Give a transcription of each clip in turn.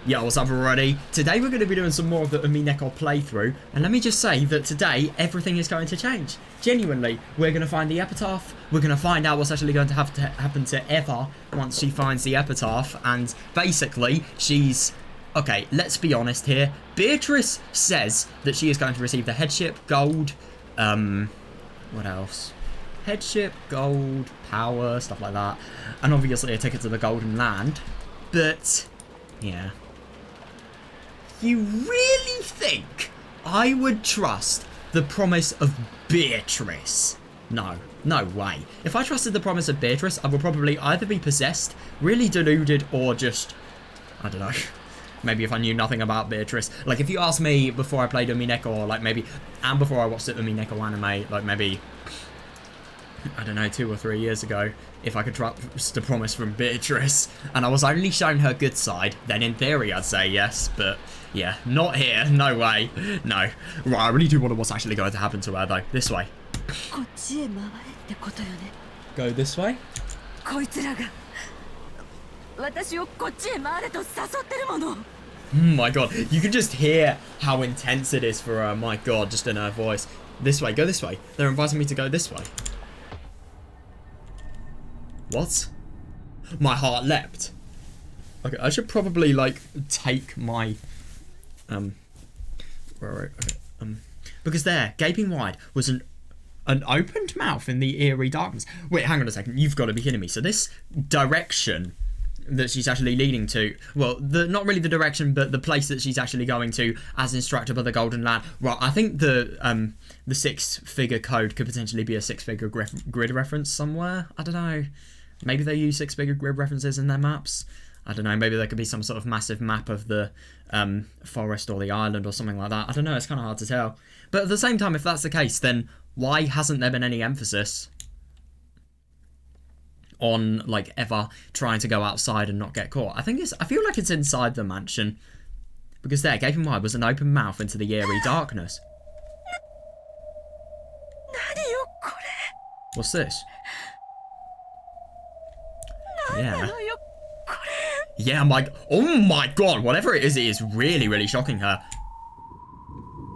Yo, what's up everybody? Today we're going to be doing some more of the Umineko playthrough, and let me just say that today everything is going to change. Genuinely, we're going to find the epitaph, we're going to find out what's actually going to have to happen to Eva once she finds the epitaph, and basically, she's... Okay, let's be honest here. Beatrice says that she is going to receive the headship, gold, what else? Headship, gold, power, stuff like that, and obviously a ticket to the Golden Land, but... yeah. You really think I would trust the promise of Beatrice? No, no way. If I trusted the promise of Beatrice, I would probably either be possessed, really deluded, or just, I don't know, maybe if I knew nothing about Beatrice. Like, if you asked me before I played Umineko, or like maybe, and before I watched the Umineko anime, like maybe, I don't know, 2 or 3 years ago, if I could trust the promise from Beatrice, and I was only shown her good side, then in theory I'd say yes, but yeah, not here, no way, no. Right, I really do wonder what's actually going to happen to her though. This way. Go this way? Oh my god, you can just hear how intense it is for her, my god, just in her voice. This way, go this way. They're inviting me to go this way. What? My heart leapt. Okay, I should probably like take my because there, gaping wide, was an opened mouth in the eerie darkness. Wait, hang on a second. You've got to be kidding me. So this direction that she's actually leading to, well, not really the direction, but the place that she's actually going to, as instructed by the Golden Land. Right, I think the 6-figure code could potentially be a 6-figure grid reference somewhere. I don't know. Maybe they use 6-figure grid references in their maps. I don't know, maybe there could be some sort of massive map of the forest or the island or something like that. I don't know, it's kind of hard to tell. But at the same time, if that's the case, then why hasn't there been any emphasis on, like, ever trying to go outside and not get caught? I feel like it's inside the mansion. Because there, gaping wide was an open mouth into the eerie darkness. What's this? Yeah. Yeah, oh my god, whatever it is really, really shocking her.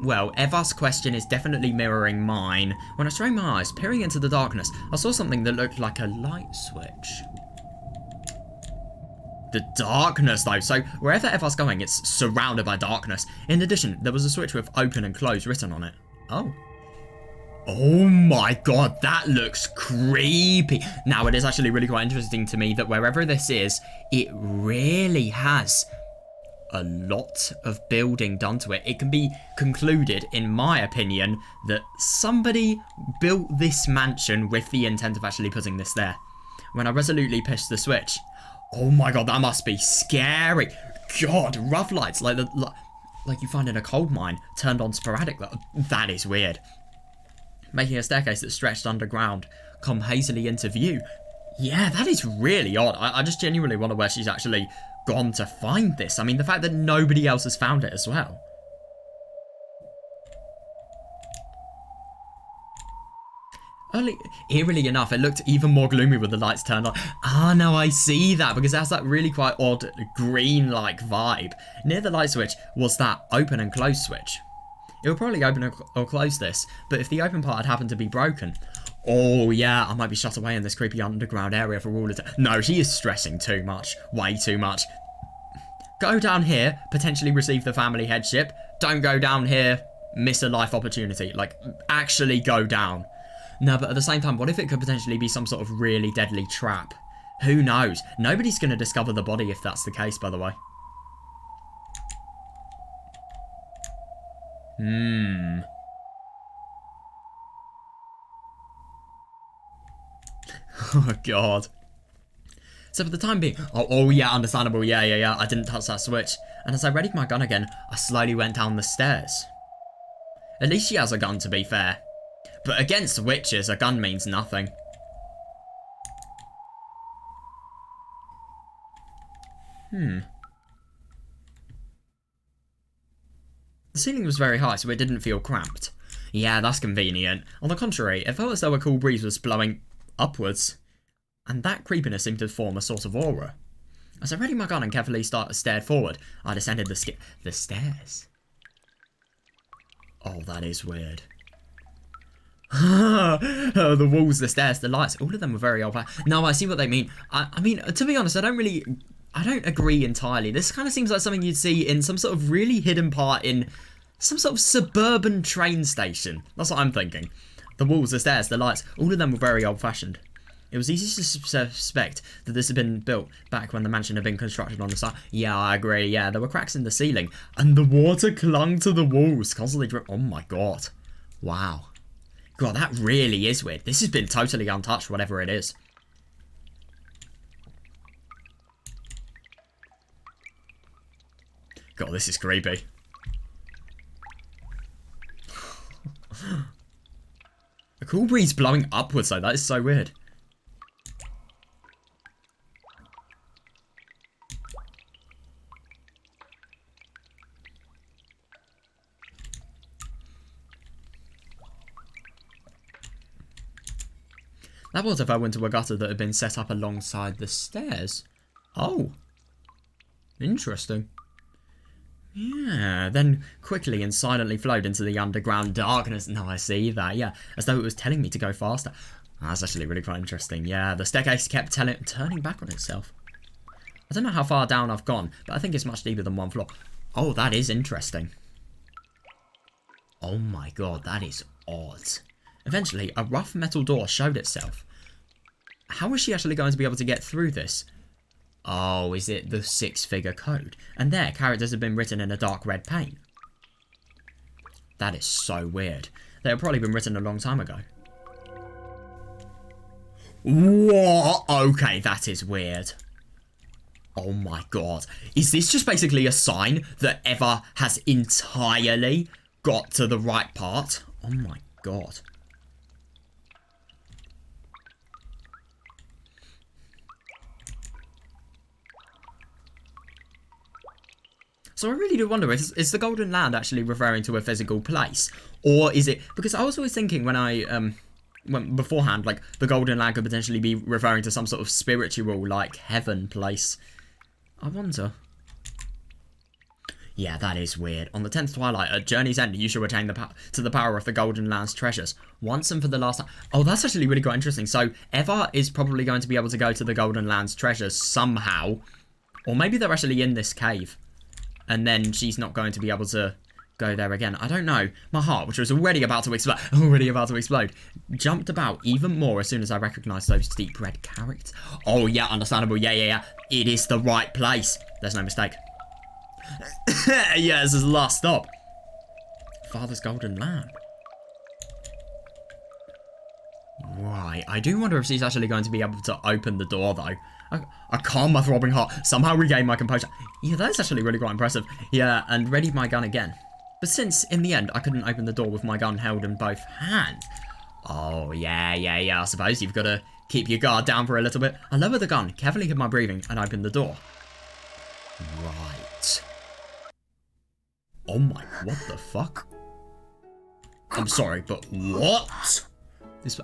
Well, Eva's question is definitely mirroring mine. When I strained my eyes, peering into the darkness, I saw something that looked like a light switch. The darkness, though. So, wherever Eva's going, it's surrounded by darkness. In addition, there was a switch with open and close written on it. Oh. Oh my god, that looks creepy. Now, it is actually really quite interesting to me that wherever this is, it really has a lot of building done to it. It can be concluded, in my opinion, that somebody built this mansion with the intent of actually putting this there. When I resolutely pushed the switch, oh my god, that must be scary. God, rough lights like you find in a coal mine, turned on sporadically. That is weird. Making a staircase that stretched underground come hazily into view. Yeah, that is really odd. I just genuinely wonder where she's actually gone to find this. I mean, the fact that nobody else has found it as well. Eerily enough, it looked even more gloomy with the lights turned on. Ah, no, I see that, because it has that really quite odd green-like vibe. Near the light switch was that open and close switch. It would probably open or close this, but if the open part had happened to be broken, oh yeah, I might be shut away in this creepy underground area for all of time. No, she is stressing too much. Way too much. Go down here, potentially receive the family headship. Don't go down here, miss a life opportunity. Like, actually go down. No, but at the same time, what if it could potentially be some sort of really deadly trap? Who knows? Nobody's going to discover the body if that's the case, by the way. Oh god. So for the time being, oh yeah, understandable, yeah, I didn't touch that switch. And as I readied my gun again, I slowly went down the stairs. At least she has a gun, to be fair. But against witches, a gun means nothing. The ceiling was very high, so it didn't feel cramped. Yeah, that's convenient. On the contrary, it felt as though a cool breeze was blowing upwards, and that creepiness seemed to form a sort of aura. As I readied my gun and carefully stared forward, I descended the stairs. Oh, that is weird. The walls, the stairs, the lights, all of them were very old. No, I see what they mean. I mean, to be honest, I don't agree entirely. This kind of seems like something you'd see in some sort of really hidden part in some sort of suburban train station. That's what I'm thinking. The walls, the stairs, the lights, all of them were very old-fashioned. It was easy to suspect that this had been built back when the mansion had been constructed on the side. Yeah, I agree. Yeah, there were cracks in the ceiling. And the water clung to the walls, constantly drip. Oh my god. Wow. God, that really is weird. This has been totally untouched, whatever it is. God, this is creepy. A cool breeze blowing upwards, though. That is so weird. That water fell into a gutter that had been set up alongside the stairs. Oh. Interesting. Yeah, then quickly and silently flowed into the underground darkness. No, I see that, yeah. As though it was telling me to go faster. That's actually really quite interesting. Yeah, the staircase kept turning back on itself. I don't know how far down I've gone, but I think it's much deeper than one floor. Oh, that is interesting. Oh my god, that is odd. Eventually, a rough metal door showed itself. How is she actually going to be able to get through this? Oh, is it the 6-figure code? And there, characters have been written in a dark red paint. That is so weird. They have probably been written a long time ago. What? Okay, that is weird. Oh my god. Is this just basically a sign that Eva has entirely got to the right part? Oh my god. So I really do wonder, is the Golden Land actually referring to a physical place? Or is it... Because I was always thinking when I... beforehand, like, the Golden Land could potentially be referring to some sort of spiritual, like, heaven place. I wonder. Yeah, that is weird. On the 10th Twilight, at Journey's End, you shall retain to the power of the Golden Land's treasures. Once and for the last time. Oh, that's actually really quite interesting. So, Eva is probably going to be able to go to the Golden Land's treasures somehow. Or maybe they're actually in this cave. And then she's not going to be able to go there again. I don't know. My heart, which was already about to explode, jumped about even more as soon as I recognised those deep red characters. Oh, yeah, understandable. Yeah. It is the right place. There's no mistake. Yeah, this is the last stop. Father's Golden Land. Right. I do wonder if she's actually going to be able to open the door, though. I calm my throbbing heart. Somehow regain my composure. Yeah, that's actually really quite impressive. Yeah, and readied my gun again. But since, in the end, I couldn't open the door with my gun held in both hands. Oh, yeah. I suppose you've got to keep your guard down for a little bit. I lowered the gun, carefully hid my breathing, and opened the door. Right. Oh my, what the fuck? I'm sorry, but what? This...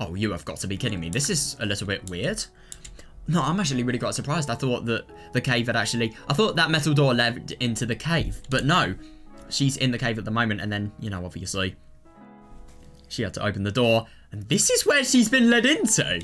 Oh, you have got to be kidding me. This is a little bit weird. No, I'm actually really quite surprised. I thought that the cave had actually... I thought that metal door led into the cave. But no, she's in the cave at the moment. And then, you know, obviously, she had to open the door. And this is where she's been led into.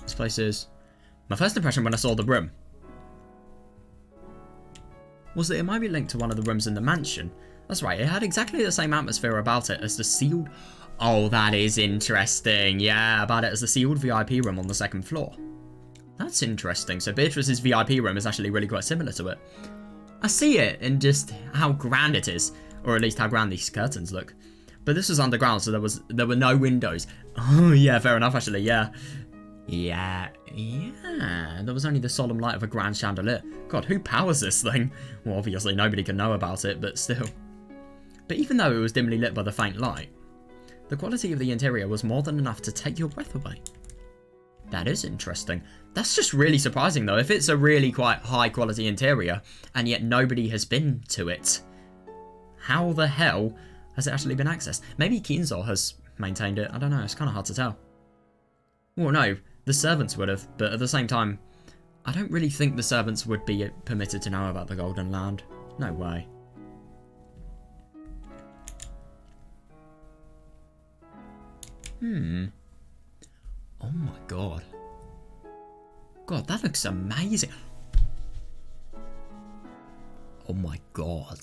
This place is... My first impression when I saw the room was that it might be linked to one of the rooms in the mansion. That's right, it had exactly the same atmosphere about it as the sealed... Oh, that is interesting. Yeah, about it as the sealed VIP room on the 2nd floor. That's interesting. So Beatrice's VIP room is actually really quite similar to it. I see it in just how grand it is, or at least how grand these curtains look. But this was underground, so there were no windows. Oh, yeah, fair enough, actually, yeah. Yeah, there was only the solemn light of a grand chandelier. God, who powers this thing? Well, obviously nobody can know about it, but still. But even though it was dimly lit by the faint light, the quality of the interior was more than enough to take your breath away. That is interesting. That's just really surprising though. If it's a really quite high quality interior and yet nobody has been to it, how the hell has it actually been accessed? Maybe Kinzo has maintained it. I don't know. It's kind of hard to tell. Well, no, the servants would have, but at the same time, I don't really think the servants would be permitted to know about the Golden Land. No way. Oh my god. God, that looks amazing. Oh my god.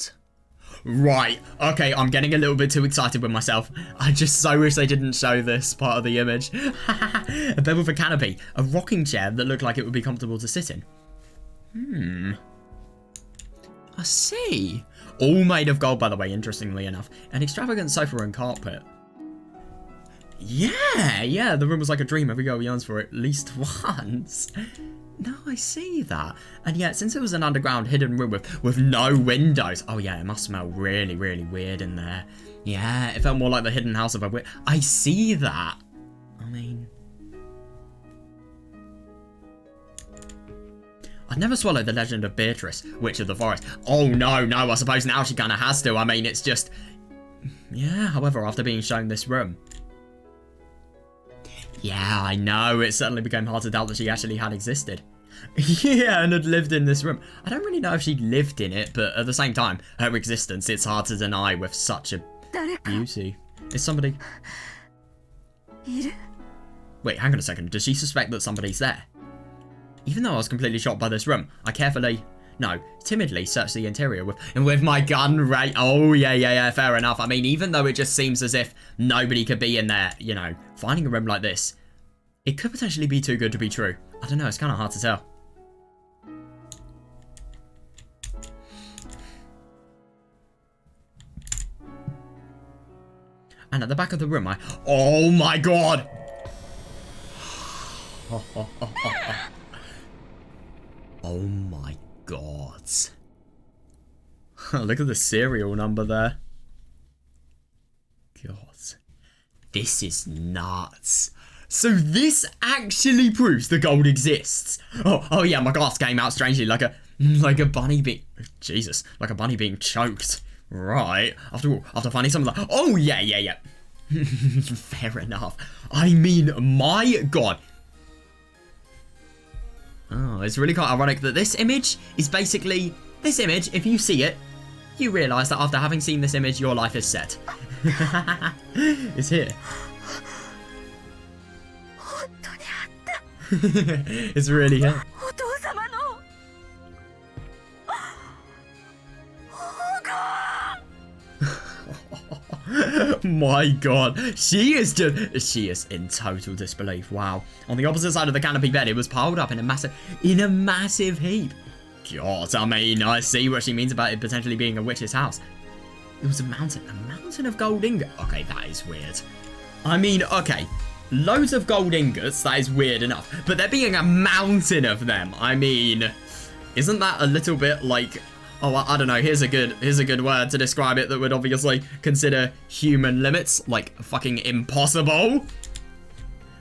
Right, okay, I'm getting a little bit too excited with myself. I just so wish they didn't show this part of the image. A bed with a canopy. A rocking chair that looked like it would be comfortable to sit in. I see. All made of gold, by the way, interestingly enough. An extravagant sofa and carpet. Yeah, the room was like a dream. Every girl yearns for it at least once. No, I see that. And yet, since it was an underground hidden room with no windows. Oh yeah, it must smell really, really weird in there. Yeah, it felt more like the hidden house of a witch. I see that. I mean, I'd never swallowed the legend of Beatrice, Witch of the Forest. Oh no, I suppose now she kind of has to. I mean, it's just... Yeah, however, after being shown this room... Yeah, I know, it certainly became hard to doubt that she actually had existed. Yeah, and had lived in this room. I don't really know if she lived in it, but at the same time, her existence, it's hard to deny with such a beauty. Is somebody... Wait, hang on a second, does she suspect that somebody's there? Even though I was completely shocked by this room, I carefully... No, timidly searched the interior with my gun right. Oh, yeah, fair enough. I mean, even though it just seems as if nobody could be in there, you know, finding a room like this, it could potentially be too good to be true. I don't know, it's kind of hard to tell. And at the back of the room, oh my god! Oh my god. Look at the serial number there. God. This is nuts. So this actually proves the gold exists. Oh yeah, my glass came out strangely like a bunny being... Jesus, like a bunny being choked. Right. After all, after finding some of the... Oh yeah. Fair enough. I mean, my god. Oh, it's really quite ironic that this image is basically... This image, if you see it, you realise that after having seen this image, your life is set. It's here. It's really here. My god, she is in total disbelief. Wow. On the opposite side of the canopy bed, it was piled up in a massive heap. God, I mean, I see what she means about it potentially being a witch's house. It was a mountain of gold ingots. Okay, that is weird. I mean, okay, loads of gold ingots, that is weird enough. But there being a mountain of them, I mean, isn't that a little bit like... Oh, I don't know, here's a good word to describe it that would obviously consider human limits, like fucking impossible.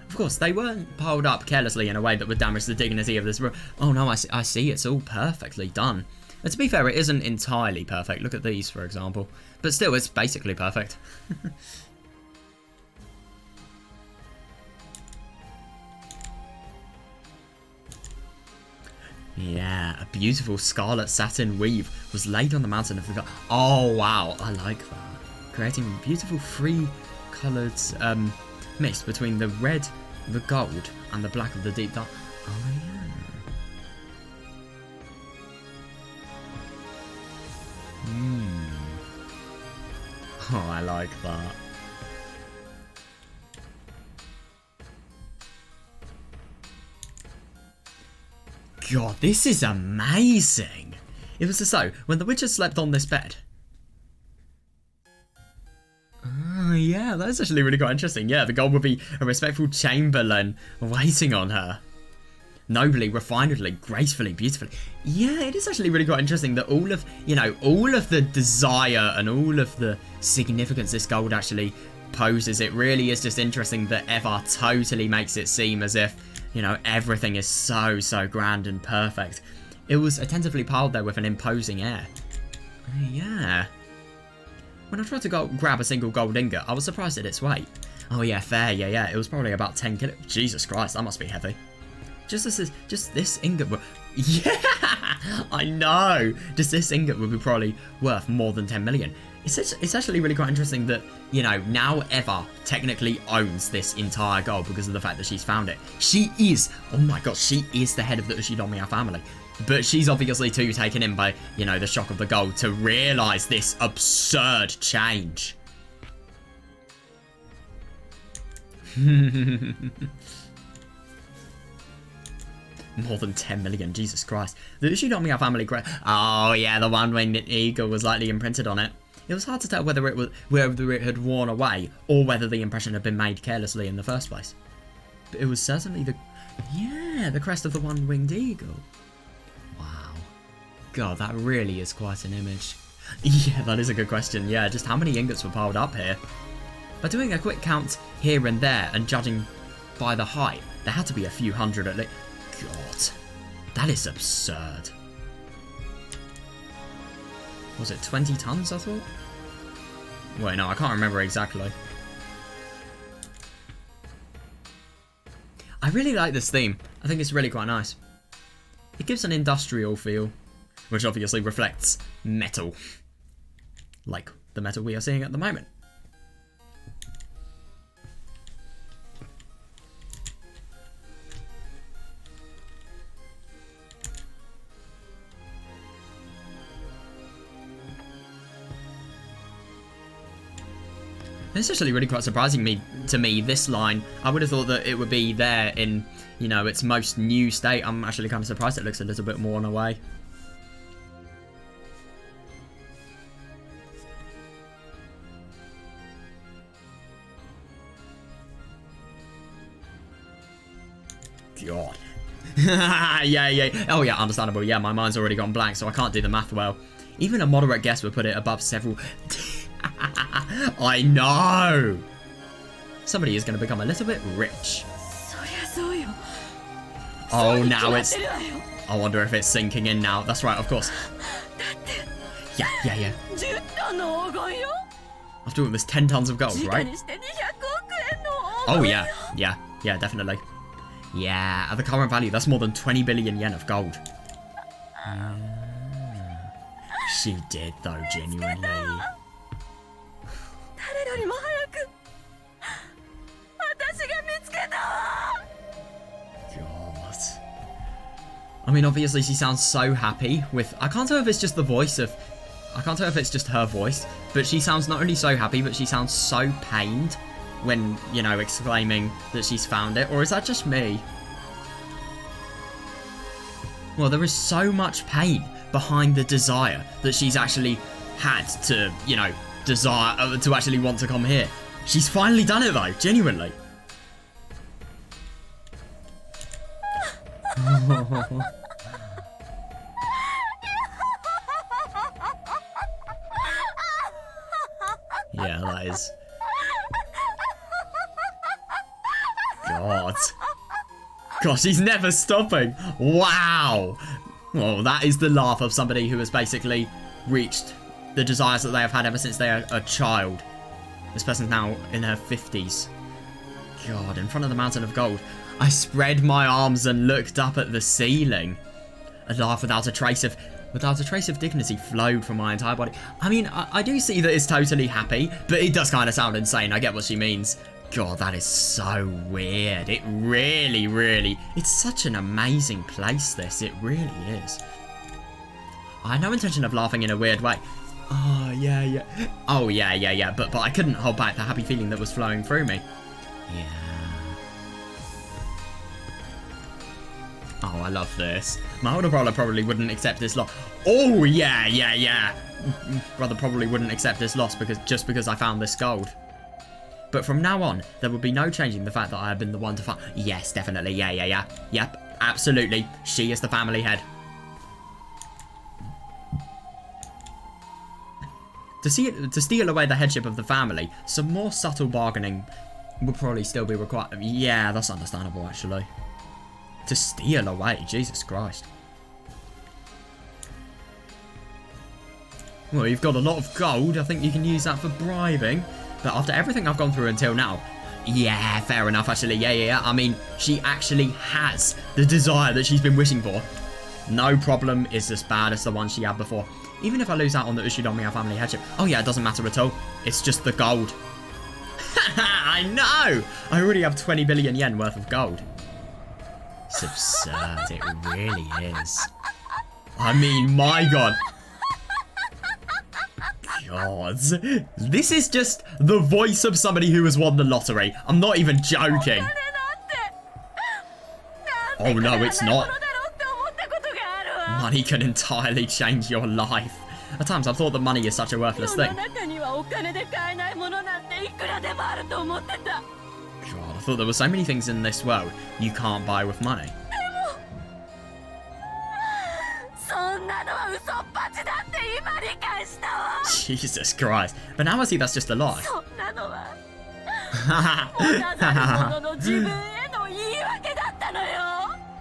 Of course, they weren't piled up carelessly in a way that would damage the dignity of this room. Oh no, I see, it's all perfectly done. And to be fair, it isn't entirely perfect. Look at these, for example. But still, it's basically perfect. Yeah, a beautiful scarlet satin weave was laid on the mountain of the... Oh, wow, I like that. Creating a beautiful free-coloured mix between the red, the gold, and the black of the deep dark. Oh, yeah. Oh, I like that. God, this is amazing. It was so, when the witches slept on this bed. Oh, yeah, that's actually really quite interesting. Yeah, the gold would be a respectful chamberlain waiting on her. Nobly, refinedly, gracefully, beautifully. Yeah, it is actually really quite interesting that all of, you know, all of the desire and all of the significance this gold actually poses. It really is just interesting that Eva totally makes it seem as if You know, everything is so, so grand and perfect. It was attentively piled there with an imposing air. Yeah. When I tried to grab a single gold ingot, I was surprised at its weight. Oh yeah, fair, yeah. It was probably about 10 kilos. Jesus Christ, that must be heavy. Just this ingot would... Yeah! I know! Just this ingot would be probably worth more than 10 million. It's actually really quite interesting that, you know, now Eva technically owns this entire gold because of the fact that she's found it. She is, oh my god, she is the head of the Ushinomiya family. But she's obviously too taken in by, you know, the shock of the gold to realise this absurd change. More than 10 million, Jesus Christ. The Ushinomiya family... Oh yeah, the one-winged eagle was likely imprinted on it. It was hard to tell whether it had worn away or whether the impression had been made carelessly in the first place. But it was certainly the crest of the one-winged eagle. Wow. God, that really is quite an image. Yeah, that is a good question. Yeah, just how many ingots were piled up here? By doing a quick count here and there and judging by the height, there had to be a few hundred at least. God, that is absurd. Was it 20 tons, I thought? Wait, no, I can't remember exactly. I really like this theme. I think it's really quite nice. It gives an industrial feel, which obviously reflects metal. Like the metal we are seeing at the moment. It's actually really quite surprising to me, this line. I would have thought that it would be there in, you know, its most new state. I'm actually kind of surprised it looks a little bit more in a way. God. yeah. Oh yeah, understandable. Yeah, my mind's already gone blank, so I can't do the math well. Even a moderate guess would put it above several... I know! Somebody is going to become a little bit rich. Oh, now it's... I wonder if it's sinking in now. That's right, of course. Yeah. After all, there's 10 tons of gold, right? Oh, yeah, definitely. Yeah, at the current value, that's more than 20 billion yen of gold. She did, though, genuinely. God. I mean, obviously she sounds so happy with... I can't tell if it's just the voice of... I can't tell if it's just her voice, but she sounds not only so happy, but she sounds so pained when, you know, exclaiming that she's found it. Or is that just me? Well, there is so much pain behind the desire that she's actually had to, you know, desire to actually want to come here. She's finally done it though, genuinely. Yeah, that is... God. Gosh, she's never stopping. Wow. Well, that is the laugh of somebody who has basically reached the desires that they have had ever since they are a child. This person's now in her 50s. God, in front of the mountain of gold. I spread my arms and looked up at the ceiling. A laugh without a trace of dignity flowed from my entire body. I mean, I do see that it's totally happy, but it does kind of sound insane. I get what she means. God, that is so weird. It really... It's such an amazing place, this. It really is. I had no intention of laughing in a weird way. Oh, yeah. Oh, yeah. But I couldn't hold back the happy feeling that was flowing through me. Yeah. Oh, I love this. My older brother probably wouldn't accept this loss. Oh, yeah. Brother probably wouldn't accept this loss just because I found this gold. But from now on, there would be no changing the fact that I have been the one to find... Yes, definitely. Yeah. Yep, absolutely. She is the family head. To steal away the headship of the family, some more subtle bargaining would probably still be required. Yeah, that's understandable, actually. to steal away. Jesus Christ. Well, you've got a lot of gold. I think you can use that for bribing. But after everything I've gone through until now, yeah, fair enough, actually. Yeah. I mean, she actually has the desire that she's been wishing for. No problem is as bad as the one she had before. Even if I lose out on the Ushinomiya family headship. Oh, yeah, it doesn't matter at all. It's just the gold. I know! I already have 20 billion yen worth of gold. It's absurd. It really is. I mean, my God. God. This is just the voice of somebody who has won the lottery. I'm not even joking. Oh, no, it's not. Money can entirely change your life. At times, I've thought that money is such a worthless thing. God, I thought there were so many things in this world you can't buy with money. Jesus Christ. But now I see that's just a lie.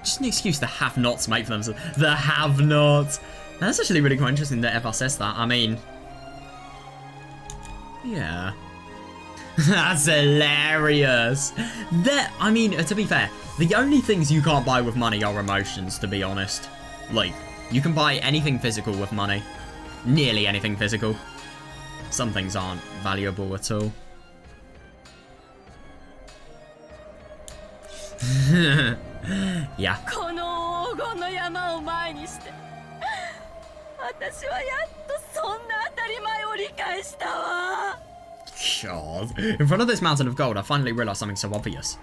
Just an excuse the have-nots make for themselves. The have-nots. That's actually really quite interesting that Eva says that. I mean... yeah. That's hilarious. I mean, to be fair, the only things you can't buy with money are emotions, to be honest. Like, you can buy anything physical with money. Nearly anything physical. Some things aren't valuable at all. Yeah. God. In front of this mountain of gold, I finally realised something so obvious.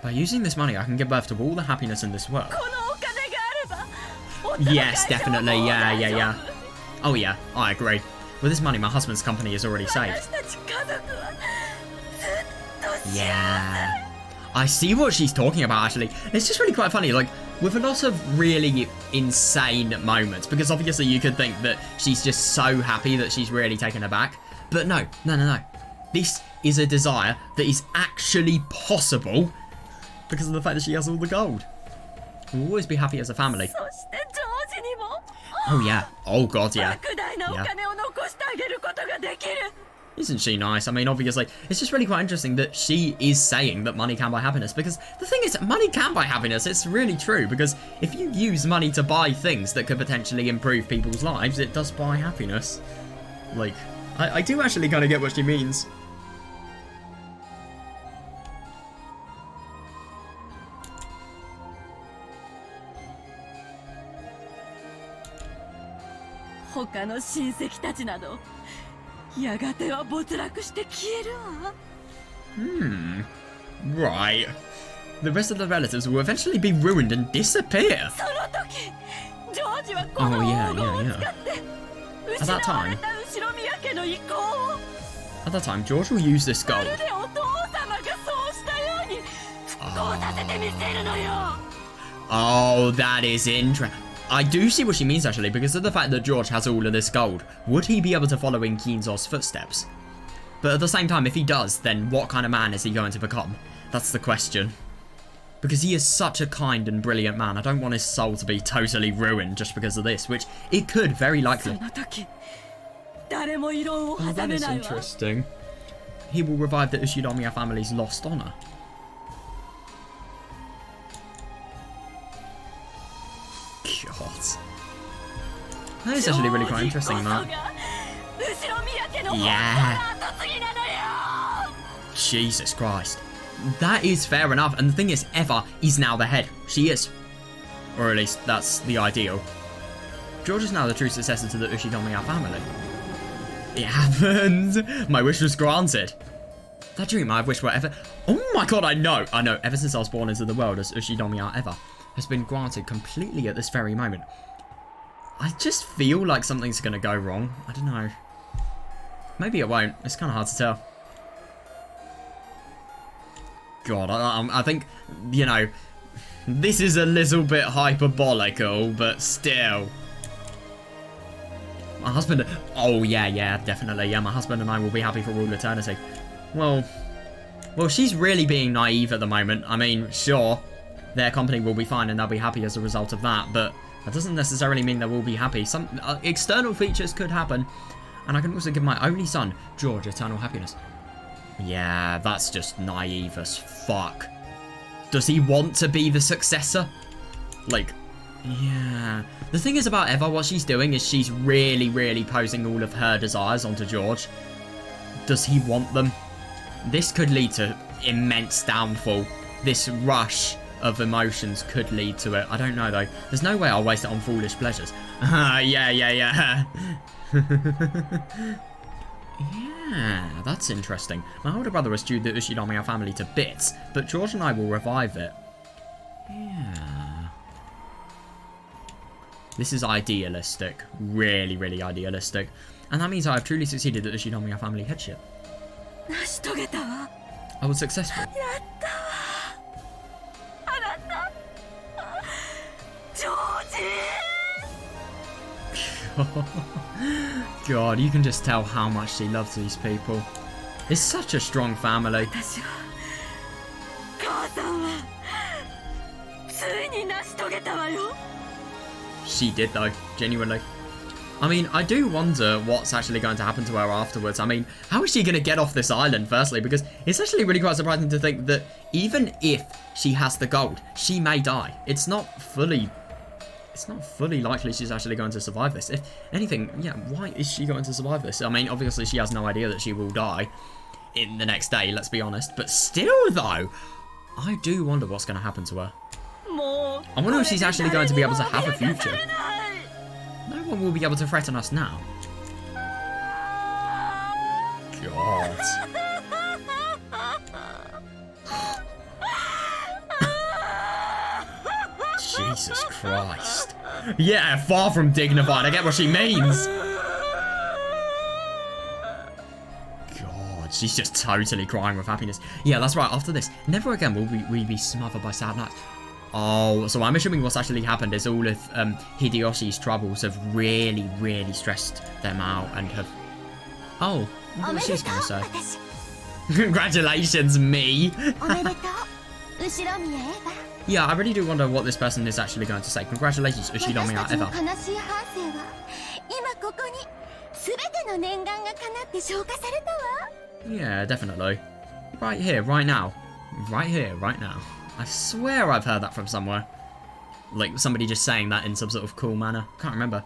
By using this money, I can give birth to all the happiness in this world. Yes, definitely. Yeah. Oh yeah, I agree. With this money, my husband's company is already saved. Yeah. I see what she's talking about, actually. It's just really quite funny, like, with a lot of really insane moments, because obviously you could think that she's just so happy that she's really taken aback. But no. This is a desire that is actually possible because of the fact that she has all the gold. We'll always be happy as a family. Oh yeah. Oh God, yeah. Isn't she nice? I mean, obviously, it's just really quite interesting that she is saying that money can buy happiness, because the thing is, money can buy happiness. It's really true, because if you use money to buy things that could potentially improve people's lives, it does buy happiness. Like, I do actually kind of get what she means. Right. The rest of the relatives will eventually be ruined and disappear. Oh, yeah. At that time, George will use this gold. Oh, that is interesting. I do see what she means, actually, because of the fact that George has all of this gold. Would he be able to follow in Kinzo's footsteps? But at the same time, if he does, then what kind of man is he going to become? That's the question. Because he is such a kind and brilliant man. I don't want his soul to be totally ruined just because of this, which it could, very likely. Oh, that is interesting. He will revive the Ushinomiya family's lost honor. God. That is actually really quite interesting, that. Yeah. Jesus Christ. That is fair enough. And the thing is, Eva is now the head. She is. Or at least, that's the ideal. George is now the true successor to the Ushinomiya family. It happened. My wish was granted. That dream I've wished forever. Oh my God, I know. Ever since I was born into the world as Ushinomiya Eva has been granted completely at this very moment. I just feel like something's going to go wrong. I don't know. Maybe it won't. It's kind of hard to tell. God, I think, you know, this is a little bit hyperbolical, but still. My husband... Oh, yeah, definitely. Yeah, my husband and I will be happy for all eternity. Well, she's really being naive at the moment. I mean, sure, their company will be fine and they'll be happy as a result of that, but that doesn't necessarily mean they will be happy. Some external features could happen, and I can also give my only son, George, eternal happiness. Yeah, that's just naive as fuck. Does he want to be the successor? Like, yeah. The thing is about Eva, what she's doing is she's really posing all of her desires onto George. Does he want them? This could lead to immense downfall. This rush of emotions could lead to it. I don't know though. There's no way I'll waste it on foolish pleasures. Yeah. Yeah, that's interesting. My older brother has chewed the Ushinomiya family to bits, but George and I will revive it. Yeah. This is idealistic. Really idealistic. And that means I have truly succeeded at the Ushinomiya family headship. I was successful. God, you can just tell how much she loves these people. It's such a strong family. She did though, genuinely. I mean, I do wonder what's actually going to happen to her afterwards. I mean, how is she going to get off this island, firstly? Because it's actually really quite surprising to think that even if she has the gold, she may die. It's not fully likely she's actually going to survive this. If anything, yeah, why is she going to survive this? I mean, obviously she has no idea that she will die in the next day, let's be honest. But still, though, I do wonder what's going to happen to her. I wonder if she's actually going to be able to have a future. No one will be able to threaten us now. God. Jesus Christ. Yeah, far from dignified. I get what she means. God, she's just totally crying with happiness. Yeah, that's right. After this, never again will we be smothered by sad nights. Oh, so I'm assuming what's actually happened is all of Hideyoshi's troubles have really stressed them out and have... Oh, what was she going to say? Congratulations, me! Yeah, I really do wonder what this person is actually going to say. Congratulations, Ushinomiya Eva. Yeah, definitely. Right here, right now. Right here, right now. I swear I've heard that from somewhere. Like, somebody just saying that in some sort of cool manner. Can't remember.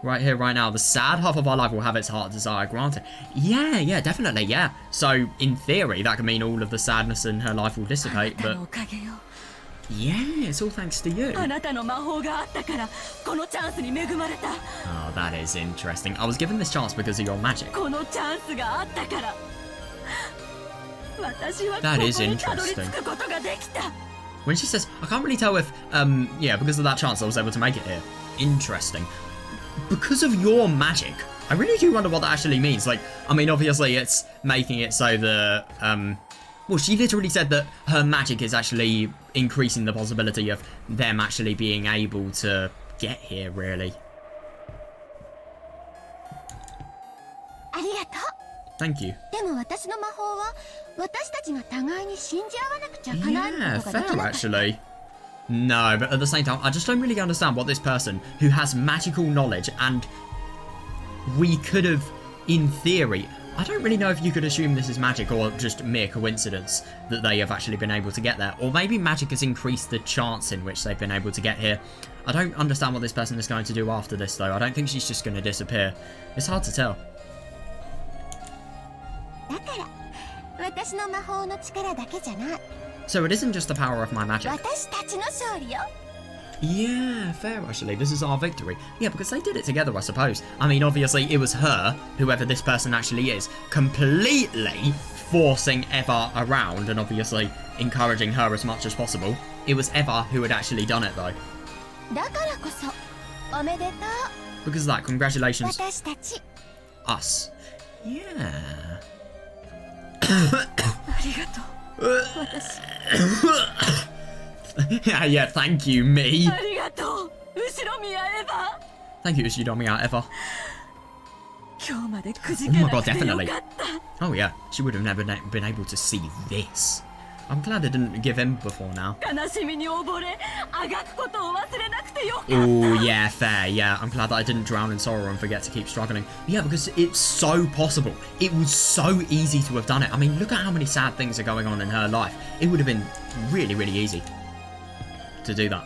Right here, right now. The sad half of our life will have its heart desire granted. Yeah, definitely, yeah. So, in theory, that could mean all of the sadness in her life will dissipate, but... Yeah, it's all thanks to you. Oh, that is interesting. I was given this chance because of your magic. That is interesting. When she says, I can't really tell if, yeah, because of that chance I was able to make it here. Interesting. Because of your magic, I really do wonder what that actually means. Like, I mean, obviously it's making it so that, well, she literally said that her magic is actually increasing the possibility of them actually being able to get here, really. Thank you. Yeah, fair actually. No, but at the same time, I just don't really understand what this person who has magical knowledge and we could have, in theory, I don't really know if you could assume this is magic or just mere coincidence that they have actually been able to get there. Or maybe magic has increased the chance in which they've been able to get here. I don't understand what this person is going to do after this, though. I don't think she's just going to disappear. It's hard to tell. So it isn't just the power of my magic. Yeah, fair actually. This is our victory. Yeah, because they did it together, I suppose. I mean, obviously, it was her, whoever this person actually is, completely forcing Eva around and obviously encouraging her as much as possible. It was Eva who had actually done it, though. Because of that, congratulations. Us. Yeah. Yeah, thank you, me. Thank you, Shidomiya, Eva. 今日までくじ Oh け my な god, くてよか definitely. った Oh yeah, she would have never been able to see this. I'm glad I didn't give in before now. 悲しみに溺れあがくことを忘れなくてよかった Oh yeah, fair, yeah. I'm glad that I didn't drown in sorrow and forget to keep struggling. Yeah, because it's so possible. It was so easy to have done it. I mean, look at how many sad things are going on in her life. It would have been really, really easy to do that.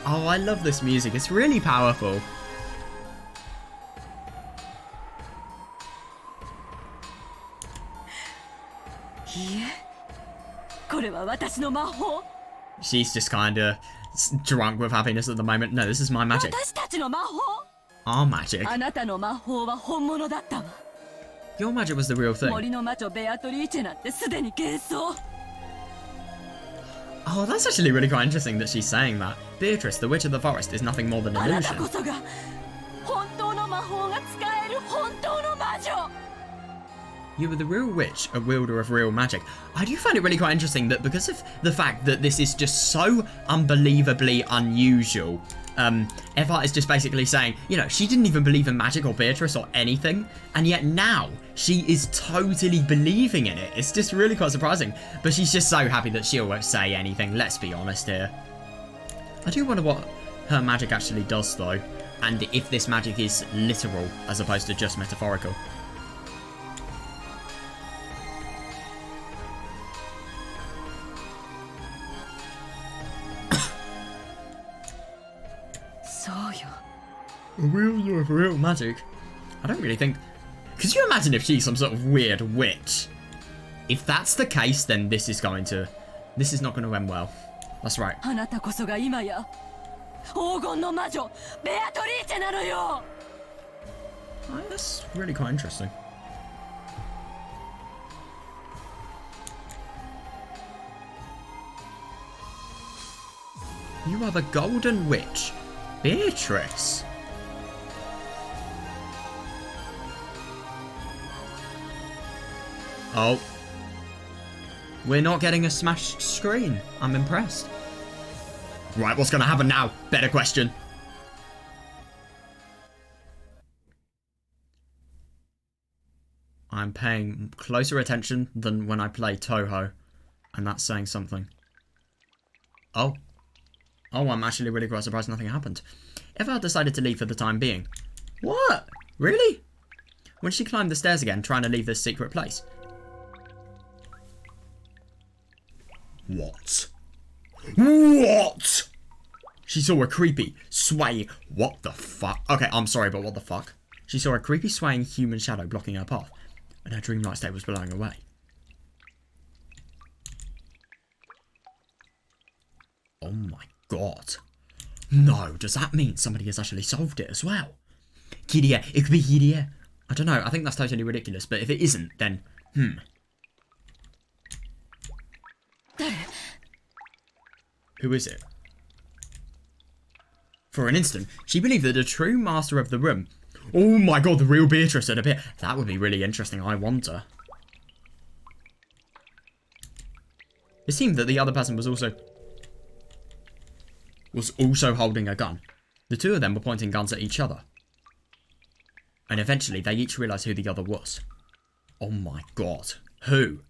Oh, I love this music. It's really powerful. いいえこれは私の魔法 She's just kinda drunk with happiness at the moment. No, this is my magic. 私たちの魔法 Our magic? あなたの魔法は本物だったわ Your magic was the real thing. 森の魔女ベアトリーチェなんてすでに幻想 Oh, that's actually really quite interesting that she's saying that. Beatrice, the witch of the forest, is nothing more than あなた illusion. こそが本当の魔法が使える本当の魔女 You were the real witch, a wielder of real magic. I do find it really quite interesting that because of the fact that this is just so unbelievably unusual, Eva is just basically saying, you know, she didn't even believe in magic or Beatrice or anything, and yet now she is totally believing in it. It's just really quite surprising, but she's just so happy that she won't say anything, let's be honest here. I do wonder what her magic actually does though, and if this magic is literal as opposed to just metaphorical. A wielder of real magic? I don't really think... Could you imagine if she's some sort of weird witch? If that's the case, then this is not going to end well. That's right. あなたこそが今や黄金の魔女ベアトリーチェなのよ That's really quite interesting. You are the Golden Witch, Beatrice. Oh. We're not getting a smashed screen. I'm impressed. Right, what's going to happen now? Better question. I'm paying closer attention than when I play Toho. And that's saying something. Oh. Oh, I'm actually really quite surprised nothing happened. Eva decided to leave for the time being. What? Really? When she climbed the stairs again, trying to leave this secret place. What? What? She saw a creepy, swaying... What the fuck? Okay, I'm sorry, but what the fuck? She saw a creepy, swaying human shadow blocking her path, and her dreamlike state was blowing away. Oh my god. No, does that mean somebody has actually solved it as well? Kirie, it could be Kirie. I don't know, I think that's totally ridiculous, but if it isn't, then... Who is it? For an instant, she believed that the true master of the room... Oh my god, the real Beatrice had appeared. That would be really interesting, I wonder. It seemed that the other person was also holding a gun. The two of them were pointing guns at each other. And eventually, they each realised who the other was. Oh my god. Who?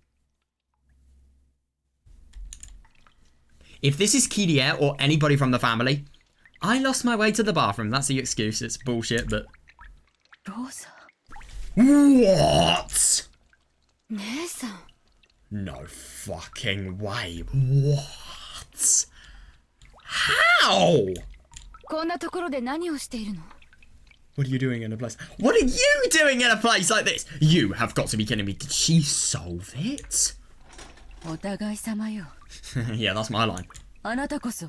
If this is Kirie or anybody from the family, I lost my way to the bathroom. That's the excuse. It's bullshit, but... Rosa. What? 姉さん No fucking way. What? How? こんなところで何をしているの What are you doing in a place? What are you doing in a place like this? You have got to be kidding me. Did she solve it? お互い様よ Yeah, that's my line. あなたこそ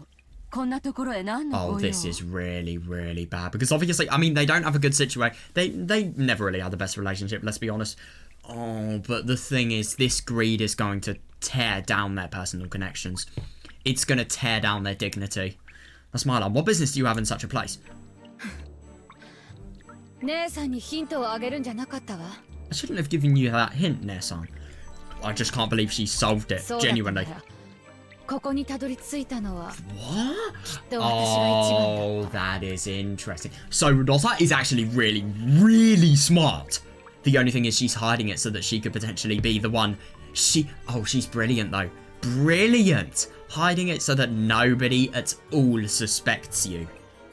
こんなところへ何の Oh, ご用 this is really, really bad. Because obviously, I mean, they don't have a good situation. They never really had the best relationship, let's be honest. Oh, but the thing is, this greed is going to tear down their personal connections. It's going to tear down their dignity. That's my line. What business do you have in such a place? 姉さんにヒントをあげるんじゃなかったわ I shouldn't have given you that hint, Nesan. I just can't believe she solved it, そうだったな genuinely. らここにたどり着いたのは What? きっと私が一番 Oh, that is interesting. So Rosa is actually really, really smart. The only thing is she's hiding it so that she could potentially be the one. She's brilliant though. Brilliant. Hiding it so that nobody at all suspects you.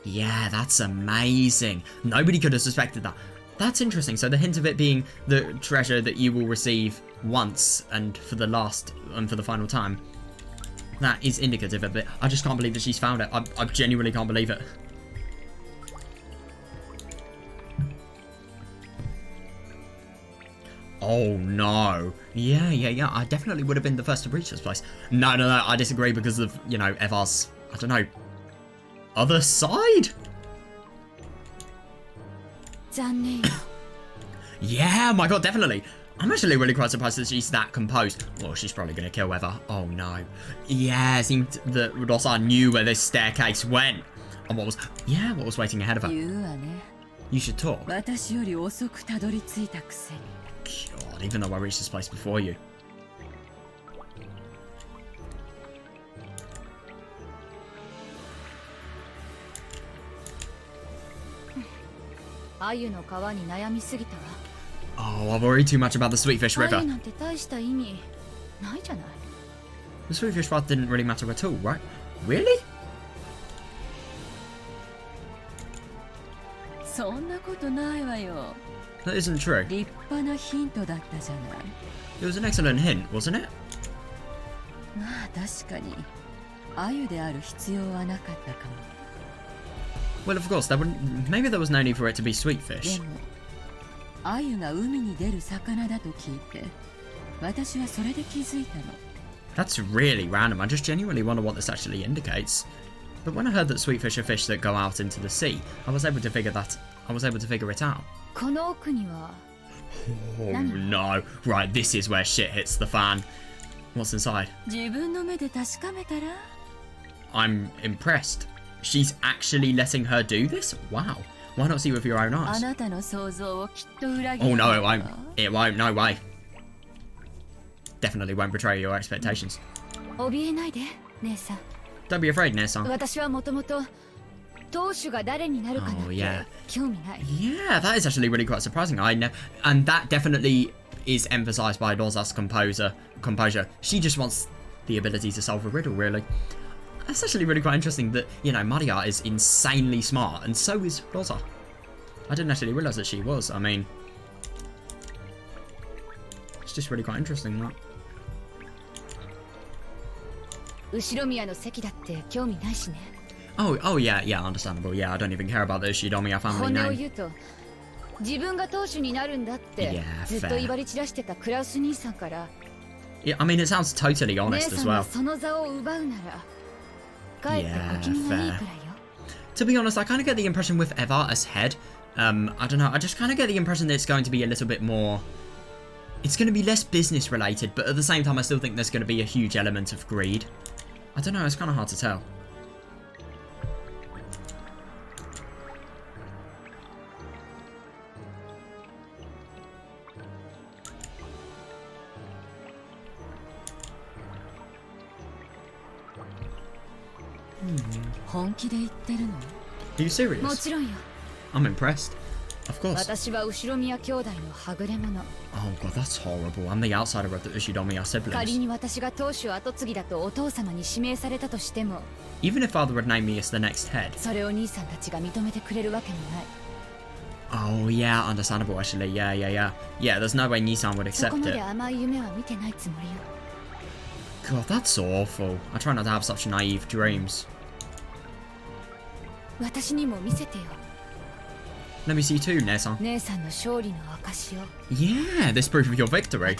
Yeah, that's amazing. Nobody could have suspected that. That's interesting. So the hint of it being the treasure that you will receive once and for the last and for the final time. That is indicative of it. I just can't believe that she's found it. I genuinely can't believe it. Oh no. Yeah. I definitely would have been the first to reach this place. No. I disagree because of, you know, Evar's, I don't know, other side? Yeah, my god, definitely. I'm actually really quite surprised that she's that composed. Well, she's probably going to kill Ever. Oh no. Yeah, it seemed that Rosa knew where this staircase went. And what was waiting ahead of her. You should talk. God, even though I reached this place before you. Oh, I've worried too much about the Sweetfish River. The Sweetfish Path didn't really matter at all, right? Really? That isn't true. It was an excellent hint, wasn't it? Well, of course, maybe there was no need for it to be Sweetfish. That's really random. I just genuinely wonder what this actually indicates. But when I heard that Sweetfish are fish that go out into the sea, I was able to figure it out. Oh no. Right, this is where shit hits the fan. What's inside? I'm impressed. She's actually letting her do this? Wow. Why not see with your own eyes? Oh no, it won't. It won't, no way. Definitely won't betray your expectations. Don't be afraid, Nessa. Oh yeah. Yeah, that is actually really quite surprising. And that definitely is emphasized by Rosa's composure. She just wants the ability to solve a riddle, really. That's actually really quite interesting that, you know, Maria is insanely smart, and so is Rosa. I didn't actually realise that she was. I mean, it's just really quite interesting, that. Oh yeah, understandable. Yeah, I don't even care about the Shidomiya family name. Yeah, fair. Yeah, I mean, it sounds totally honest as well. Yeah, fair. To be honest, I kind of get the impression with Eva as head, I don't know, I just kind of get the impression that it's going to be a little bit more... It's going to be less business related, but at the same time I still think there's going to be a huge element of greed. I don't know, it's kind of hard to tell. Are you serious? I'm impressed. Of course. Oh god, that's horrible. I'm the outsider of the Ushidomiya siblings. Even if father would name me as the next head. Oh yeah, understandable actually. Yeah. Yeah, there's no way Nissan would accept it. God, that's awful. I try not to have such naive dreams. Let me see too, Nessa. Yeah, this proof of your victory.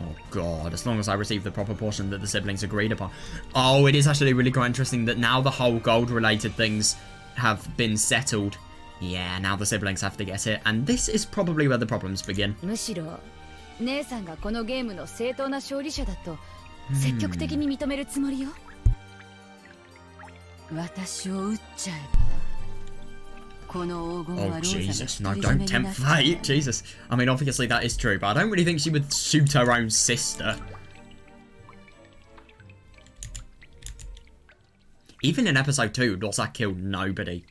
Oh god, as long as I receive the proper portion that the siblings agreed upon. Oh, it is actually really quite interesting that now the whole gold related things have been settled. Yeah, now the siblings have to get it, and this is probably where the problems begin. Oh, Jesus. No, don't tempt fate. Jesus. I mean, obviously that is true, but I don't really think she would shoot her own sister. Even in episode 2, Rosa killed nobody.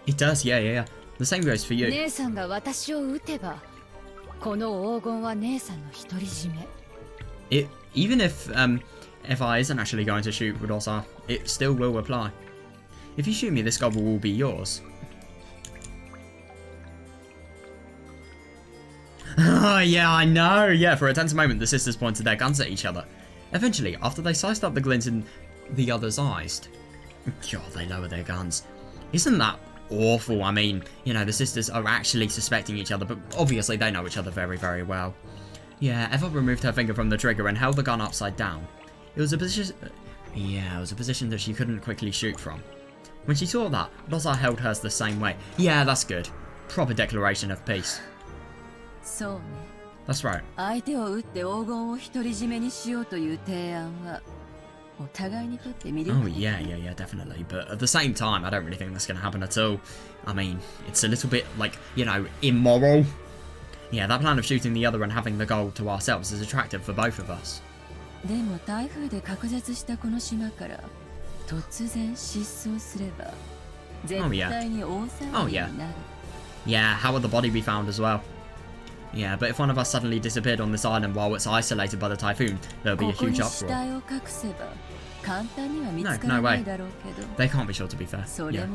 It does, yeah. The same goes for you. Even if I isn't actually going to shoot Rosa, it still will apply. If you shoot me, this gold will be yours. Oh, yeah, I know. Yeah, for a tense moment, the sisters pointed their guns at each other. Eventually, after they sized up the glint in the other's eyes, God, they lower their guns. Isn't that awful? I mean, you know, the sisters are actually suspecting each other, but obviously they know each other very, very well. Yeah, Eva removed her finger from the trigger and held the gun upside down. It was a position... Yeah, it was a position that she couldn't quickly shoot from. When she saw that, Rosa held hers the same way. Yeah, that's good. Proper declaration of peace. That's right. Oh, yeah, definitely. But at the same time, I don't really think that's going to happen at all. I mean, it's a little bit, like, you know, immoral. Yeah, that plan of shooting the other and having the gold to ourselves is attractive for both of us. Oh, yeah. Oh, yeah. Yeah, how would the body be found as well? Yeah, but if one of us suddenly disappeared on this island while it's isolated by the typhoon, there'll be a huge uproar. No way. They can't be sure, to be fair. Yeah.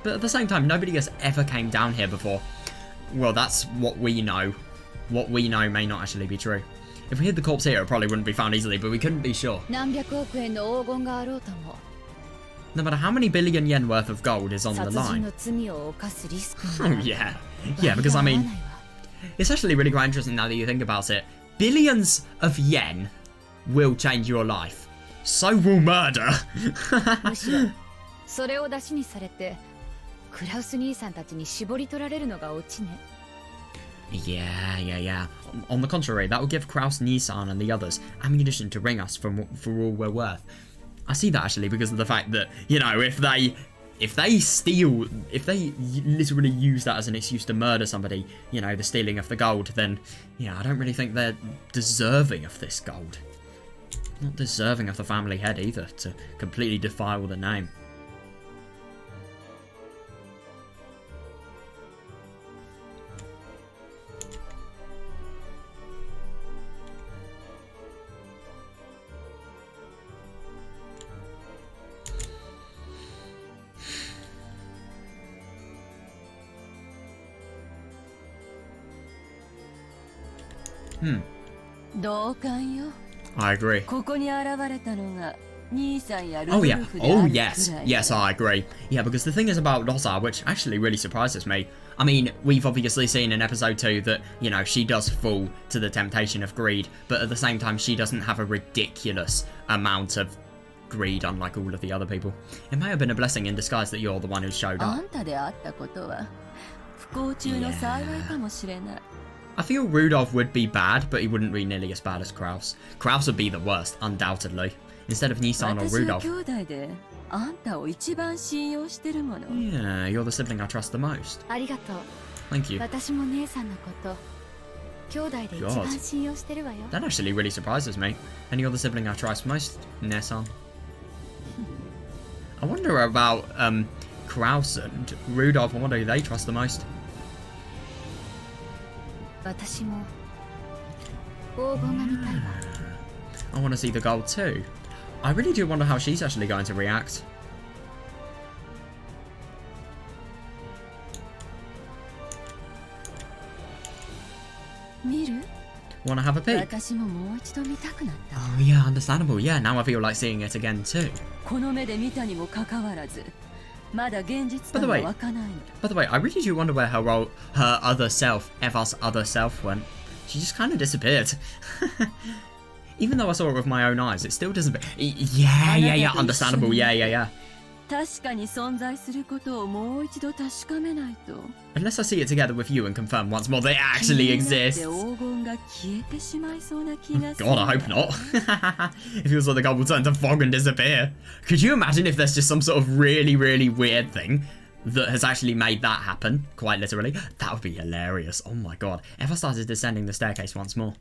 But at the same time, nobody has ever came down here before. Well, that's what we know. What we know may not actually be true. If we hid the corpse here, it probably wouldn't be found easily, but we couldn't be sure. No matter how many billion yen worth of gold is on the line. Oh, yeah. Yeah, because I mean, it's actually really quite interesting now that you think about it. Billions of yen will change your life. So will murder. Yeah. On the contrary, that will give Kraus, Nissan and the others ammunition to ring us for all we're worth. I see that actually because of the fact that, you know, if they literally use that as an excuse to murder somebody, you know, the stealing of the gold, then, yeah, I don't really think they're deserving of this gold. Not deserving of the family head either, to completely defile the name. I agree. Oh yeah. Oh yes. Yes, I agree. Yeah, because the thing is about Rosa, which actually really surprises me. I mean, we've obviously seen in episode 2 that, you know, she does fall to the temptation of greed, but at the same time she doesn't have a ridiculous amount of greed unlike all of the other people. It may have been a blessing in disguise that you're the one who showed up. Yeah. I feel Rudolph would be bad, but he wouldn't be nearly as bad as Kraus. Kraus would be the worst, undoubtedly. Instead of Nissan or Rudolph. Yeah, you're the sibling I trust the most. Thank you. God. That actually really surprises me. And you're the sibling I trust most, Nissan. I wonder about Kraus and Rudolph. I wonder who they trust the most. I want to see the gold too. I really do wonder how she's actually going to react. Want to have a peek? Oh yeah, understandable. Yeah, now I feel like seeing it again too. まだ現実 By the 感が way, 湧かないの。 by the way, I really do wonder where her other self, Eva's other self went. She just kind of disappeared. Even though I saw it with my own eyes, it still doesn't... Yeah, understandable, yeah. 確かに存在することをもう一度確かめないと。 Unless I see it together with you and confirm once more they actually exist. 黄金が消えてしまいそうな気がする。 God, I hope not. It feels like the gold will turn to fog and disappear. Could you imagine if there's just some sort of really, really weird thing that has actually made that happen, quite literally? That would be hilarious. Oh my god. If I started descending the staircase once more.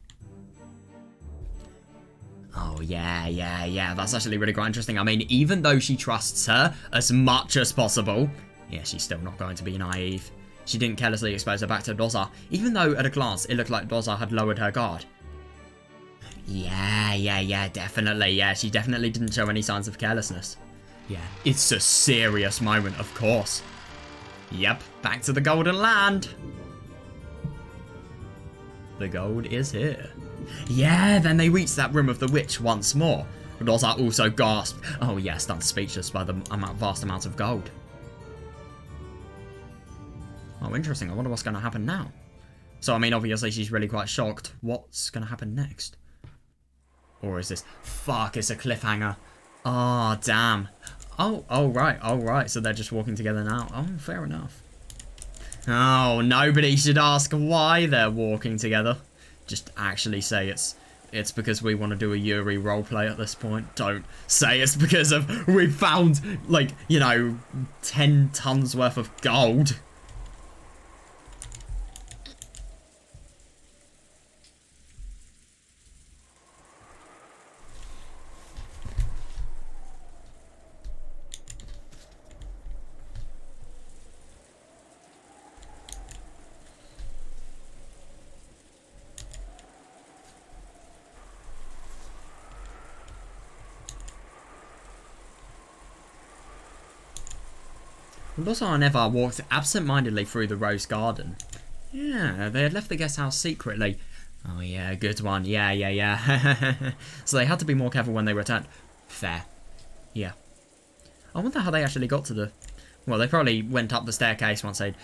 Oh, yeah. That's actually really quite interesting. I mean, even though she trusts her as much as possible, yeah, she's still not going to be naive. She didn't carelessly expose her back to Doza, even though at a glance it looked like Doza had lowered her guard. Yeah, definitely. Yeah, she definitely didn't show any signs of carelessness. Yeah, it's a serious moment, of course. Yep, back to the Golden Land. The gold is here. Yeah, then they reached that room of the witch once more. Doza also gasped. Oh yeah, stunned speechless by the vast amount of gold. Oh, interesting. I wonder what's going to happen now. So, I mean, obviously she's really quite shocked. What's going to happen next? Or is this... Fuck, it's a cliffhanger. Oh, damn. Oh, right. So they're just walking together now. Oh, fair enough. Oh, nobody should ask why they're walking together. Just actually say it's because we want to do a Yuri roleplay at this point. Don't say it's because of we found, like, you know, 10 tons worth of gold. Doza and Eva walked absent-mindedly through the rose garden. Yeah, they had left the guest house secretly. Oh yeah, good one. Yeah. So they had to be more careful when they returned. Fair. Yeah. I wonder how they actually got to the... Well, they probably went up the staircase once they'd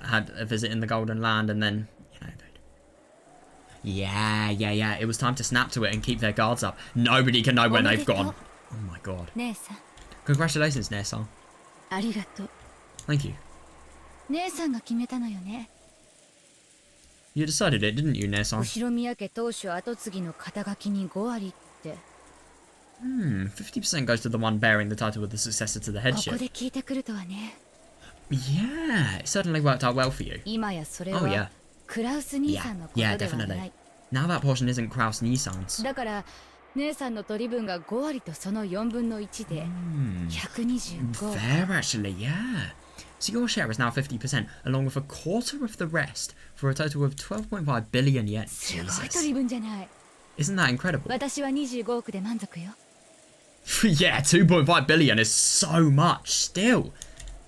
had a visit in the Golden Land and then, you know, Yeah. It was time to snap to it and keep their guards up. Nobody can know where they've gone. Oh my god. Congratulations, Nessa. ありがとう。 Thank you. 姉さんが決めたのよね。 You decided it, didn't you, Nessa? 後ろ宮家当主跡継ぎの肩書きに5割って。 50% goes to the one bearing the title of the successor to the ここ headship. で聞いてくるとはね。 Yeah, it certainly worked out well for you. 今やそれ Oh, yeah. はクラウス兄さんのことで Yeah, は definitely. ない。 Now that portion isn't Kraus Nissan's. だから姉さんの取り分が5割とその4分の1で125。 Fair, actually, yeah. So your share is now 50%, along with a quarter of the rest, for a total of 12.5 billion yen. すごい Jesus. 取り分じゃない。 Isn't that incredible? 私は25億で満足よ。 Yeah, 2.5 billion is so much still.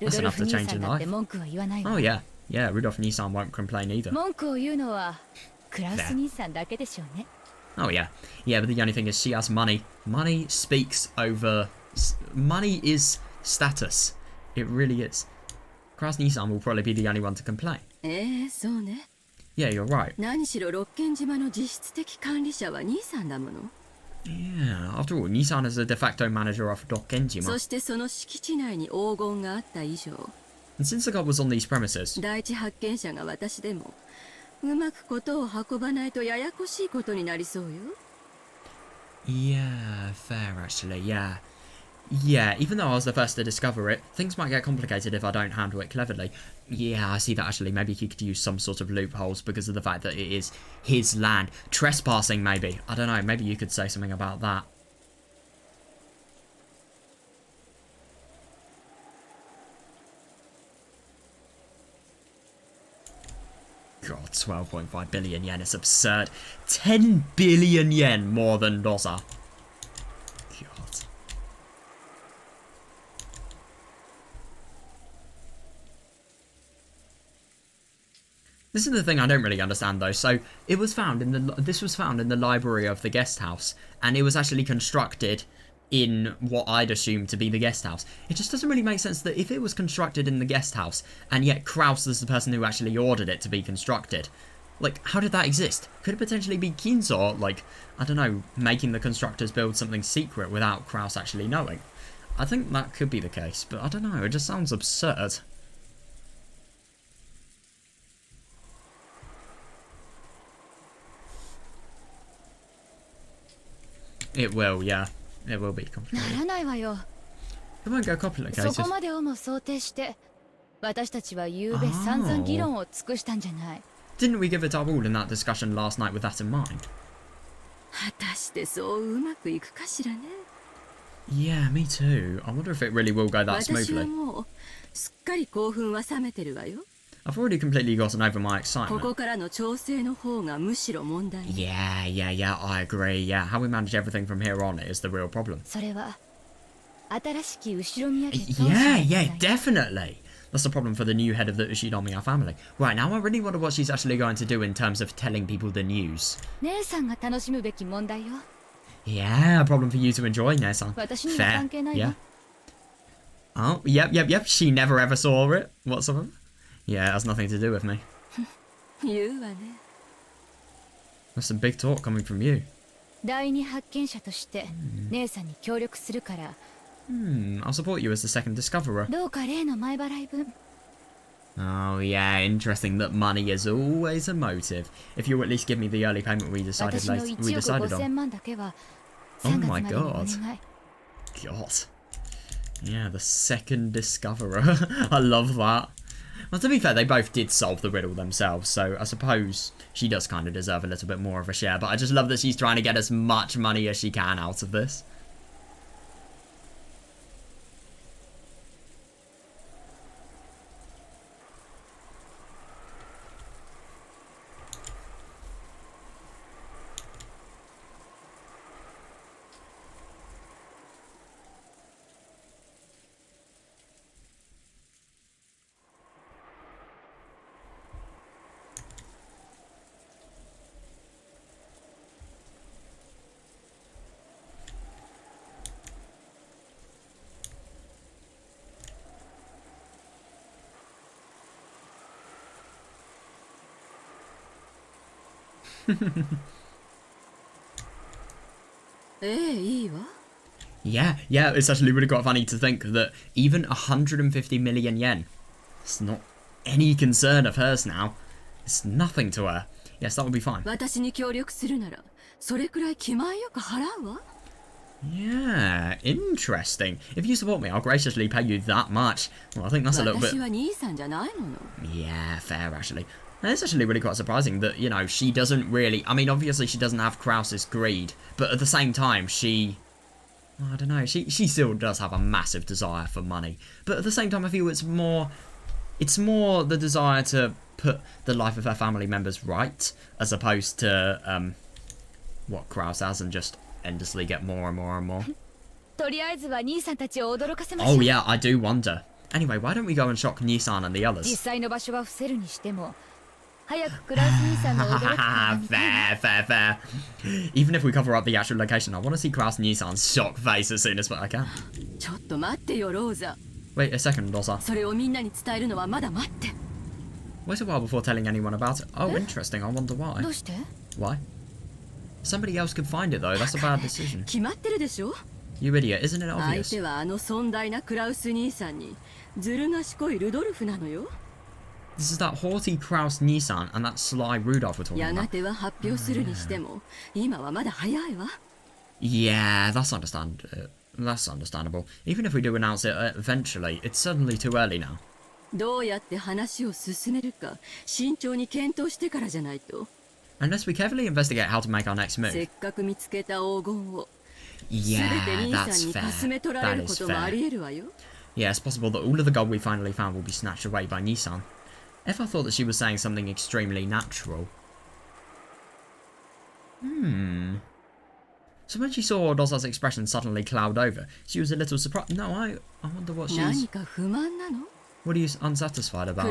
ル That's ドル enough フ to 兄 change さん in だって life. 文句は言わないわ。 Oh, yeah. Yeah, Rudolph Nissan won't complain either. 文句を言うのはクラウス兄さんだけでしょうね。 Oh, yeah. Yeah, but the only thing is she has money. Money speaks over... Money is status. It really is. Kraus Nissan will probably be the only one to complain. そうね。 Yeah, you're right. 何しろ六軒島の実質的管理者は兄さんだもの。 Yeah, after all, Nissan is a de facto manager of そ Dokkenjima. してその敷地内に黄金があった以上、 And since the god was on these premises, 第一発見者が私でもうまくことを運ばないとややこしいことになりそうよ。 yeah, fair actually, yeah. Yeah, even though I was the first to discover it, things might get complicated if I don't handle it cleverly. Yeah, I see that actually. Maybe he could use some sort of loopholes because of the fact that it is his land. Trespassing, maybe. I don't know, maybe you could say something about that. God, 12.5 billion yen is absurd. 10 billion yen more than Doza. God. This is the thing I don't really understand though. So this was found in the library of the guest house, and it was actually constructed in what I'd assume to be the guest house. It just doesn't really make sense that if it was constructed in the guest house, and yet Kraus is the person who actually ordered it to be constructed, like, how did that exist? Could it potentially be Kinzo, like, I don't know, making the constructors build something secret without Kraus actually knowing? I think that could be the case, but I don't know, it just sounds absurd. It will, yeah. It will be complicated. It won't go complicated. Didn't we give it our all in that discussion last night with that in mind? Yeah, me too. I wonder if it really will go that smoothly. I've already completely gotten over my excitement. Yeah, I agree. Yeah, how we manage everything from here on is the real problem. Yeah, definitely. That's the problem for the new head of the Ushinomiya family. Right, now I really wonder what she's actually going to do in terms of telling people the news. Yeah, a problem for you to enjoy, Ne-san. Fair, yeah. Oh, yep. She never ever saw it whatsoever. Yeah, it has nothing to do with me. That's some big talk coming from you. I'll support you as the second discoverer. Oh yeah, interesting that money is always a motive. If you'll at least give me the early payment we decided on. Oh my god. God. Yeah, the second discoverer. I love that. Well, to be fair, they both did solve the riddle themselves, so I suppose she does kind of deserve a little bit more of a share, but I just love that she's trying to get as much money as she can out of this. Yeah, it's actually really quite funny to think that even 150 million yen, it's not any concern of hers now. It's nothing to her. Yes, that would be fine. Yeah, interesting. If you support me, I'll graciously pay you that much. Well, I think that's a little bit... Yeah, fair, actually. And it's actually really quite surprising that, you know, she doesn't really... I mean, obviously she doesn't have Kraus's greed, but at the same time, she... I don't know, she still does have a massive desire for money. But at the same time, I feel it's more the desire to put the life of her family members right, as opposed to, what Kraus has and just endlessly get more and more and more. Oh yeah, I do wonder. Anyway, why don't we go and shock Nissan and the others? Fair. Even if we cover up the actual location, I want to see Kraus Nissan's shock face as soon as I can. Wait a second, Rosa. Wait a while before telling anyone about it. Oh, interesting. I wonder why. Why? Somebody else could find it though. That's a bad decision. You idiot, isn't it obvious? This is that haughty Kraus Nissan and that sly Rudolph we're talking about. Yeah, that's understandable. Even if we do announce it eventually, it's suddenly too early now. Unless we carefully investigate how to make our next move. Yeah, that's fair. That is fair. Yeah, it's possible that all of the gold we finally found will be snatched away by Nissan. If I thought that she was saying something extremely natural. So when she saw Rosa's expression suddenly cloud over, she was a little surprised. No, I wonder what she's... What are you unsatisfied about?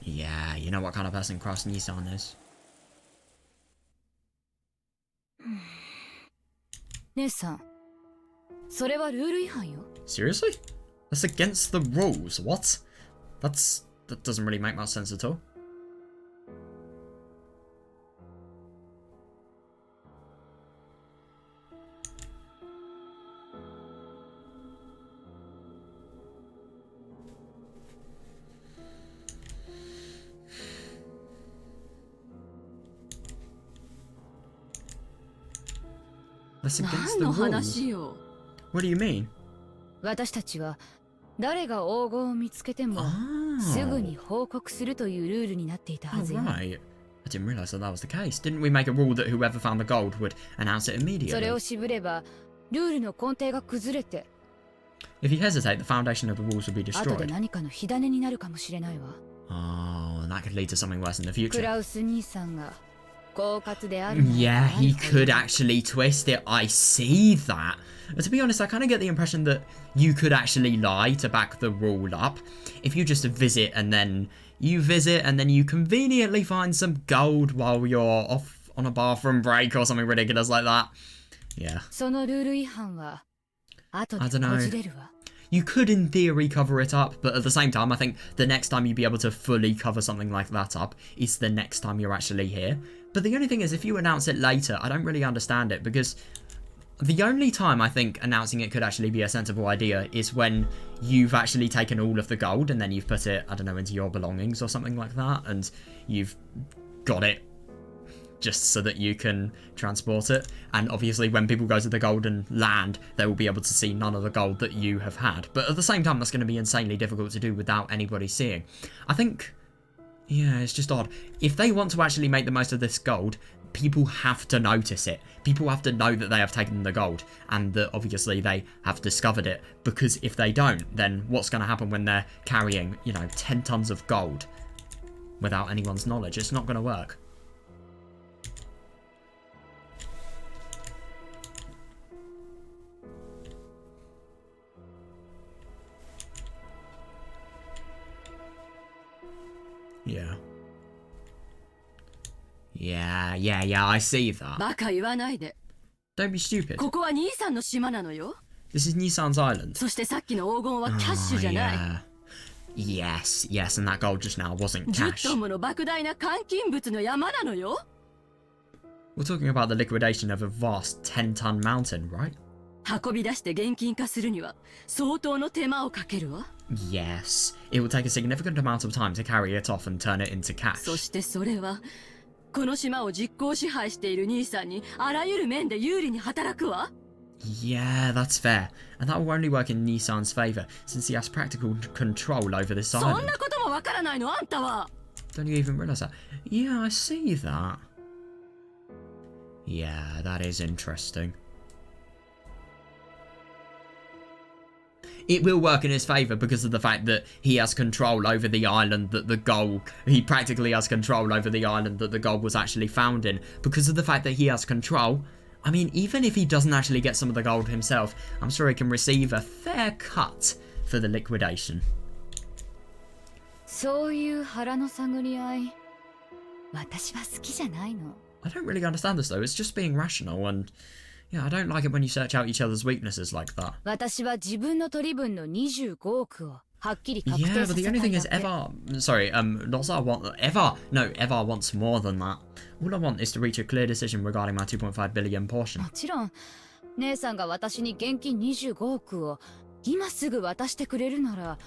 Yeah, you know what kind of person Kraus Nissan is. 姉さん、それはルール違反よ。 Seriously? That's against the rules. What? That doesn't really make much sense at all. That's against the 何の rules. 話よ。 What do you mean? 私たちは誰が黄金を見つけても Oh. すぐに報告するというルールになっていたは Oh, ずよ。 right. I didn't realise that was the case. Didn't we make a rule that whoever found the gold would announce it それ immediately? を渋ればルールの根底が崩れて If you hesitate, the foundation of the rules will be 後で destroyed. 何かの火種になるかもしれないわ。 Oh, and that could lead to something worse in the ク future. ラウス兄さんが狡猾であるのは Yeah, 何 he か could actually twist it. I see that. But to be honest, I kind of get the impression that you could actually lie to back the rule up. If you just visit and then you conveniently find some gold while you're off on a bathroom break or something ridiculous like that. Yeah. そのルール違反は後 I で don't know. こじれるわ。 You could, in theory, cover it up, but at the same time, I think the next time you'd be able to fully cover something like that up is the next time you're actually here. But the only thing is, if you announce it later, I don't really understand it, because the only time I think announcing it could actually be a sensible idea is when you've actually taken all of the gold and then you've put it, I don't know, into your belongings or something like that, and you've got it just so that you can transport it. And obviously when people go to the golden land, they will be able to see none of the gold that you have had. But at the same time, that's going to be insanely difficult to do without anybody seeing. I think, yeah, it's just odd. If they want to actually make the most of this gold, people have to notice it. People have to know that they have taken the gold and that obviously they have discovered it. Because if they don't, then what's going to happen when they're carrying, 10 tons of gold without anyone's knowledge? It's not going to work. Yeah, I see that. バカ言わないで。 Don't be stupid. ここは兄さんの島なのよ。 This is Nissan's island. そしてさっきの黄金はキャッシュじゃない。 Yes, and that gold just now wasn't 10 cash. トンもの莫大な換金物の山なのよ。 We're talking about the liquidation of a vast 10-ton mountain, right? 運び出して現金化するには相当の手間をかけるわ。 Yes, it will take a significant amount of time to carry it off and turn it into cash. そしてそれはこの島を実効支配している兄さんにあらゆる面で有利に働くわ。 Yeah, that's fair. And that will only work in Nissan's favour, since he has practical control over this そん island. なこともわからないのあんたは。 Don't you even realise that? Yeah, I see that. Yeah, that is interesting. It will work in his favour because of the fact that he has control over the island that the gold... He practically has control over the island that the gold was actually found in. Because of the fact that he has control, I mean, even if he doesn't actually get some of the gold himself, I'm sure he can receive a fair cut for the liquidation. そういう腹の探り合い、私は好きじゃないの。 I don't really understand this though, it's just being rational and... Yeah, I don't like it when you search out each other's weaknesses like that. 私は自分の取り分の25億をはっきり確定 Yeah, さ but せ the た only い thing だ is け。 Lozar wants more than that. All I want is to reach a clear decision regarding my 2.5 billion portion. もちろん、姉さんが私に現金25億を今すぐ渡してくれるなら、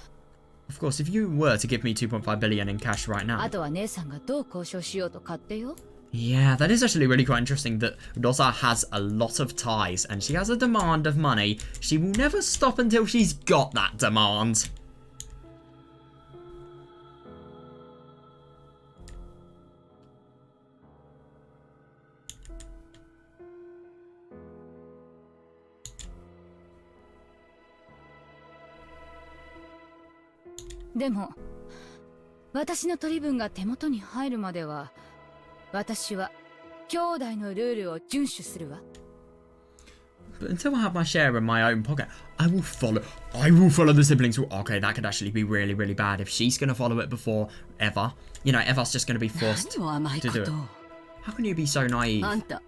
Of course, if you were to give me 2.5 billion in cash right now... あとは姉さんがどう交渉しようと勝手よ。 Yeah, that is actually really quite interesting that Rosa has a lot of ties and she has a demand of money. She will never stop until she's got that demand. But でも、私の取り分が手元に入るまでは、私は兄弟のルールを遵守するわ。 But until I have my share in my own pocket, I will follow the siblings rule. Okay, that could actually be really, really bad if she's going to follow it before Eva. Eva's just going to be forced 何を甘い to こ do it. とを。 How can you be so naive? あんた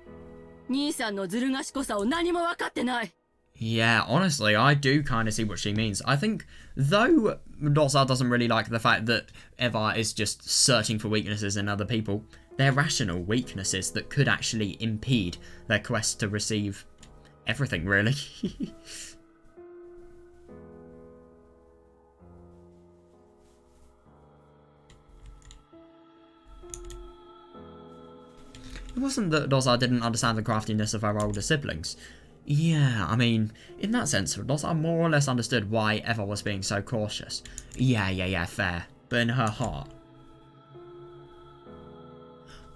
兄さんのずる賢さを何も分かってない。 Yeah, honestly, I do kind of see what she means. I think, though Dosa doesn't really like the fact that Eva is just searching for weaknesses in other people, they're rational weaknesses that could actually impede their quest to receive everything, really. It wasn't that Dosa didn't understand the craftiness of her older siblings. Yeah, I mean, in that sense, Dosa more or less understood why Eva was being so cautious. Yeah, fair. But in her heart...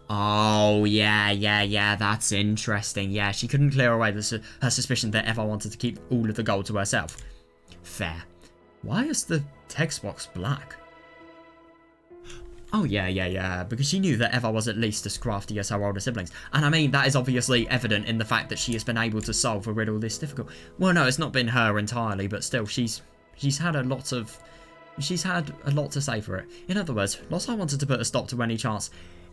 Oh, yeah, that's interesting. Yeah, she couldn't clear away her suspicion that Eva wanted to keep all of the gold to herself. Fair. Why is the text box black? Oh, yeah, because she knew that Eva was at least as crafty as her older siblings. And I mean, that is obviously evident in the fact that she has been able to solve a riddle this difficult. Well, no, it's not been her entirely, but still, she's had a lot to say for it. In other words, Lothar wanted to put a stop to any chance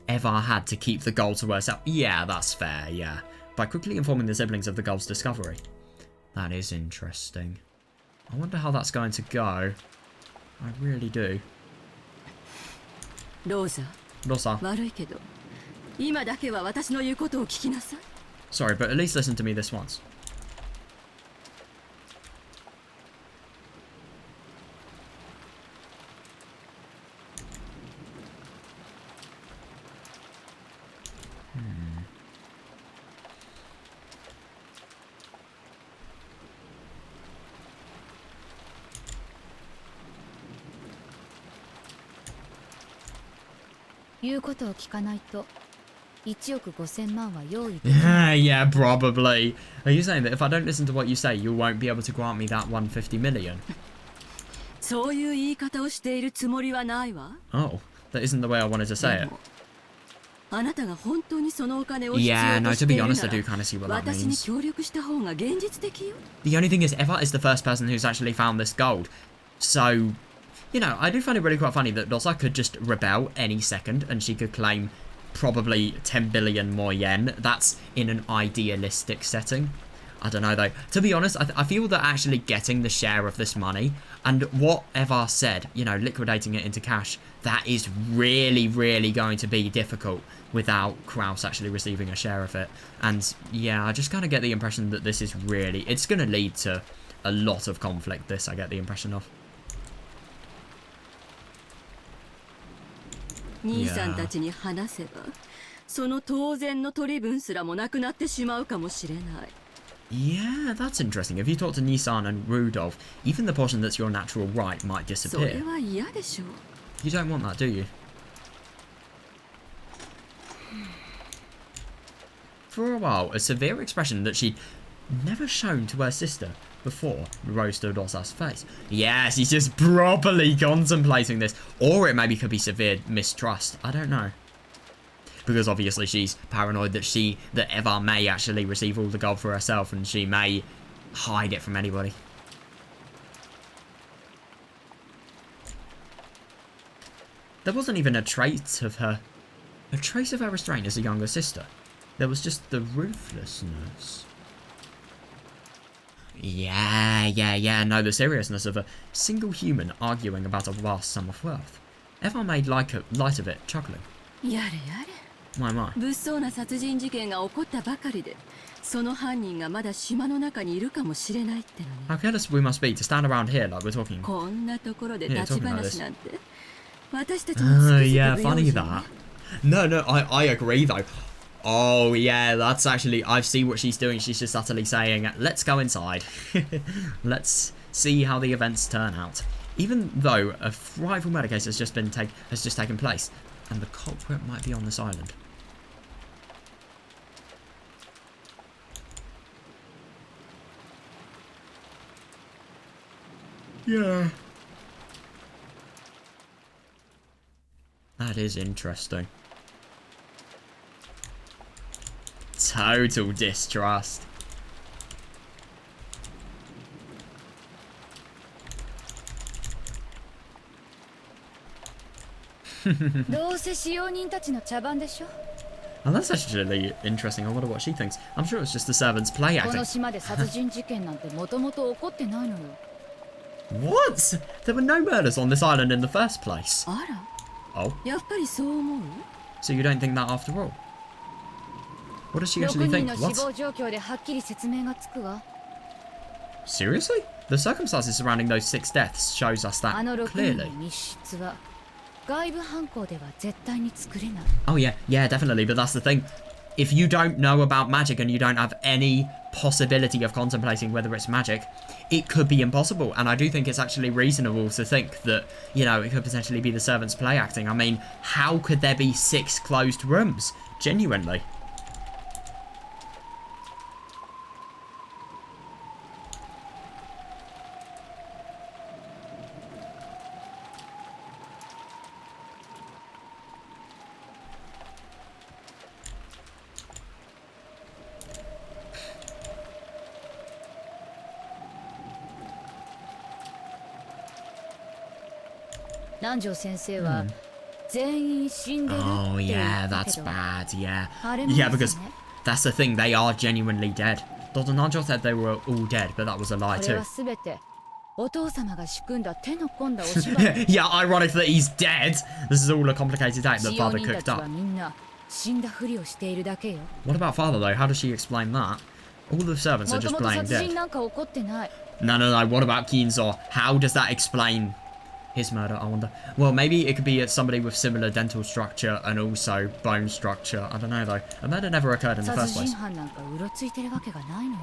Eva had to keep the gold to herself. Yeah, that's fair, yeah. By quickly informing the siblings of the gold's discovery. That is interesting. I wonder how that's going to go. I really do. ローザ、悪いけど、今だけは私の言うことを聞きなさい。 Sorry, but at least listen to me this once. Hmm. Yeah, probably. Are you saying that if I don't listen to what you say, you won't be able to grant me that 150 million? そういう言い方をしているつもりはないわ。 Oh, that isn't the way I wanted to say it. あなたが本当にそのお金を必要 Yeah, no, とし to てい be るな honest, I ら do kind of see what that 私に means. 協力した方が現実的よ。 The only thing is, Eva is the first person who's actually found this gold. So, you know, I do find it really quite funny that Dosa could just rebel any second and she could claim probably 10 billion more yen. That's in an idealistic setting. I don't know though. To be honest, I feel that actually getting the share of this money and what Eva said, you know, liquidating it into cash, that is really, really going to be difficult without Kraus actually receiving a share of it. And yeah, I just kind of get the impression that this is really, it's going to lead to a lot of conflict, this I get the impression of. 兄さんたちに話せば、その当然の取り分すらもなくなってしまうかもしれない。 Yeah, that's interesting. If you talk to Nissan and Rudolph, even the portion that's your natural right might それ disappear. は嫌でしょう。 You don't want that, do you? For a while, a severe expression that she'd never shown to her sister before rose to Dosa's face. Yes, he's just properly contemplating this. Or it maybe could be severe mistrust. I don't know. Because obviously she's paranoid that Eva may actually receive all the gold for herself and she may hide it from anybody. There wasn't even a trace of her restraint as a younger sister. There was just the ruthlessness. Yeah, no, the seriousness of a single human arguing about a vast sum of wealth. Eva made light of it, chuckling. やれやれ。 My. 物騒な殺人事件が起こったばかりで、その犯人がまだ島の中にいるかもしれないってのに。 How careless we must be to stand around here like we're talking. こんなところで立ち話なんて。私たち Yeah, funny that. No, I agree though. Oh yeah, that's actually, I see what she's doing. She's just utterly saying, let's go inside. Let's see how the events turn out. Even though a frightful murder case has just taken place, and the culprit might be on this island. Yeah. That is interesting. Total distrust. And that's actually interesting. I wonder what she thinks. I'm sure it's just the servants play こ acting. の島で殺人事件なんてもともと起こってないのよ。 What? There were no murders on this island in the first place. あら、 Oh, やっぱりそう思う？ so you don't think that after all? What does she 6 actually 人 think? の死 What? 亡状況ではっきり説明がつくわ。 Seriously? The circumstances surrounding those 6 deaths shows us あ that の6人 clearly. の密室は外部犯行では絶対に作れない。 Oh yeah, yeah, definitely. But that's the thing. If you don't know about magic and you don't have any possibility of contemplating whether it's magic, it could be impossible. And I do think it's actually reasonable to think that, you know, it could potentially be the servants play acting. I mean, how could there be 6 closed rooms? Genuinely.南條先生は全員死んでるって Oh 言 yeah, った that's けど、 bad, yeah. あれも Yeah, です because ね。 that's the thing, they are genuinely dead. Dr. Nanjo said they were all dead, but that was a lie これ too. はすべてお父様が仕組んだ手の込んだお芝居。 Yeah, ironic that he's dead. This is all a complicated act that 使用 father 人た cooked ちは up. みんな死んだふりをしているだけよ。 What about father though? How does she explain that? All the servants are もと just もと playing 殺 dead. 人なんか起こってない。 No, no, no. What about Keensaw? How does that explain his murder, I wonder? Well, maybe it could be somebody with similar dental structure and also bone structure. I don't know though. A murder never occurred in the 殺 first 人 place. 犯なんかうろついてるわけがないのよ。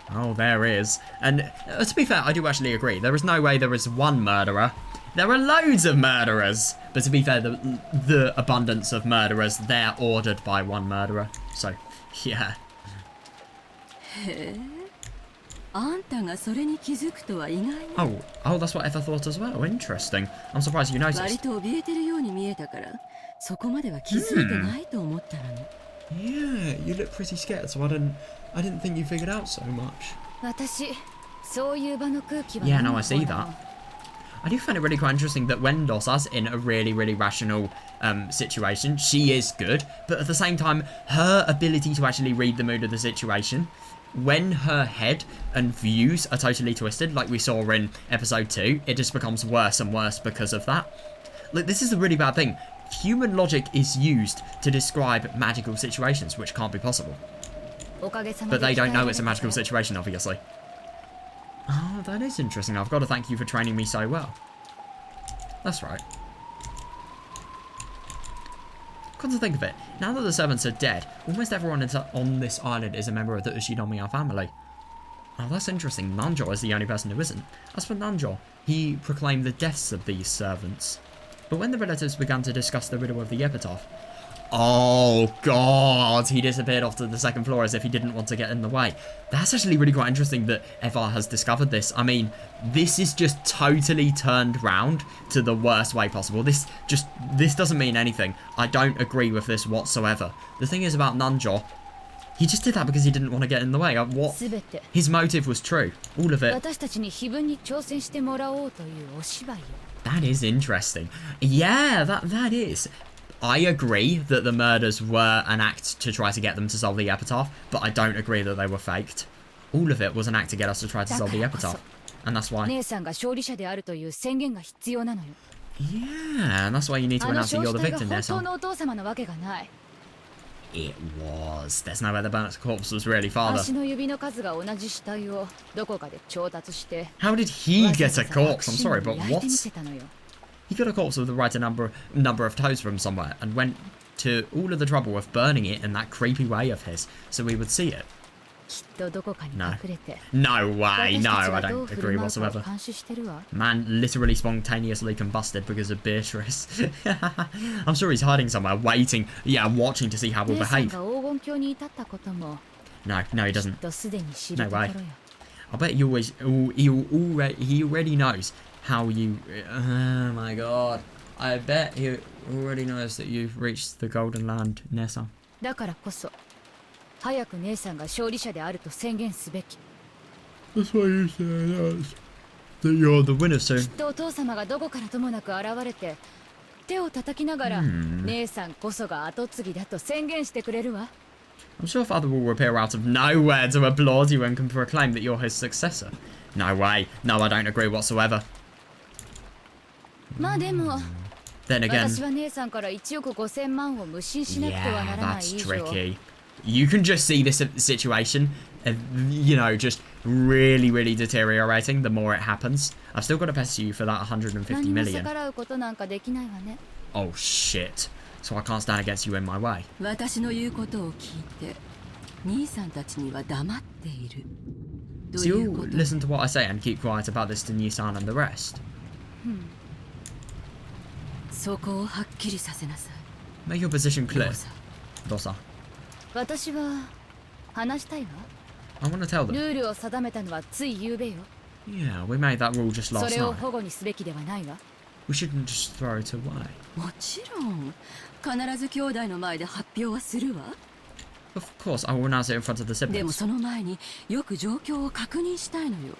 Oh, there is. And to be fair, I do actually agree. There is no way there is one murderer. There are loads of murderers. But to be fair, the abundance of murderers, they're ordered by one murderer. So, yeah. へえ、あんたがそれに気づくとは意外ね。 Oh, that's what Eva thought as well. Interesting. I'm surprised you 割 noticed. と怯えてるように見えたから、そこまでは気づいてないと思ったのに。Yeah, you look pretty scared, so I didn't think you figured out so much. 私、そういう場の空気は Yeah, 飲 no, む I 方 see な that. の。 I do find it really quite interesting that when Dosa's in a really, really rational situation, she is good, but at the same time, her ability to actually read the mood of the situation, when her head and views are totally twisted, like we saw in episode 2, it just becomes worse and worse because of that. Like, this is a really bad thing. Human logic is used to describe magical situations, which can't be possible. おかげさま But で they don't 鍛えら know れ it's た a から magical situation, obviously. Oh, that is interesting. I've got to thank you for training me so well. That's right. Come to think of it, now that the servants are dead, almost everyone on this island is a member of the Ushinomiya family. Oh, that's interesting. Nanjo is the only person who isn't. As for Nanjo, he proclaimed the deaths of these servants. But when the relatives began to discuss the riddle of the epitaph, oh god, he disappeared off to the second floor as if he didn't want to get in the way. That's actually really quite interesting that Eva has discovered this. I mean, this is just totally turned round to the worst way possible. This doesn't mean anything. I don't agree with this whatsoever. The thing is about Nanjo, he just did that because he didn't want to get in the way. What? すべて His motive was true. All of it. 私たちに非分に挑戦してもらおうというお芝居よ。 That is interesting. Yeah, that is. I agree that the murders were an act to try to get them to solve the epitaph, but I don't agree that they were faked. All of it was an act to get us to try to solve the epitaph. And that's why. 姉さんが勝利者であるという宣言が必要なのよ。 Yeah, and that's why you need to あの announce that 焼 you're 死 the 体が victim 本 there, 当 son. のお父様なわけがない。 It was. There's no way the burnt corpse was really father. 足の指の数が同じ死体をどこかで調達して How did he わざ get わ a ざ corpse? 悪 I'm 心 sorry, に but 焼い what? てみせたのよ。 He got a corpse with the right number of toes from somewhere and went to all of the trouble of burning it in that creepy way of his, so we would see it. きっとどこかに隠れて No way, 私 no, たち I がどう don't 振 agree る舞うか whatsoever. を監視してるわ。 Man literally spontaneously combusted because of Beatrice. I'm sure he's hiding somewhere, waiting, watching to see how we'll 姉さん behave. が黄金鏡に至ったことも No, he きっ doesn't. とすでに知るところよ。 I bet he already knows how you. Oh my god. I bet he already knows that you've reached the Golden Land, Nessa. だからこそ早く姉さんが勝利者であると宣言すべき。 That's why you say that you're the winner きっ soon. とお父様がどこからともなく現れて手を叩きながら、姉さんこそが跡継ぎだと宣言してくれるわ。I'm sure father will appear out of nowhere to applaud you and can proclaim that you're his successor. No way. No, I don't agree whatsoever. まあでも、 Then again, 私は姉さんから1億5000万を無心しなくてはな yeah, らない that's 以上。 tricky. You can just see this situation, you know, just really, really deteriorating the more it happens. I've still got to pester you for that 150何も million. 逆らうことなんかできないわね。 Oh shit. So I can't stand against you in my way. 私の言うことを聞いて兄さんたちには黙っていると So いう you'll こと。 listen to what I say and keep quiet about this to Nisan and the rest. そこをはっきりさせなさい。 Make your position ど clear. うぞ。 Dosa. 私は話したいわ。 I want to tell ル them. ールを定めたのはつい昨夜よ。 Yeah, we made that rule just そ last れを night. 保護にすべきではないわ。 We shouldn't just throw it away. もちろん必ず兄弟の前で発表はするわ。 Of course, I will announce it in front of the でも siblings. その前によく状況を確認したいのよ。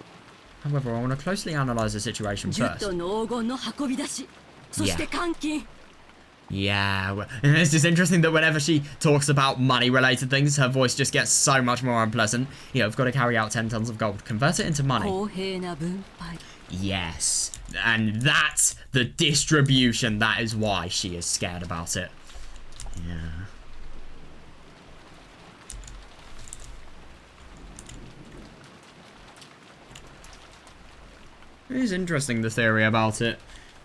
However, I want to closely analyze the situation 10 first. トンの黄金の運び出し、そして監禁。 Yeah, it's just interesting that whenever she talks about money-related things, her voice just gets so much more unpleasant. You know, I've got to carry out 10 tons of gold, convert it into money. 公平な分配。 Yes, and that's the distribution. That is why she is scared about it. Yeah. It is interesting, the theory about it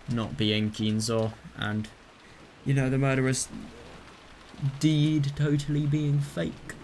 not being Kinzo and, you know, the murderous deed totally being fake. .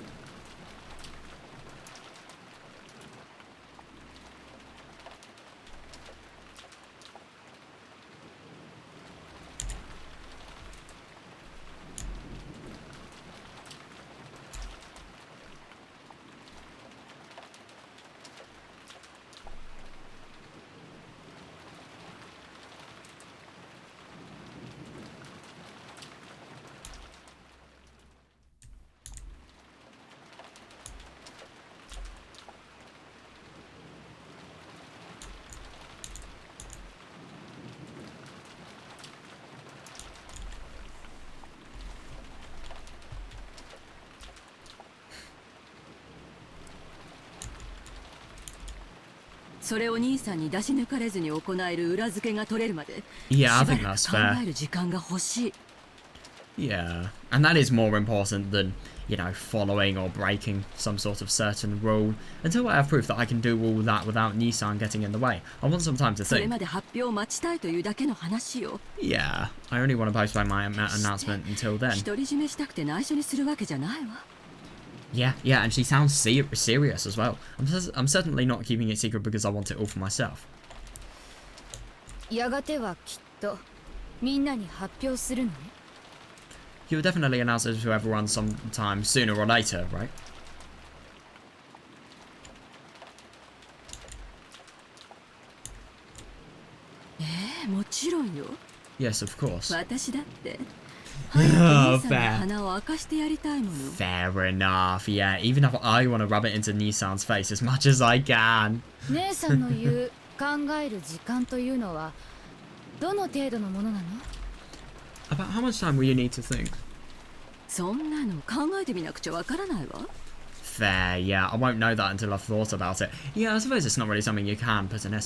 それを兄さんに出し抜かれずに行える裏付けが取れるまで Yeah, I しば think ら that's く考 fair. える時間が欲しい。 Yeah, and that is more important than, you know, following or breaking some sort of certain rule. Until I have proof that I can do all that without Nissan getting in the way, I want some time to それ think. まで発表を待ちたいというだけの話よ。 Yeah, I only want to postpone my announcement until then. 独り占めしたくて内緒にするわけじゃないわ。 Yeah, yeah, and she sounds serious as well. I'm certainly not keeping it secret because I want it all for myself. やがてはきっとみんなに発表するのね。 You'll definitely announce it to everyone sometime sooner or later, right? もちろんよ。 Yes, of course. 私だって。 Oh, 早く兄さんの fair. 鼻を明かしてやりたいもの。 Fair enough, yeah. Even if I want to rub it into Nissan's face as much as I can. 姉さんの言う考える時間というのはどの程度のものなの？ About how much time will you need to think? そんなの考えてみなくちゃわからないわ。 Fair, yeah. I won't know that until I've thought about it. Yeah, I suppose it's not really something you can put an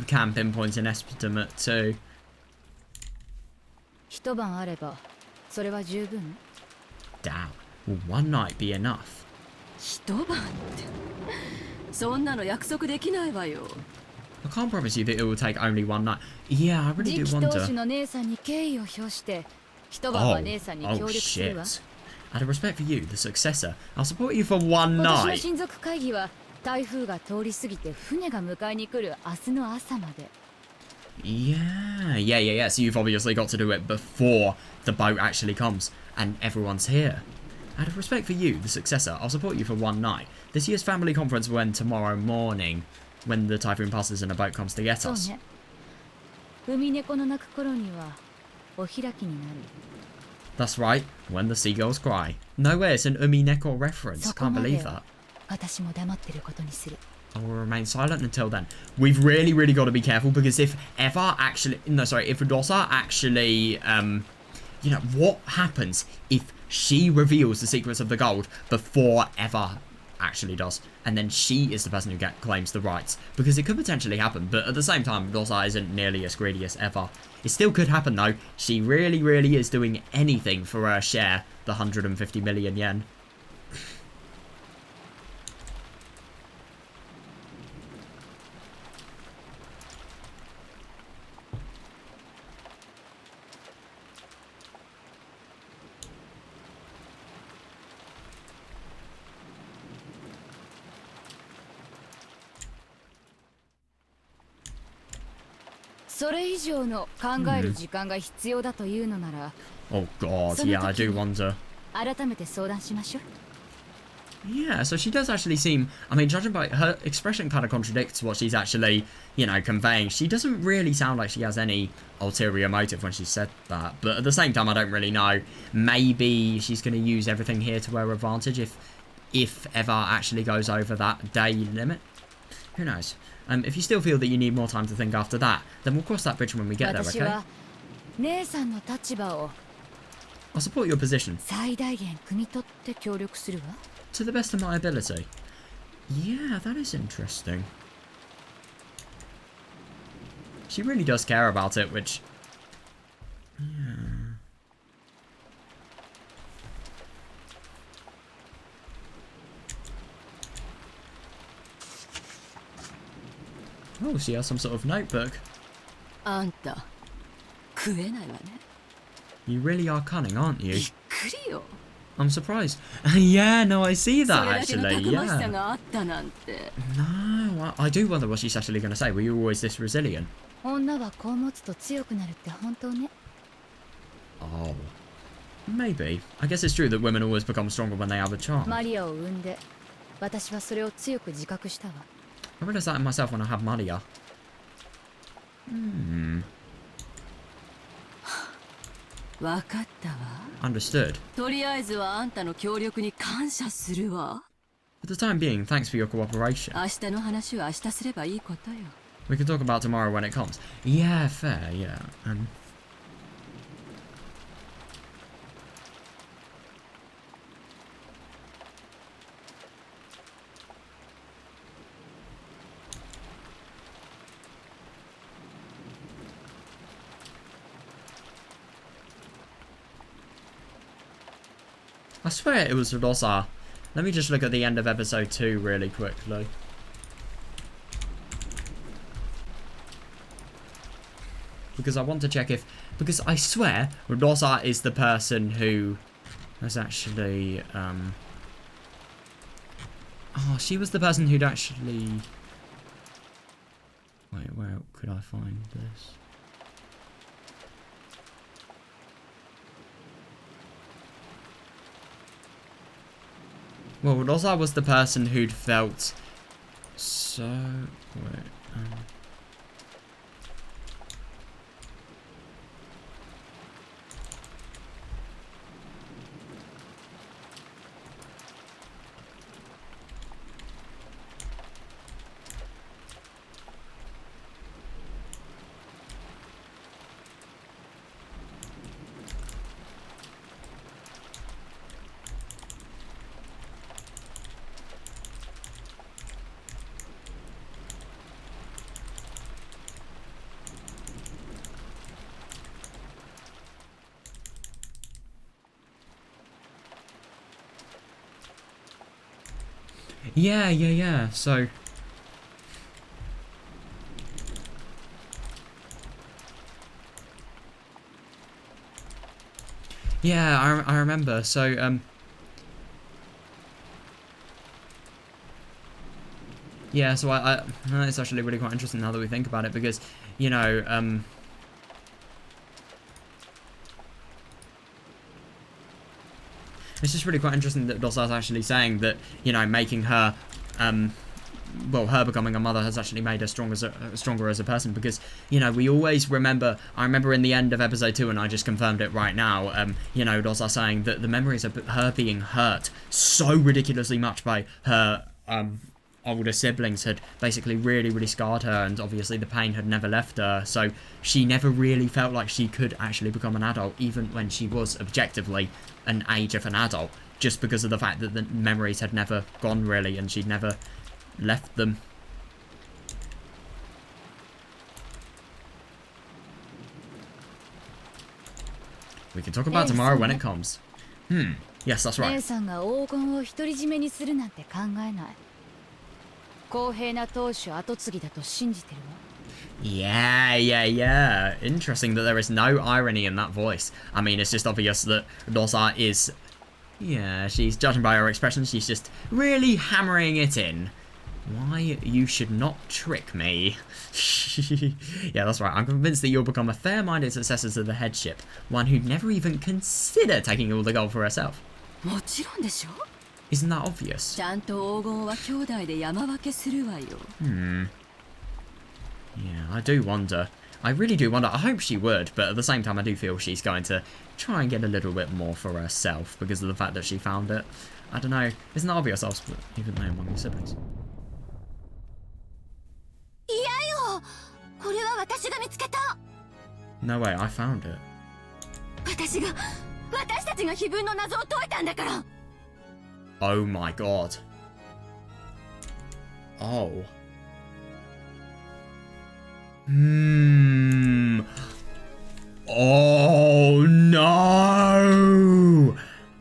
can pinpoint an estimate to. 一晩あればそれは十分。 Damn. Will one night be enough? 一晩ってそんなの約束できないわよ。 I can't promise you that it will take only one night. Yeah, I really 次 do 期当 wonder. 主の姉さんに敬意を表して一晩は Oh, 姉さんに oh 協力するわ。 shit. Out of respect for you, the successor, I'll support you for one 今年の night. 親族会議は台風が通り過ぎて船が迎えに来る明日の朝まで。 Yeah. So you've obviously got to do it before the boat actually comes and everyone's here. Out of respect for you, the successor, I'll support you for one night. This year's family conference will end tomorrow morning when the typhoon passes and a boat comes to get そう us. ね。海猫の鳴く頃にはお開きになる。 That's right, when the seagulls cry. No way, it's an Umineko reference. そこ Can't まで believe は that. 私も黙ってることにする。I will remain silent until then. We've really, really got to be careful, because if Eva actually... No, sorry. If Rodosa actually... you know, what happens if she reveals the secrets of the gold before Eva actually does? And then she is the person who claims the rights. Because it could potentially happen. But at the same time, Rodosa isn't nearly as greedy as Eva. It still could happen, though. She really, really is doing anything for her share, the 150 million yen. それ以上の考える時間が必要だというのなら、Oh god, yeah, I do wonder. 改めて相談しましょう。 Yeah, so she does actually seem... I mean, judging by her expression kind of contradicts what she's actually, you know, conveying. She doesn't really sound like she has any ulterior motive when she said that. But at the same time, I don't really know. Maybe she's going to use everything here to her advantage if ever actually goes over that day limit. Who knows? If you still feel that you need more time to think after that, then we'll cross that bridge when we get there, okay? 姉さんの立場を I'll support your position. 最大限汲み取って協力するわ。 To the best of my ability. Yeah, that is interesting. She really does care about it, which... Yeah. Oh, she has some sort of notebook. あんた食えないわね。 You really are cunning, aren't び you? っくりよ。 I'm surprised. Yeah, no, I see そ that れだけの actually. たくましさ Yeah. があったなんて。 No, I do wonder what she's actually going to say. Were you always this resilient? 女は子を持つと強くなるって本当ね。 Oh. Maybe. I guess it's true that women always become stronger when they have a child. マリアを産んで、私はそれを強く自覚したわ。 I realized that in myself when I had Maria. Hmm. わかったわ。 Understood. とりあえずはあんたの協力に感謝するわ。 For the time being, thanks for your cooperation. 明日の話は明日すればいいことよ。 We can talk about tomorrow when it comes. Yeah, fair, yeah. I swear it was Rosa. Let me just look at the end of episode 2 really quickly. Because I want to check if... Because I swear Rosa is the person who has actually... Oh, she was the person who'd actually... Wait, where could I find this? Well, Rosa was the person who'd felt so... Wait, Yeah, so... Yeah, I remember, so, yeah, so it's actually really quite interesting now that we think about it, because, you know, it's just really quite interesting that Rosa's actually saying that, you know, making her, well, her becoming a mother has actually made her stronger as a person, because, you know, we always remember, I remember in the end of episode 2, and I just confirmed it right now, you know, Rosa saying that the memories of her being hurt so ridiculously much by her, older siblings had basically really, really scarred her, and obviously the pain had never left her, so she never really felt like she could actually become an adult, even when she was objectively an age of an adult, just because of the fact that the memories had never gone really, and she'd never left them. We can talk about tomorrow when it comes. Yes, that's right. 姉さんが黄金を独り占めにするなんて考えない。公平な当主後継ぎだと信じてるわ。Yeah. Interesting that there is no irony in that voice. I mean, it's just obvious that Rosa is... Yeah, she's, judging by her expression, she's just really hammering it in. Why you should not trick me. Yeah, that's right. I'm convinced that you'll become a fair-minded successor to the headship. One who'd never even consider taking all the gold for herself. もちろんでしょ。 Isn't that obvious? ちゃんと黄金は兄弟で山分けするわよ。Yeah, I do wonder. I really do wonder. I hope she would, but at the same time I do feel she's going to try and get a little bit more for herself because of the fact that she found it. I don't know. Isn't that obvious? I'll split even though among your siblings. いやよ、これは私が見つけた。 No way, I found it. 私たちが碑文の謎を解いたんだから。 Oh my god. Oh. Oh no!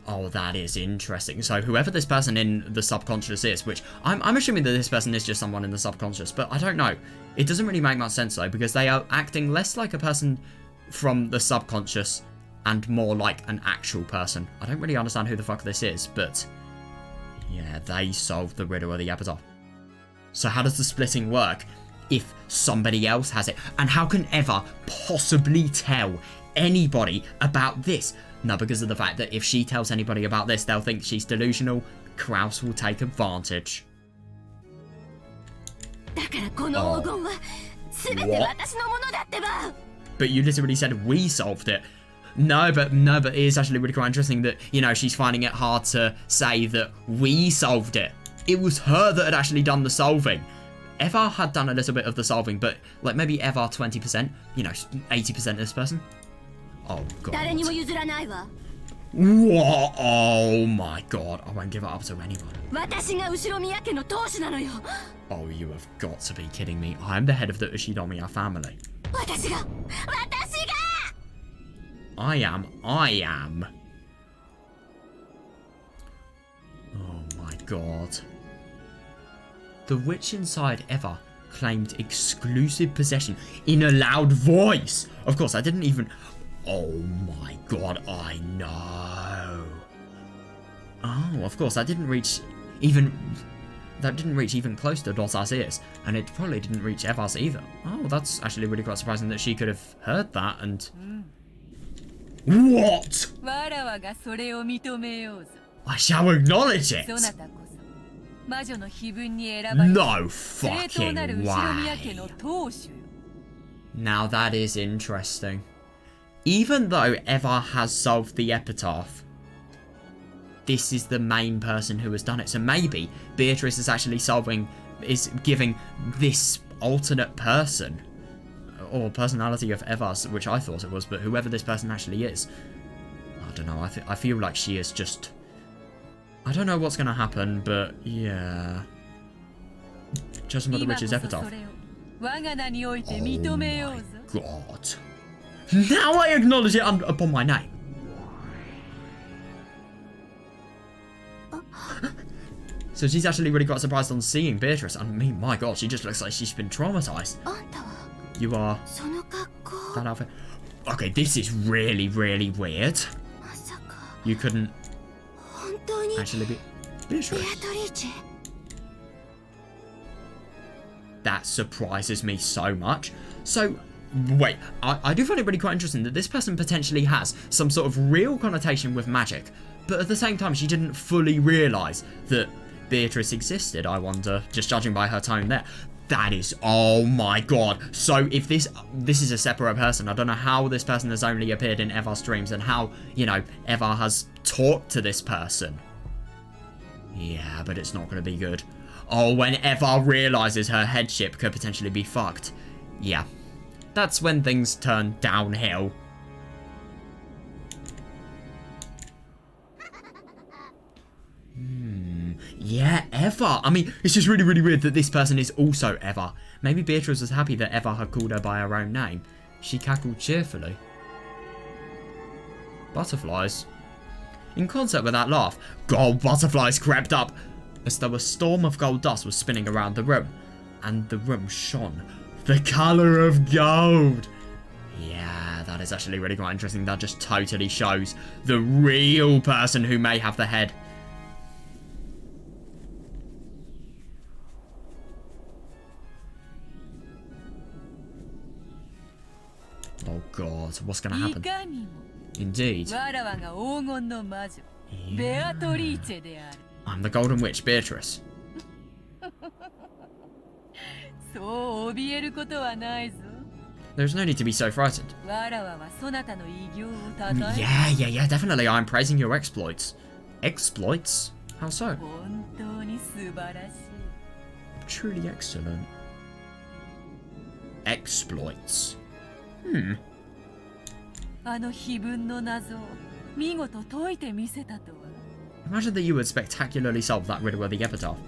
Oh, that is interesting. So whoever this person in the subconscious is, which I'm assuming that this person is just someone in the subconscious, but I don't know. It doesn't really make much sense though, because they are acting less like a person from the subconscious and more like an actual person. I don't really understand who the fuck this is, but yeah, they solved the riddle of the epitaph. So how does the splitting work if somebody else has it? And how can Eva possibly tell anybody about this? No, because of the fact that if she tells anybody about this, they'll think she's delusional. Kraus will take advantage. だからこの黄金は全て私のものだってば。 But you literally said we solved it. No, but it is actually really quite interesting that, you know, she's finding it hard to say that we solved it. It was her that had actually done the solving. Eva had done a little bit of the solving, but like maybe Eva 20%, you know, 80% of this person. Oh god. 誰にも譲らないわ。 What? Oh my god. I won't give it up to anyone. 私が後宮家の当主なのよ。 Oh, you have got to be kidding me. I'm the head of the Ushinomiya family. 私が I am. Oh my god. The witch inside Eva claimed exclusive possession in a loud voice. Of course, I didn't even... Oh my god, I know. Oh, of course, that didn't reach even close to Rosa's ears, and it probably didn't reach Eva's either. Oh, that's actually really quite surprising that she could have heard that and... What? I shall acknowledge it. No fucking way. Now that is interesting. Even though Eva has solved the epitaph, this is the main person who has done it. So maybe Beatrice is actually is giving this alternate person, or personality of Eva's, which I thought it was, but whoever this person actually is, I don't know, I feel like she is just... I don't know what's going to happen, but yeah. Judgment of the Witch's epitaph. Oh my god. Now I acknowledge it upon my name. So she's actually really quite surprised on seeing Beatrice. I mean, my god, she just looks like she's been traumatized. You are... that outfit. Okay, this is really, really weird. You couldn't actually be Beatrice. That surprises me so much. So, wait, I do find it really quite interesting that this person potentially has some sort of real connotation with magic, but at the same time she didn't fully realise that Beatrice existed, I wonder, just judging by her tone there. That is, oh my god. So if this is a separate person, I don't know how this person has only appeared in Eva's dreams and how, you know, Eva has talked to this person. Yeah, but it's not going to be good. Oh, when Eva realises her headship could potentially be fucked. Yeah. That's when things turn downhill. Yeah, Eva. I mean, it's just really, really weird that this person is also Eva. Maybe Beatrice was happy that Eva had called her by her own name. She cackled cheerfully. Butterflies. In concert with that laugh, gold butterflies crept up as though a storm of gold dust was spinning around the room. And the room shone the colour of gold. Yeah, that is actually really quite interesting. That just totally shows the real person who may have the head. Oh god, what's gonna happen? Indeed. Yeah. I'm the Golden Witch, Beatrice. There's no need to be so frightened. Yeah, definitely. I'm praising your exploits. Exploits? How so? Truly excellent. Exploits. Imagine that you would spectacularly solve that riddle of the epitaph. Oh,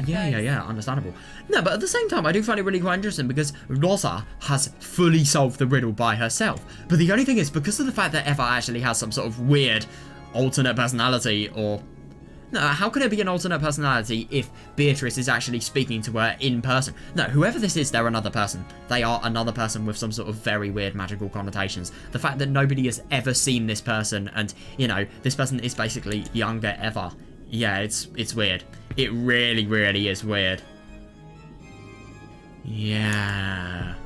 yeah, understandable. No, but at the same time, I do find it really quite interesting because Rosa has fully solved the riddle by herself. But the only thing is, because of the fact that Eva actually has some sort of weird alternate personality, or... No, how can it be an alternate personality if Beatrice is actually speaking to her in person? No, whoever this is, they're another person. They are another person with some sort of very weird magical connotations. The fact that nobody has ever seen this person and, you know, this person is basically younger Eva. Yeah, it's weird. It really, really is weird. Yeah.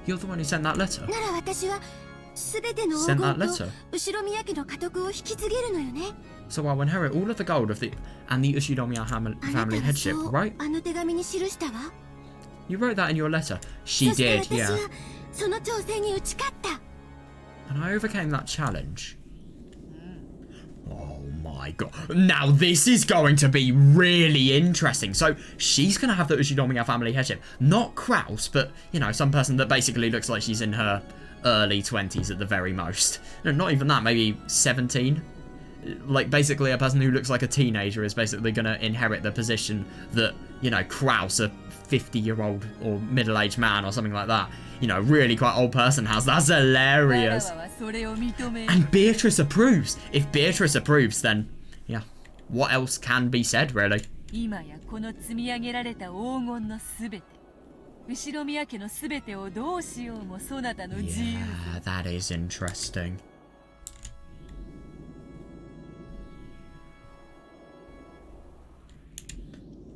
You're the one who sent that letter. Sent that letter. So I'll inherit all of the gold of the Ushinomiya family headship, right? You wrote that in your letter. She did, yeah. And I overcame that challenge. Oh my god. Now this is going to be really interesting. So she's going to have the Ushinomiya family headship. Not Kraus, but, you know, some person that basically looks like she's in her early 20s at the very most. No, not even that, maybe 17. Like, basically a person who looks like a teenager is basically going to inherit the position that, you know, Kraus, a 50-year-old or middle-aged man or something like that, you know, really quite old person has. That's hilarious. And Beatrice approves. If Beatrice approves, then, yeah, what else can be said, really? Yeah, that is interesting.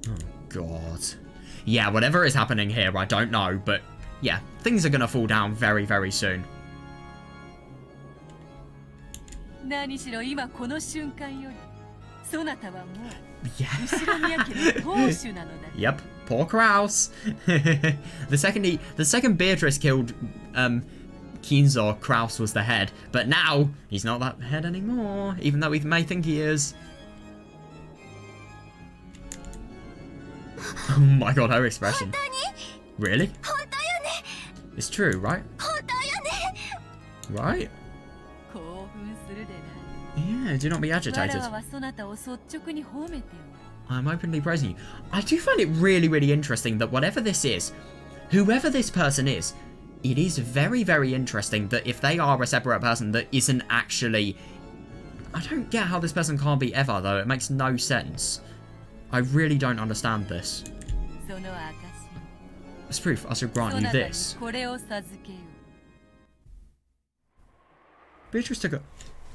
Oh, God. Yeah, whatever is happening here, I don't know, but yeah, things are gonna fall down very, very soon. Yeah. Yep, poor Kraus. The second Beatrice killed Kinzo, Kraus was the head, but now he's not that head anymore, even though we may think he is. Oh my god, her expression. Really? It's true, right? Right? Yeah, do not be agitated. I'm openly praising you. I do find it really, really interesting that whatever this is, whoever this person is, it is very, very interesting that if they are a separate person that isn't actually... I don't get how this person can't be Eva, though. It makes no sense. I really don't understand this. As proof, I shall grant you this. Beatrice took a...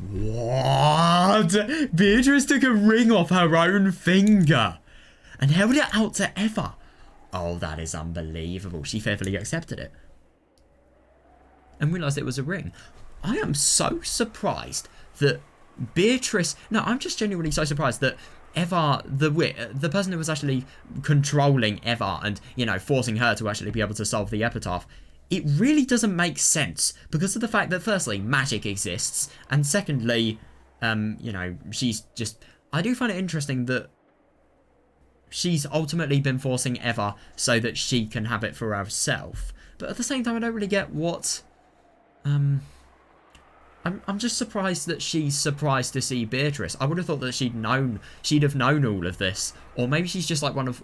What? Beatrice took a ring off her own finger and held it out to Eva. Oh, that is unbelievable. She fearfully accepted it and realised it was a ring. I am so surprised that Beatrice... No, I'm just genuinely so surprised that Eva, the person who was actually controlling Eva and, you know, forcing her to actually be able to solve the epitaph, it really doesn't make sense because of the fact that firstly, magic exists, and secondly, you know, she's just... I do find it interesting that she's ultimately been forcing Eva so that she can have it for herself. But at the same time, I don't really get what... I'm just surprised that she's surprised to see Beatrice. I would have thought that she'd have known all of this. Or maybe she's just like one of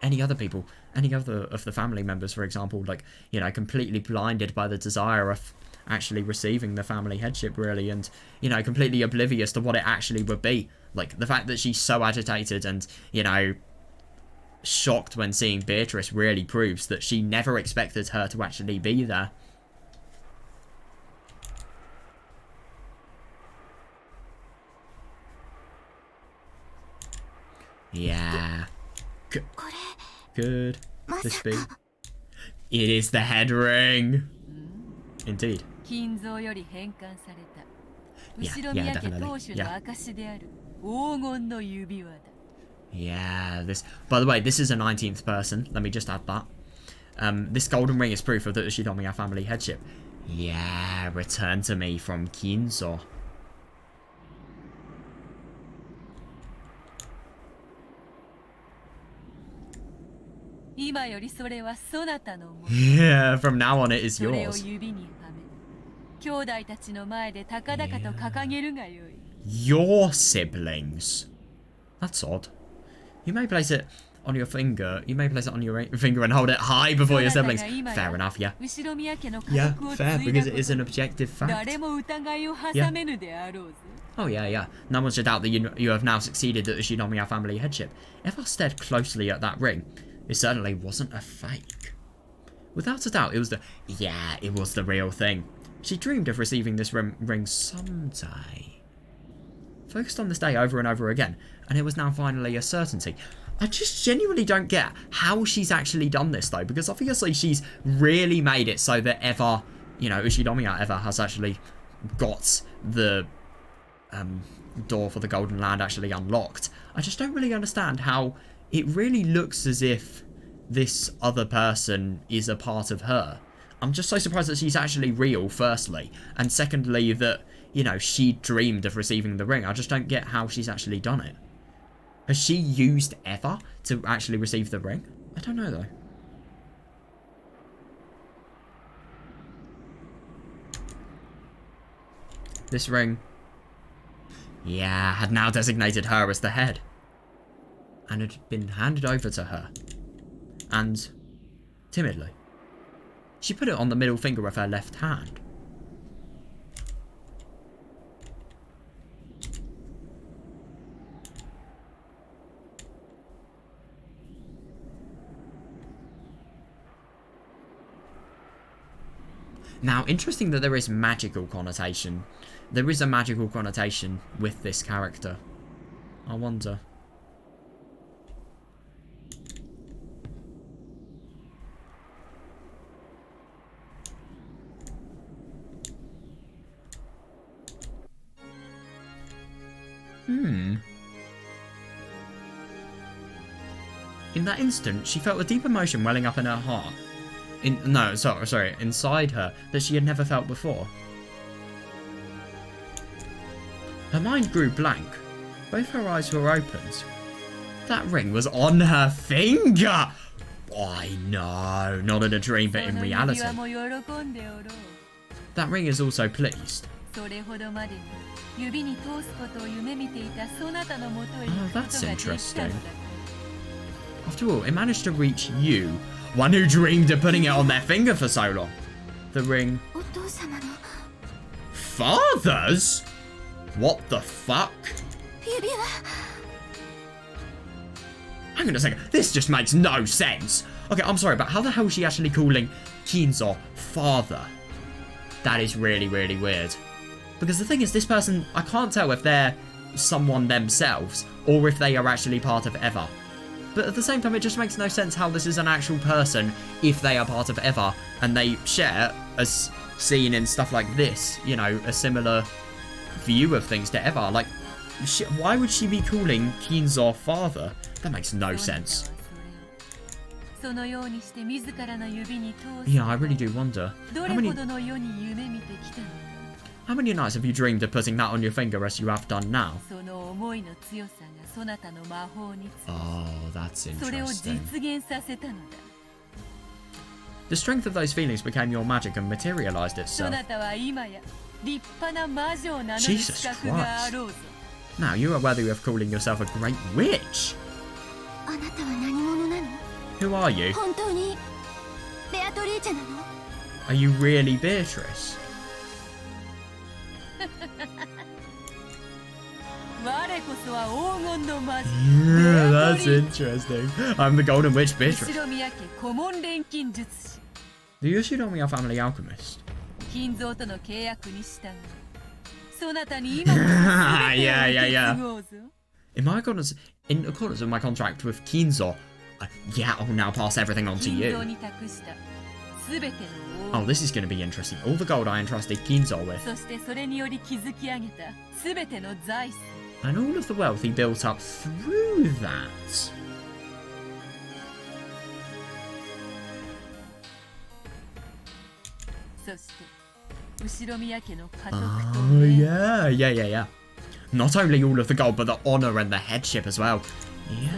any other people, any other of the family members, for example, like, you know, completely blinded by the desire of actually receiving the family headship, really, and, you know, completely oblivious to what it actually would be. Like, the fact that she's so agitated and, you know, shocked when seeing Beatrice really proves that she never expected her to actually be there. Yeah. Could this be? It is the head ring. Indeed. Yeah, definitely. Yeah, this... By the way, this is a 19th person. Let me just add that. This golden ring is proof of the Ushinomiya family headship. Yeah, return to me from Kinzo. Yeah, from now on it is yours. Yeah. Your siblings. That's odd. You may place it on your finger. You may place it on your finger and hold it high before your siblings. Fair enough, yeah. Yeah, fair, because it is an objective fact. Yeah. Oh, yeah. No one should doubt that you have now succeeded at the Ushinomiya family headship. If I stared closely at that ring, it certainly wasn't a fake. Without a doubt, it was the real thing. She dreamed of receiving this ring someday. Focused on this day over and over again, and it was now finally a certainty. I just genuinely don't get how she's actually done this, though, because obviously she's really made it so that Eva, you know, Ushinomiya Eva has actually got the door for the Golden Land actually unlocked. I just don't really understand how it really looks as if this other person is a part of her. I'm just so surprised that she's actually real, firstly, and secondly that, you know, she dreamed of receiving the ring. I just don't get how she's actually done it. Has she used Eva to actually receive the ring? I don't know, though. This ring, yeah, had now designated her as the head, and had been handed over to her. And, timidly, she put it on the middle finger of her left hand. Now, interesting that there is magical connotation. There is a magical connotation with this character. I wonder. In that instant, she felt a deep emotion welling up in her heart. Inside her, that she had never felt before. Her mind grew blank. Both her eyes were opened. That ring was on her finger! I know, not in a dream, but in reality. That ring is also pleased. Oh, that's interesting. After all, it managed to reach you, one who dreamed of putting it on their finger for so long. The ring. Father's? What the fuck? Hang on a second, this just makes no sense. Okay, I'm sorry, but how the hell is she actually calling Kinzo father? That is really, really weird. Because the thing is, this person, I can't tell if they're someone themselves or if they are actually part of Eva. But at the same time, it just makes no sense how this is an actual person if they are part of Eva and they share, as seen in stuff like this, you know, a similar view of things to Eva. Like, why would she be calling Kinzo father? That makes no sense. そのようにして自らの指に通す Yeah, I really do wonder. どれほどの世に夢見てきたのか How many nights have you dreamed of putting that on your finger as you have done now? その思いの強さがそなたの魔法につ Oh, that's それを interesting. 実現させたのだ The strength of those feelings became your magic and materialized そ itself. なたは今や立派な魔女を名乗る Jesus 資格があろうぞ Now, you are worthy of calling yourself a great witch. あなたは何者なの Who are you? 本当にベアトリーチェなの Are you really Beatrice? 我こそは黄金の魔女 Yeah, that's ベアトリー interesting. I'm the Golden Witch Beatrice. 後宮家古文錬金術師 The Yoshinomiya family alchemist. 金蔵との契約に従いそなたに今こそ Yeah, yeah, yeah. 全てを受け継ごうぞ In accordance with my contract with Kinzo, yeah, I'll now pass everything on to 金蔵 you. に託した全ての Oh, 王 this is going to be interesting. All the gold I entrusted Kinzo with, そしてそれにより築き上げた全ての財産 and all of the wealth he built up through that. そして後ろ宮家の家督と Oh, 名 yeah, yeah, yeah, yeah. Not only all of the gold, but the honor and the headship as well. Yeah.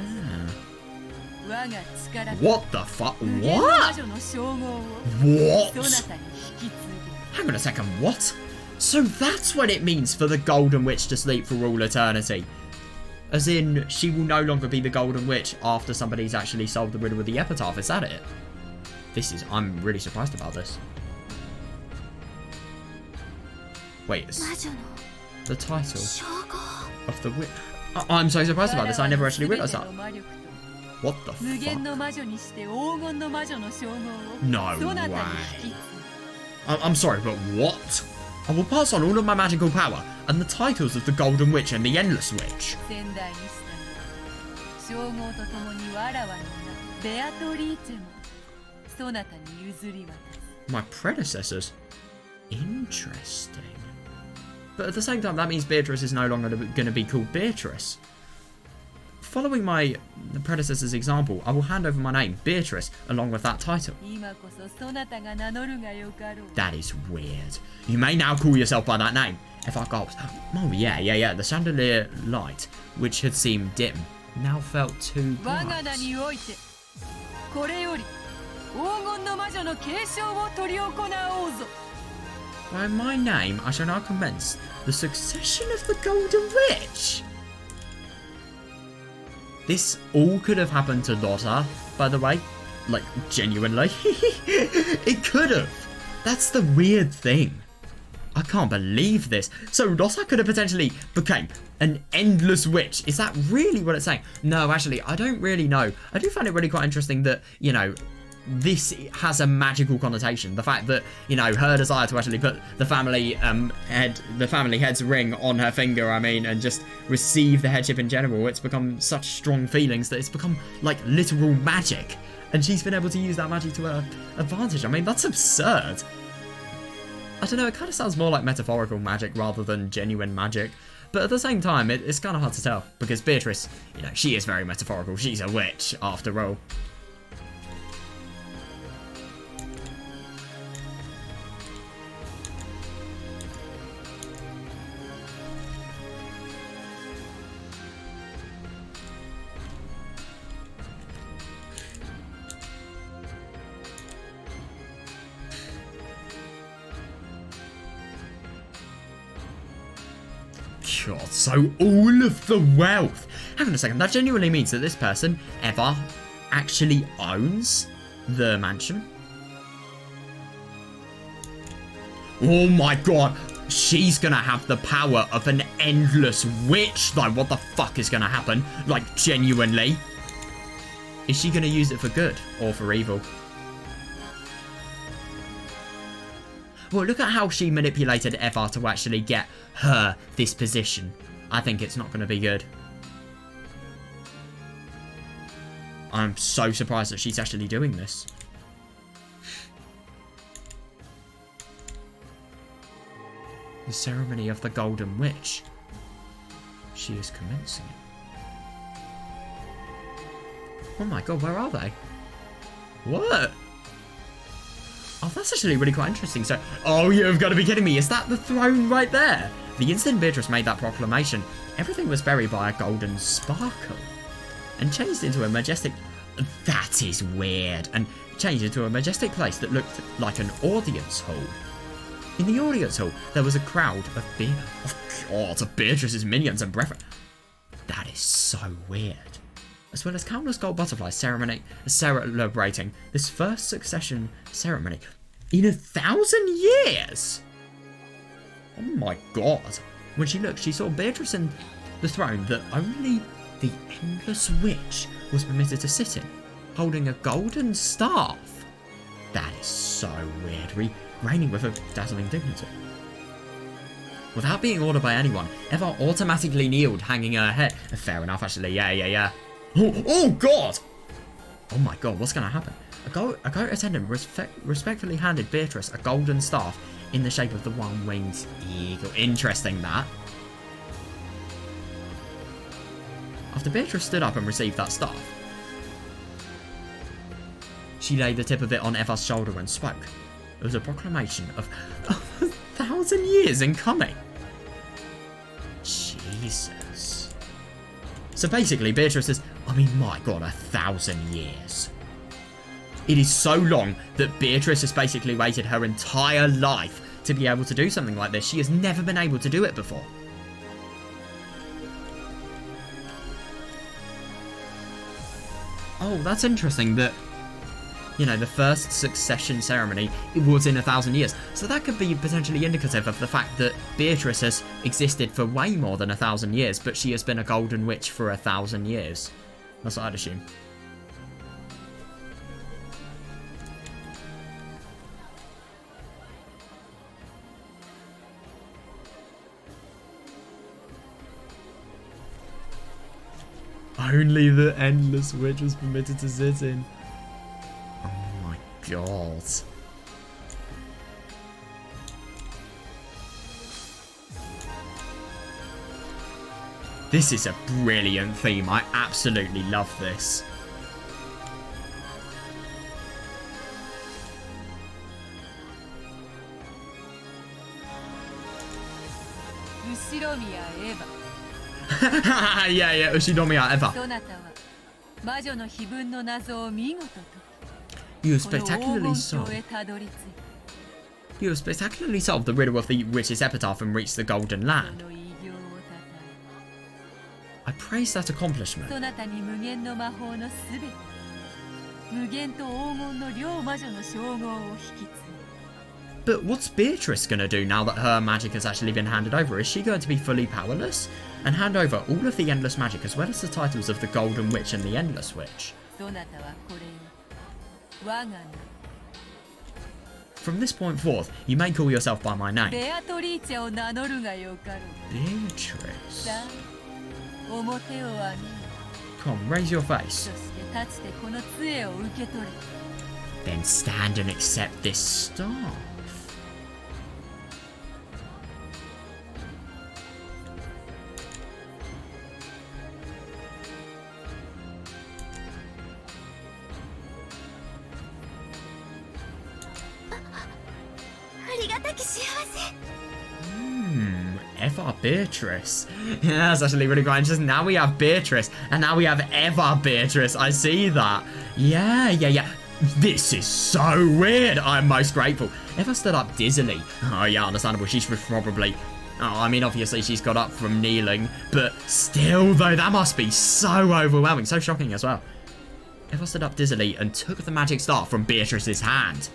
我が力と What the fuck? 無限の魔 What? 女の称号を What? そなたに引き継 Hang on a second, what? So that's what it means for the Golden Witch to sleep for all eternity. As in, she will no longer be the Golden Witch after somebody's actually solved the riddle with the epitaph, is that it? I'm really surprised about this. Wait, 魔女の the title 称号 of the witch. I'm so surprised about this, I never actually 全 realised て that. の魔力と What the 無限 fuck? の魔女にして黄金の魔女の称号を No そなたに way. 引き継 I'm sorry, but what? I will pass on all of my magical power and the titles of the Golden Witch and the Endless Witch. ぐ先代に従い称号とともにわらわの名ベアトリーチェもそなたに譲り渡す My predecessors? Interesting. But at the same time, that means Beatrice is no longer going to be called Beatrice. Following my predecessor's example, I will hand over my name, Beatrice, along with that title. 今こそそなたが名乗るがよかろう That is weird. You may now call yourself by that name. If I gulped. Oh, yeah, yeah, yeah. The chandelier light, which had seemed dim, now felt too 我が名 bright. においてこれより黄金の魔女の継承を執り行おうぞ By my name, I shall now commence the succession of the Golden Witch. This all could have happened to Lotta, by the way. Like, genuinely. It could have. That's the weird thing. I can't believe this. So Lotta could have potentially became an endless witch. Is that really what it's saying? No, actually, I don't really know. I do find it really quite interesting that, you know, this has a magical connotation. The fact that, you know, her desire to actually put the family head's ring on her finger, I mean, and just receive the headship in general, it's become such strong feelings that it's become like literal magic. And she's been able to use that magic to her advantage. I mean, that's absurd. I don't know, it kind of sounds more like metaphorical magic rather than genuine magic. But at the same time, it's kind of hard to tell, because Beatrice, you know, she is very metaphorical. She's a witch, after all. God, so all of the wealth. Hang on a second, that genuinely means that this person ever actually owns the mansion. Oh my god, she's gonna have the power of an endless witch. Like, what the fuck is gonna happen? Like, genuinely. Is she gonna use it for good or for evil? Well, look at how she manipulated Eva to actually get her this position. I think it's not going to be good. I'm so surprised that she's actually doing this. The ceremony of the Golden Witch. She is commencing it. Oh my god, where are they? What? Oh, that's actually really quite interesting. So, oh, you've got to be kidding me. Is that the throne right there? The instant Beatrice made that proclamation, everything was buried by a golden sparkle and changed into a majestic... That is weird. And changed into a majestic place that looked like an audience hall. In the audience hall, there was a crowd of Beatrice's minions and brethren. That is so weird. As well as countless gold butterflies celebrating this first succession ceremony in 1,000 years. Oh my god. When she looked, she saw Beatrice in the throne that only the Endless Witch was permitted to sit in, holding a golden staff. That is so weird, reigning with a dazzling dignity. Without being ordered by anyone, Eva automatically kneeled, hanging her head. Fair enough, actually, yeah. Oh god! Oh my god, what's gonna happen? A goat attendant respectfully handed Beatrice a golden staff in the shape of the one-winged eagle. Interesting, that. After Beatrice stood up and received that staff, she laid the tip of it on Eva's shoulder and spoke. It was a proclamation of 1,000 years in coming. Jesus. So basically, Beatrice is, I mean, my god, 1,000 years. It is so long that Beatrice has basically waited her entire life to be able to do something like this. She has never been able to do it before. Oh, that's interesting that, you know, the first succession ceremony, it was in 1,000 years. So that could be potentially indicative of the fact that Beatrice has existed for way more than 1,000 years, but she has been a golden witch for 1,000 years. That's what I'd assume. Only the Endless Witch was permitted to sit in. Oh my god. This is a brilliant theme. I absolutely love this. yeah, Ushinomiya Eva. You have spectacularly solved the riddle of the witch's epitaph and reached the Golden Land. I praise that accomplishment. But what's Beatrice going to do now that her magic has actually been handed over? Is she going to be fully powerless and hand over all of the endless magic as well as the titles of the Golden Witch and the Endless Witch? From this point forth, you may call yourself by my name. Beatrice. Come, raise your face. Then stand and accept this staff. Eva Beatrice. Yeah, that's actually really quite interesting. Now we have Beatrice, and now we have Eva Beatrice. I see that. Yeah. This is so weird. I'm most grateful. Eva stood up dizzily. Oh, yeah, understandable. She's probably... Oh, I mean, obviously she's got up from kneeling, but still, though, that must be so overwhelming. So shocking as well. Eva stood up dizzily and took the magic staff from Beatrice's hand.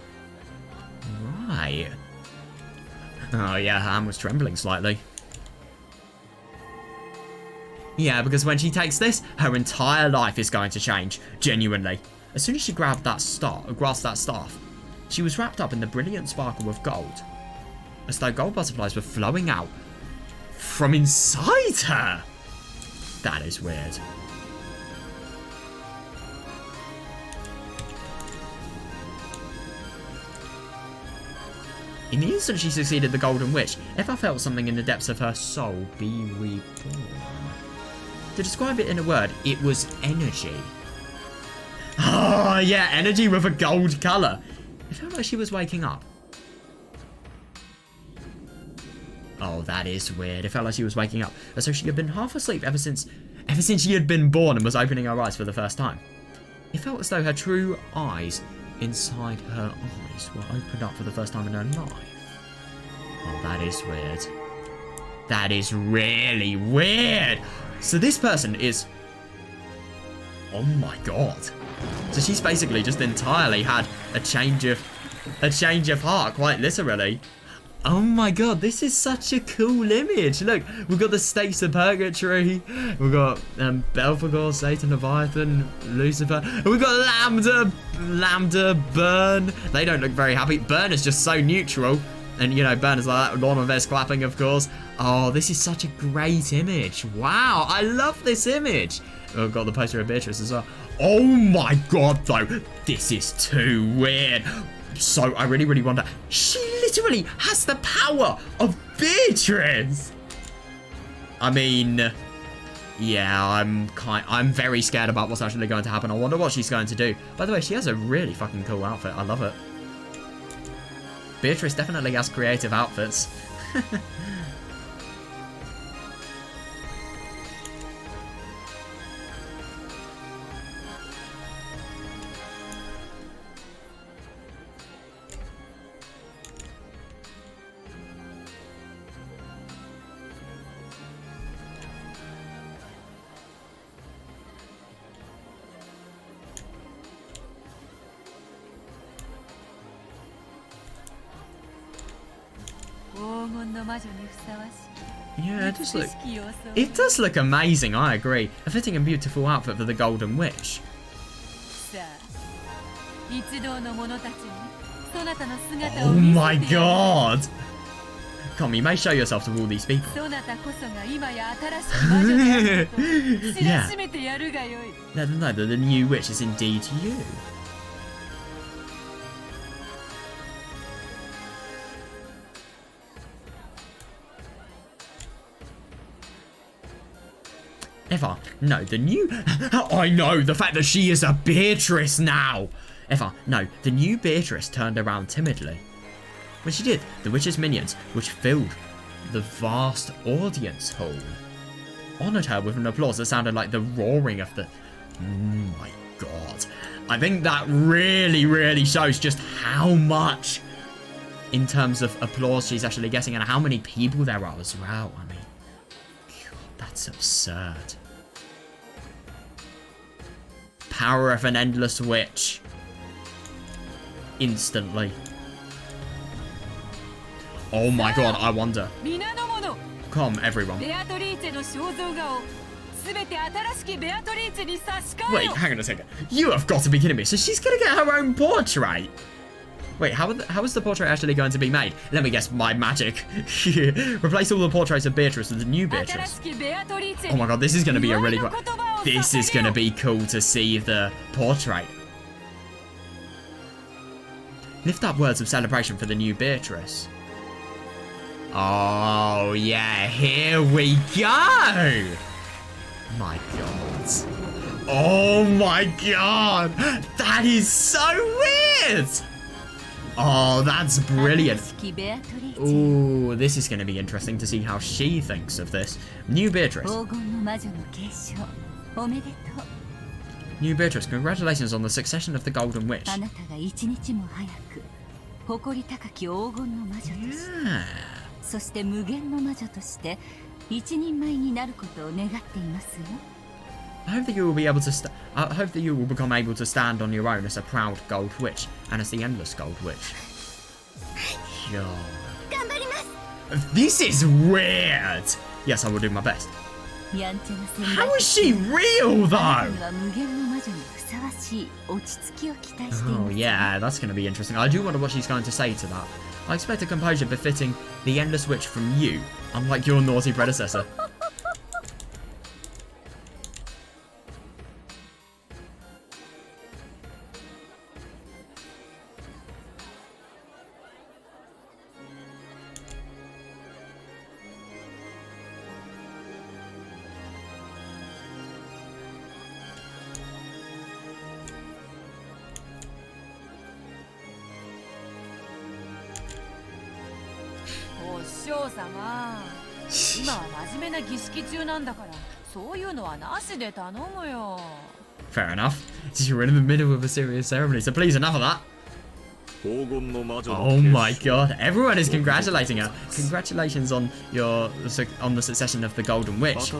Right. Oh, yeah, her hand was trembling slightly. Yeah, because when she takes this, her entire life is going to change. Genuinely. As soon as she grasped that staff, she was wrapped up in the brilliant sparkle of gold. As though gold butterflies were flowing out from inside her. That is weird. In the instant she succeeded the Golden Witch, Eva felt something in the depths of her soul be reborn. To describe it in a word, it was energy. Oh, Yeah, energy with a gold colour. It felt like she was waking up. Oh, that is weird. It felt like she was waking up. As though she had been half asleep ever since she had been born and was opening her eyes for the first time. It felt as though her true eyes inside her eyes were opened up for the first time in her life. Oh, that is weird. That is really weird. So this person is... Oh my god. So she's basically just entirely had a change of heart, quite literally. Oh my god, this is such a cool image. Look, we've got the Stakes of Purgatory. We've got Belphegor, Satan, Leviathan, Lucifer. And we've got Lambda, Burn. They don't look very happy. Burn is just so neutral. And, you know, Burn is like that. Lorna Vez clapping, of course. Oh, this is such a great image. Wow, I love this image. We've got the poster of Beatrice as well. Oh my god, though. This is too weird. So I really wonder. She literally has the power of Beatrice. I mean, yeah, I'm very scared about what's actually going to happen. I wonder what she's going to do. By the way, she has a really fucking cool outfit. I love it. Beatrice definitely has creative outfits. Yeah, it does look amazing, I agree. A fitting and beautiful outfit for the Golden Witch. Oh my god! Come, you may show yourself to all these people. Yeah. Let them know that the new witch is indeed you. Eva, no, the new... I know, the fact that she is a Beatrice now. Eva, no, the new Beatrice turned around timidly. When she did, the witch's minions, which filled the vast audience hall, honoured her with an applause that sounded like the roaring of the... Oh my god. I think that really shows just how much, in terms of applause, she's actually getting and how many people there are as well. I mean, god, that's absurd. Power of an endless witch. Instantly. Oh my god, I wonder. Come, everyone. Wait, hang on a second. You have got to be kidding me. So she's going to get her own portrait? Wait, how is the portrait actually going to be made? Let me guess, my magic. Replace all the portraits of Beatrice with the new Beatrice. Oh my god, this is going to be a really... This is going to be cool to see the portrait. Lift up words of celebration for the new Beatrice. Oh, yeah, here we go! My god. Oh my god! That is so weird! Oh, that's brilliant. Ooh, this is going to be interesting to see how she thinks of this. New Beatrice. New Beatrice, congratulations on the succession of the Golden Witch. Yeah. I hope that you will be able to. I hope that you will become able to stand on your own as a proud Gold Witch and as the Endless Gold Witch. God. This is weird. Yes, I will do my best. How is she real though? Oh yeah, that's going to be interesting. I do wonder what she's going to say to that. I expect a composure befitting the Endless Witch from you, unlike your naughty predecessor. 将様今は真面目な儀式中なんだからそういうのはなしで頼むよ Fair enough. You're in the middle of a serious ceremony, so please, enough of that. Oh my god, everyone is congratulating her. Congratulations on the succession of the Golden Witch.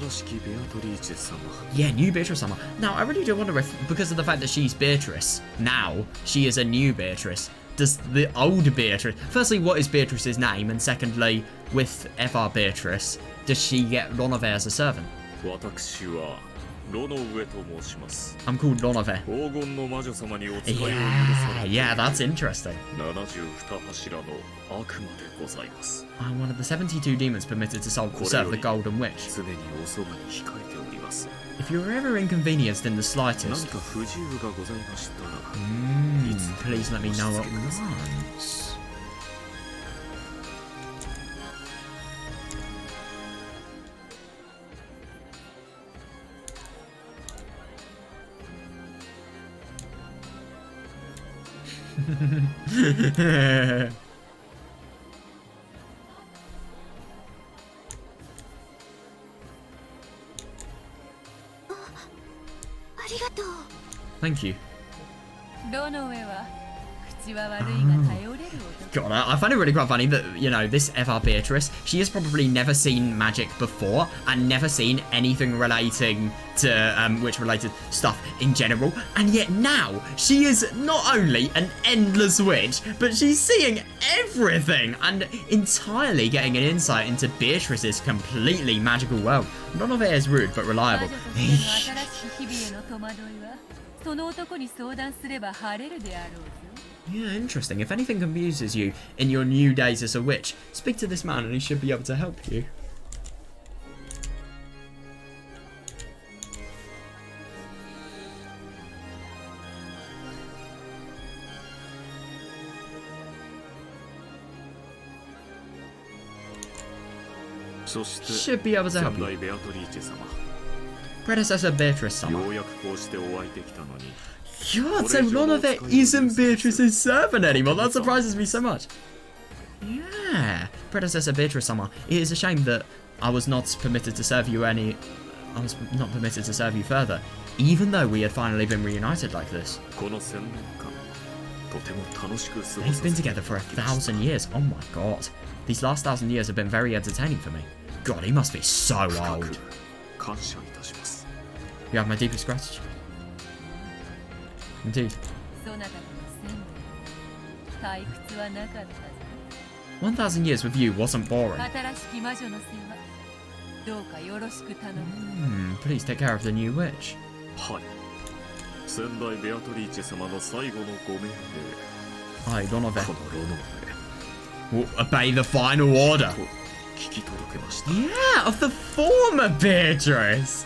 Yeah, new Beatrice Summer. Now, I really do wonder if, because of the fact that she's Beatrice, now she is a new Beatrice. Does the old Beatrice... Firstly, what is Beatrice's name? And secondly, with FR Beatrice, does she get Lonove as a servant? I'm called Lonove. Yeah, that's interesting. I'm one of the 72 demons permitted to serve the Golden Witch. If you were ever inconvenienced in the slightest... please let me know at once. Thank you. God, I find it really quite funny that, you know, this FR Beatrice, she has probably never seen magic before and never seen anything relating to witch-related stuff in general. And yet now, she is not only an endless witch, but she's seeing everything and entirely getting an insight into Beatrice's completely magical world. None of it is rude, but reliable. Yeah, interesting. If anything confuses you in your new days as a witch, speak to this man and he should be able to help you. Should be able to help you. Predecessor Beatrice Summer. God, so none of it isn't Beatrice's servant anymore. That surprises me so much. Yeah, Predecessor Beatrice Summer. It is a shame that I was not permitted to serve you I was not permitted to serve you further, even though we had finally been reunited like this. They've been together for 1,000 years. Oh my god. These last 1,000 years have been very entertaining for me. God, he must be so old. You have my deepest gratitude. Indeed. 1,000 years with you wasn't boring. Please take care of the new witch. I don't know that. Will obey the final order. Yeah, of the former Beatrice.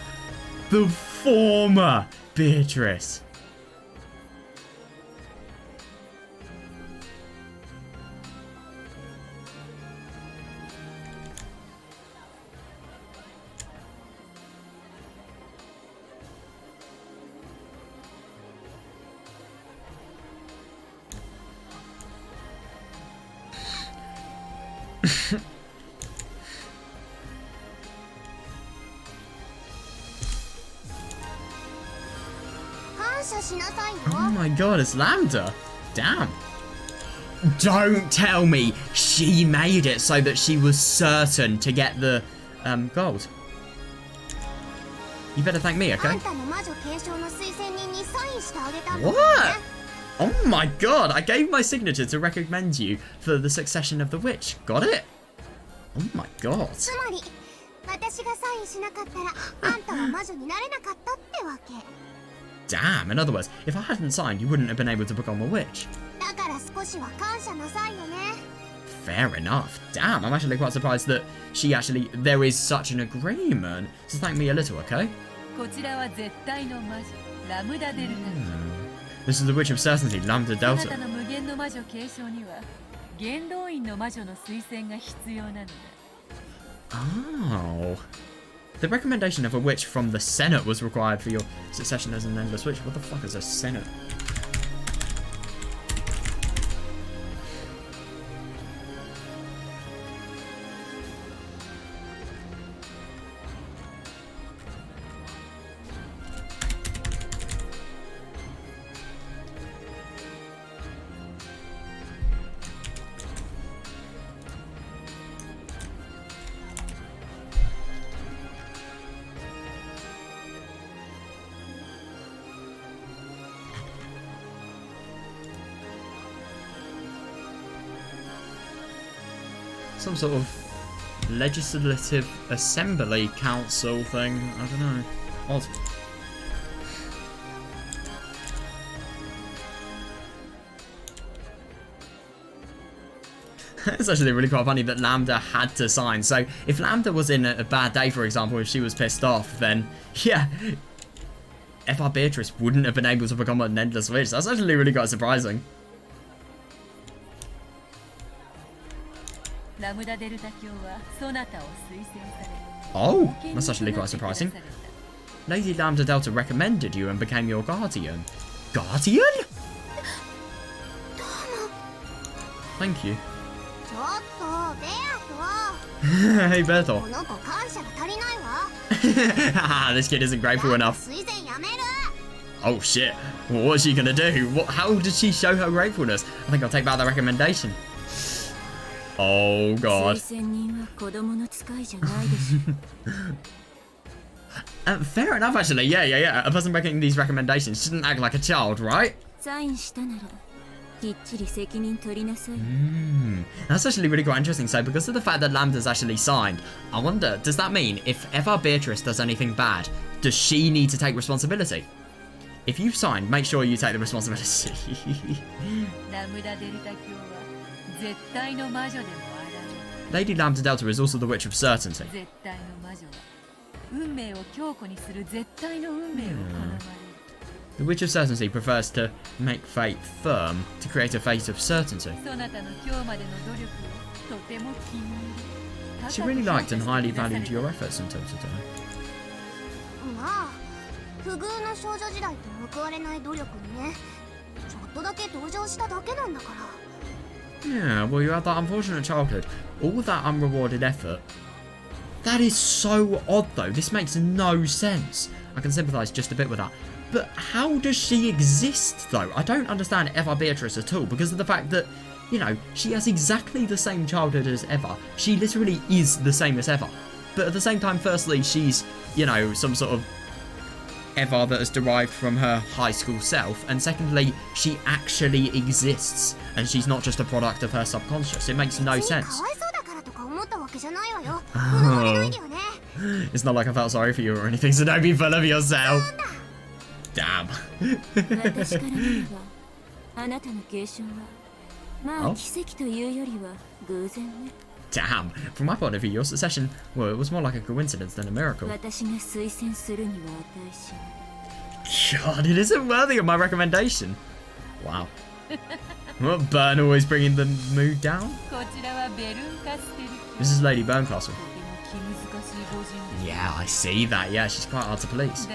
The former Beatrice. Oh my god, it's Lambda. Damn. Don't tell me she made it so that she was certain to get the gold. You better thank me, okay? What? Oh my god, I gave my signature to recommend you for the succession of the witch. Got it? Oh my god. Damn, in other words, if I hadn't signed, you wouldn't have been able to become a witch. Fair enough. Damn, I'm actually quite surprised that there is such an agreement. So thank me a little, okay? This is the Witch of Certainty, Lambda Delta. Oh. The recommendation of a witch from the Senate was required for your succession as an endless witch. What the fuck is a Senate? some sort of legislative assembly council thing. I don't know. Odd. It's actually really quite funny that Lambda had to sign. So if Lambda was in a bad day, for example, if she was pissed off, then yeah, FR Beatrice wouldn't have been able to become an Endless Witch. That's actually really quite surprising. Oh, that's actually quite surprising. Lady Lambda Delta recommended you and became your guardian. Guardian? Thank you. Hey, Berto. This kid isn't grateful enough. Oh shit. Well, what's she gonna do? How did she show her gratefulness? I think I'll take back the recommendation. Oh god. Fair enough, actually. Yeah. A person making these recommendations shouldn't act like a child, right? That's actually really quite interesting. So because of the fact that Lambda's actually signed, I wonder, does that mean if ever Beatrice does anything bad, does she need to take responsibility? If you've signed, make sure you take the responsibility. Lady Lambda Delta is also the Witch of Certainty. The Witch of Certainty prefers to make fate firm to create a fate of certainty. She really liked and highly valued your efforts until today. Yeah, well, you had that unfortunate childhood. All that unrewarded effort. That is so odd, though. This makes no sense. I can sympathise just a bit with that. But how does she exist, though? I don't understand Eva Beatrice at all, because of the fact that, you know, she has exactly the same childhood as Eva. She literally is the same as Eva. But at the same time, firstly, she's, you know, some sort of Eva that has derived from her high school self. And secondly, she actually exists. And she's not just a product of her subconscious. It makes no sense. Oh. It's not like I felt sorry for you or anything, so don't be full of yourself. Damn. Oh. Damn. From my point of view, your succession, well, it was more like a coincidence than a miracle. God, it isn't worthy of my recommendation. Wow. Well, Burn always bringing the mood down. This is Lady Burncastle. Yeah, I see that. Yeah, she's quite hard to please.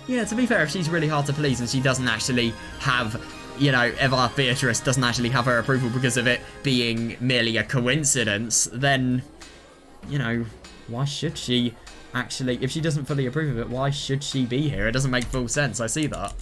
Yeah, to be fair, if she's really hard to please and she doesn't actually have, you know, Eva Beatrice doesn't actually have her approval because of it being merely a coincidence, then, you know, why should she actually, if she doesn't fully approve of it, why should she be here? It doesn't make full sense. I see that.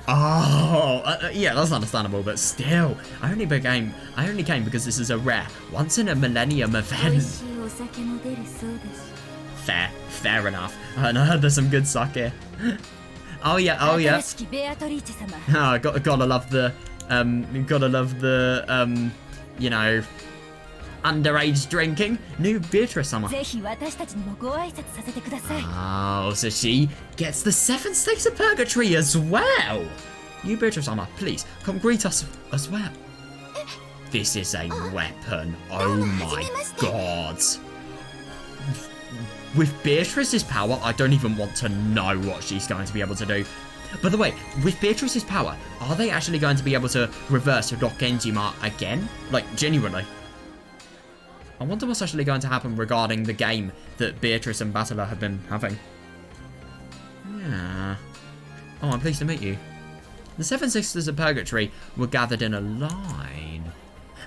Oh, yeah, that's understandable, but still, I only came because this is a rare, once in a millennium event. Fair enough. And I heard there's some good sake. Oh yeah. Oh, gotta love the, you know, underage drinking. New Beatrice-sama. Oh, so she gets the 7 stakes of purgatory as well. New Beatrice-sama, please, come greet us as well. This is a weapon. Oh my god. With Beatrice's power, I don't even want to know what she's going to be able to do. By the way, with Beatrice's power, are they actually going to be able to reverse Rokkenjima again? Like, genuinely. I wonder what's actually going to happen regarding the game that Beatrice and Battler have been having. Yeah. Oh, I'm pleased to meet you. The seven sisters of purgatory were gathered in a line.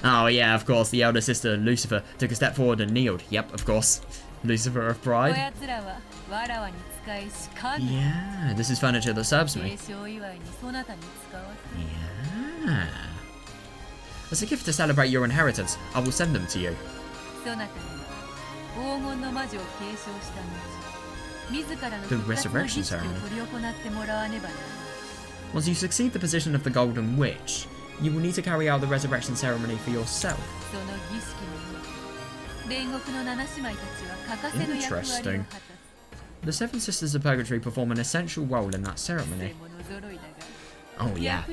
Oh yeah, of course, the elder sister, Lucifer, took a step forward and kneeled. Yep, of course. Lucifer of pride. Yeah, this is furniture that serves me. Yeah. As a gift to celebrate your inheritance, I will send them to you. The resurrection ceremony. Once you succeed the position of the Golden Witch, you will need to carry out the resurrection ceremony for yourself. Interesting. The Seven Sisters of Purgatory perform an essential role in that ceremony. Oh yeah.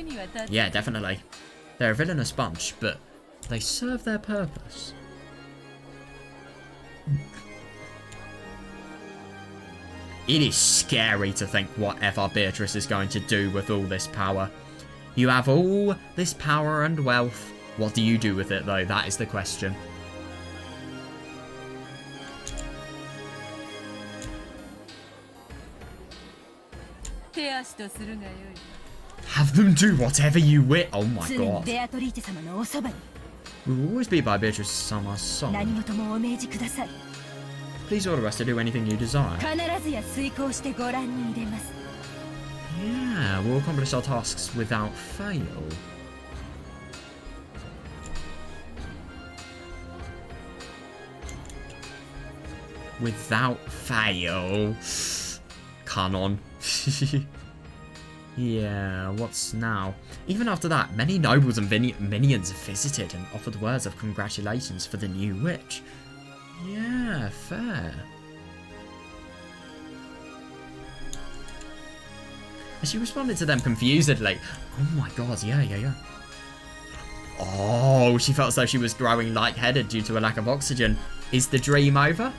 Yeah, definitely. They're a villainous bunch, but they serve their purpose. It is scary to think whatever Beatrice is going to do with all this power. You have all this power and wealth. What do you do with it, though? That is the question. Have them do whatever you wish. Oh my god. We will always be by Beatrice-sama's side. Please order us to do anything you desire. Yeah, we'll accomplish our tasks without fail. Without fail. Canon. Yeah, what's now? Even after that, many nobles and minions visited and offered words of congratulations for the new witch. Yeah, fair. And she responded to them confusedly. Oh my god, yeah. Oh, she felt as though she was growing lightheaded due to a lack of oxygen. Is the dream over?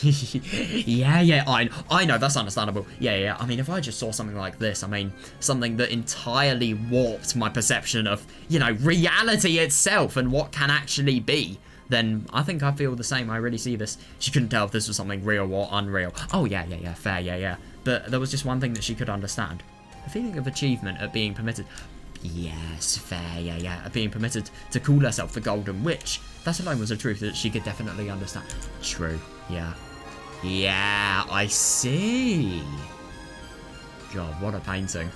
yeah, I know, that's understandable. Yeah. I mean, if I just saw something like this, I mean, something that entirely warped my perception of, you know, reality itself and what can actually be, then I think I feel the same. I really see this. She couldn't tell if this was something real or unreal. Oh, yeah, fair, yeah. But there was just one thing that she could understand. A feeling of achievement at being permitted... Yes, fair, yeah. At being permitted to call herself the Golden Witch. That alone was a truth that she could definitely understand. True, yeah. Yeah, I see. God, what a painting.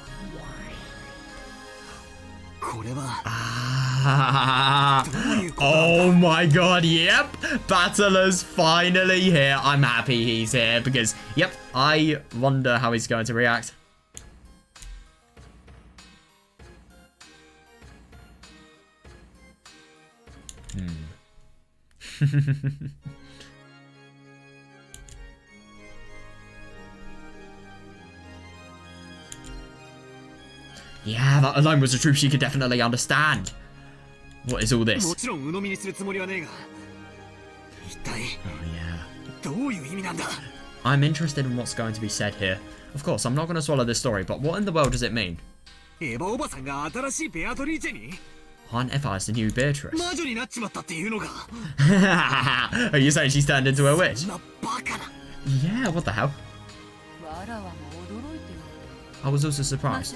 Oh my god, yep. Battler's finally here. I'm happy he's here because, yep, I wonder how he's going to react. Yeah, that alone was a truth she could definitely understand. What is all this? Oh yeah. I'm interested in what's going to be said here. Of course, I'm not going to swallow this story, but what in the world does it mean? Aunt Eva is the new Beatrice. Are you saying she's turned into a witch? Yeah, what the hell? I was also surprised.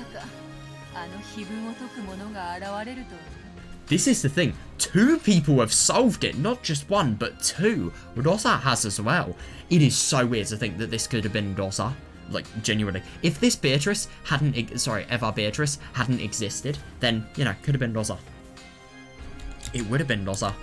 This is the thing. 2 people have solved it, not just 1, but 2. Rosa has as well. It is so weird to think that this could have been Rosa. Like, genuinely. If this Beatrice hadn't... Eva Beatrice hadn't existed, then, you know, could have been Rosa. It would have been Rosa.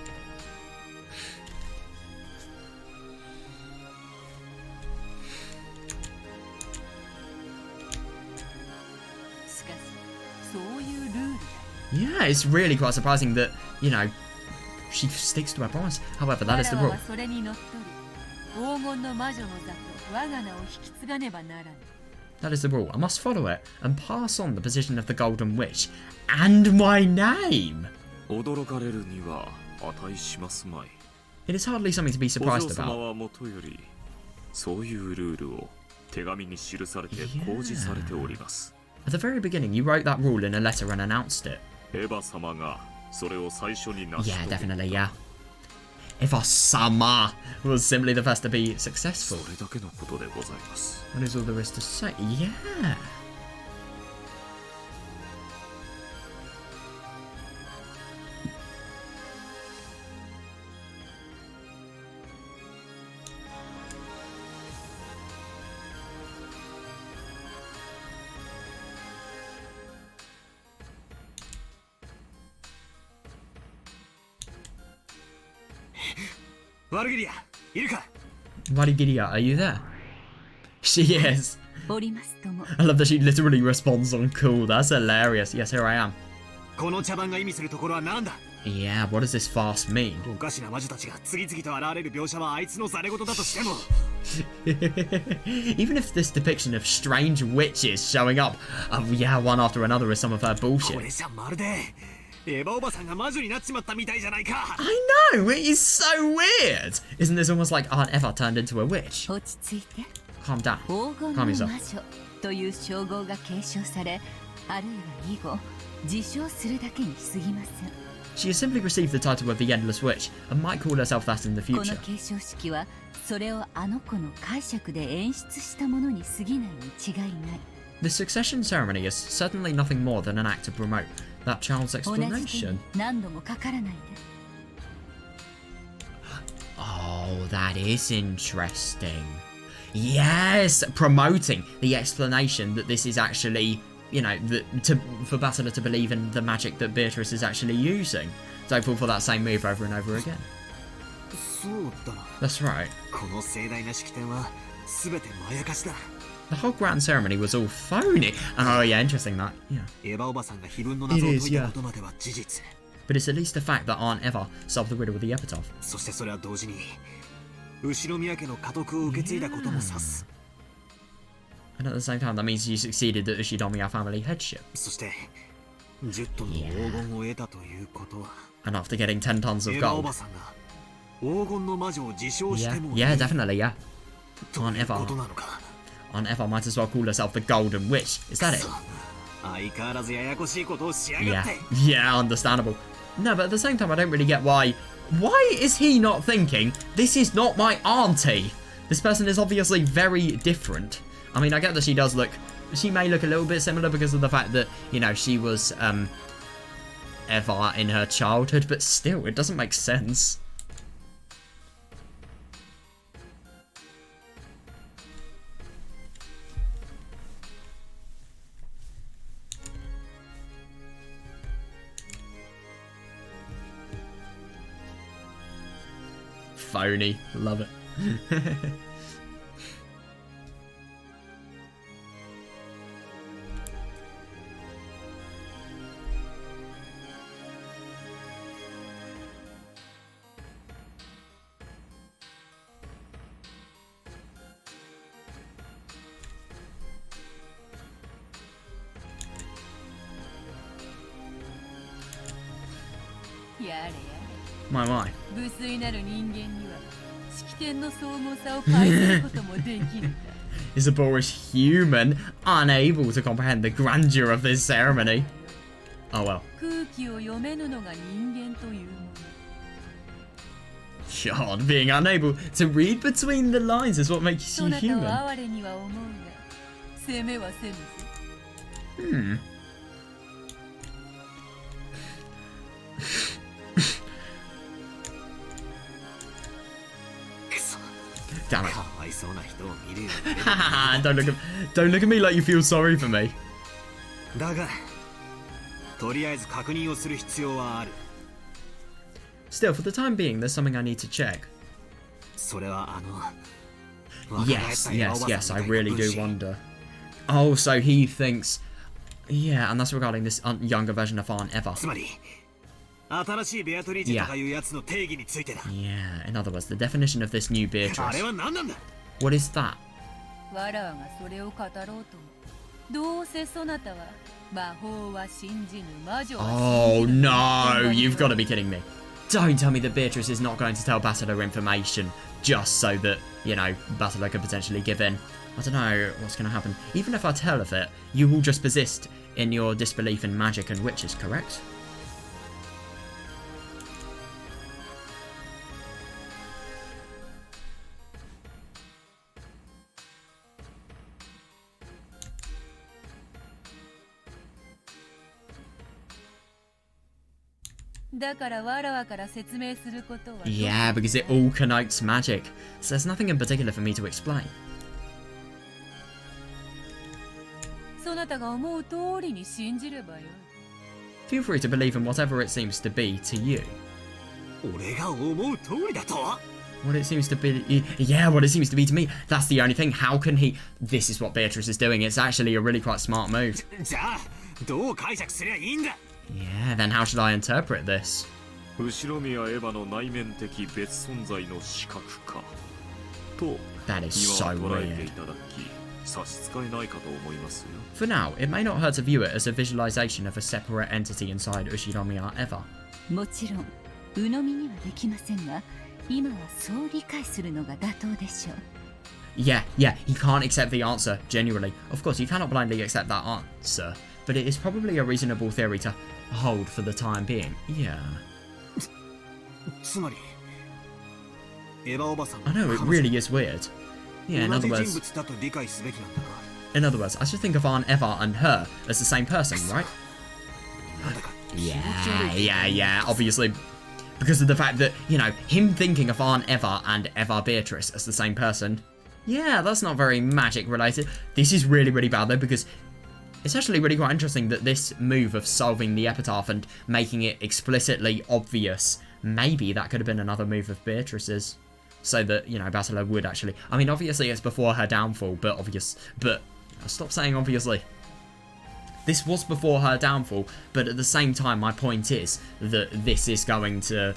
Yeah, it's really quite surprising that, you know, she sticks to her promise. However, that is the rule. That is the rule. I must follow it and pass on the position of the Golden Witch and my name. It is hardly something to be surprised about. Yeah. At the very beginning, you wrote that rule in a letter and announced it. Yeah, definitely, yeah. Eva-sama was simply the first to be successful. What is all there is to say? Yeah. Warigiria, are you there? She is. おりますとも。 I love that she literally responds on cool. That's hilarious. Yes, here I am. この茶番が意味するところは何だ Yeah, what does this fast mean? おかしな魔女たちが次々と現れる描写はあいつのざれ言だとしても Even if this depiction of strange witches showing up, yeah, one after another is some of her こ bullshit. れじゃまるでエヴァおばさんが魔女になっちまったみたいじゃないか I know, it is so weird. Isn't this almost like Aunt Eva turned into a witch? 落ち着いて。 Calm down. 黄金 Calm の魔 yourself. 女という称号が継承され、あるいは以後自称するだけに過ぎません。 She has simply received the title of the Endless Witch and might call herself that in the この future. 継承式はそれをあの子の解釈で演出したものに過ぎないに違いない。 The succession ceremony is certainly nothing more than an act to promote that child's 同じ手 explanation. に何度もかからないで。 Oh, that is interesting. Yes, promoting the explanation that this is actually, you know, for Battler to believe in the magic that Beatrice is actually using. Don't fall for that same move over and over again. そうだな That's right. この盛大な式典は全てまやかしだ The whole grand ceremony was all phony. Oh yeah, interesting that. Yeah. エヴァおばさんが非分の謎を It 解 is, いた yeah. ことまでは事実 But it's at least the fact that Aunt Eva solved the riddle with the epitaph. そしてそれは同時に後宮家の家督を受け継いだことも指す And at the same time, that means you succeeded at Ushidomiya family headship. そして10トンの黄金を得たということは And after getting 10 tons エ of ヴァお gold. ばさんが黄金の魔女を自称し Yeah, ても yeah, definitely, yeah. と Aunt いうこ Eva. となのか Aunt Eva might as well call herself the Golden Witch. Is that it? 相変わらずややこしいことをしやがっ Yeah, て yeah, understandable. No, but at the same time, I don't really get why is he not thinking, this is not my auntie? This person is obviously very different. I mean, I get that she may look a little bit similar because of the fact that, you know, she was, Eva in her childhood, but still, it doesn't make sense. Phony. Love it. My, my. 無粋なる人間には式典の荘厳さを変えすることもできるんだ。 Is a boorish human unable to comprehend the grandeur of this ceremony? Oh well. 空気を読めぬのが人間というもの。 God, being unable to read between the lines is what makes そ you なたを human. 哀れには思うが、責めはせぬぞ。 Hmm. Damn it. かわいそうな人を見るよ don't look at me like you feel sorry for me. だがとりあえず確認をする必要はある Still, for the time being, there's something I need to check. それはYes, I really do wonder. Oh, so he thinks... Yeah, and that's regarding this younger version of Aunt Eva. つまり新しいベアトリーチェとかいうやつの定義についてだ Yeah, in other words, the definition of this new あれ Beatrice. は何なんだ What is that? わらわがそれを語ろうとも。どうせそなたは魔法は信じぬ魔女は Oh 信じぬ no, you've got to be kidding me. Don't tell me that Beatrice is not going to tell Battler information just so that, you know, Battler could potentially give in. I don't know what's going to happen. Even if I tell of it, you will just persist in your disbelief in magic and witches, correct? Yeah, because it all connotes magic. So there's nothing in particular for me to explain. そなたが思う通りに信じればよい。 Feel free to believe in whatever it seems to be to you. 俺が思う通りだと What it seems to be, yeah, what it seems to be to me. That's the only thing. How can he? This is what Beatrice is doing. It's actually a really quite smart move. じゃあどう解釈すりゃいいんだ。 Yeah, then how should I interpret this? 後ろ宮エヴァの内面的別存在の視覚化と That is 今 so は捉えて weird. いただき差し支えないかと思いますよ。 For now, it may not hurt to view it as a visualization of a separate entity inside Ushinomiya Eva. もちろん鵜呑みにはできませんが今はそう理解するのが妥当でしょう。 Yeah, he can't accept the answer, genuinely. Of course, you cannot blindly accept that answer, but it is probably a reasonable theory to hold for the time being. Yeah. つまりエヴァおばさん I know, it really is weird. Yeah, in 同 other じ人 words, 物だと理解すべきなんだが in other words, I should think of Aunt Eva and her as the same person, right? なんだか Yeah, obviously. Because of the fact that, you know, him thinking of Aunt Eva and Eva Beatrice as the same person. Yeah, that's not very magic related. This is really, really bad though, because it's actually really quite interesting that this move of solving the epitaph and making it explicitly obvious, maybe that could have been another move of Beatrice's. So that, you know, Battler would actually... I mean, obviously it's before her downfall, but stop saying obviously. This was before her downfall, but at the same time, my point is that this is going to...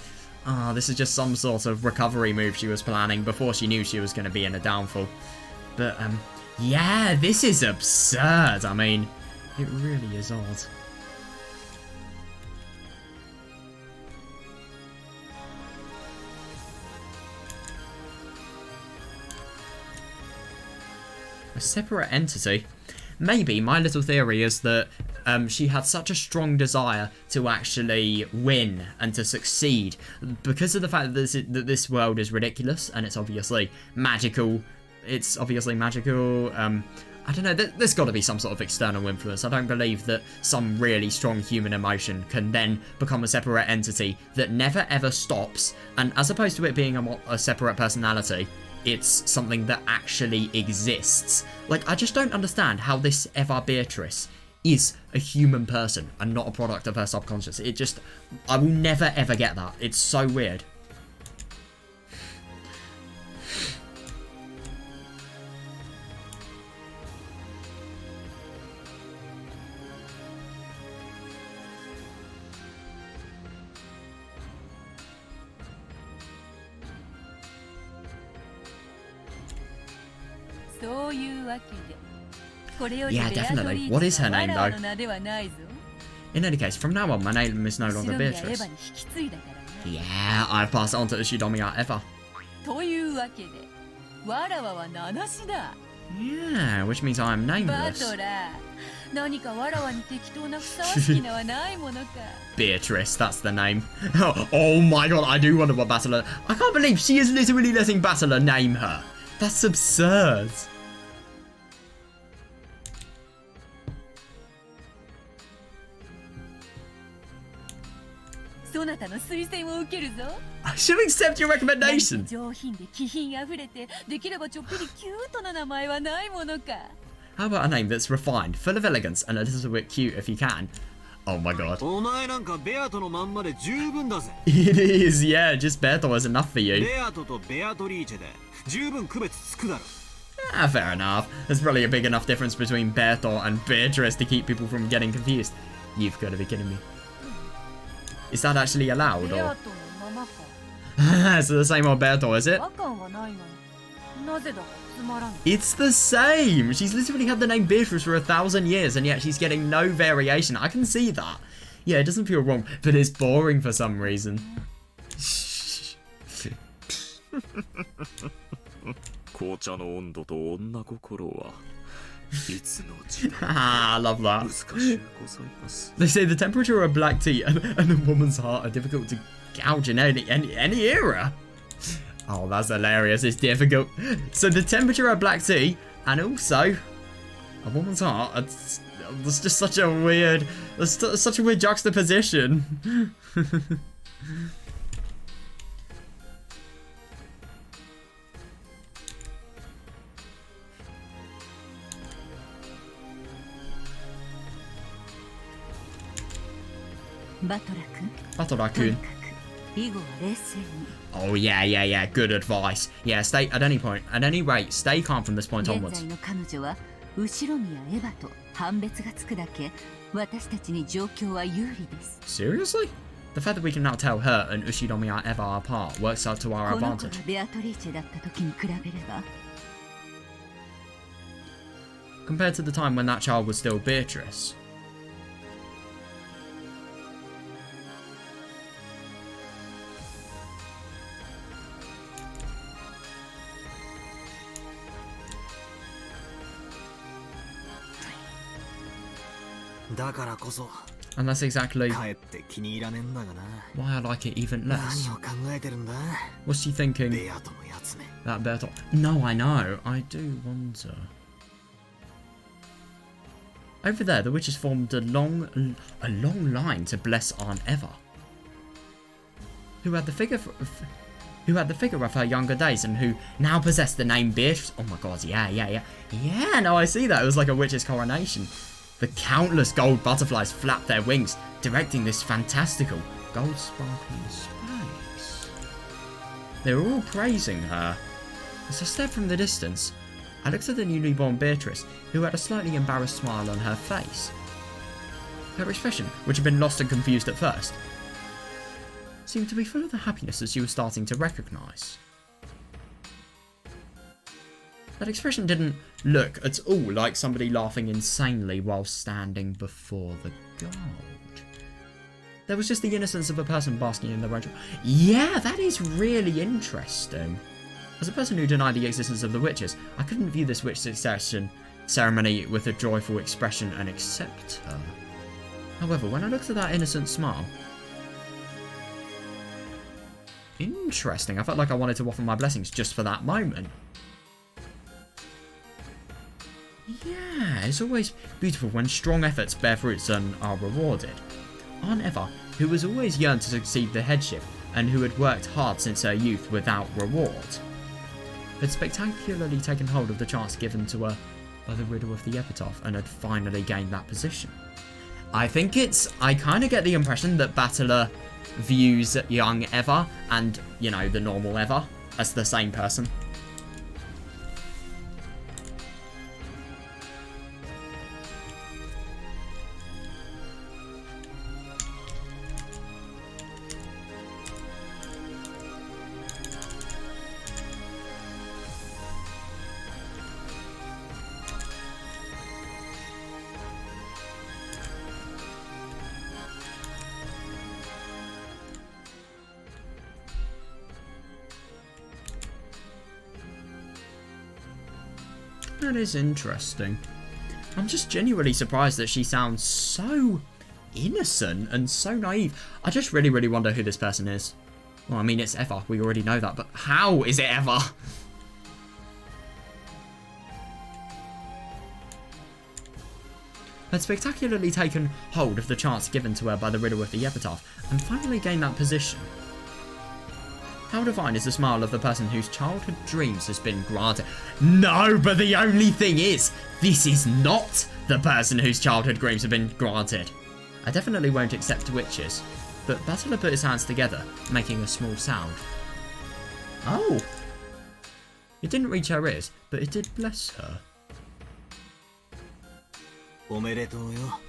this is just some sort of recovery move she was planning before she knew she was going to be in a downfall. But, yeah, this is absurd. I mean, it really is odd. A separate entity? Maybe. My little theory is that she had such a strong desire to actually win and to succeed because of the fact that this world is ridiculous and it's obviously magical. I don't know, there's got to be some sort of external influence. I don't believe that some really strong human emotion can then become a separate entity that never ever stops, and as opposed to it being a separate personality, it's something that actually exists. Like, I just don't understand how this Eva Beatrice is a human person and not a product of her subconscious. I will never ever get that. It's so weird. Yeah, definitely. What is her name, though? In any case, from now on, my name is no longer Beatrice. Yeah, I've passed it on to Ushinomiya Eva. Yeah, which means I am nameless. Beatrice, that's the name. Oh my god, I do wonder what Battler... I can't believe she is literally letting Battler name her. That's absurd. I should accept your recommendation. How about a name that's refined, full of elegance, and a little bit cute if you can? Oh my god. お前なんかベアトのまんまで十分だぜ。 It is, yeah, just Berto is enough for you. ベアトとベアトリーチェで十分区別つくだろ。 Ah, fair enough. There's probably a big enough difference between Berto and Beatrice to keep people from getting confused. You've got to be kidding me. Is that actually allowed, or...? So the same old Berto, is it? It's the same! She's literally had the name Beatrice for 1,000 years, and yet she's getting no variation. I can see that. Yeah, it doesn't feel wrong, but it's boring for some reason. I love that. They say the temperature of black tea and a woman's heart are difficult to gouge in any era. Oh, that's hilarious. It's difficult. So the temperature of black tea and also a woman's heart. That's just such a weird. That's such a weird juxtaposition. Batola-kun. 以後は冷静に。 Oh yeah. Good advice. Yeah, stay at any rate, stay calm from this point 現 onwards. 在の彼女は後ろ宮エヴァと判別がつくだけ私たちに状況は有利です。 Seriously? The fact that we can now tell her and Ushinomiya Eva apart works out to our この子 advantage. がベアトリーチェだった時に比べれば Compared to the time when that child was still Beatrice. だからこそ And that's exactly かえって気に入らねえんだがな。 why I like it even 何 less. を考えてるんだ What's she thinking? ベアとのやつめ。 That Bertolt. No, I know. I do wonder. Over there, the witches formed a long line to bless Aunt Eva, who had the figure of her younger days and who now possessed the name Beatrice. Oh my god, yeah. No, I see that. It was like a witch's coronation. The countless gold butterflies flapped their wings, directing this fantastical gold sparkling space. They were all praising her. As I stepped from the distance, I looked at the newly born Beatrice, who had a slightly embarrassed smile on her face. Her expression, which had been lost and confused at first, seemed to be full of the happiness that she was starting to recognise. That expression didn't look at all like somebody laughing insanely while standing before the gold. There was just the innocence of a person basking in the rainbow. Yeah, that is really interesting. As a person who denied the existence of the witches, I couldn't view this witch succession ceremony with a joyful expression and accept her. However, when I looked at that innocent smile... Interesting. I felt like I wanted to offer my blessings just for that moment. Yeah, it's always beautiful when strong efforts bear fruits and are rewarded. Aunt Eva, who was always yearned to succeed the headship and who had worked hard since her youth without reward, had spectacularly taken hold of the chance given to her by the riddle of the epitaph and had finally gained that position. I kind of get the impression that Battler views young Eva and, you know, the normal Eva as the same person. That is interesting. I'm just genuinely surprised that she sounds so innocent and so naive. I just really wonder who this person is. Well, I mean, it's Eva. We already know that, but how is it Eva? Had spectacularly taken hold of the chance given to her by the riddle of the epitaph and finally gained that position. How divine is the smile of the person whose childhood dreams has been granted. No, but the only thing is, this is not the person whose childhood dreams have been granted. I definitely won't accept witches, but Battler put his hands together, making a small sound. Oh! It didn't reach her ears, but it did bless her. おめでとうよ、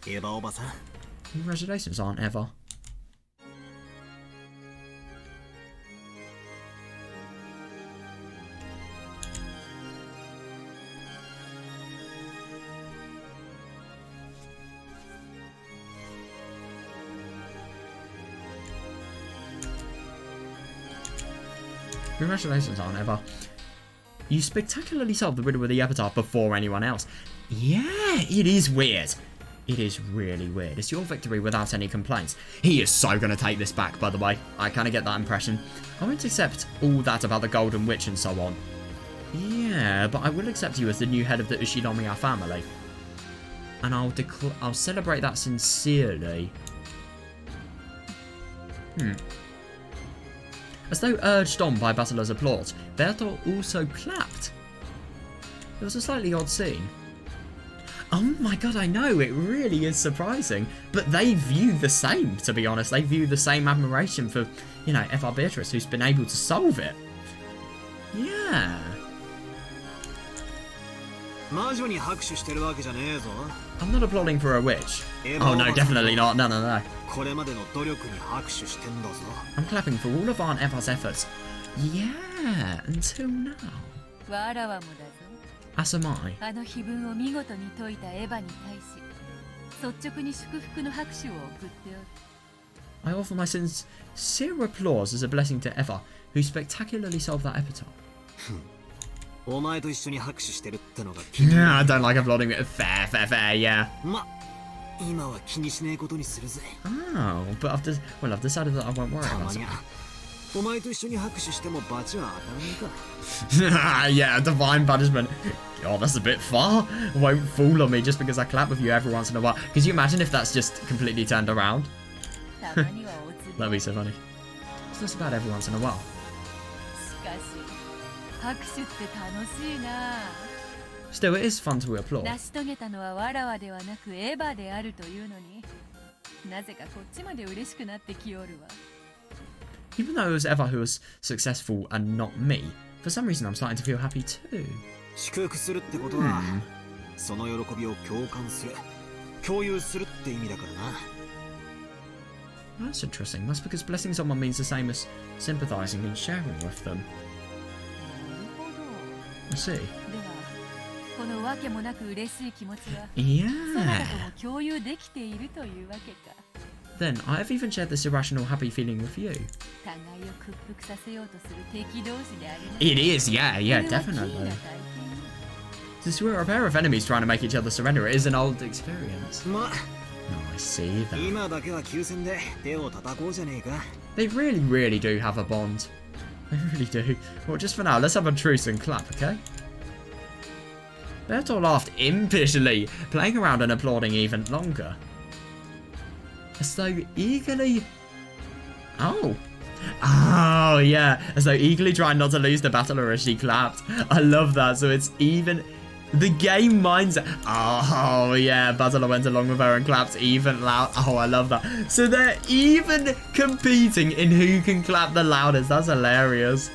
エヴァおばさん。 Congratulations, Aunt Eva. Congratulations, Aunt Eva. You spectacularly solved the riddle with the epitaph before anyone else. Yeah, it is weird. It is really weird. It's your victory without any complaints. He is so going to take this back, by the way. I kind of get that impression. I won't accept all that about the Golden Witch and so on. Yeah, but I will accept you as the new head of the Ushinomiya family. And I'll celebrate that sincerely. As though urged on by Battler's applause, Bertolt also clapped. It was a slightly odd scene. Oh my god, I know, it really is surprising. But they view the same, to be honest. They view the same admiration for, you know, FR Beatrice, who's been able to solve it. Yeah. 魔女に拍手してるわけじゃねえぞ。 I'm not applauding for a witch. Oh no, definitely not. No, no, no. これまでの努力に拍手してんだぞ。 I'm clapping for all of Aunt Eva's efforts. Yeah, until now. わらわもだぞ。 As am I. あの碑文を見事に解いたエヴァに対し、率直に祝福の拍手を送っておる。 I offer my sincere applause as a blessing to Eva, who spectacularly solved that epitaph. お前と一緒に拍手してるってのが Yeah, I don't like applauding it. Fair, yeah. ま、今は気にしねえことにするぜ。 Oh, but I've decided that I won't worry た about ま it. にゃ、お前と一緒に拍手しても罰は当たらねえか。 Yeah, divine punishment. God, that's a bit far. Won't fool on me just because I clap with you every once in a while. Could you imagine if that's just completely turned around? たまにはおつぼ。 That'd be so funny. It's just about every once in a while. しかし、拍手って楽しいな。 Still, it is fun to applaud. 成し遂げたのはわらわではなくエヴァであるというのに、なぜかこっちまで嬉しくなってきおるわ。 Even though it was Eva who was successful and not me, for some reason I'm starting to feel happy too. 祝福するってことは、その喜びを共感する、共有するって意味だからな。 That's interesting. That's because blessing someone means the same as sympathizing and sharing with them. なるほど。 I see. では、このわけもなく嬉しい気持ちは、 Yeah. そなたとも共有できているというわけか。 Then I've even shared this irrational happy feeling with you. 互いを屈服させようとする敵同士でありな。 It is, yeah, こ yeah, れは奇異 definitely. な体験よ。 Since we're a pair of enemies trying to make each other surrender, it is an old experience. ま、 Oh, I see that. 今だけは休戦で手を叩こうじゃねえか。 They really, really do have a bond. They really do. Well, just for now, let's have a truce and clap, okay? Berto laughed impishly, playing around and applauding even longer. As though eagerly... Oh. Oh, yeah. As though eagerly trying not to lose the battle or as she clapped. I love that. So it's even... The game mindset. Oh, yeah. Battler went along with her and clapped even loud. Oh, I love that. So they're even competing in who can clap the loudest. That's hilarious.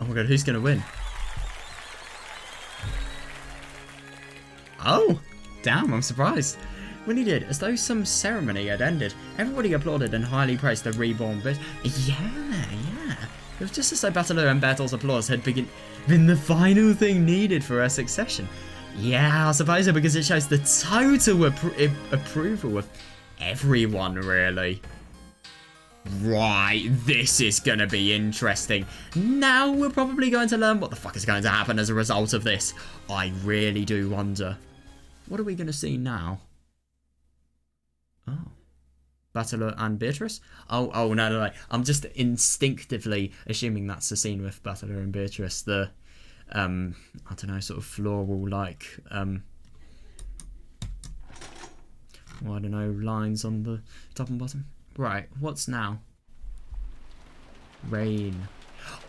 Oh my god, who's gonna win? Oh, damn, I'm surprised. When he did, as though some ceremony had ended, everybody applauded and highly praised the reborn bitch. Yeah. It was just as though Battler and Bertol's applause had been the final thing needed for her succession. Yeah, I suppose so, because it shows the total approval of everyone, really. Right, this is going to be interesting. Now we're probably going to learn what the fuck is going to happen as a result of this. I really do wonder. What are we going to see now? Oh. Battler and Beatrice? Oh, no. I'm just instinctively assuming that's the scene with Battler and Beatrice. The, I don't know, sort of floral-like, well, I don't know, lines on the top and bottom. Right, what's now? Rain.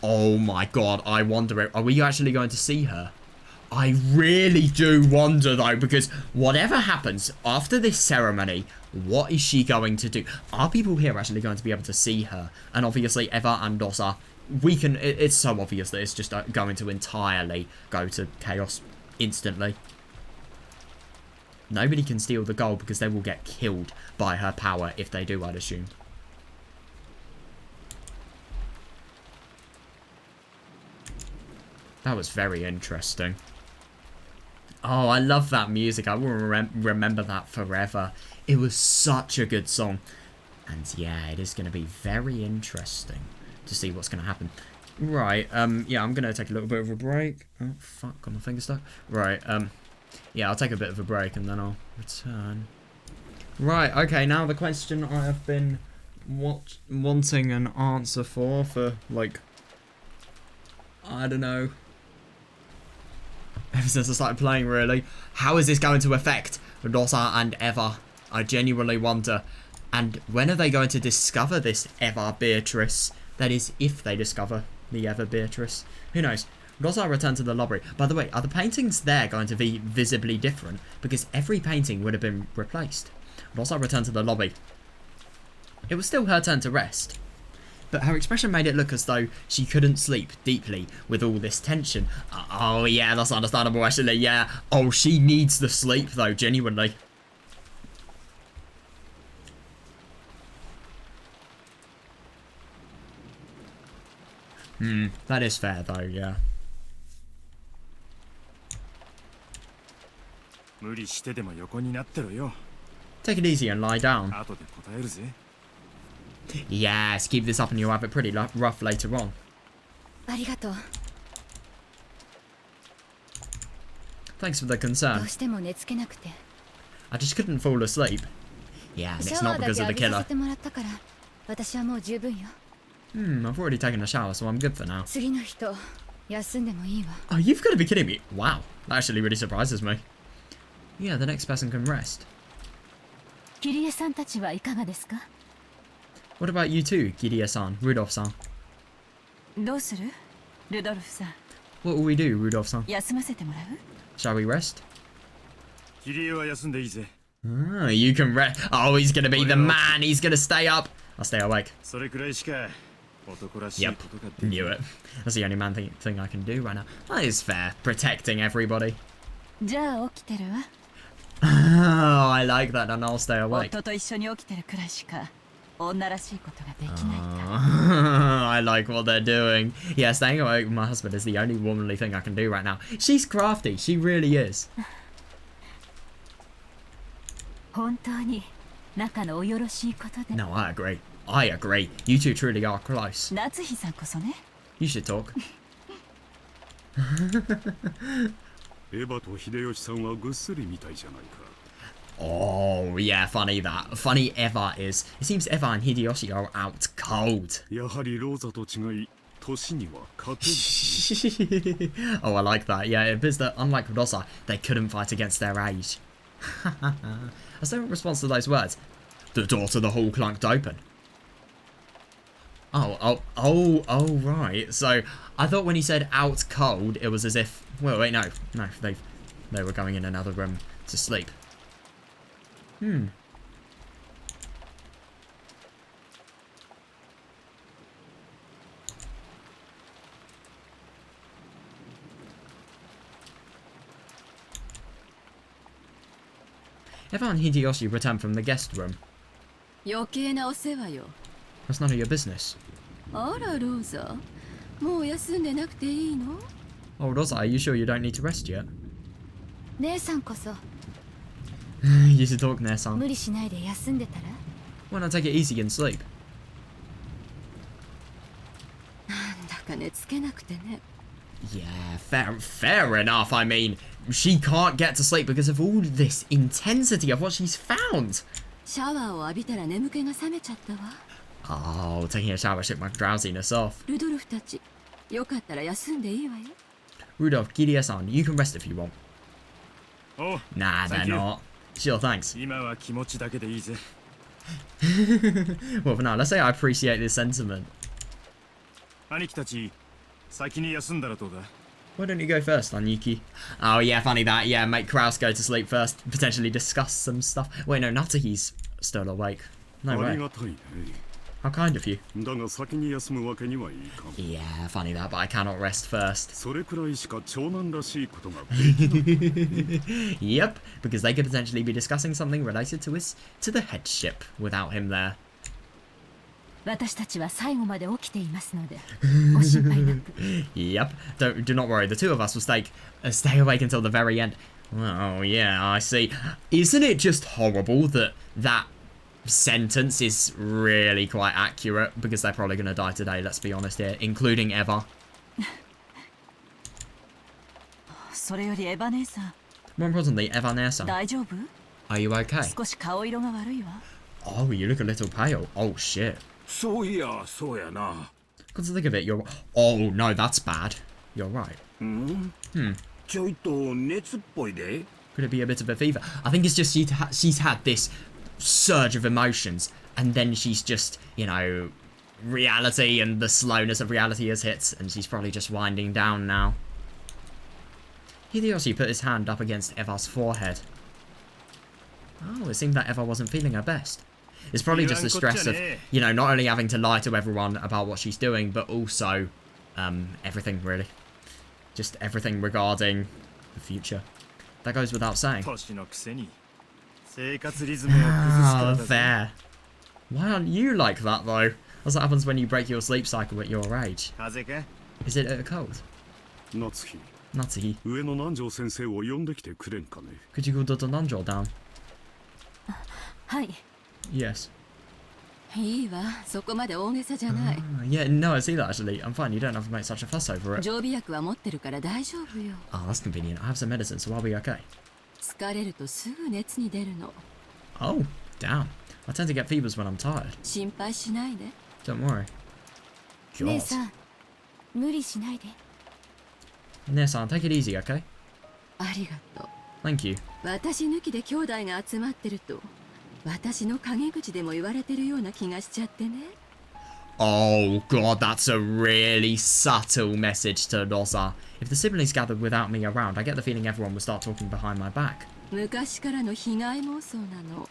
Oh my god, I wonder, are we actually going to see her? I really do wonder though, because whatever happens after this ceremony, what is she going to do? Are people here actually going to be able to see her? And obviously Eva and Dossa, it's so obvious that it's just going to entirely go to chaos instantly. nobody can steal the gold because they will get killed by her power if they do, I'd assume. That was very interesting. Oh, I love that music. I will remember that forever. It was such a good song. And yeah, it is going to be very interesting to see what's going to happen. Right, yeah, I'm going to take a little bit of a break. Oh, fuck, got my finger stuck. Right, yeah, I'll take a bit of a break and then I'll return. Right, okay, now the question I have been wanting an answer for, like, I don't know, ever since I started playing, really. How is this going to affect Rosa and Eva? I genuinely wonder. And when are they going to discover this Eva Beatrice? That is, if they discover the Eva Beatrice. Who knows? Rosa returned to the lobby. By the way, are the paintings there going to be visibly different? Because every painting would have been replaced. Rosa returned to the lobby. It was still her turn to rest. But her expression made it look as though she couldn't sleep deeply with all this tension. Oh yeah, that's understandable actually, yeah. Oh, she needs the sleep though, genuinely. That is fair though, yeah. Take it easy and lie down. Yes, keep this up and you'll have it pretty rough later on. Thanks for the concern. I just couldn't fall asleep. Yeah, and it's not because of the killer. I've already taken a shower, so I'm good for now. Oh, you've got to be kidding me. Wow, that actually really surprises me. Yeah, the next person can rest. What about you too, Kirie-san, Rudolph-san? What will we do, Rudolph-san? Shall we rest? Ah, you can rest. Oh, he's going to be the man. He's going to stay up. I'll stay awake. Yep, knew it. That's the only man thing I can do right now. That is fair, protecting everybody. Oh, I like that, and I'll stay awake. I like what they're doing. Yeah, staying awake with my husband is the only womanly thing I can do right now. She's crafty, she really is. No, I agree. I agree. You two truly are close. You should talk. Oh, yeah, funny that. Funny Eva is. It seems Eva and Hideyoshi are out cold. Oh, I like that. Yeah, it is that unlike Rosa, they couldn't fight against their age. As their response to those words, the door to the hall clunked open. Oh, right. So, I thought when he said out cold, it was as if... Well, wait, no, they were going in another room to sleep. Eva and Hideyoshi returned from the guest room. That's none of your business. Oh, Rosa, are you sure you don't need to rest yet? You should talk, Ne-san. Why not take it easy and sleep? Yeah, fair enough. I mean, she can't get to sleep because of all this intensity of what she's found. Oh, taking a shower shook my drowsiness off. Rudolph, Kirie-san, you can rest if you want. Oh, nah, they're not. Sure, thanks. Well, for now, let's say I appreciate this sentiment. Why don't you go first, Anyuki? Oh, yeah, funny that. Yeah, make Kraus go to sleep first. Potentially discuss some stuff. Wait, no, Natsuhi's still awake. No way. How kind of you. だが先に休むわけにはいかん。 Yeah, funny that, but I cannot rest first. それくらいしか長男らしいことができない。 Yep, because they could potentially be discussing something related to the headship without him there. 私たちは最後まで起きていますのでご心配なく。 Yep, do not worry, the two of us will stay awake until the very end. Oh yeah, I see. Isn't it just horrible that that sentence is really quite accurate? Because they're probably going to die today, let's be honest here, including Eva. それよりエヴァ姉さん More importantly, Eva Nessa, 大丈夫 are you okay? 少し顔色が悪いわ Oh, you look a little pale. Oh shit. そういやそうやな。 Come to think of it, you're... Oh no, that's bad. You're right. ちょいと熱っぽいで。 Could it be a bit of a fever? I think it's just she's had this surge of emotions, and then she's just, you know, reality and the slowness of reality has hit, and she's probably just winding down now. Hideyoshi put his hand up against Eva's forehead. Oh, it seemed that Eva wasn't feeling her best. It's probably just the stress of, you know, not only having to lie to everyone about what she's doing, but also, everything really. Just everything regarding the future. That goes without saying. 年のくせに生活リズムを崩すから Ah, だぜ。 fair. Why aren't you like that though? That's what happens when you break your sleep cycle at your age. 風邪か Is it a cold? 夏日 Natsuki, 上野南條先生を呼んできてくれんかね。 could you call Dr. Nanjo down? はい Yes. いいわそこまで大げさじゃない Yeah, no, I see that actually. I'm fine, you don't have to make such a fuss over it. 常備薬は持ってるから大丈夫よ Oh, that's convenient. I have some medicine, so I'll be okay. 疲れるとすぐ熱に出るの Oh, damn. I tend to get fevers when I'm tired. 心配しないで Don't worry. 姉 God. さん無理しないで。 Nesan, take it easy, okay? ありがとう Thank you. 私抜きで兄弟が集まってると私の陰口でも言われてるような気がしちゃってね Oh god, that's a really subtle message to Noza. If the siblings gathered without me around, I get the feeling everyone would start talking behind my back. 昔からの被害妄想なの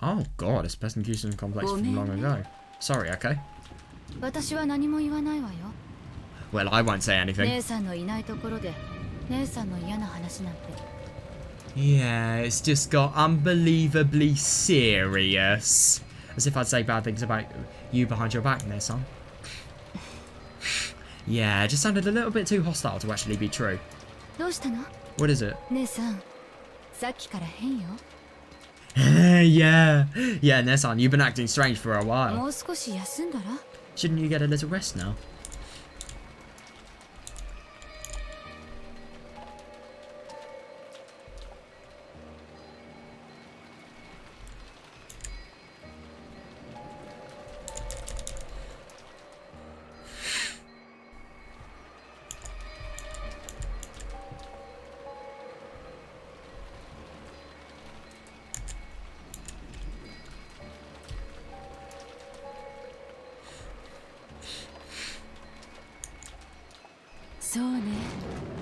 Oh god, it's persecution complex from long ago. Sorry, okay? 私は何も言わないわよ。 Well, I won't say anything. 姉さんのいないところで姉さんの嫌な話なんて。 Yeah, it's just got unbelievably serious. As if I'd say bad things about you behind your back, Nesan. Yeah, it just sounded a little bit too hostile to actually be true. どうしたの What is it? 姉さん、さっきから変よ。 Yeah, Nesan, you've been acting strange for a while. もう少し休んだら Shouldn't you get a little rest now?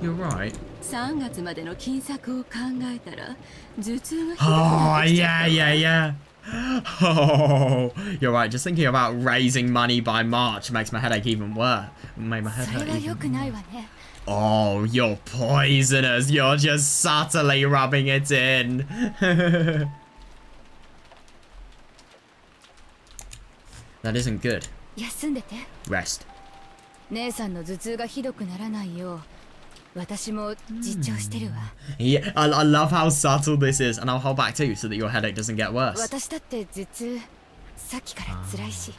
You're right. 3月までの金策を考えたら頭痛がひどく Oh, なってきちゃ yeah. った Oh, you're right. Just thinking about raising money by March makes my headache even worse. Made my head それ hurt は良 even くないわね。 Oh, you're poisonous. You're just subtly rubbing it in. That isn't good. 休んでて。 Rest. 姉さんの頭痛がひどくならないよう私も実調してるわ。 Yeah, I love how subtle this is, and I'll hold back too so that your headache doesn't get worse. 私だって頭痛さっきから辛いし。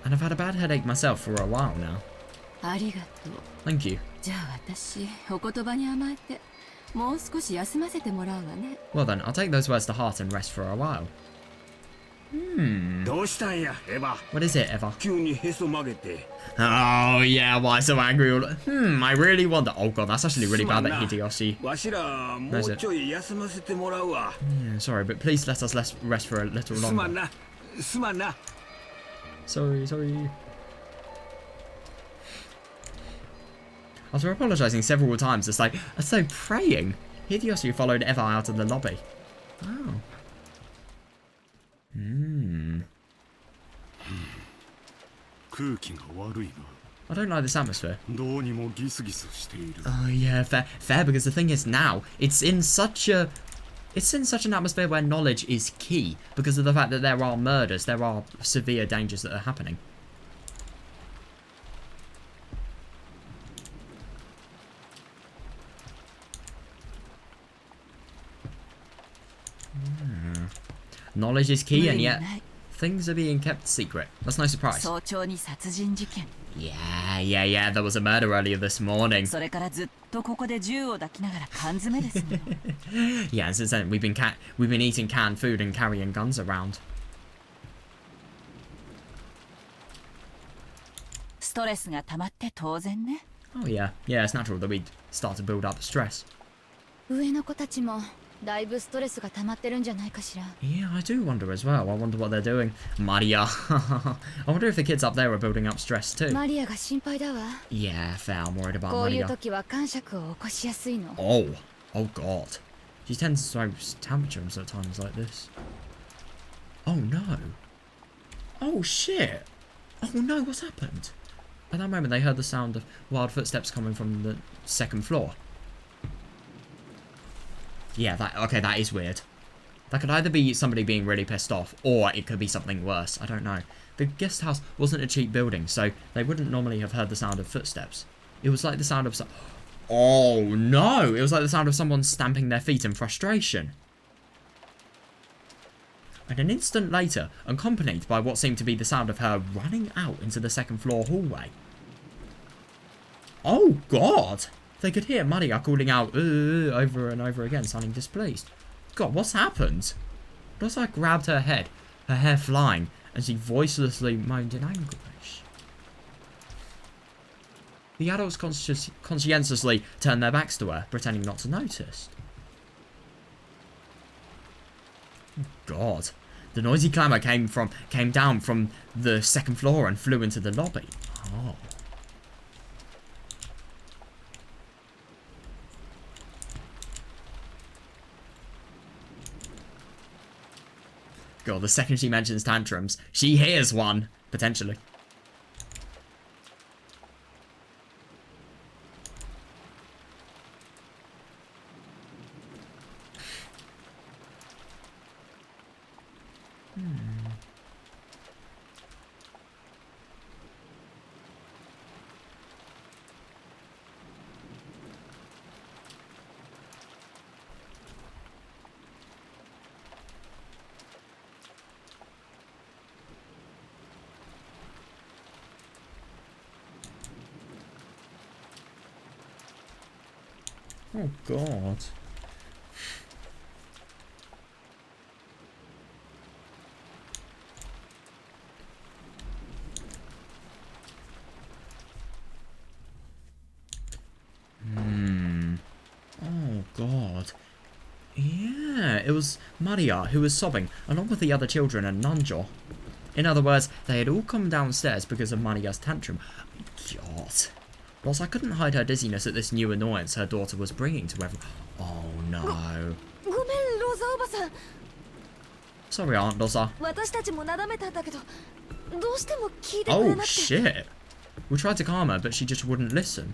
And I've had a bad headache myself for a while now. ありがとう Thank you. じゃあ私お言葉に甘えてもう少し休ませてもらうわね Well then, I'll take those words to heart and rest for a while. どうしたんやエヴァ。 What is it, Eva? 急にへそ曲げて。 Oh yeah, why so angry all... I really wonder... Oh god, that's actually really bad that すまんな Hideyoshi... わしらもうちょい休ませてもらうわ。 Yeah, sorry, but please let us rest for a little すまん longer. な。すまんな。 Sorry. After apologising several times, it's like praying. Hideyoshi followed Eva out of the lobby. Oh. 空気が悪いな。 I don't like this atmosphere. どうにもギスギスしている。 Oh yeah, fair, because the thing is now, it's in such an atmosphere where knowledge is key, because of the fact that there are murders, there are severe dangers that are happening. Knowledge is key, and yet things are being kept secret. That's no surprise. 早朝に殺人事件 Yeah, there was a murder earlier this morning. それからずっとここで銃を抱きながら缶詰ですね Yeah, and since then we've been eating canned food and carrying guns around. ストレスが溜まって当然ね Oh yeah, it's natural that we'd start to build up stress. 上の子たちもだいぶストレスが溜まってるんじゃないかしら。 Yeah, I do wonder as well. I wonder what they're doing. Maria. I wonder if the kids up there are building up stress too. マリアが心配だわ。 Yeah, fair. I'm worried about こういう Maria. 時は感触を起こしやすいの。 Oh god. She tends to throw tantrums at times like this. Oh no. Oh shit. Oh no, what's happened? At that moment they heard the sound of wild footsteps coming from the second floor. Yeah, that is weird. That could either be somebody being really pissed off, or it could be something worse. I don't know. The guest house wasn't a cheap building, so they wouldn't normally have heard the sound of footsteps. It was like the sound of oh no! It was like the sound of someone stamping their feet in frustration. And an instant later, accompanied by what seemed to be the sound of her running out into the second floor hallway. Oh god! They could hear Maria calling out over and over again, sounding displeased. God, what's happened? Rosa grabbed her head, her hair flying, and she voicelessly moaned in anguish. The adults conscientiously turned their backs to her, pretending not to notice. Oh, God. The noisy clamour came down from the second floor and flew into the lobby. Oh. God, the second she mentions tantrums, she hears one, potentially. Oh, God. Oh, God. Yeah, it was Maria who was sobbing, along with the other children and Nanjo. In other words, they had all come downstairs because of Maria's tantrum. God. Whilst I couldn't hide her dizziness at this new annoyance her daughter was bringing to everyone. Oh no. ごめん、ロザおばさん。 Sorry, Aunt Rosa. 私たちもなだめたんだけど、どうしても聞いてくれな Oh くて。 shit. We tried to calm her, but she just wouldn't listen.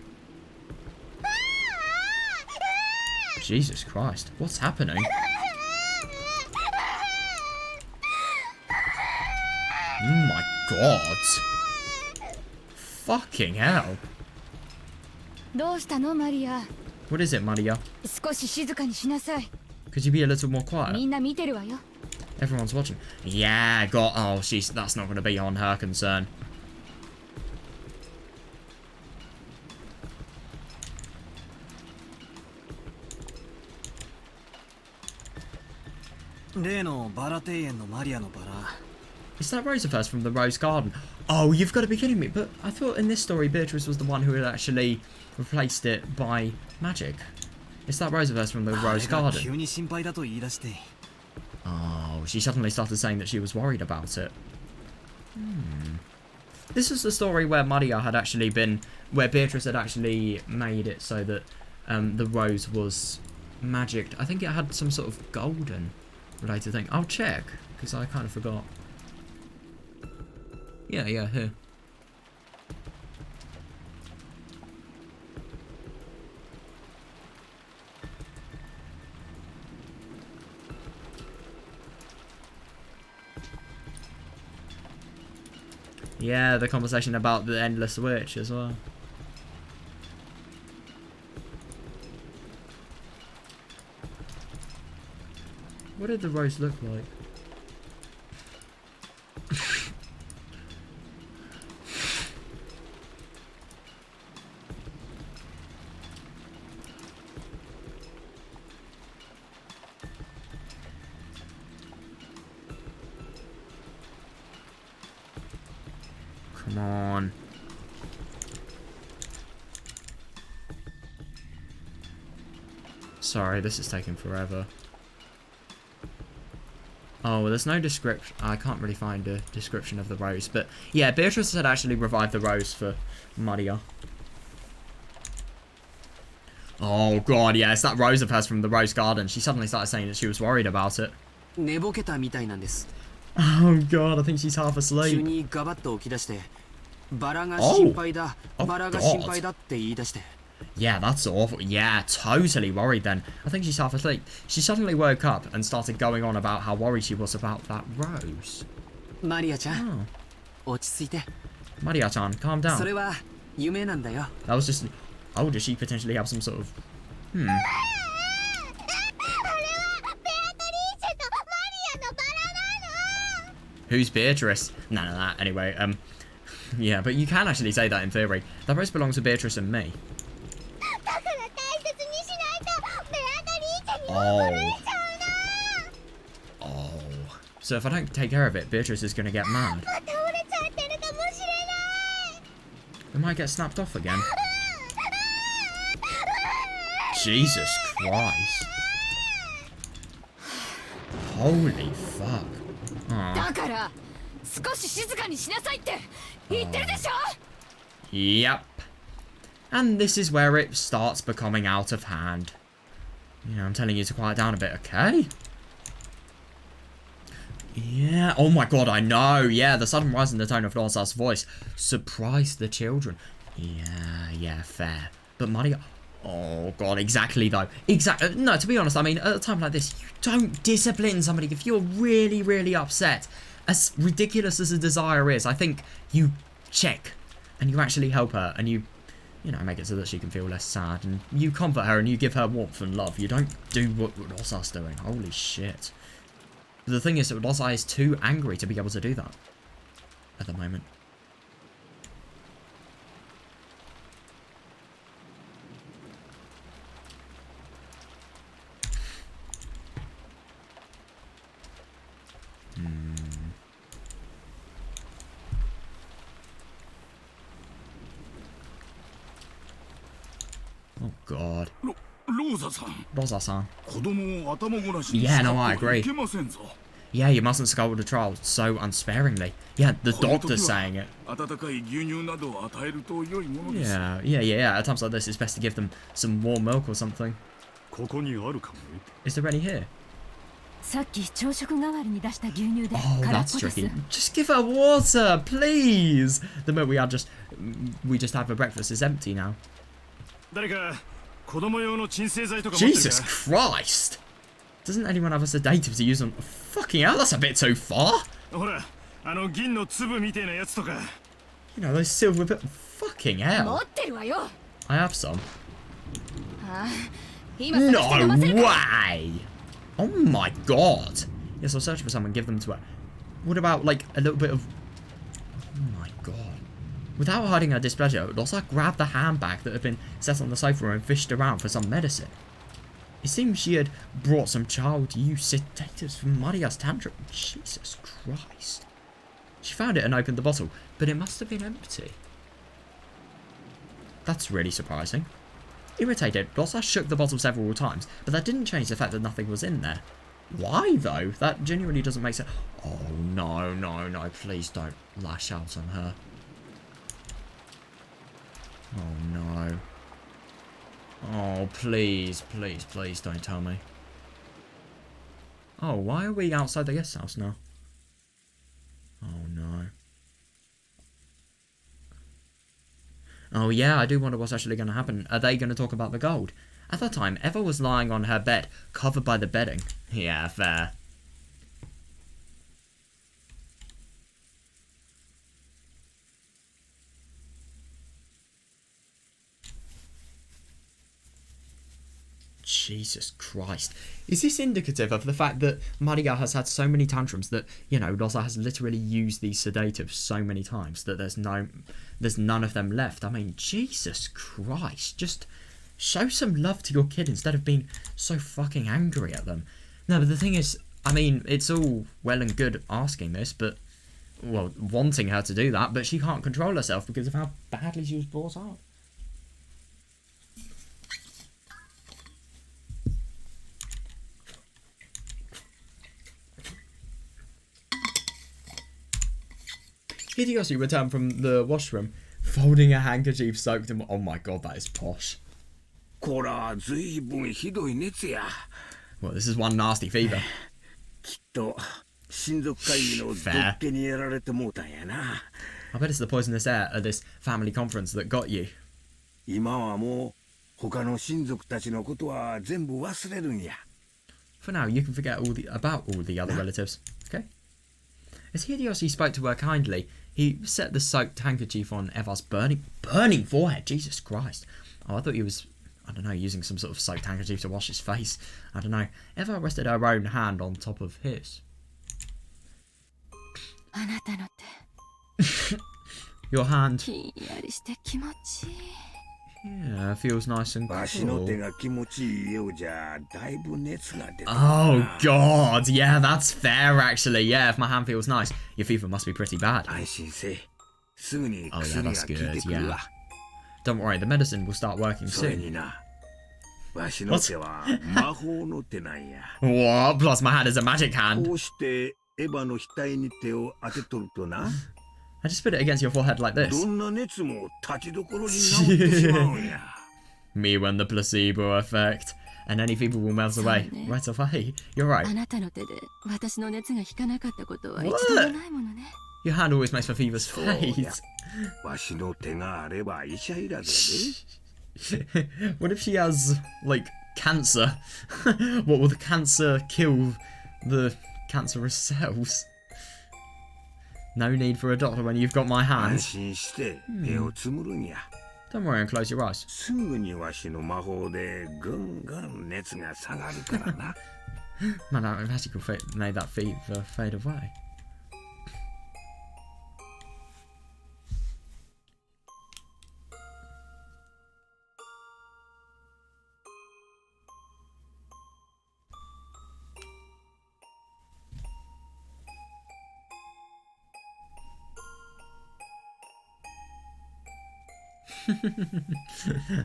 Jesus Christ. What's happening? Oh my god. Fucking hell. どうしたの、マリア。 What is it, Maria? 少し静かにしなさい。 Could you be a little more quiet? みんな見てるわよ。 Everyone's watching. Yeah, God. Oh, that's not going to be on her concern. Is that Rose of hers from the Rose Garden? Oh, you've got to be kidding me. But I thought in this story Beatrice was the one who had actually replaced it by magic. It's that Rose of hers from the Rose Garden. Oh, she suddenly started saying that she was worried about it. This was the story where Maria had actually been... where Beatrice had actually made it so that the rose was magicked. I think it had some sort of golden related thing. I'll check, because I kind of forgot. Yeah, here. Yeah, the conversation about the endless witch as well. What did the rose look like? Come on. Sorry, this is taking forever. Oh, well, there's no description. I can't really find a description of the rose. But yeah, Beatrice had actually revived the rose for Maria. Oh god, yeah, it's that rose of hers from the rose garden. She suddenly started saying that she was worried about it. 寝ぼけたみたいなんです。 Oh god, I think she's half asleep. 急にガバッと起き出して、バラが心配だ、 バラが心配だって言い出して。 Yeah, that's awful. Yeah, totally worried then. I think she's half asleep. She suddenly woke up and started going on about how worried she was about that rose. マリアちゃん、落ち着いて。 Maria-chan, calm down. それは夢なんだよ。 That was just... Oh, does she potentially have some sort of... Who's Beatrice? None of that. Anyway, yeah, but you can actually say that in theory. That rose belongs to Beatrice and me. Oh. Oh. So if I don't take care of it, Beatrice is going to get mad. It might get snapped off again. Jesus Christ. Holy fuck. Aw. だから少し静かにしなさいって言ってるでしょ。 Yep. And this is where it starts becoming out of hand. Yeah, I'm telling you to quiet down a bit, okay? Yeah. Oh my god, I know. Yeah, the sudden rise in the tone of Rosa's voice surprised the children. Yeah, fair. But Maria... Oh god, exactly though. Exactly. No, to be honest, I mean, at a time like this, you don't discipline somebody if you're really, really upset. As ridiculous as a desire is, I think you check and you actually help her and you know, make it so that she can feel less sad and you comfort her and you give her warmth and love. You don't do what Rosa's doing. Holy shit. But the thing is that Rosa is too angry to be able to do that at the moment. Oh god. ローザさん、 Rosa-san. 子供を頭ごなしに Yeah, no, 使 I ってはい agree. けませんぞ。 Yeah, you mustn't scold a child so unsparingly. Yeah, the doctor's saying it. 温かい牛乳などを与えると良いものです。 Yeah. At times like this, it's best to give them some warm milk or something. ここにあるかもね。 Is there any here? さっき朝食代わりに出した牛乳で Oh, 空っ that's ぽです。 tricky. Just give her water, please. The milk we just had for breakfast is empty now. 誰か子供用の鎮静剤とか持ってるか Jesus Christ! Doesn't anyone have a sedative to use on? Fucking hell, that's a bit too far. ほら、あの銀の粒みたいなやつとか。 You know, those silver bit. Fucking 持 hell. ってるわよ。 I have some. ああ、今探して飲ま No せるから。 way! Oh my god! Yes, I'll search for some and give them to her. What about, like, a little bit of... Oh my god. Without hiding her displeasure, Rosa grabbed the handbag that had been set on the sofa and fished around for some medicine. It seems she had brought some child use sedatives for Maria's tantrum. Jesus Christ. She found it and opened the bottle, but it must have been empty. That's really surprising. Irritated, Rosa shook the bottle several times, but that didn't change the fact that nothing was in there. Why, though? That genuinely doesn't make sense. Oh, no. Please don't lash out on her. Oh, no. Oh, please don't tell me. Oh, why are we outside the guest house now? Oh, no. Oh, yeah, I do wonder what's actually going to happen. Are they going to talk about the gold? At that time, Eva was lying on her bed, covered by the bedding. Yeah, fair. Jesus Christ. Is this indicative of the fact that Maria has had so many tantrums that, you know, Rosa has literally used these sedatives so many times that there's none of them left? I mean, Jesus Christ. Just show some love to your kid instead of being so fucking angry at them. No, but the thing is, I mean, it's all well and good asking this, but, well, wanting her to do that, but she can't control herself because of how badly she was brought up. Hideyoshi returned from the washroom, folding a handkerchief soaked in... Oh my god, that is posh. Well, this is one nasty fever. Fair. I bet it's the poisonous air at this family conference that got you. For now, you can forget about all the other relatives, okay? As Hideyoshi spoke to her kindly, he set the soaked handkerchief on Eva's burning forehead. Jesus Christ. Oh, I thought he was, I don't know, using some sort of soaked handkerchief to wash his face. I don't know. Eva rested her own hand on top of his. Your hand. Yeah, feels nice and cool. Oh god, yeah, that's fair actually. Yeah, if my hand feels nice, your fever must be pretty bad. Oh yeah, that's good, yeah. Don't worry, the medicine will start working soon. What? What? Plus my hand is a magic hand. I just put it against your forehead like this. Me when the placebo effect. And any fever will melt away. Right away. You're right. What? Your hand always makes my fevers fade. What if she has, like, cancer? What will the cancer kill the cancerous cells? No need for a doctor when you've got my hand. Don't worry and close your eyes. Man, that magical made that fever fade away.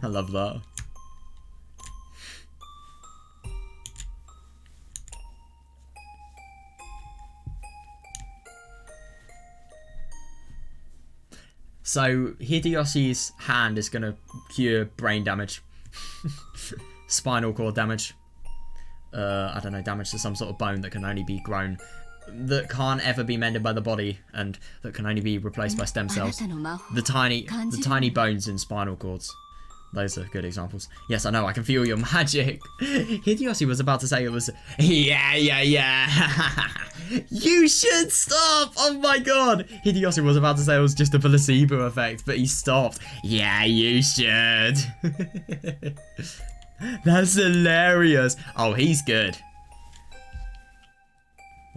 I love that. So Hideyoshi's hand is gonna cure brain damage, spinal cord damage, I don't know, damage to some sort of bone that can only be grown, that can't ever be mended by the body, and that can only be replaced by stem cells. The tiny bones in spinal cords. Those are good examples. Yes, I know, I can feel your magic. Hideyoshi was about to say it was... Yeah. You should stop! Oh my god! Hideyoshi was about to say it was just a placebo effect, but he stopped. Yeah, you should. That's hilarious. Oh, he's good.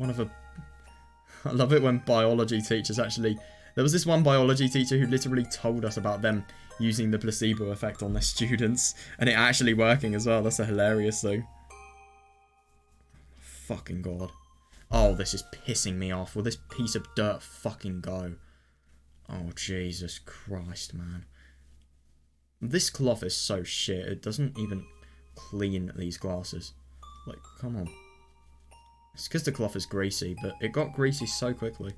I love it when biology teachers actually... There was this one biology teacher who literally told us about them using the placebo effect on their students, and it actually working as well. That's a hilarious thing. Fucking god. Oh, this is pissing me off. Will this piece of dirt fucking go? Oh, Jesus Christ, man. This cloth is so shit. It doesn't even clean these glasses. Like, come on. It's because the cloth is greasy, but it got greasy so quickly.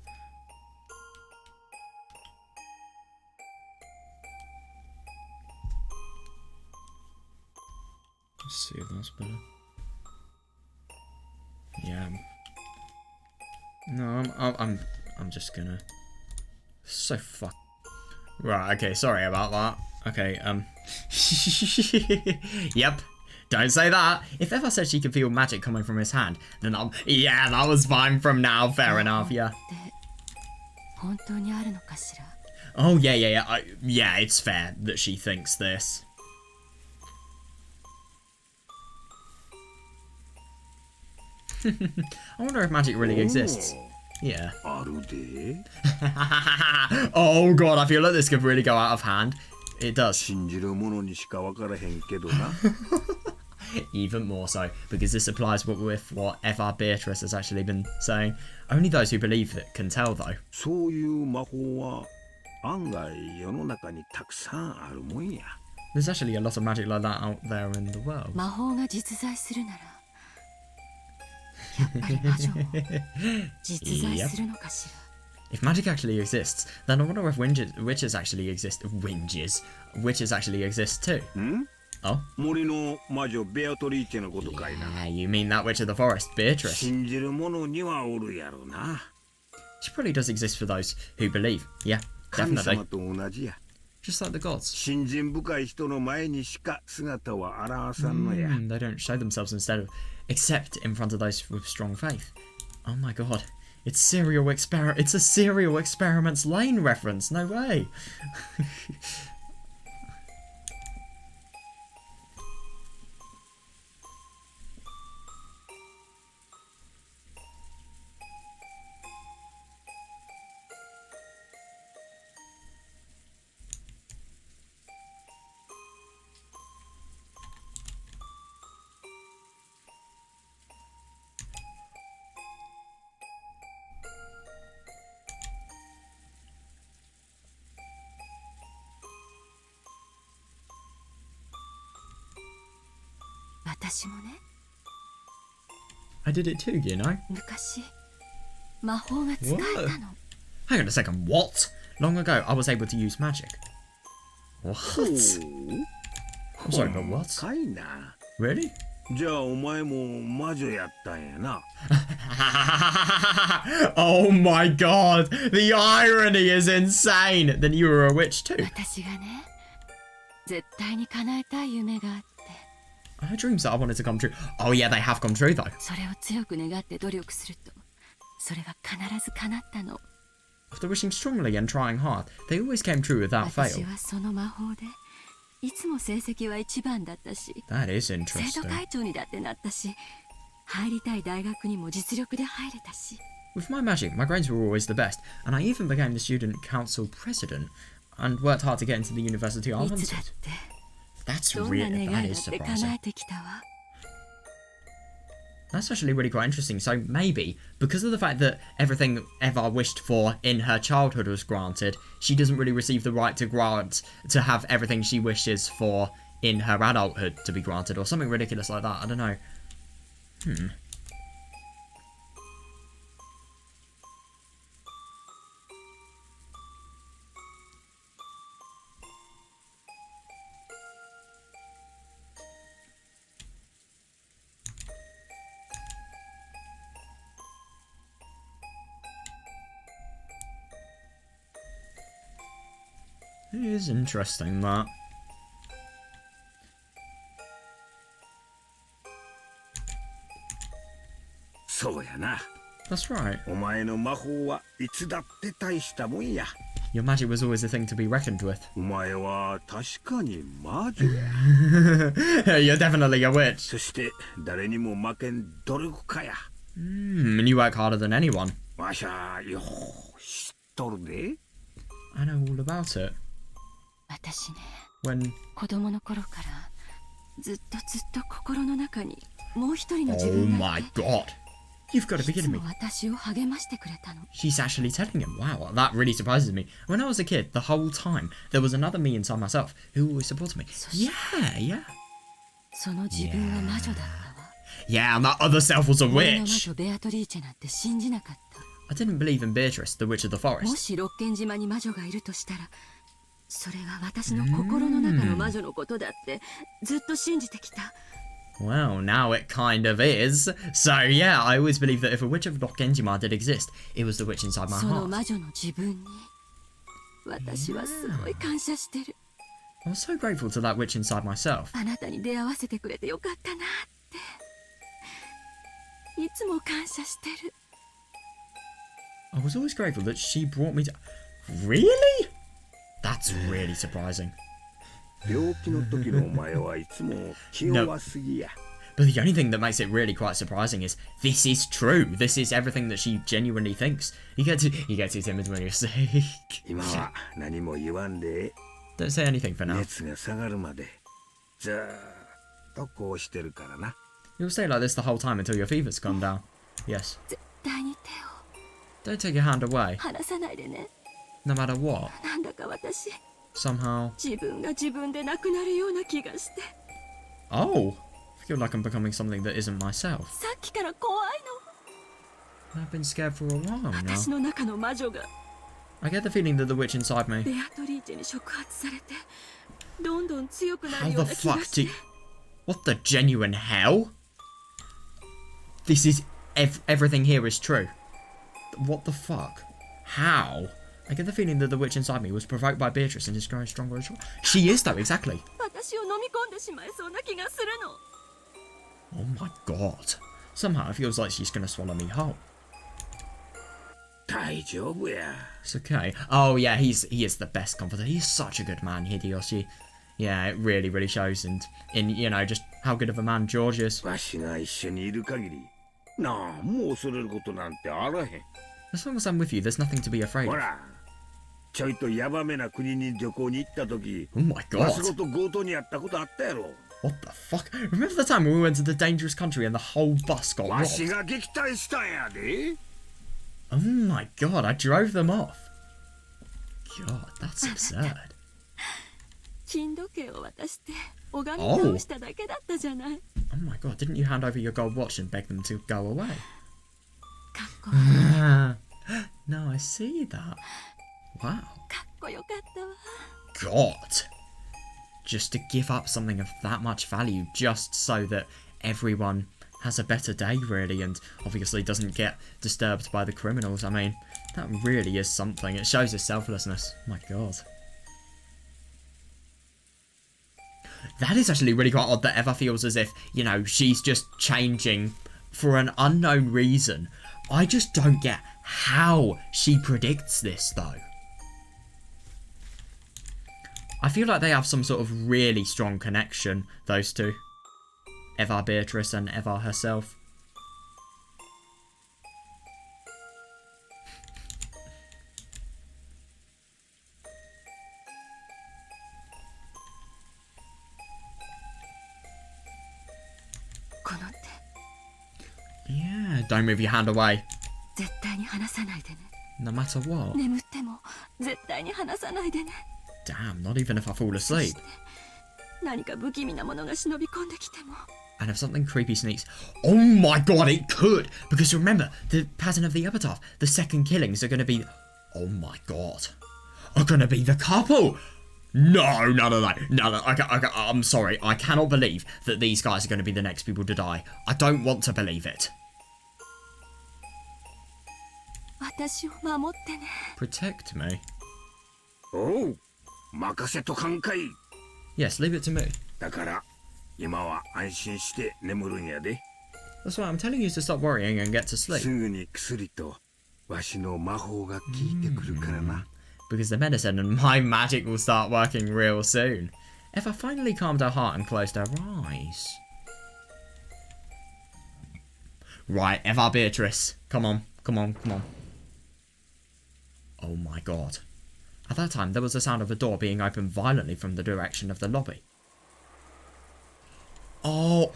Let's see if that's better. Yeah. No, I'm just gonna... So fuck... Right, okay, sorry about that. Okay, Yep. Don't say that. If Eva said she could feel magic coming from his hand, then I'll... Yeah, that was fine from now. Fair enough, yeah. Oh, yeah. Yeah, it's fair that she thinks this. I wonder if magic really exists. Yeah. あるで Oh god, I feel like this could really go out of hand. It does. 信じる者にしか分からへんけどな Even more so, because this applies with what F.R. Beatrice has actually been saying. Only those who believe it can tell, though. そういう魔法は案外世の中にたくさんあるもんや There's actually a lot of magic like that out there in the world. 魔法が実在するならやっぱり魔女も実在するのかしら If magic actually exists, then I wonder if witches actually exist. Witches actually exist too. ん Oh? 森の魔女ベアトリーチェのことかいな Yeah, you mean that witch of the forest, Beatrice. 信じる者にはおるやろな She probably does exist for those who believe. Yeah, 神 definitely. 様と同じや Just like the gods. 信心深い人の前にしか姿は現さんのや They don't show themselves except in front of those with strong faith. Oh my god. It's a serial experiments Lane reference. No way. I did it too, you know. 昔魔法が使えたの Hang on a second, what? Long ago, I was able to use magic. What? I'm sorry, but what? かいな Really? じゃあお前も魔女やったんやな Oh my god! The irony is insane! Then you were a witch too. 私がね絶対に叶えたい夢があって I had dreams that I wanted to come true. Oh yeah, they have come true though. それを強く願って努力するとそれが必ず叶ったの After wishing strongly and trying hard, they always came true without 私 fail. はその魔法でいつも成績は一番だったし That is 生徒 interesting. 会長にだってなったし入りたい大学にも実力で入れたし With my magic, my grades were always the best, and I even became the student council president and worked hard to get into the university I いつだ wanted. って That's どんな really 願 that いだ is って叶 surprising. えてきたわ That's actually really quite interesting. So maybe because of the fact that everything Eva wished for in her childhood was granted, she doesn't really receive the right to have everything she wishes for in her adulthood to be granted, or something ridiculous like that. I don't know. It is interesting that. そうやな That's right. お前の魔法はいつだって大したもんや Your magic was always a thing to be reckoned with. お前は確かに魔女や You're definitely a witch. そして誰にも負けん努力家や And you work harder than anyone. わしゃよう知っとるで I know all about it. 私ね When 子供の頃からずっと心の中にもう一人の自 oh 分が my いて god, you've got to be いつ kidding me. も私を励ましてくれたの She's actually telling him. Wow, that really surprises me. When I was a kid, the whole time there was another me inside myself who always supported me. Yeah. その自分は魔女だったわ Yeah, and that other self was a 森の魔 witch. 女ベアトリーチェなんて信じなかった I didn't believe in Beatrice, the witch of the も forest. し六軒島に魔女がいるとしたらそれが私の心の中の魔女のことだってずっと信じてきた Well, now it kind of is. So yeah, I always believed that if a witch of Lokenjima did exist, it was the witch inside my その heart. 魔女の自分に私はすごい感謝してる I was so grateful to that witch inside myself. あなたに出会わせてくれてよかったなっていつも感謝してる I was always grateful that she brought me to... Really? That's really surprising. 病気の時のお前はいつも気弱すぎや But the only thing that makes it really quite surprising is this is true. This is everything that she genuinely thinks. You get too timid when you're sick. 今は何も言わんで Don't say anything for now. 熱が下がるまでずーっとこうしてるからな You'll stay like this the whole time until your fever's gone down. Yes. 絶対に手 Don't take your hand away, を離さないでね。 no matter what. なんだか私、 Somehow. 自分が自分でなくなるような気がして。 Oh! I feel like I'm becoming something that isn't myself. さっきから怖い I've been scared for a while の。 now. 私の中の魔女が I get the feeling that the witch inside me. ベアトリーチェに触発されて、どんどん強くな How るよう the な気が fuck し do て。 What the genuine hell? This is... everything here is true. What the fuck? How? I get the feeling that the witch inside me was provoked by Beatrice and is growing stronger and stronger. She is though, exactly. 私を飲み込んでしまいそうな気がするの。 Oh my god. Somehow it feels like she's gonna swallow me whole. 大丈夫や It's okay. Oh yeah, he is the best comforter. He's such a good man, Hideyoshi. Yeah, it really, really shows in you know, just how good of a man George is. わしが一緒にいる限りなんも恐れることなんてあらへん As long as I'm with you, there's nothing to be afraid ほ of. らちょいとヤバめな国に旅行に行った時 Oh my わし god. ごと強盗にあったことあったやろ What the fuck? Remember the time when we went to the dangerous country and the whole bus got わし robbed? が撃退したんやで Oh my god, I drove them off. God, that's absurd. 金時計を渡して拝み倒しただけだったじゃない。 Oh my god, didn't you hand over your gold watch and beg them to go away? かっこいい。 No, I see that. Wow. かっこよかったわ。 God. Just to give up something of that much value just so that everyone has a better day, really, and obviously doesn't get disturbed by the criminals. I mean, that really is something. It shows his selflessness. My god. That is actually really quite odd that Eva feels as if, you know, she's just changing for an unknown reason. I just don't get how she predicts this, though. I feel like they have some sort of really strong connection, those two. Eva Beatrice and Eva herself. Yeah, don't move your hand away. 絶対に離さないでね。 No matter what. 眠っても絶対に離さないでね。 Damn, not even if I fall asleep. 何か不気味なものが忍び込んできても。 And if something creepy sneaks... Oh my god, it could! Because remember, the pattern of the epitaph, the second killings are going to be... Oh my god. Are going to be the couple! No, none of that. I'm sorry, I cannot believe that these guys are going to be the next people to die. I don't want to believe it. 私を守ってね。 Protect me? おう任せとかんかい Yes, leave it to me. だから今は安心して眠るんやで That's why I'm telling you to stop worrying and get to す sleep. ぐに薬とわしの魔法が効いてくるからな Because the medicine and my magic will start working real soon. Eva finally calmed her heart and closed her eyes. Right, Eva Beatrice. Come on, come on, come on. Oh my god. At that time, there was the sound of a door being opened violently from the direction of the lobby. Oh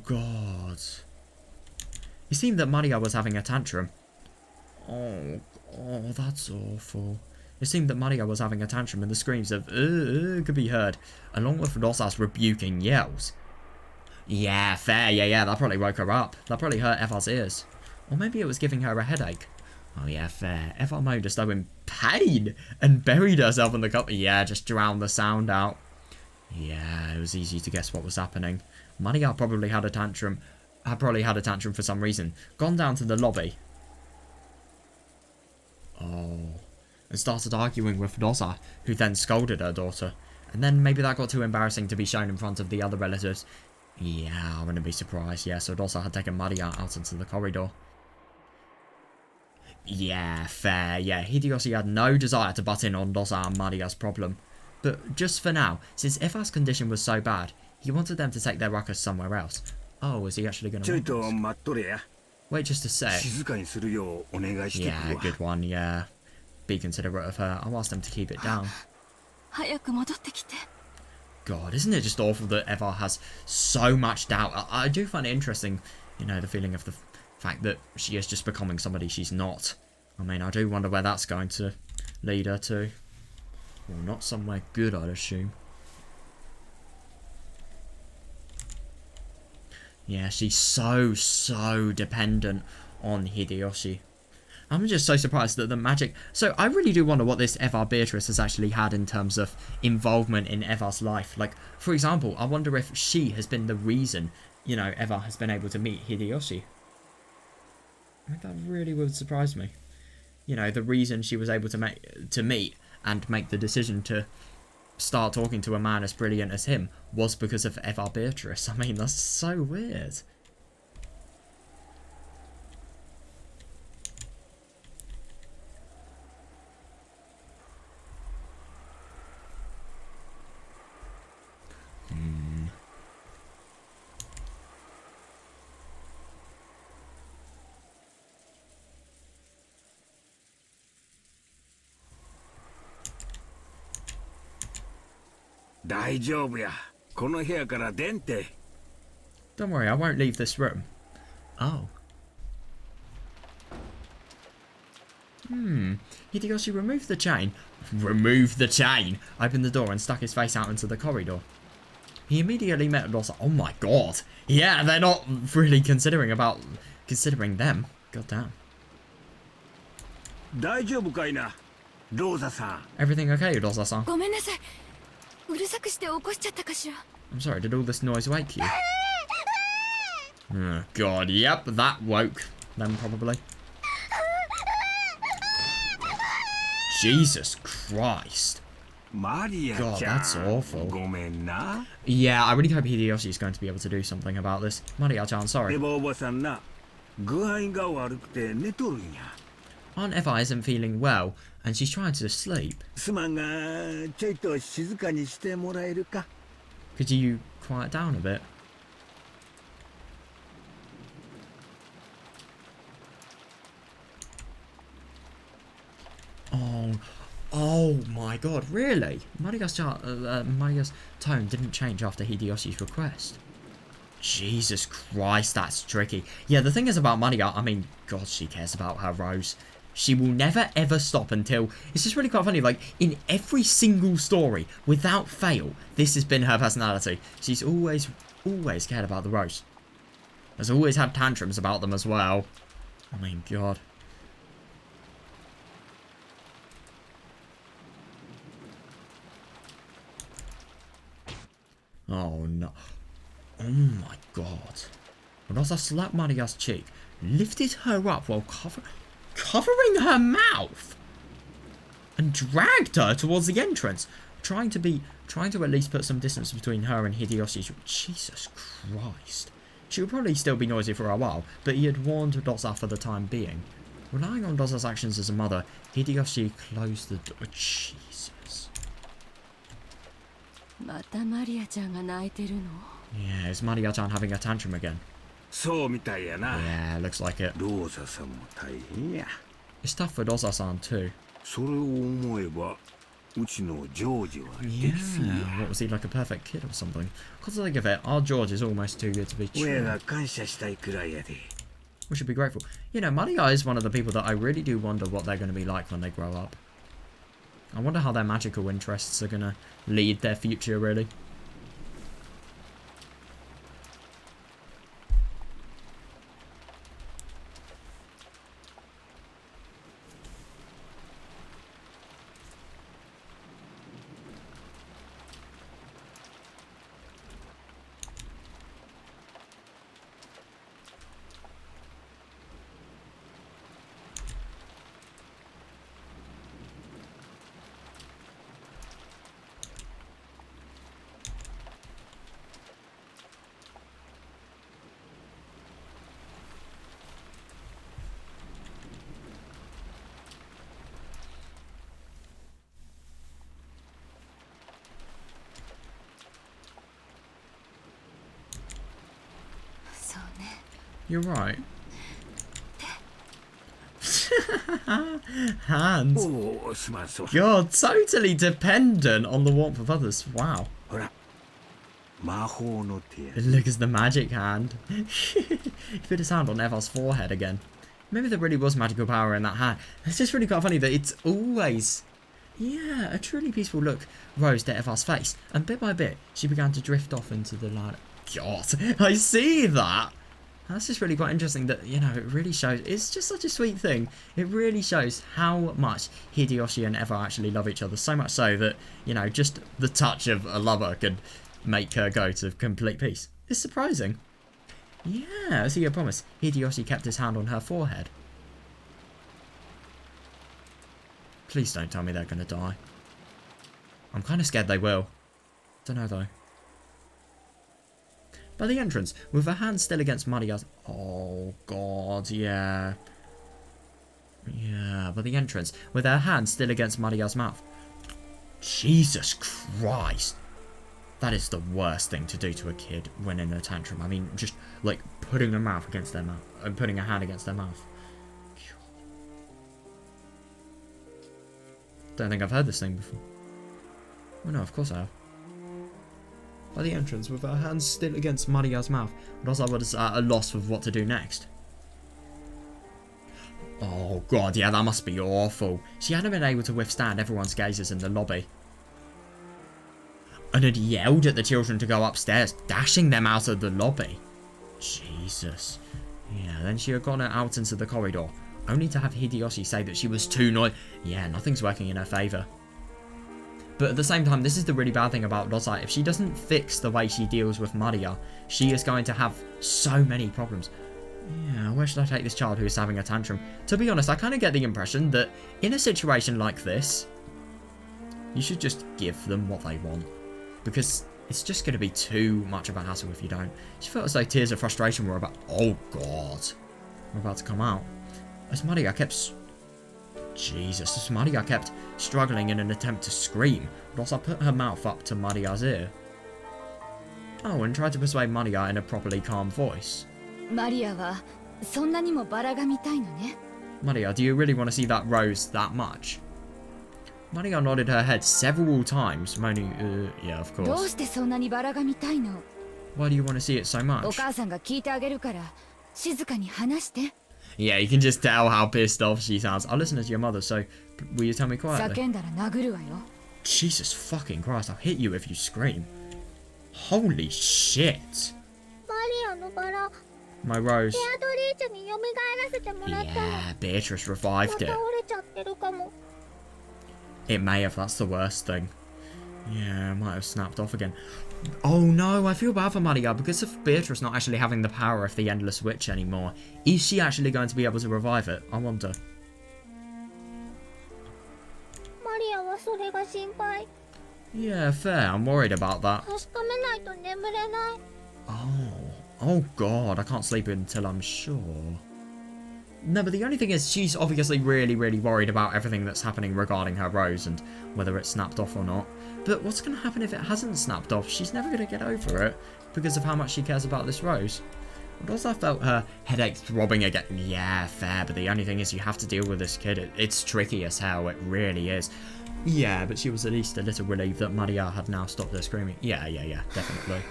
god. It seemed that Maria was having a tantrum. Oh, that's awful. It seemed that Maria was having a tantrum and the screams of could be heard, along with Rosa's rebuking yells. Yeah, fair, yeah, that probably woke her up. That probably hurt Eva's ears. Or maybe it was giving her a headache. Oh yeah, fair. Eva moaned as though in pain and buried herself in the cup. Yeah, just drowned the sound out. Yeah, it was easy to guess what was happening. Maria probably had a tantrum. For some reason. Gone down to the lobby. Oh. And started arguing with Rosa, who then scolded her daughter. And then maybe that got too embarrassing to be shown in front of the other relatives. Yeah, I wouldn't be surprised. Yeah, so Rosa had taken Maria out into the corridor. Yeah, fair. Yeah, Hideyoshi had no desire to butt in on Rosa and Maria's problem. But just for now, since Eva's condition was so bad, He wanted them to take their ruckus somewhere else. Oh, is he actually going ちょい to... と待っとれや。 Wait just a sec. 静かにするようお願いしてく Yeah, るわ。 good one, yeah. Be considerate of her. I'll ask them to keep it down. 早く戻ってきて。 God, isn't it just awful that Eva has so much doubt? I do find it interesting, you know, the feeling of the fact that she is just becoming somebody she's not. I mean, I do wonder where that's going to lead her to. Well, not somewhere good, I'd assume. Yeah, she's so dependent on Hideyoshi. I'm just so surprised that the magic... So, I really do wonder what this Eva Beatrice has actually had in terms of involvement in Eva's life. Like, for example, I wonder if she has been the reason, you know, Eva has been able to meet Hideyoshi. I think that really would surprise me. You know, the reason she was able to meet and make the decision to start talking to a man as brilliant as him was because of Eva Beatrice. I mean, that's so weird. Hmm. 大丈夫や。この部屋から出んて。 Don't worry, I won't leave this room. Oh. Hideyoshi removed the chain. Removed the chain! Opened the door and stuck his face out into the corridor. He immediately met Rosa. Oh my god! Yeah, they're not really considering them. God damn. 大丈夫かいな、ローザさん。 Everything okay, Rosa-san? ごめんなさい。うるさくして起こしちゃったかしら。 I'm sorry, did all this noise wake you? Oh god, yep, that woke them probably. Jesus Christ. マリア God, ちゃん。 that's awful. ごめんな。 Yeah, I really hope Hideyoshi is going to be able to do something about this. Maria-chan, エ sorry. ヴァおばさんな、具合が悪くて寝とるんや。 Aunt Eva isn't feeling well, and she's trying to sleep. すまんが、ちょいと静かにしてもらえるか。 Could you quiet down a bit? Oh my god, really? Maria's tone didn't change after Hideyoshi's request. Jesus Christ, that's tricky. Yeah, the thing is about Maria, I mean, god, she cares about her Rose. She will never ever stop until... It's just really quite funny, like, in every single story, without fail, this has been her personality. She's always cared about the Rose. Has always had tantrums about them as well. I mean, god. Oh no. Oh my god. Rosa slapped Maria's cheek, lifted her up while covering her mouth, and dragged her towards the entrance, trying to at least put some distance between her and Hideyoshi's. Jesus Christ. She would probably still be noisy for a while, but he had warned Rosa for the time being. Relying on Rosa's actions as a mother, Hideyoshi closed the door. Jesus. またマリアちゃんが泣いてるの？ Yeah, is Maria-chan having a tantrum again? そうみたいやな。 Yeah, looks like it. ローザさんも大変や。 It's tough for Rosa-san too. それを思えば、うちのジョージはできすぎや。 Yeah, what was he, like a perfect kid or something? Come to think of it, our George is almost too good to be 親 true. が感謝したいくらいやで。 We should be grateful. You know, Maria is one of the people that I really do wonder what they're going to be like when they grow up. I wonder how their magical interests are going to lead their future, really. You're right. Hands. おお、すまんそう。 God, totally dependent on the warmth of others. Wow. ほら、魔法の手や。 Look at the magic hand. He put his hand on Eva's forehead again. Maybe there really was magical power in that hand. It's just really quite funny that it's always, yeah, a truly peaceful look rose to Eva's face. And bit by bit, she began to drift off into the light. God, I see that. That's just really quite interesting that, you know, it really shows, it's just such a sweet thing. It really shows how much Hideyoshi and Eva actually love each other. So much so that, you know, just the touch of a lover could make her go to complete peace. It's surprising. Yeah, as he had promised, Hideyoshi kept his hand on her forehead. Please don't tell me they're going to die. I'm kind of scared they will. Don't know though. By the entrance, with her hand still against Maria's... Oh, God, yeah. Yeah, by the entrance, with her hand still against Maria's mouth. Jesus Christ. That is the worst thing to do to a kid when in a tantrum. I mean, just, like, putting her mouth against their mouth. And putting her hand against their mouth. Don't think I've heard this thing before. Oh, no, of course I have. By the entrance, with her hands still against Maria's mouth, Rosa was at a loss of what to do next. Oh God, yeah, that must be awful. She hadn't been able to withstand everyone's gazes in the lobby. And had yelled at the children to go upstairs, dashing them out of the lobby. Jesus. Yeah, then she had gone out into the corridor, only to have Hideyoshi say that she was too noisy. Yeah, nothing's working in her favour. But at the same time, this is the really bad thing about Rosa. If she doesn't fix the way she deals with Maria, she is going to have so many problems. Yeah, where should I take this child who is having a tantrum? To be honest, I kind of get the impression that in a situation like this, you should just give them what they want. Because it's just going to be too much of a hassle if you don't. She felt as though tears of frustration were about... Oh, God. Were about to come out. As Maria kept... Jesus, as Maria kept struggling in an attempt to scream, Rosa put her mouth up to Maria's ear. Oh, and tried to persuade Maria in a properly calm voice. Maria, Maria, do you really want to see that rose that much? Maria nodded her head several times, moaning, yeah, of course. Why do you want to see it so much? Yeah, you can just tell how pissed off she sounds. I'll listen to your mother, so will you tell me quietly? Jesus fucking Christ, I'll hit you if you scream. Holy shit. My rose. Yeah, Beatrice revived it. It may have, that's the worst thing. Yeah, it might have snapped off again. Oh no, I feel bad for Maria because of Beatrice not actually having the power of the Endless Witch anymore. Is she actually going to be able to revive it? I wonder. Yeah, fair. I'm worried about that. Oh God, I can't sleep until I'm sure. No, but the only thing is she's obviously really, really worried about everything that's happening regarding her rose and whether it snapped off or not. But what's going to happen if it hasn't snapped off? She's never going to get over it because of how much she cares about this rose. Rosa felt her headache throbbing again. Yeah, fair, but the only thing is you have to deal with this kid. It's tricky as hell, it really is. Yeah, but she was at least a little relieved that Maria had now stopped her screaming. Yeah, definitely.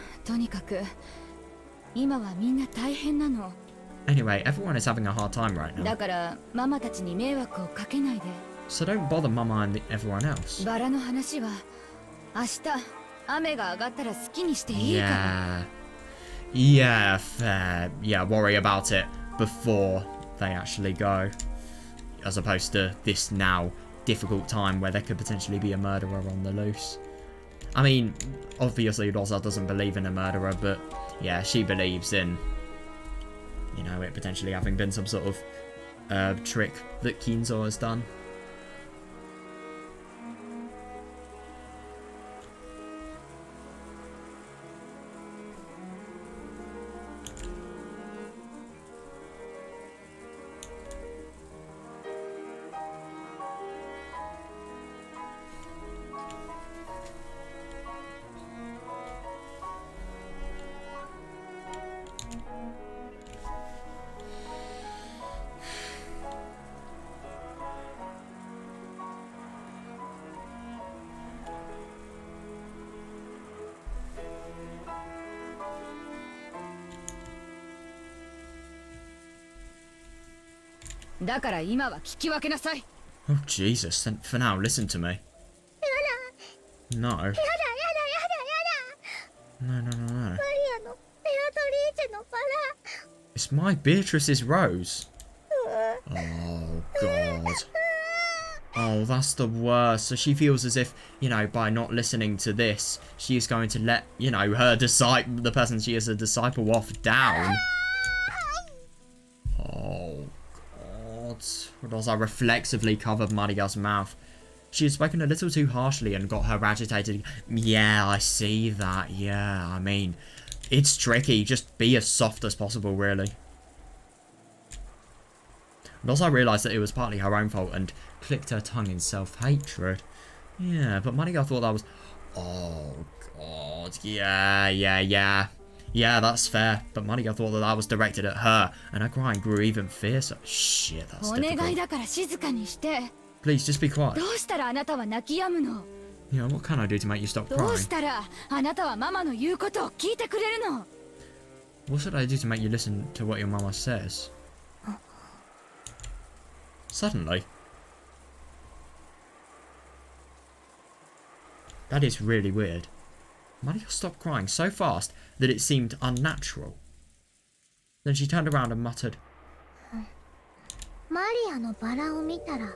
Anyway, everyone is having a hard time right now. So don't bother Mama and everyone else. Yeah, fair. Yeah, worry about it before they actually go. As opposed to this now difficult time where there could potentially be a murderer on the loose. I mean, obviously Rosa doesn't believe in a murderer, but yeah, she believes in, you know, it potentially having been some sort of trick that Kinzo has done. だから今は聞き分けなさい。 Oh, Jesus. Then for now, listen to me. No. No, no, no, no. It's my Beatrice's rose. Oh, God. Oh, that's the worst. So she feels as if, you know, by not listening to this, she is going to let, you know, her disciple, the person she is a disciple of, down. Oh, God. Rosa reflexively covered Maria's mouth. She had spoken a little too harshly and got her agitated. Yeah, I see that. Yeah, I mean, it's tricky. Just be as soft as possible, really. And also I realised that it was partly her own fault and clicked her tongue in self-hatred. Yeah, but Maria thought that was... Oh, God. Yeah. Yeah, that's fair. But Maria thought that was directed at her, and her crying grew even fiercer. Shit, that's お願い difficult. だから静かにして。 Please, just be quiet. どうしたらあなたは泣き止むの？ Yeah, what can I do to make you stop どう crying? したらあなたはママの言うことを聞いてくれるの？ What should I do to make you listen to what your mama says? Suddenly. That is really weird. Maria stopped crying so fast that it seemed unnatural. Then she turned around and muttered, マリアのバラを見たら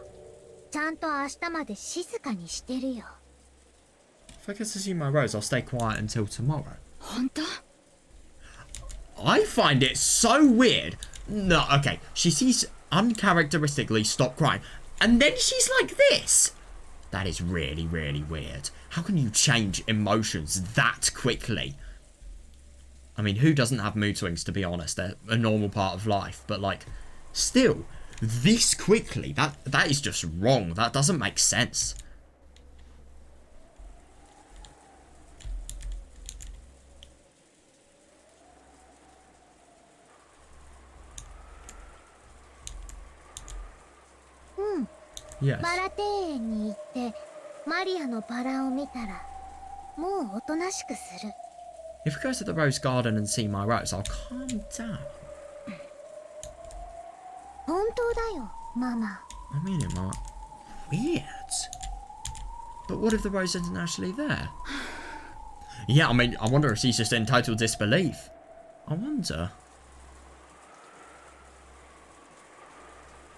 ちゃんと明日まで静かにしてるよ。 If I get to see my rose, I'll stay quiet until tomorrow. 本当？ I find it so weird. No, okay. She sees uncharacteristically stop crying. And then she's like this. That is really, really weird. How can you change emotions that quickly? I mean, who doesn't have mood swings, to be honest? They're a normal part of life. But, like, still, this quickly, that is just wrong. That doesn't make sense. Yes. バラ庭園に行ってマリアのバラを見たらもうおとなしくする。 If we go to the rose garden and see my rose, I'll calm down. 本当だよ、ママ。 I mean it, Mark. Weird. But what if the rose isn't actually there? Yeah, I mean, I wonder if she's just in total disbelief. I wonder.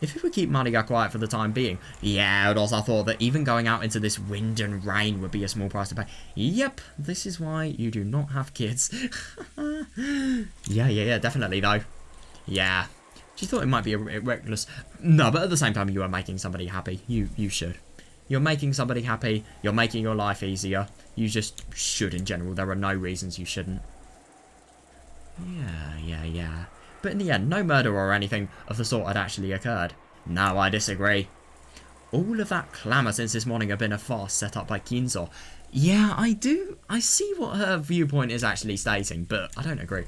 If we would keep Maria quiet for the time being, yeah, and also I thought that even going out into this wind and rain would be a small price to pay. Yep, this is why you do not have kids. Yeah, definitely though. Yeah. She thought it might be a bit reckless. No, but at the same time, you are making somebody happy. You should. You're making somebody happy. You're making your life easier. You just should in general. There are no reasons you shouldn't. Yeah. But in the end, no murder or anything of the sort had actually occurred. No, I disagree. All of that clamour since this morning had been a farce set up by Kinzo. Yeah, I do. I see what her viewpoint is actually stating, but I don't agree.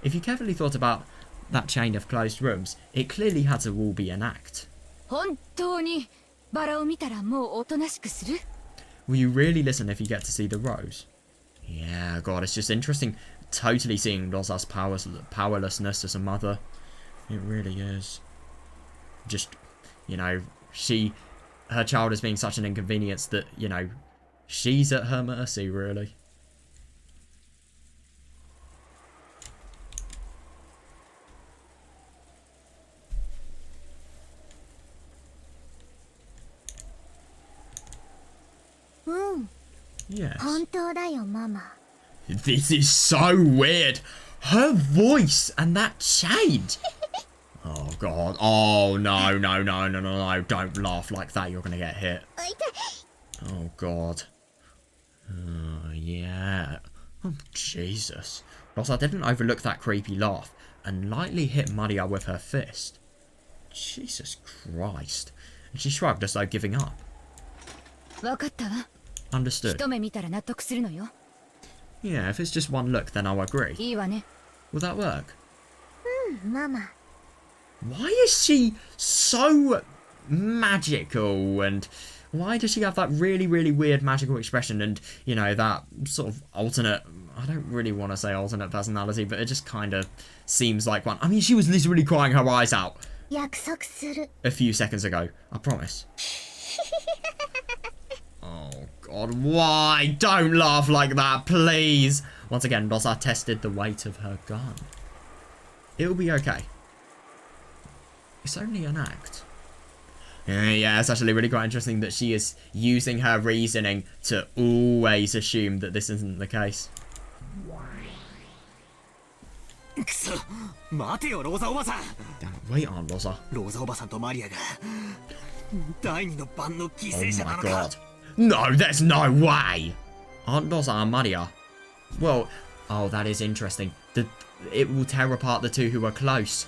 If you carefully thought about that chain of closed rooms, it clearly had to all be an act. 本当にバラを見たらもうおとなしくする？ Will you really listen if you get to see the rose? Yeah, God, it's just interesting totally seeing Rosa's powerlessness as a mother. It really is. Just, you know, her child is being such an inconvenience that, you know, she's at her mercy, really. Yes. 本当だよ、ママ。 This is so weird. Her voice and that change. Oh, God. Oh, no. Don't laugh like that. You're going to get hit. Oh, God. Yeah. Oh, Jesus. Rosa didn't overlook that creepy laugh and lightly hit Maria with her fist. Jesus Christ. And she shrugged as though giving up. わかったわ。 Understood. 一目見たら納得するのよ。 Yeah, if it's just one look, then I'll agree. いいわね。 Will that work? ママ。 Why is she so magical, and why does she have that really, really weird magical expression and, you know, that sort of alternate, I don't really want to say alternate personality, but it just kind of seems like one. I mean, she was literally crying her eyes out. 約束する。 a few seconds ago. I promise. Oh god, why? Don't laugh like that, please. Once again, Rosa tested the weight of her gun. It'll be okay. It's only an act. Yeah, it's actually really quite interesting that she is using her reasoning to always assume that this isn't the case. くそ、待てよローザおばさん。 Damn it, wait on, Rosa. ローザおばさんとマリアが第二の晩の犠 Oh 牲者な my のか。 god. No, there's no way! Aren't Rosa and Maria? Well, oh, that is interesting. It will tear apart the two who are close.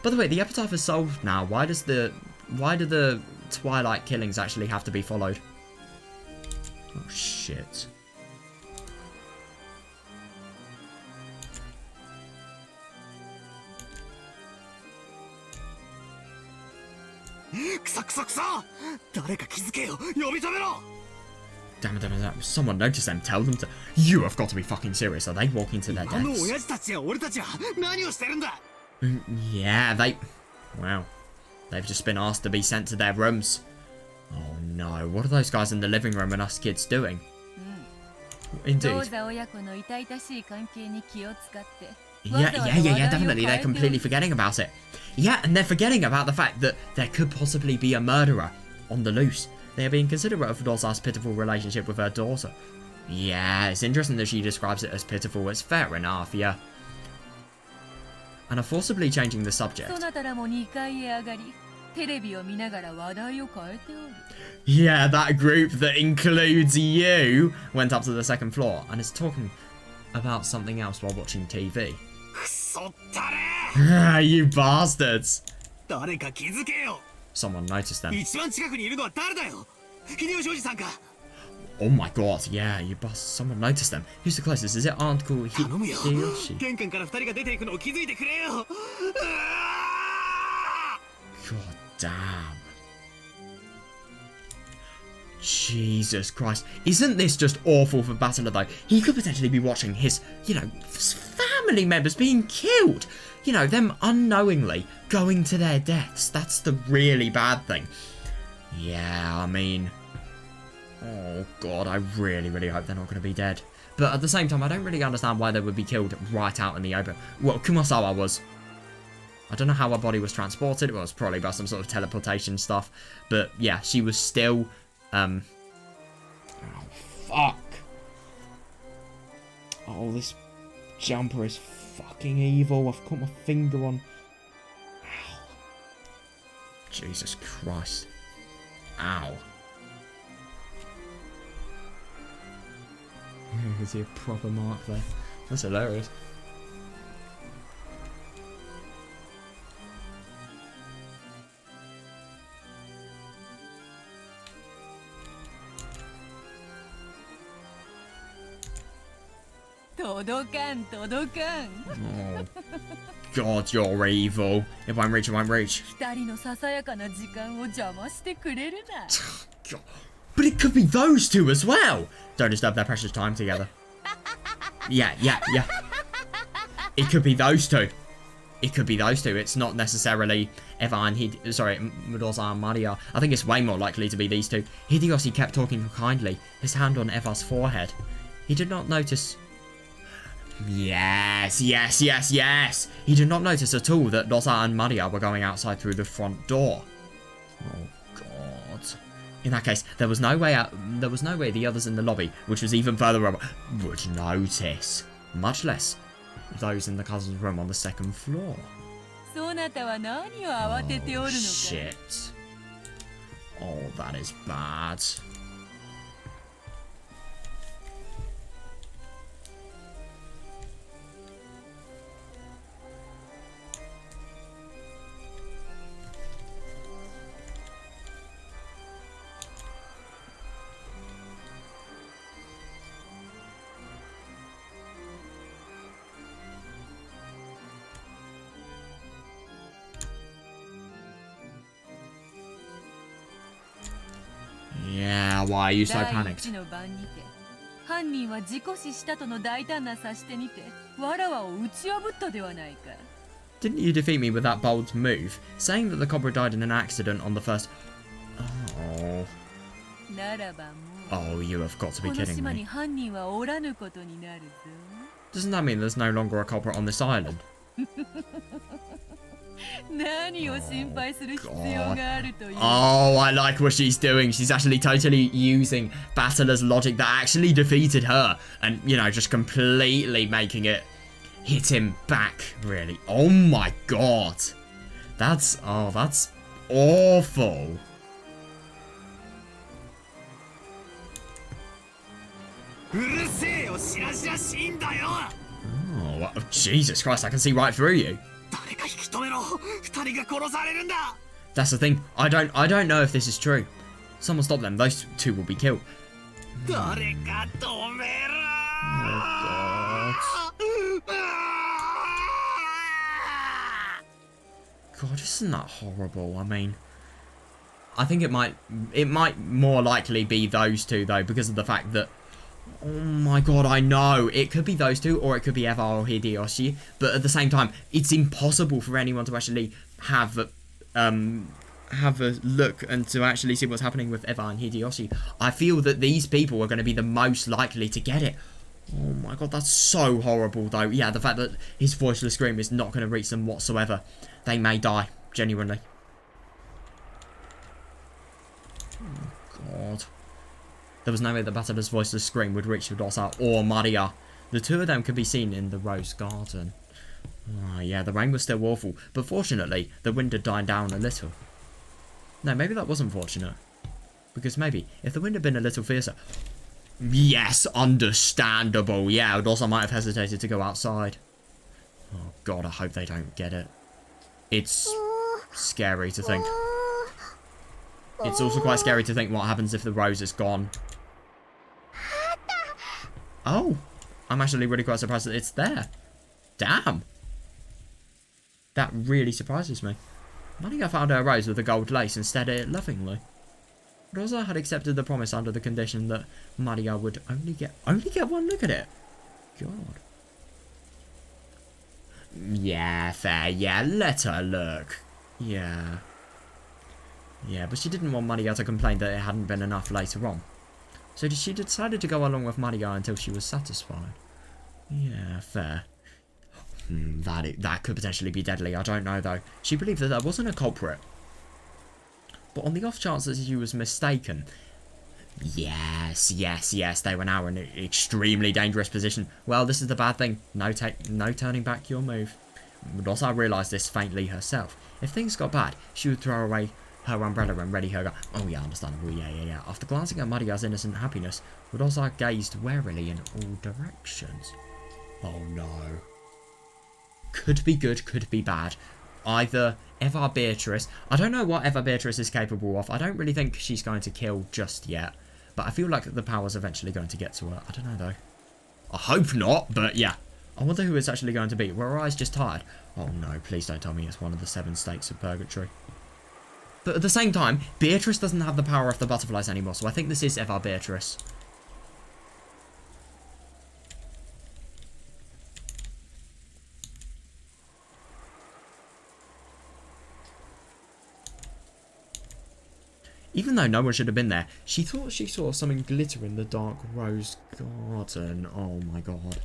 By the way, the epitaph is solved now. Why do the Twilight killings actually have to be followed? Oh, shit. くそくそくそ、誰か気づけよ、呼び止めろ。 Damn it, damn it, damn it. Someone notice them. Tell them to... You have got to be fucking serious. Are they walking to their あの deaths? 親父たちや俺たちは何をしてるんだ。 Yeah, they... Wow. They've just been asked to be sent to their rooms. Oh no, what are those guys in the living room and us kids doing? ロ Indeed. ーザ親子の痛々しい関係に気を使って Yeah, definitely. They're completely forgetting about it. Yeah, and they're forgetting about the fact that there could possibly be a murderer on the loose. They are being considerate of Rosa's pitiful relationship with her daughter. Yeah, it's interesting that she describes it as pitiful. It's fair enough, yeah. And are forcibly changing the subject. そなたらも2階へ上がりテレビを見ながら話題を変えておる。 Yeah, that group that includes you went up to the second floor and is talking about something else while watching TV. くそったれ。 You bastards! 誰か気づけよ。 Someone noticed them. 一番近くにいるのは誰だよ。秀吉おじさんか。 Oh my god, yeah, you bastards. Someone noticed them. Who's the closest? Is it Aunt called 頼むよ。 Hideyoshi? 玄関から二人が出ていくのを気づいてくれよ。うわ God damn. Jesus Christ. Isn't this just awful for Battler though? He could potentially be watching his, family members being killed. Them unknowingly going to their deaths. That's the really bad thing. Yeah, I mean... Oh god, I really, really hope they're not going to be dead. But at the same time, I don't really understand why they would be killed right out in the open. Well, Kumasawa was. I don't know how her body was transported. It was probably by some sort of teleportation stuff. But yeah, she was still... Oh, fuck. Oh, this jumper is fucking evil. I've caught my finger on... Ow. Jesus Christ. Ow. You can see a proper mark there. That's hilarious. Oh, God, you're evil. It won't reach, it won't reach. 2人のささやかな時間を邪魔してくれるな。 God. But it could be those two as well. Don't disturb their precious time together. Yeah. It could be those two. It could be those two. It's not necessarily Eva and Mudosa and Maria. I think it's way more likely to be these two. Hideyoshi kept talking kindly, his hand on Eva's forehead. He did not notice... Yes. He did not notice at all that Rosa and Maria were going outside through the front door. Oh, God. In that case, there was no way out. There was no way the others in the lobby, which was even further up, would notice. Much less those in the cousin's room on the second floor. Oh, shit. Oh, that is bad. Yeah, why are you so panicked? 犯人は事故死したとの大胆な察してみてわらわを打ち破ったではないか。Didn't you defeat me with that bold move? Saying that the cobra died in an accident on the first... Oh. ならばもう Oh, you have got to be この kidding 島に me. 犯人はおらぬことになるぞ Doesn't that mean there's no longer a culprit on this island? 何を心配する必要があるという Oh, I like what she's doing. She's actually totally using Battler's logic that actually defeated her. And, you know, just completely making it hit him back, really. Oh my god. That's awful. Oh, well, Jesus Christ, I can see right through you. That's the thing. I don't know if this is true. Someone stop them. Those two will be killed. Oh, God, isn't that horrible? I mean, I think it might more likely be those two though, because of the fact that, oh my god, I know it could be those two or it could be Eva or Hideyoshi, but at the same time, it's impossible for anyone to actually have a look and to actually see what's happening with Eva and Hideyoshi. I feel that these people are going to be the most likely to get it. Oh my god, that's so horrible though. Yeah, the fact that his voiceless scream is not going to reach them whatsoever. They may die, genuinely. Oh god. There was no way that Battler's voiceless scream would reach Udosa or Maria. The two of them could be seen in the Rose Garden. Ah, yeah, the rain was still awful, but fortunately, the wind had died down a little. No, maybe that wasn't fortunate. Because maybe, if the wind had been a little fiercer... Yes, understandable. Yeah, Udosa might have hesitated to go outside. Oh god, I hope they don't get it. It's scary to think. It's also quite scary to think what happens if the rose is gone. Oh, I'm actually really quite surprised that it's there. Damn. That really surprises me. Maria found her rose with a gold lace and stared at it lovingly. Rosa had accepted the promise under the condition that Maria would only get one look at it. God. Yeah, fair. Yeah, let her look. Yeah. Yeah, but she didn't want Maria to complain that it hadn't been enough later on. So she decided to go along with Maria until she was satisfied. Yeah, fair. That could potentially be deadly. I don't know, though. She believed that there wasn't a culprit. But on the off chance that she was mistaken... Yes, they were now in an extremely dangerous position. Well, this is the bad thing. No turning back your move. Rosa realised this faintly herself. If things got bad, she would throw away her umbrella and ready her gun. Oh yeah, understandable. Yeah. After glancing at Maria's innocent happiness, Rosa gazed warily in all directions. Oh no. Could be good, could be bad. Either Eva Beatrice... I don't know what Eva Beatrice is capable of. I don't really think she's going to kill just yet. But I feel like the power's eventually going to get to her. I don't know, though. I hope not, but yeah. I wonder who it's actually going to be. Were her eyes just tired? Oh no, please don't tell me it's one of the 7 states of purgatory. But at the same time, Beatrice doesn't have the power of the butterflies anymore, so I think this is Eva Beatrice. Even though no one should have been there, she thought she saw something glitter in the dark rose garden. Oh my god.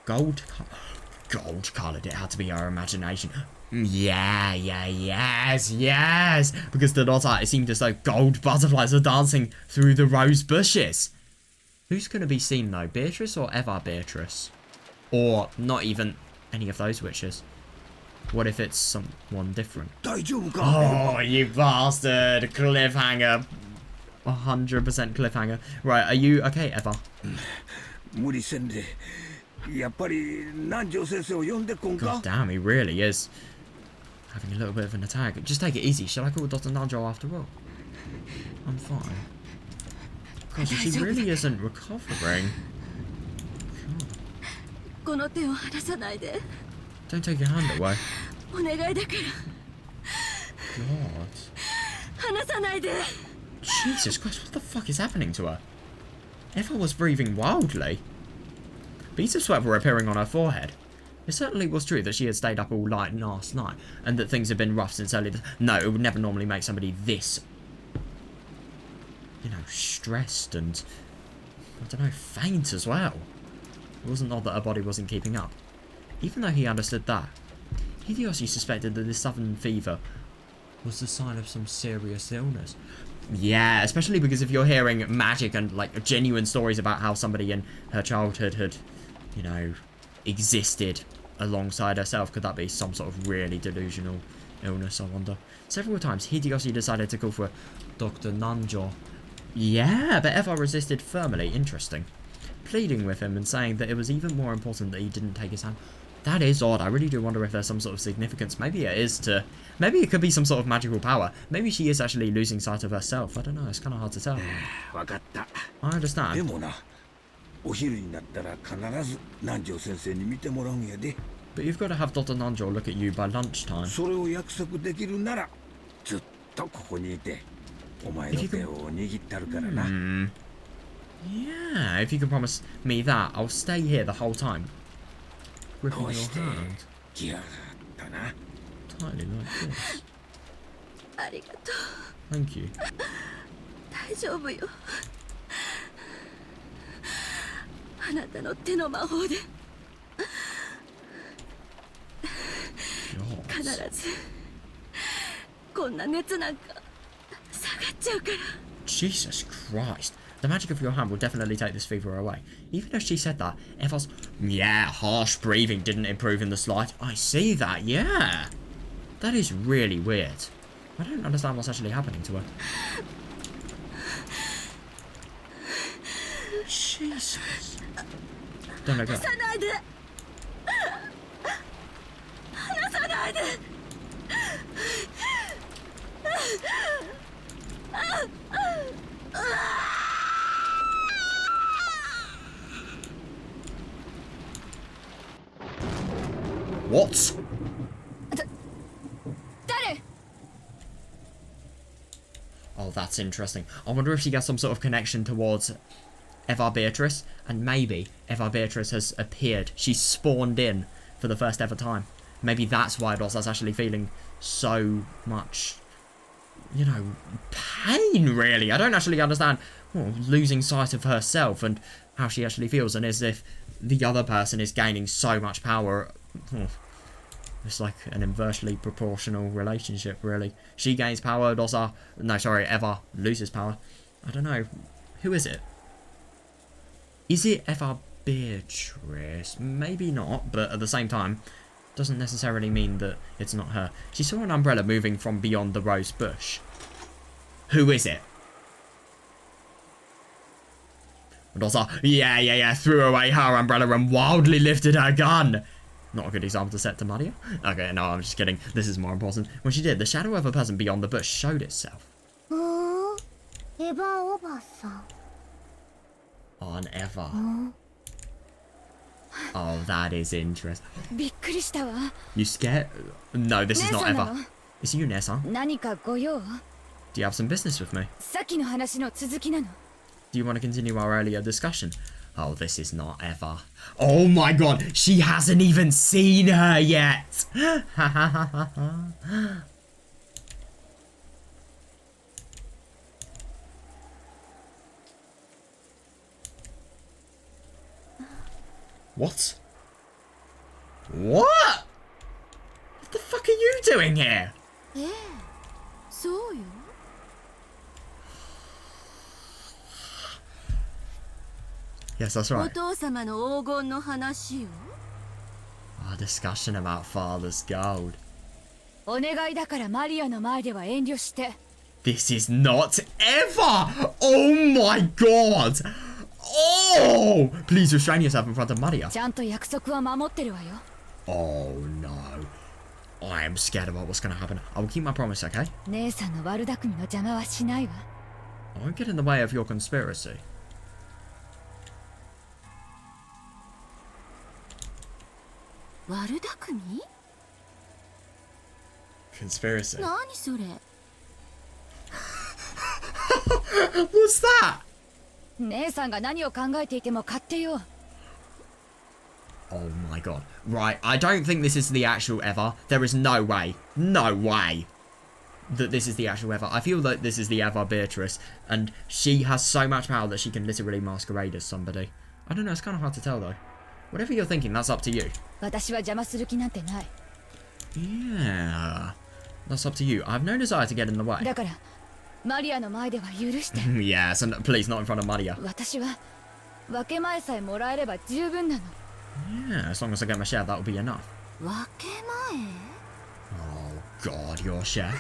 Gold coloured. It had to be her imagination. Yes. Because the Dota, it seemed as though gold butterflies are dancing through the rose bushes. Who's going to be seen though? Beatrice or Eva Beatrice? Or not even any of those witches? What if it's someone different? Oh, you bastard! Cliffhanger. 100% cliffhanger. Right, are you okay, Eva? God damn, he really is having a little bit of an attack. Just take it easy. Shall I call Dr. Nanjo after all? I'm fine. God, she really isn't recovering. God. Don't take your hand away. God. Jesus Christ, what the fuck is happening to her? Eva was breathing wildly. Beads of sweat were appearing on her forehead. It certainly was true that she had stayed up all night last night, and that things had been rough since early. No, it would never normally make somebody this, you know, stressed and, I don't know, faint as well. It wasn't odd that her body wasn't keeping up. Even though he understood that, Hideyoshi suspected that this sudden fever was the sign of some serious illness. Yeah, especially because if you're hearing magic and, like, genuine stories about how somebody in her childhood had, you know, existed alongside herself, could that be some sort of really delusional illness, I wonder? Several times, Hideyoshi decided to call for Dr. Nanjo. Yeah, but Eva resisted firmly. Interesting. Pleading with him and saying that it was even more important that he didn't take his hand. That is odd. I really do wonder if there's some sort of significance. Maybe it is to... Maybe it could be some sort of magical power. Maybe she is actually losing sight of herself. I don't know. It's kind of hard to tell. I understand. But you've got to have Dr. Nanjo look at you by lunchtime. If you can... Yeah, if you can promise me that, I'll stay here the whole time. Gripping your hand. Tightly like this. Thank you. Jesus Christ. The magic of your hand will definitely take this fever away. Even as she said that, Eva's, yeah, harsh breathing didn't improve in the slight. I see that, yeah. That is really weird. I don't understand what's actually happening to her. Jesus. Don't let go. What? Oh, that's interesting. I wonder if she gets some sort of connection towards Eva Beatrice, and maybe Eva Beatrice has appeared. She's spawned in for the first ever time. Maybe that's why Rosa's actually feeling so much, you know, pain, really. I don't actually understand losing sight of herself and how she actually feels, and as if the other person is gaining so much power. It's like an inversely proportional relationship, really. She gains power, Eva loses power. I don't know. Who is it? Is it Eva Beatrice? Maybe not, but at the same time, doesn't necessarily mean that it's not her. She saw an umbrella moving from beyond the rose bush. Who is it? Rosa, yeah, threw away her umbrella and wildly lifted her gun. Not a good example to set to Maria. Okay, no, I'm just kidding. This is more important. When she did, the shadow of a person beyond the bush showed itself. On Eva. Oh, that is interesting. You scared? No, this is not Eva. It's you, Nessa. Do you have some business with me? Do you want to continue our earlier discussion? Oh, this is not Eva. Oh my god, she hasn't even seen her yet. What? What? What the fuck are you doing here? Yes, that's right. A discussion about father's gold. This is not Eva! Oh my god! Oh! Please restrain yourself in front of Maria. Oh no. I am scared about what's going to happen. I will keep my promise, okay? I won't get in the way of your conspiracy. Conspiracy. What's that? Oh my god. Right, I don't think this is the actual Eva. There is no way that this is the actual Eva. I feel that this is the Eva Beatrice, and she has so much power that she can literally masquerade as somebody. I don't know, it's kind of hard to tell though. Whatever you're thinking, that's up to you. 私は邪魔する気なんてない。 Yeah, that's up to you. I have no desire to get in the way. だからマリアの前では許して。Yes, and please not in front of Maria. 私は分け前さえもらえれば十分なの。 Yeah, as long as I get my share, that will be enough. 分け前 Oh god, your share.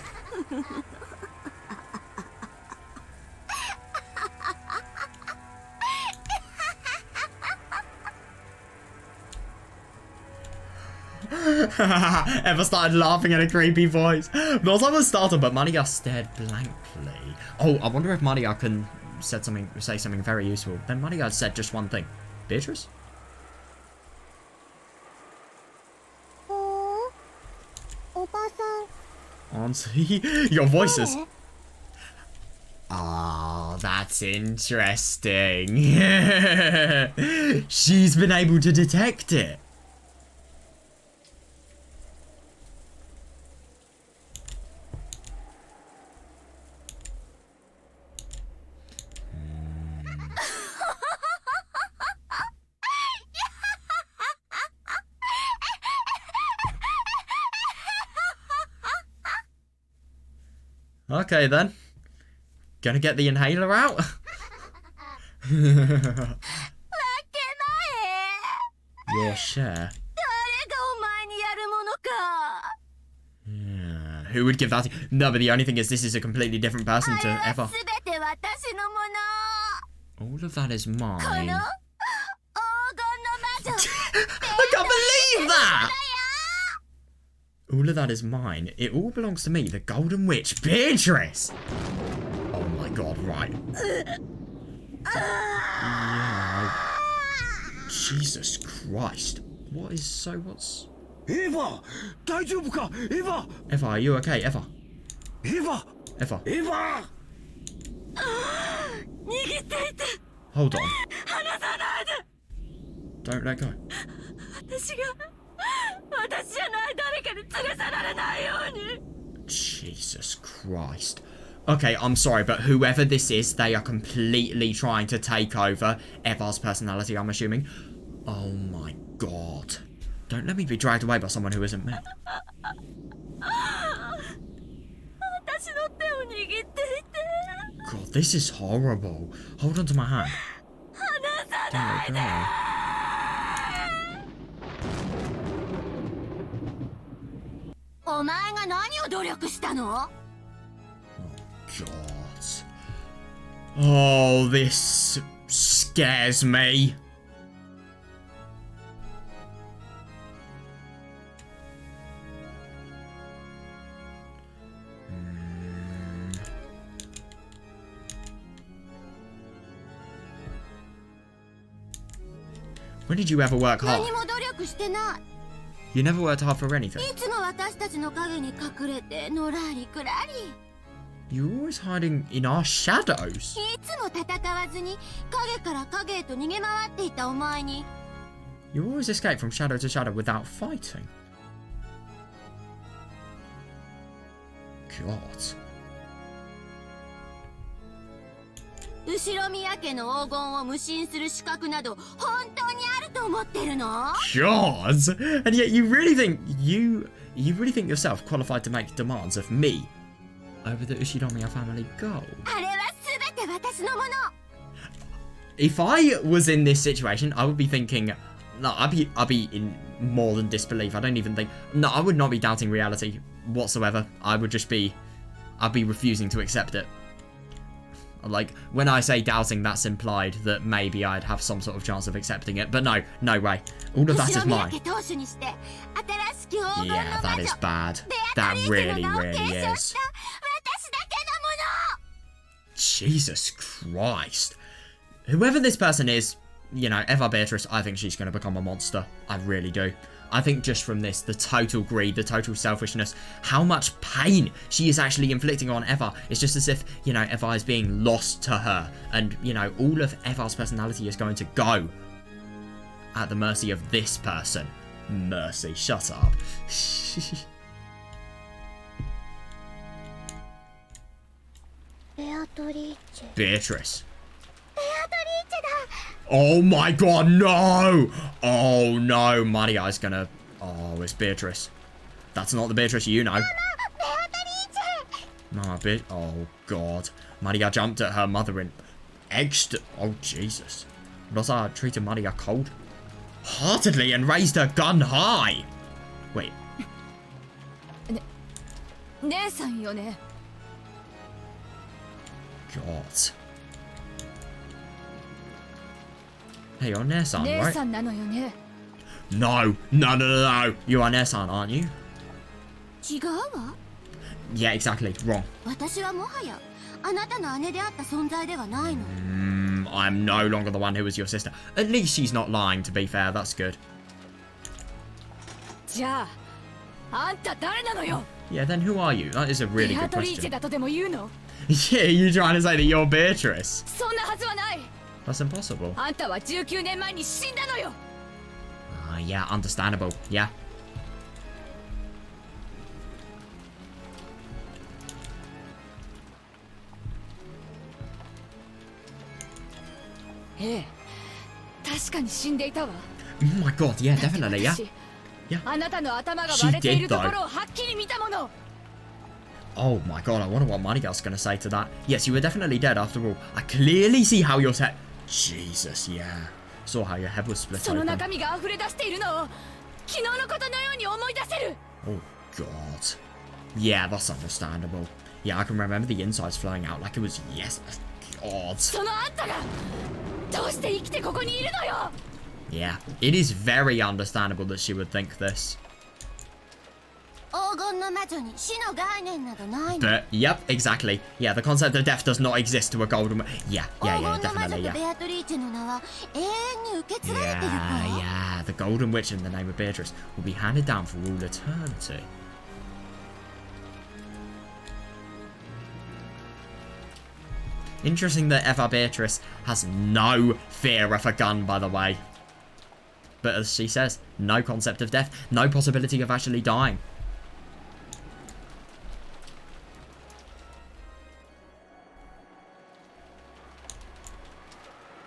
Eva started laughing in a creepy voice. Not like a starter, but Maria stared blankly. Oh, I wonder if Maria can say something very useful. Then Maria said just one thing. Beatrice? おばさん Auntie? Your voices. Ah, that's interesting. She's been able to detect it. Okay then. Gonna get the inhaler out? Your share. Yeah. Who would give that? No, but the only thing is this is a completely different person to Eva. All of that is mine. I can't believe that! All of that is mine. It all belongs to me, the Golden Witch, Beatrice! Oh my god, right. Yeah. Jesus Christ. What's... Eva! 大丈夫か Eva! Eva, are you okay? Eva? Eva! Eva? Eva! Hold on. Don't let go. Jesus Christ. Okay, I'm sorry, but whoever this is, they are completely trying to take over Eva's personality, I'm assuming. Oh my god. Don't let me be dragged away by someone who isn't me. God, this is horrible. Hold on to my hand. Don't let go. God. Oh, this scares me. When did you ever work hard? You never worked hard for anything. You're always hiding in our shadows. You always escape from shadow to shadow without fighting. God. God! And yet you really think yourself qualified to make demands of me over the Ushinomiya family gold? If I was in this situation, I would be thinking, no, I'd be in more than disbelief. I don't even think, no, I would not be doubting reality whatsoever. I'd be refusing to accept it. Like, when I say doubting, that's implied that maybe I'd have some sort of chance of accepting it. But no, no way. All of that is mine. Yeah, that is bad. That really, really is. Jesus Christ. Whoever this person is, you know, Eva Beatrice, I think she's going to become a monster. I really do. I think just from this, the total greed, the total selfishness, how much pain she is actually inflicting on Eva. It's just as if, you know, Eva is being lost to her. And, you know, all of Eva's personality is going to go. at the mercy of this person. Mercy, shut up. Beatrice. Oh my god, no! Oh no, Maria's gonna... Oh, it's Beatrice. That's not the Beatrice you know. No, oh god. Maria jumped at her mother in... Oh, Jesus. Rosa treated Maria cold-heartedly and raised her gun high. Wait. 姉さんよね。 God. Hey, you're Nessan, 姉 right? さんなのよね。 No. No, no, no, no. You are Nessan, aren't you? 違うわ。 Yeah, exactly. Wrong. 私はもはやあなたの姉であった存在ではないの。 I'm no longer the one who was your sister. At least she's not lying, to be fair. That's good. じゃあ、あんた誰なのよ。 Yeah, then who are you? That is a really ベア good トリーチェ question. だとでも言うの？ Yeah, you trying to say that you're Beatrice? そんなはずはない。 That's impossible. あんたは19年前に死んだのよ。 Yeah, understandable. Yeah. ええ、確かに死んでいたわ。 Oh my god, yeah, definitely, yeah. 私 Yeah. あなたの頭が割れている She did, ところをはっきり見たもの。 Oh my god, I wonder what Marigal's gonna say to that. Yes, you were definitely dead after all. I clearly see how your head... Jesus, yeah. Saw how your head was split その open. 中身が溢れ出しているのを昨日のことのように思い出せる。 Oh god. Yeah, that's understandable. Yeah, I can remember the insides flowing out like it was... Yes, god. そのあんたがどうして生きてここにいるのよ。 Yeah, it is very understandable that she would think this. 黄金の魔女に死の概念などないの。 But, yep, exactly. Yeah, the concept of death does not exist to a golden... Yeah, 黄 yeah, 金 yeah, の魔女 definitely, と yeah. ベアトリーチェの名は永遠に受け継がれてるか Yeah, yeah, the golden witch in the name of Beatrice will be handed down for all eternity. Interesting that Eva Beatrice has no fear of a gun, by the way. But as she says, no concept of death, no possibility of actually dying.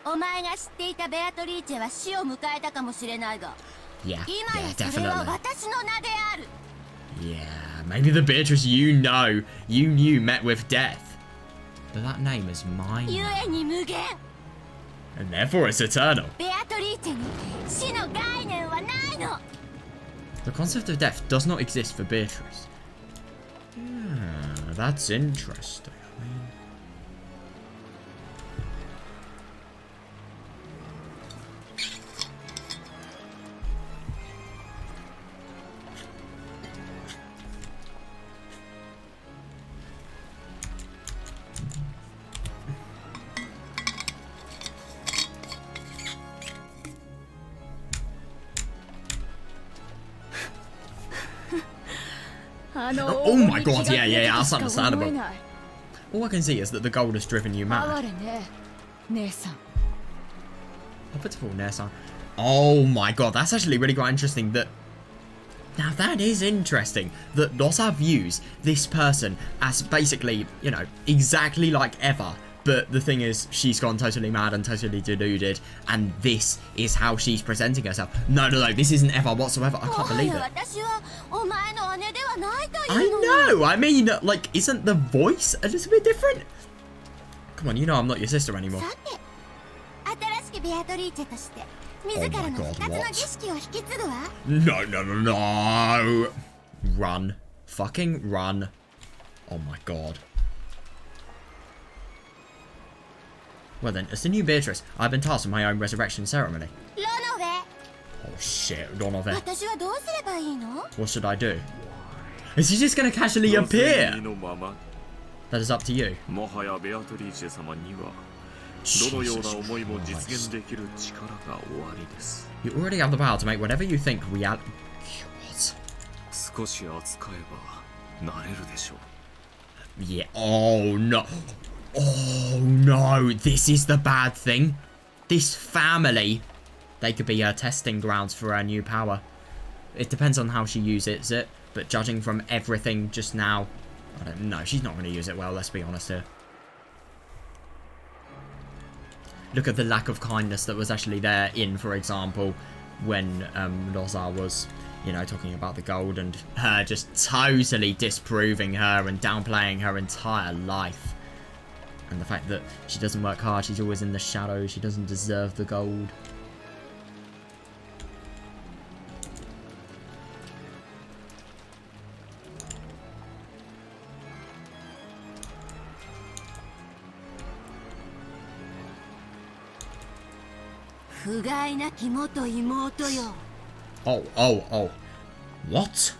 お前が知っていたベアトリーチェは死を迎えたかもしれないが、 Yeah, 今 yeah, やそれは definitely. 私の名である。 Yeah, maybe the Beatrice you know, you knew met with death. But that name is mine. ゆえに無限。 And therefore it's eternal. ベアトリーチェに死の概念はないの。 The concept of death does not exist for Beatrice. Yeah, that's interesting. I mean... Oh my god, yeah, yeah, that's understandable. All I can see is that the gold has driven you 哀 mad. れね、姉さん。 Pitiful Nessan. Oh my god, that's actually really quite interesting that... Now that is interesting, that Nosa views this person as basically, you know, exactly like Eva. But the thing is, she's gone totally mad and totally deluded, and this is how she's presenting herself. No, no, no, this isn't Eva whatsoever. I can't believe it. 私はお前の姉ではないと I いうの。 know, I mean, like, isn't the voice a little bit different? Come on, you know I'm not your sister anymore. さて、新しきベアトリーチェとして自らの復活の儀式を引き継ぐわ。 No, no, no, no! Run. Fucking run. Oh my god. Well then, as the new Beatrice, I've been tasked with my own resurrection ceremony. ロノベ、 Oh shit, Donove. 私はどうすればいいの？ What should I do? Is he just gonna casually なぜ appear? 意のまま That is up to you. もはやベアトリーチェ様にはどのような思いも実現できる力がおありです。 You already have the power to make whatever you think reality. God. 少し扱えば慣れるでしょう。 Yeah. Oh no. Oh no. This is the bad thing. This family They could be her testing grounds for her new power. It depends on how she uses it, but judging from everything just now, I don't know. She's not going to use it well, let's be honest here. Look at the lack of kindness that was actually there in, for example, when Loza was, you know, talking about the gold and her just totally disproving her and downplaying her entire life. And the fact that she doesn't work hard, she's always in the shadows, she doesn't deserve the gold. Oh. What?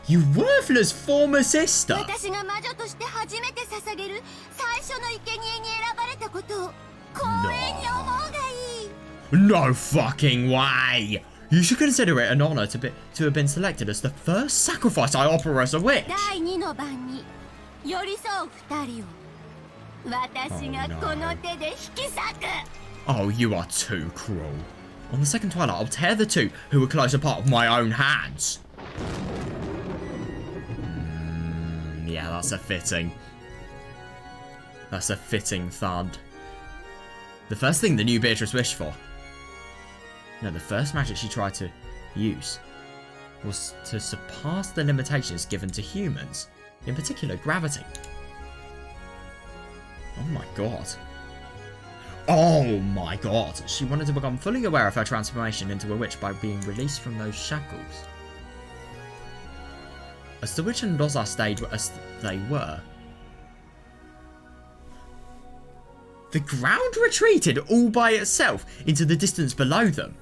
You worthless former sister! No fucking way! You should consider it an honor to have been selected as the first sacrifice I offer as a witch! Oh, you are too cruel. On the second twilight, I'll tear the two who were close apart with my own hands. Yeah, that's a fitting. That's a fitting thud. The first thing the new Beatrice wished for. No, the first magic she tried to use was to surpass the limitations given to humans, in particular gravity. Oh my god. Oh my god. She wanted to become fully aware of her transformation into a witch by being released from those shackles. As the witch and Loza stayed as they were, the ground retreated all by itself into the distance below them.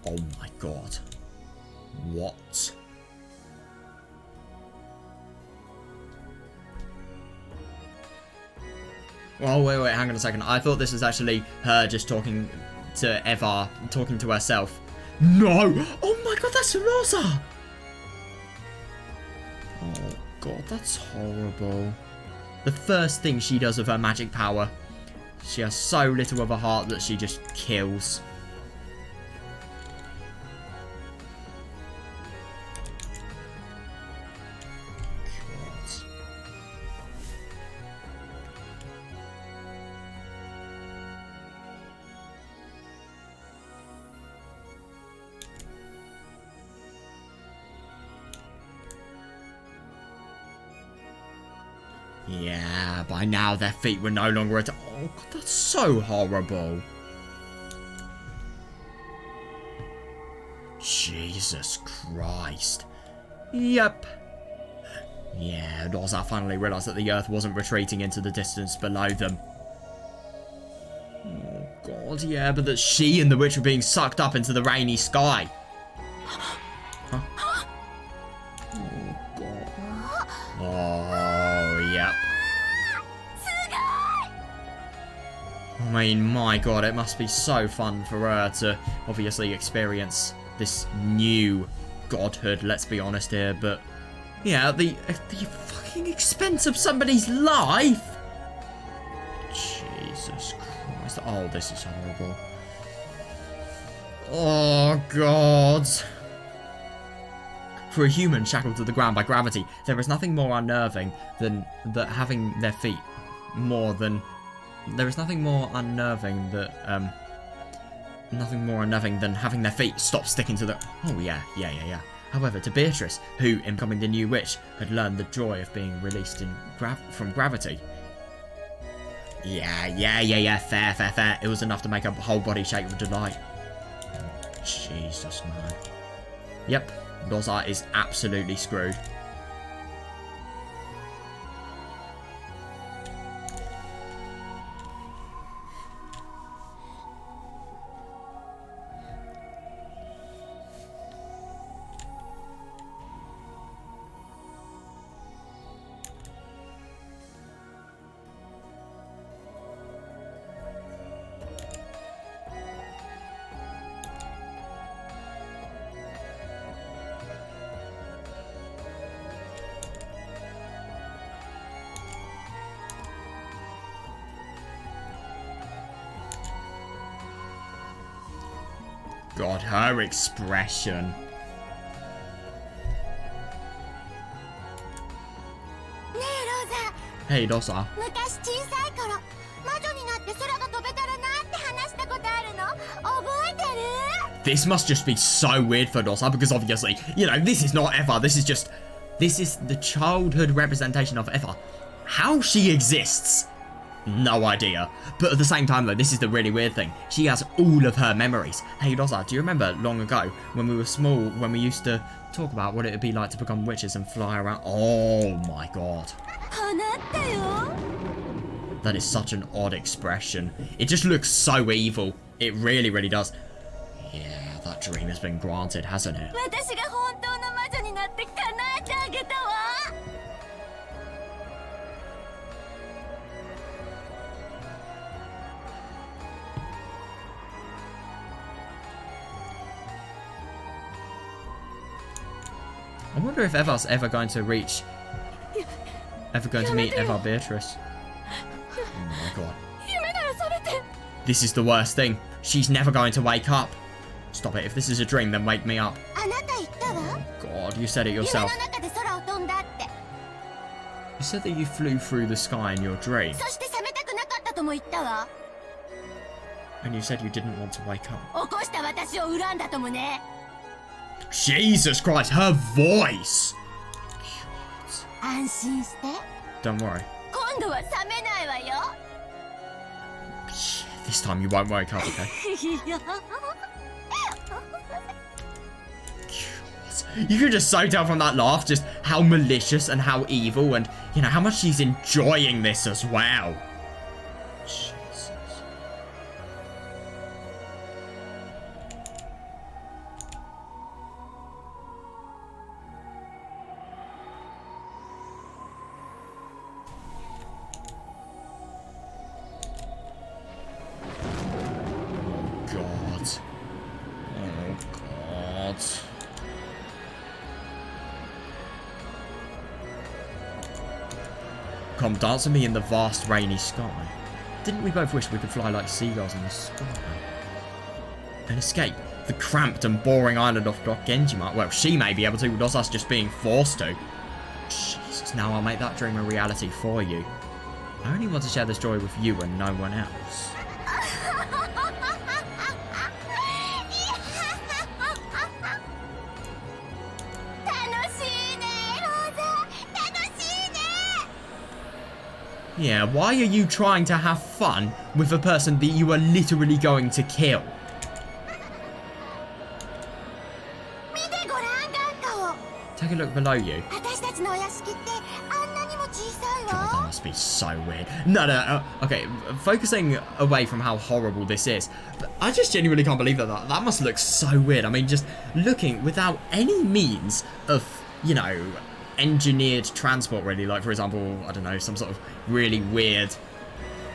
Oh my god. What? Oh, wait, hang on a second. I thought this was actually her just talking to Eva, talking to herself. No! Oh my god, that's Loza! Oh god, that's horrible. The first thing she does with her magic power, she has so little of a heart that she just kills. Yeah, by now their feet were no longer at... Oh, God, that's so horrible. Jesus Christ. Yep. Yeah, Loza finally realised that the Earth wasn't retreating into the distance below them. Oh, God, yeah, but that she and the witch were being sucked up into the rainy sky. Huh? Oh, God. Oh, yep. I mean, my god, it must be so fun for her to obviously experience this new godhood, let's be honest here, but yeah, the fucking expense of somebody's life! Jesus Christ. Oh, this is horrible. Oh, god. For a human shackled to the ground by gravity, there is nothing more unnerving than having their feet There is nothing more unnerving than having their feet stop sticking to the... Oh, yeah. However, to Beatrice, who, in becoming the new witch, had learned the joy of being released from gravity. Yeah, fair. It was enough to make her whole body shake with delight. Jesus, man. Yep, Loza is absolutely screwed. God, her expression. Hey, Rosa. 昔小さい頃魔女になって空が飛べたらなって話したことあるの覚えてる This must just be so weird for Rosa because obviously, you know, this is not Eva. This is the childhood representation of Eva. How she exists, no idea. But at the same time though, this is the really weird thing. She has all of her memories. Hey Rosa, do you remember long ago when we were small, when we used to talk about what it would be like to become witches and fly around? Oh my god. That is such an odd expression. It just looks so evil. It really, really does. Yeah, that dream has been granted, hasn't it? I wonder if Eva's ever going to meet Eva Beatrice. Oh my god. This is the worst thing. She's never going to wake up. Stop it. If this is a dream, then wake me up. God, you said it yourself. You said that you flew through the sky in your dream. And you said you didn't want to wake up. Jesus Christ, her voice! Don't worry. This time you won't wake up, okay? You can just so tell from that laugh just how malicious and how evil and, you know, how much she's enjoying this as well. Jesus. Come dance with me in the vast rainy sky. Didn't we both wish we could fly like seagulls in the sky? And escape the cramped and boring island of Genjima. Well, she may be able to, without us just being forced to. Jesus, now I'll make that dream a reality for you. I only want to share this joy with you and no one else. Yeah, why are you trying to have fun with a person that you are literally going to kill? Take a look below you. God, that must be so weird. No, okay, focusing away from how horrible this is, but I just genuinely can't believe that must look so weird. I mean, just looking without any means of, you know, engineered transport really, like for example, I don't know, some sort of really weird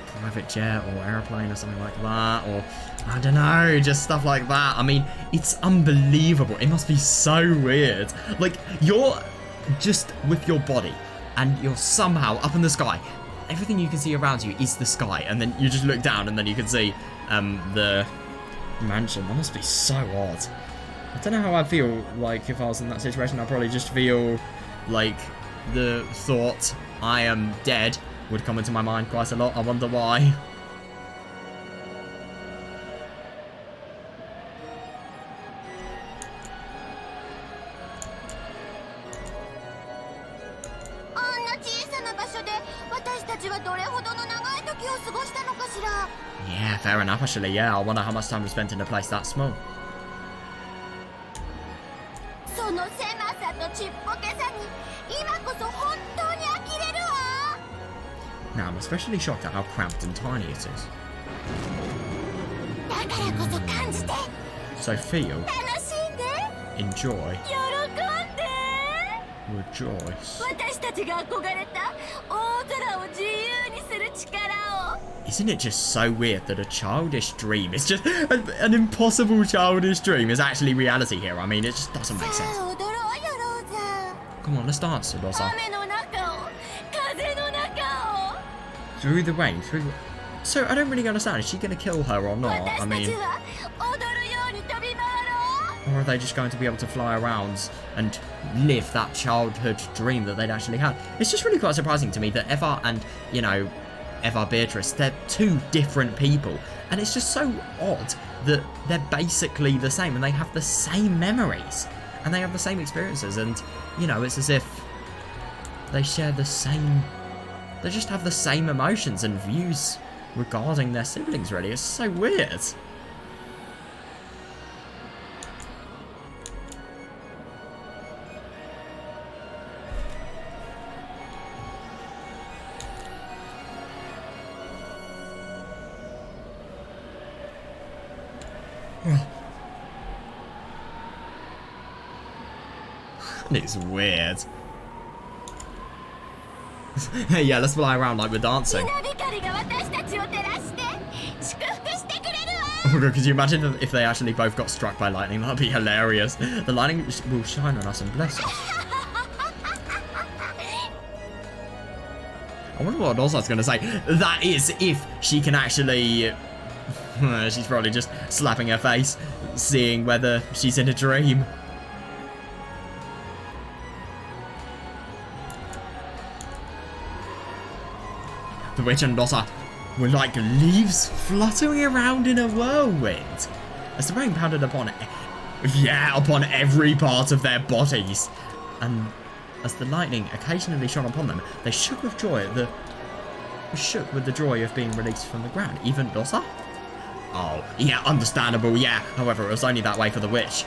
private jet or airplane or something like that, or I don't know, just stuff like that. I mean, it's unbelievable. It must be so weird. Like, you're just with your body and you're somehow up in the sky. Everything you can see around you is the sky, and then you just look down and then you can see the mansion. That must be so odd. I don't know how I'd feel like if I was in that situation. I'd probably just feel like the thought I am dead would come into my mind quite a lot. I wonder why. Yeah, fair enough actually, yeah. I wonder how much time we spent in a place that small. Now, I'm especially shocked at how cramped and tiny it is. So feel, enjoy, rejoice. Isn't it just so weird that a childish dream is just an impossible childish dream is actually reality here? I mean, it just doesn't make sense. Come on, let's dance, Rosa. Through the rain, through... So, I don't really understand. Is she going to kill her or not? I mean... Or are they just going to be able to fly around and live that childhood dream that they'd actually had? It's just really quite surprising to me that Eva and, you know, Eva Beatrice, they're two different people. And it's just so odd that they're basically the same and they have the same memories. And they have the same experiences. And, you know, it's as if they share the same... They just have the same emotions and views regarding their siblings, really. It's so weird. It's weird. Yeah, let's fly around like we're dancing. Oh my god, could you imagine if they actually both got struck by lightning? That'd be hilarious. The lightning will shine on us and bless us. I wonder what Dozart's going to say. That is, if she can actually... She's probably just slapping her face, seeing whether she's in a dream. The witch and Dozart were like leaves fluttering around in a whirlwind as the rain pounded upon every part of their bodies, and as the lightning occasionally shone upon them, they shook with joy. Shook with the joy of being released from the ground. Even Dozart? Oh, yeah, understandable, yeah. However, it was only that way for the witch.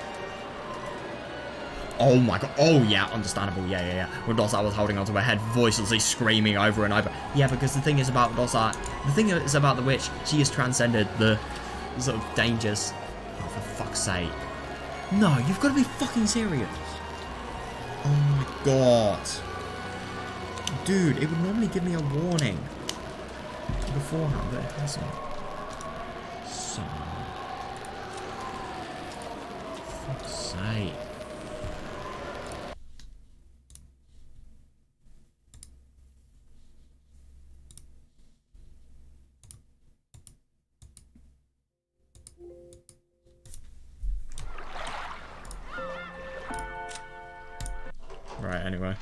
Oh my god. Oh, yeah, understandable. Yeah. When Dozart was holding onto her head, voicelessly screaming over and over. Yeah, because the thing is about Dozart, the thing is about the witch, she has transcended the sort of dangers. Oh, for fuck's sake. No, you've got to be fucking serious. Oh my god. Dude, it would normally give me a warning beforehand, but it hasn't. So... fuck's sake. Right, anyway.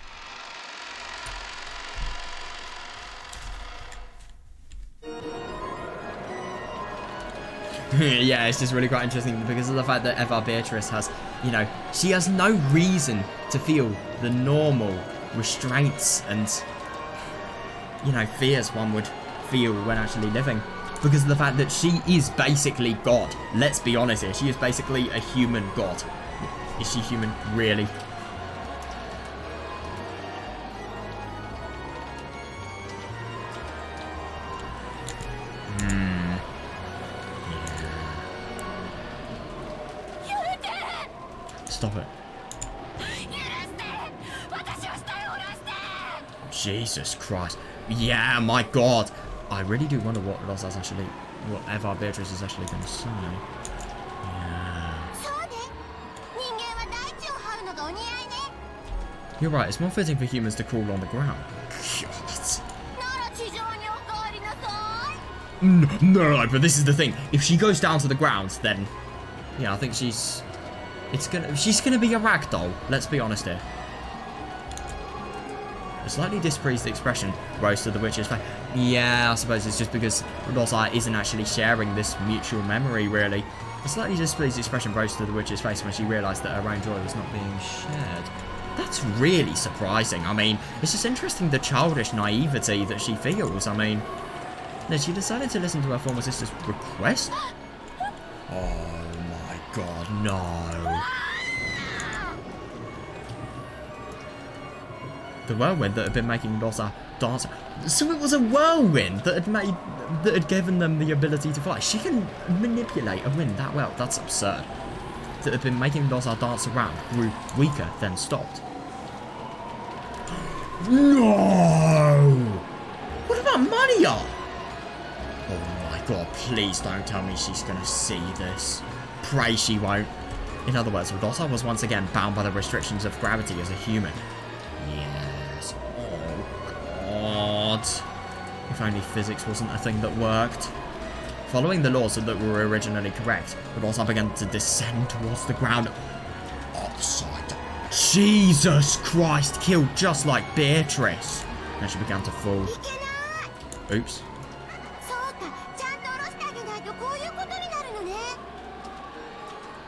Yeah, it's just really quite interesting because of the fact that Eva Beatrice has, you know, she has no reason to feel the normal restraints and, you know, fears one would feel when actually living. Because of the fact that she is basically God. Let's be honest here, she is basically a human God. Is she human? Really? Stop it. Jesus Christ. Yeah, my god. I really do wonder what Eva Beatrice is actually going to say. Yeah. You're right, it's more fitting for humans to crawl on the ground. God. No, but this is the thing. If she goes down to the ground, then... yeah, I think she's gonna be a ragdoll. Let's be honest here. A slightly displeased expression rose to the witch's face. Yeah, I suppose it's just because Rosa isn't actually sharing this mutual memory, really. A slightly displeased expression rose to the witch's face when she realised that her own joy was not being shared. That's really surprising. I mean, it's just interesting the childish naivety that she feels. I mean, that she decided to listen to her former sister's request. Oh my god, no. The whirlwind that had been making Rosa dance. So it was a whirlwind that had given them the ability to fly. She can manipulate a wind that well. That's absurd. That had been making Rosa dance around, grew weaker, then stopped. No! What about Maria? Oh my god, please don't tell me she's gonna see this. Pray she won't. In other words, Rosa was once again bound by the restrictions of gravity as a human. Yes. Oh god. If only physics wasn't a thing that worked. Following the laws that were originally correct, but also began to descend towards the ground. Upside down. Jesus Christ, killed just like Beatrice. And she began to fall. Oops.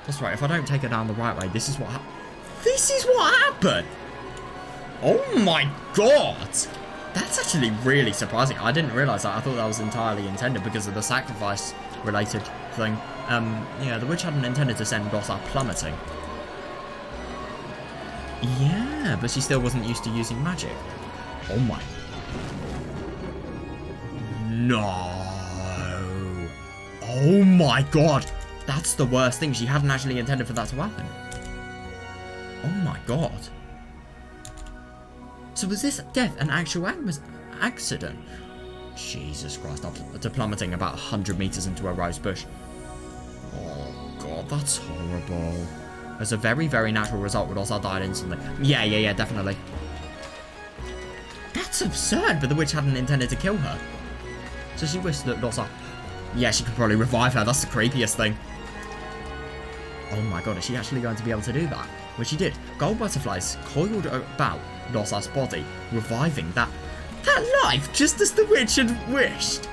That's right, if I don't take her down the right way, this is what happened! Oh my god! That's actually really surprising. I didn't realise that. I thought that was entirely intended because of the sacrifice related thing. Yeah, the witch hadn't intended to send Rossa plummeting. Yeah, but she still wasn't used to using magic. Oh my. No. Oh my god. That's the worst thing. She hadn't actually intended for that to happen. Oh my god. So was this death an actual accident? Jesus Christ, after plummeting about 100 meters into a rose bush. Oh god, that's horrible. As a very, very natural result, Rossa died instantly. Yeah, definitely. That's absurd, but the witch hadn't intended to kill her. So she wished that Rossa... Yeah, she could probably revive her. That's the creepiest thing. Oh my god, is she actually going to be able to do that? Which she did. Gold butterflies coiled about Rossa's body, reviving that life just as the witch had wished.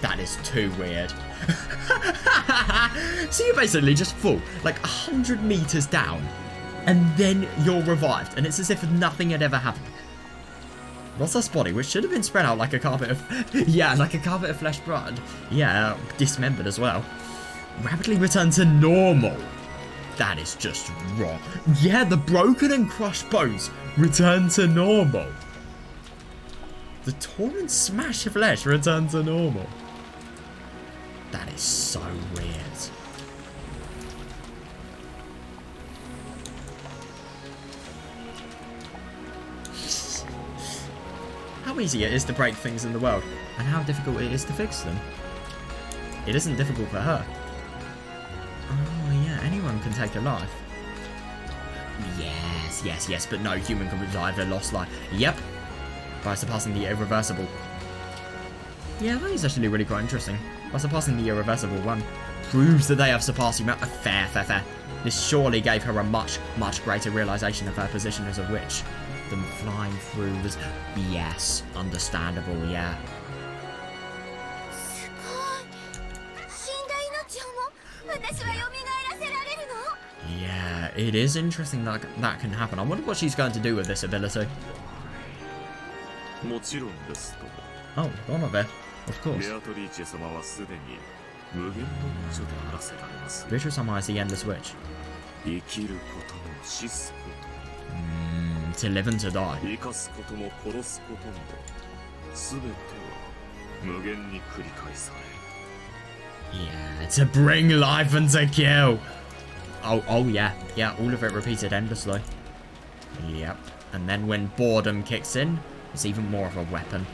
That is too weird. So you basically just fall like 100 meters down and then you're revived and it's as if nothing had ever happened. Rossa's body, which should have been spread out like a carpet of... yeah, like a carpet of flesh blood. Yeah, dismembered as well. Rapidly returned to normal. That is just wrong. Yeah, the broken and crushed bones returned to normal. The torn and smashed flesh returned to normal. That is so weird. How easy it is to break things in the world, and how difficult it is to fix them. It isn't difficult for her. Oh yeah, anyone can take a life. Yes, but no human can revive a lost life. Yep. By surpassing the irreversible. Yeah, that is actually really quite interesting. By surpassing the irreversible one, proves that they have surpassed humanity. Fair. This surely gave her a much, much greater realization of her position as a witch than flying through this. Yes, understandable, yeah. Yeah, it is interesting that that can happen. I wonder what she's going to do with this ability. Oh, one of it, of course. Beatrice-sama is the endless witch. To live and to die. Yeah, to bring life and to kill. Oh yeah, all of it repeated endlessly. Yep, and then when boredom kicks in, it's even more of a weapon.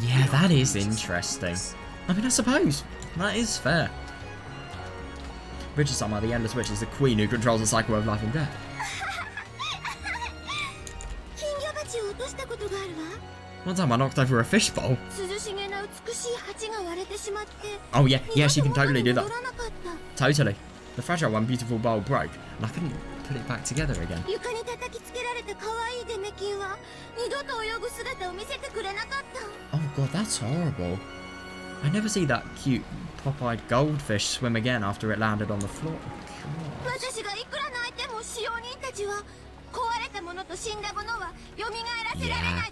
Yeah, that is interesting. I mean, I suppose that is fair. Beatrice-sama, the endless witch, is the queen who controls the cycle of life and death. One time I knocked over a fishbowl. Oh yeah, she can totally do that. Totally. The fragile one beautiful bowl broke, and I couldn't put it back together again. Oh god, that's horrible. I never see that cute pop-eyed goldfish swim again after it landed on the floor. God. Yeah.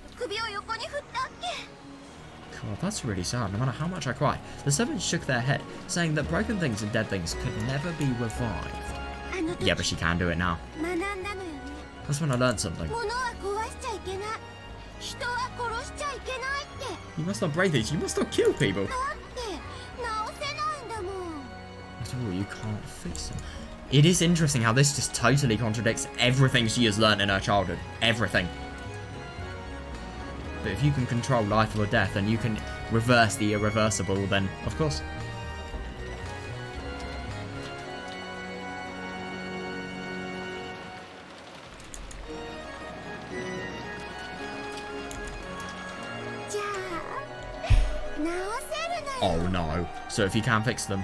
God, that's really sad. No matter how much I cry, the servants shook their head, saying that broken things and dead things could never be revived. Yeah, but she can do it now. That's when I learned something. けないって。 You must not break these. You must not kill people. だって直せないんだもん。 After all, you can't fix them. It is interesting how this just totally contradicts everything she has learned in her childhood. Everything. But if you can control life or death and you can reverse the irreversible, then of course. Oh no. So if you can fix them,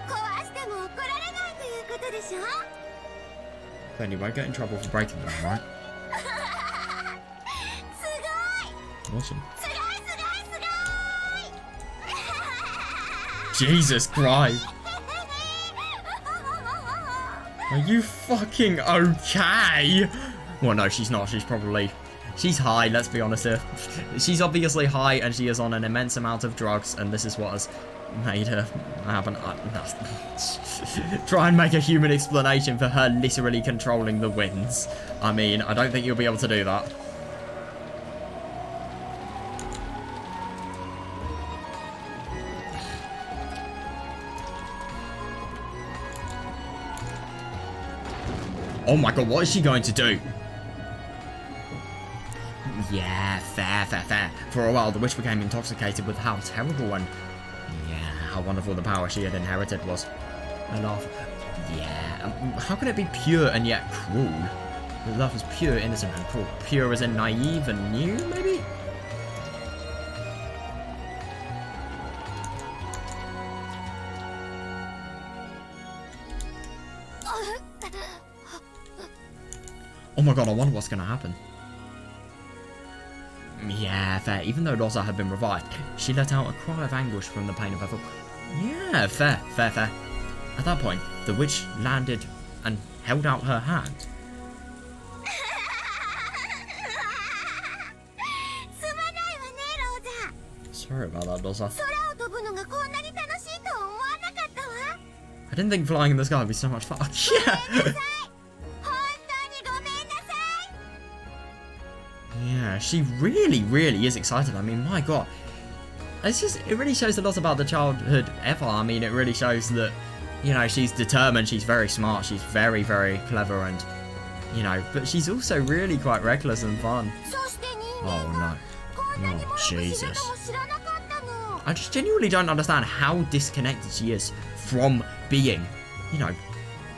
壊しても怒られないということでしょ。 then you won't get in trouble for breaking them, right? すごい。 Awesome. すごいすごいすごい。 Jesus Christ. Are you fucking okay? Well, no, she's not. She's probably... She's high, let's be honest here. She's obviously high and she is on an immense amount of drugs, and this is what has made her happen. Try and make a human explanation for her literally controlling the winds. I mean, I don't think you'll be able to do that. Oh my god, what is she going to do? Yeah, fair. For a while, the witch became intoxicated with how terrible and, yeah, how wonderful the power she had inherited was. And yeah, how can it be pure and yet cruel? The love was pure, innocent, and cruel. Pure as in naive and new, maybe? Oh my god, I wonder what's gonna happen. Yeah, fair. Even though Rosa had been revived, she let out a cry of anguish from the pain of her fall. Yeah, fair. At that point, the witch landed and held out her hand. Sorry about that, Rosa. I didn't think flying in the sky would be so much fun. Yeah! Yeah, she really is excited. I mean, my god. It really shows a lot about the childhood ever. I mean, it really shows that, you know, she's determined, she's very smart, she's very clever, and, you know, but she's also really quite reckless and fun. Oh no. Oh, Jesus. I just genuinely don't understand how disconnected she is from being, you know,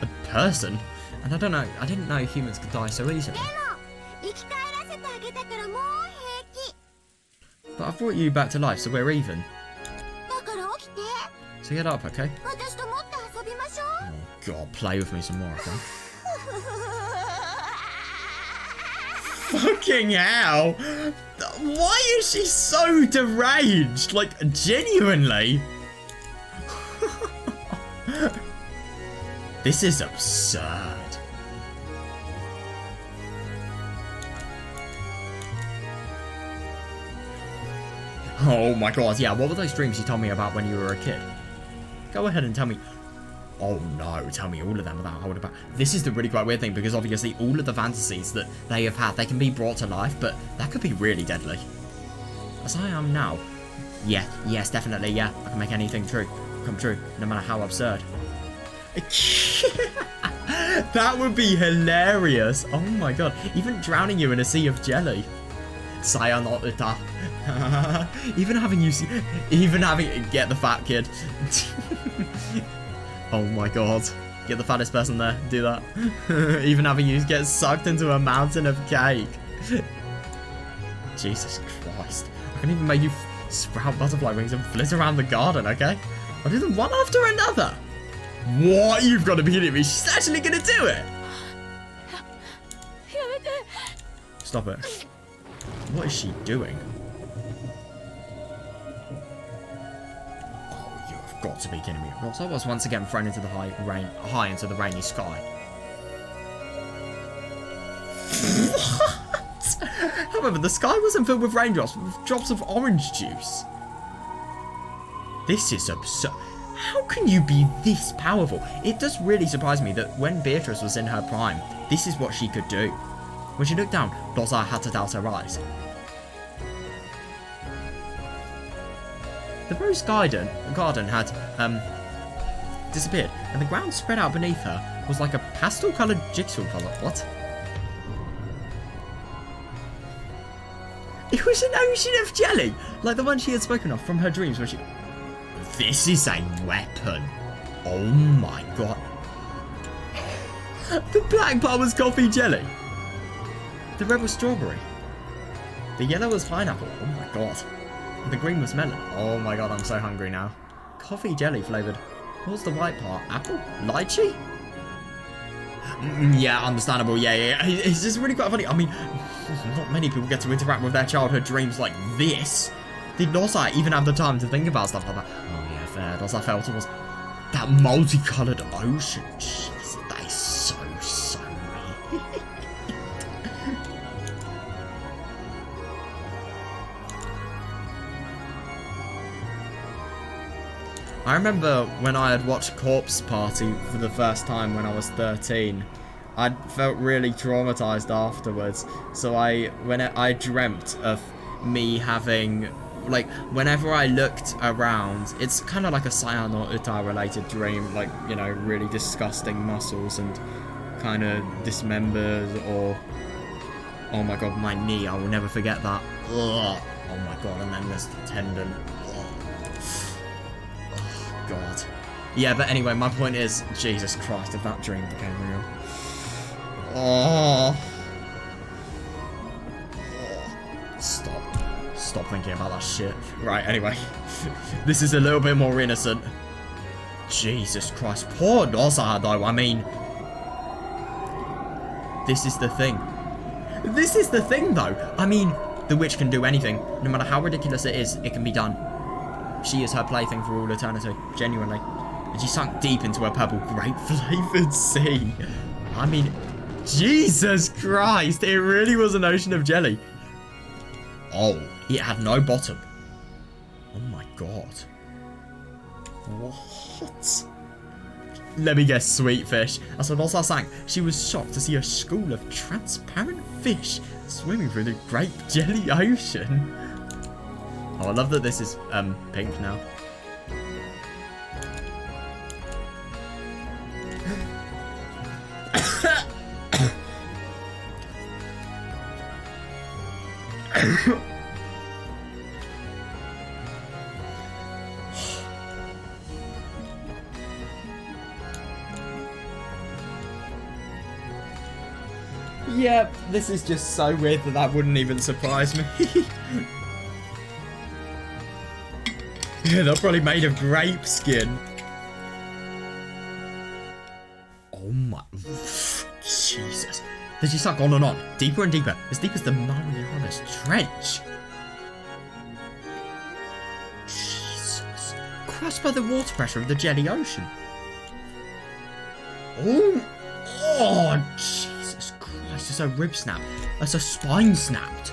a person. And I don't know, I didn't know humans could die so easily. But I've brought you back to life, so we're even. So get up, okay? Oh god, play with me some more, okay? Fucking hell! Why is she so deranged? Like, genuinely? This is absurd. Oh my god, yeah, what were those dreams you told me about when you were a kid? Go ahead and tell me. Oh no, tell me all of them without holding back. This is the really quite weird thing, because obviously all of the fantasies that they have had, they can be brought to life, but that could be really deadly. As I am now. Yeah, yes, definitely, yeah. I can make anything come true, no matter how absurd. That would be hilarious. Oh my god, even drowning you in a sea of jelly. Sayonara. Even having get the fat kid. Oh my god. Get the fattest person there. Do that. Even having you get sucked into a mountain of cake. Jesus Christ. I can even make you sprout butterfly wings and flit around the garden, okay? I'll do them one after another. What? You've got to be kidding me. She's actually going to do it. Stop it. What is she doing? Oh, you have got to be kidding me. Rosa was once again thrown into the high into the rainy sky. What? However, the sky wasn't filled with raindrops, but with drops of orange juice. This is absurd. How can you be this powerful? It does really surprise me that when Beatrice was in her prime, this is what she could do. When she looked down, Rosa had to doubt her eyes. The rose garden had disappeared, and the ground spread out beneath her was like a pastel-coloured jigsaw puzzle. What? It was an ocean of jelly, like the one she had spoken of from her dreams when she... This is a weapon. Oh my god. The black part was coffee jelly. The red was strawberry. The yellow was pineapple. Oh my god. The green was melon. Oh my god, I'm so hungry now. Coffee jelly flavoured. What was the white part? Apple? Lychee? Yeah, understandable. Yeah. It's just really quite funny. I mean, not many people get to interact with their childhood dreams like this. Did Nosa even have the time to think about stuff like that? Oh yeah, fair. As I felt it was that multicoloured ocean. Jeez, that is so me. I remember when I had watched Corpse Party for the first time when I was 13. I felt really traumatized afterwards. So when I dreamt of me having, like, whenever I looked around, it's kind of like a Saiyan or Uta related dream, like, you know, really disgusting muscles and kind of dismembered, or, oh my god, my knee, I will never forget that. Ugh. Oh my god, and then there's the tendon. God. Yeah, but anyway, my point is, Jesus Christ, if that dream became real. Oh. Stop thinking about that shit. Right, anyway. This is a little bit more innocent. Jesus Christ. Poor Noza, though. I mean, this is the thing. This is the thing, though. I mean, the witch can do anything. No matter how ridiculous it is, it can be done. She is her plaything for all eternity, genuinely. And she sunk deep into a purple grape-flavoured sea. I mean, Jesus Christ, it really was an ocean of jelly. Oh, it had no bottom. Oh my god. What? Let me guess, sweet fish. As Onosa sang, she was shocked to see a school of transparent fish swimming through the grape jelly ocean. Oh, I love that this is pink now. Yep, this is just so weird that wouldn't even surprise me. Yeah, they're probably made of grape skin. Oh my... Jesus. Did she suck on and on? Deeper and deeper. As deep as the Mariana's Trench. Jesus. Crushed by the water pressure of the jelly ocean. Oh, Jesus Christ. It's a rib snap. That's a spine snapped.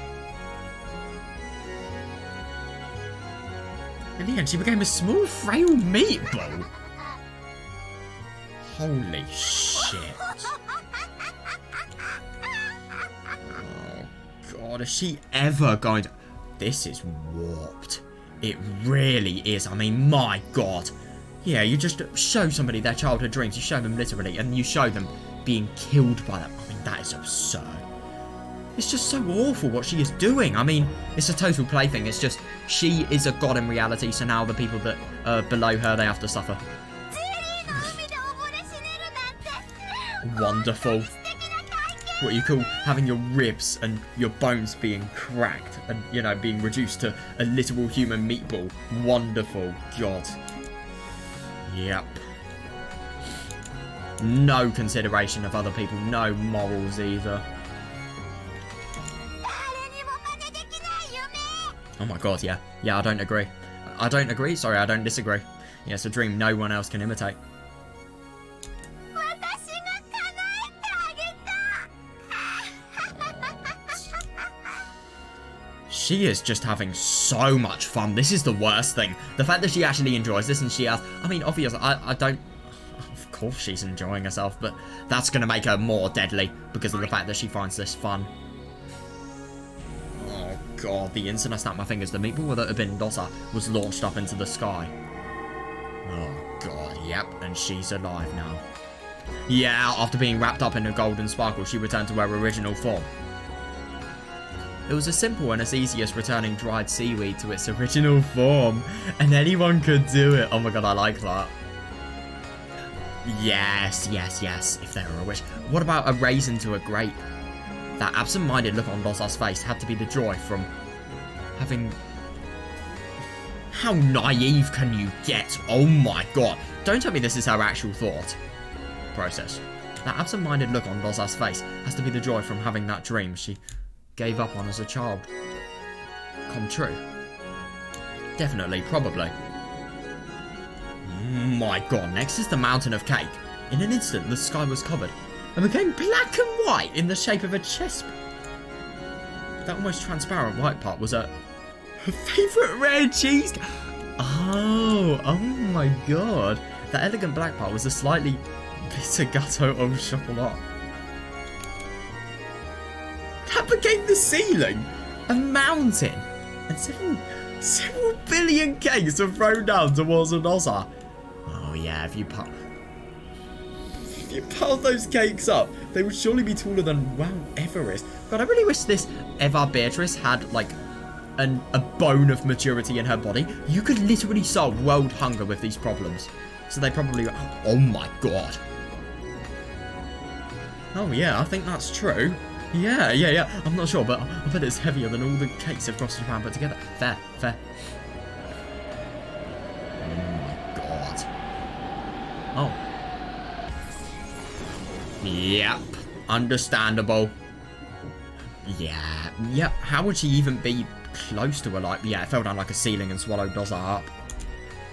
In the end, she became a small, frail meatball. Holy shit. Oh, God. Is she ever going to... This is warped. It really is. I mean, my God. Yeah, you just show somebody their childhood dreams. You show them literally, and you show them being killed by them. I mean, that is absurd. It's just so awful what she is doing. I mean, it's a total plaything. It's just, she is a god in reality, so now the people that are below her, they have to suffer. Wonderful. What you call having your ribs and your bones being cracked and, you know, being reduced to a literal human meatball. Wonderful. God. Yep. No consideration of other people. No morals either. Oh my god, yeah. Yeah, I don't agree. I don't agree? Sorry, I don't disagree. Yeah, it's a dream no one else can imitate. She is just having so much fun. This is the worst thing. The fact that she actually enjoys this and she has... I mean, obviously, I don't... Of course she's enjoying herself, but that's going to make her more deadly because of the fact that she finds this fun. god, the instant I snapped my fingers, the meatball that had been Dosa was launched up into the sky. Oh god, yep, and she's alive now. Yeah, after being wrapped up in a golden sparkle, she returned to her original form. It was as simple and as easy as returning dried seaweed to its original form, and anyone could do it. Oh my god, I like that. Yes, yes, yes, if there were a wish. What about a raisin to a grape? That absent-minded look on Dosa's face had to be the joy from having... How naive can you get? Oh my god. Don't tell me this is her actual thought process. That absent-minded look on Dosa's face has to be the joy from having that dream she gave up on as a child come true. Definitely, probably. My god, next is the mountain of cake. In an instant, the sky was covered and became black and white in the shape of a chest. That almost transparent white part was her favourite rare cheese. Oh my god. That elegant black part was a slightly bitter gâteau au chocolat. That became the ceiling. A mountain. And several billion cakes were thrown down towards Dosa. Oh yeah, if you piled those cakes up, they would surely be taller than Mount Everest. God, I really wish this Eva Beatrice had, like, a bone of maturity in her body. You could literally solve world hunger with these problems. So they probably... Oh my god. Oh yeah, I think that's true. Yeah. I'm not sure, but I bet it's heavier than all the cakes across Japan put together. Fair. Oh my god. Oh. Yep. Understandable. Yeah. Yep. How would she even be close to her? Like, yeah, it fell down like a ceiling and swallowed Dosa up.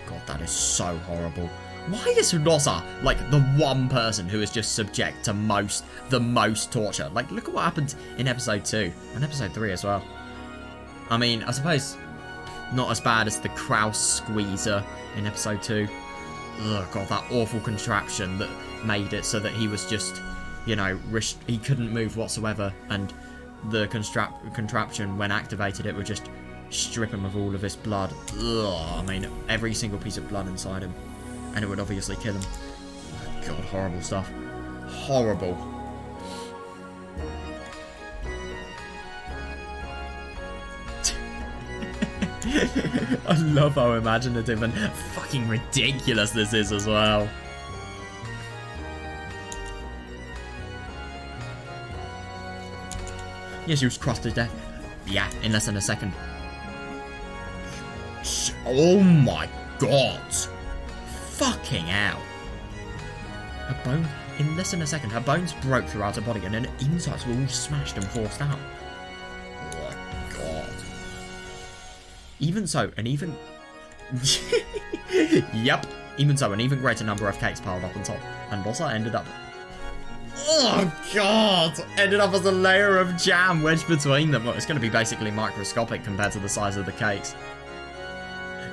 God, that is so horrible. Why is Dosa, like, the one person who is just subject to the most torture? Like, look at what happened in episode 2 and episode 3 as well. I mean, I suppose not as bad as the Kraus squeezer in episode 2. Ugh, God, that awful contraption that made it so that he was just, you know, he couldn't move whatsoever, and the contraption, when activated, it would just strip him of all of his blood. Ugh, I mean, every single piece of blood inside him. And it would obviously kill him. Oh, God, horrible stuff. Horrible. I love how imaginative and fucking ridiculous this is as well. Yeah, she was crushed to death. Yeah, in less than a second. Oh my god. Fucking hell. Her bone, in less than a second, her bones broke throughout her body and her insides were all smashed and forced out. Oh my god. Even so, an even... Yep. Even so, an even greater number of cakes piled up on top. And Dosa ended up... Oh god! Ended up as a layer of jam wedged between them. Well, it's going to be basically microscopic compared to the size of the cakes.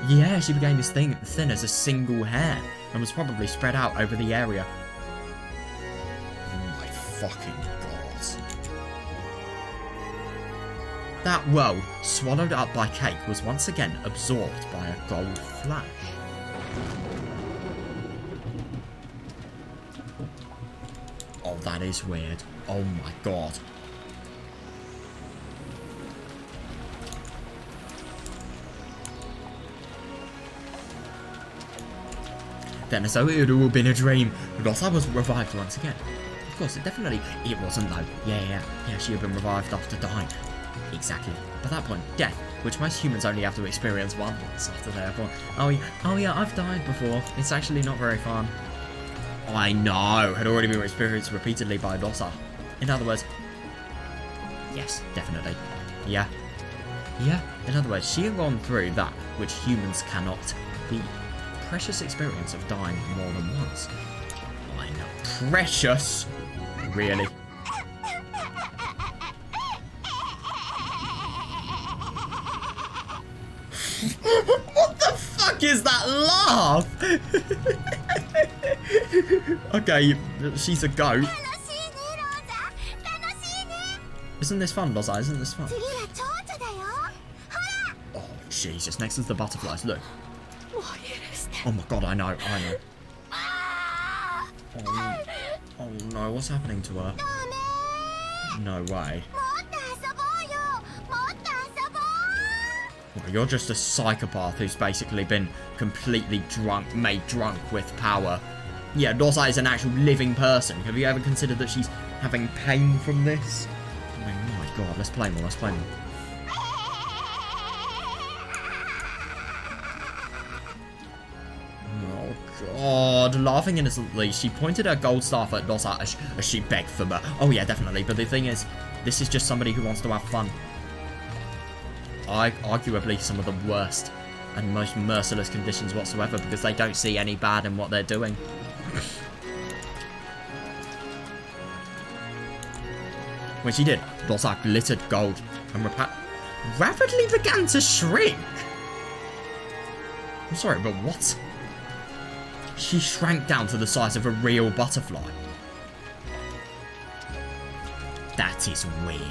Yeah, she became as thin as a single hair and was probably spread out over the area. Oh my fucking god. That world, swallowed up by cake, was once again absorbed by a gold flash. Oh, that is weird. Oh my god. Then, as though it had all been a dream, Dosa was revived once again. Of course, it wasn't though. Yeah, she had been revived after dying. Exactly. By that point, death, which most humans only have to experience once after they are born. Oh yeah, I've died before. It's actually not very fun. I know, had already been experienced repeatedly by Dosa. In other words, yes, definitely. Yeah. In other words, she had gone through that which humans cannot. The precious experience of dying more than once. I know. Precious? Really? What the fuck is that laugh? Okay, she's a goat. Isn't this fun, Dosa? Isn't this fun? Jesus, next is the butterflies, look. Oh my god, I know. Oh no, what's happening to her? No way. Well, you're just a psychopath who's basically been completely made drunk with power. Yeah, Dosa is an actual living person. Have you ever considered that she's having pain from this? Oh my god, let's play more. Oh god, laughing innocently, she pointed her gold staff at Dosa as she begged for her. Oh yeah, definitely, but the thing is, this is just somebody who wants to have fun. Arguably some of the worst and most merciless conditions whatsoever, because they don't see any bad in what they're doing. When she did, Dosa glittered gold and rapidly began to shrink. I'm sorry, but what? She shrank down to the size of a real butterfly. That is weird.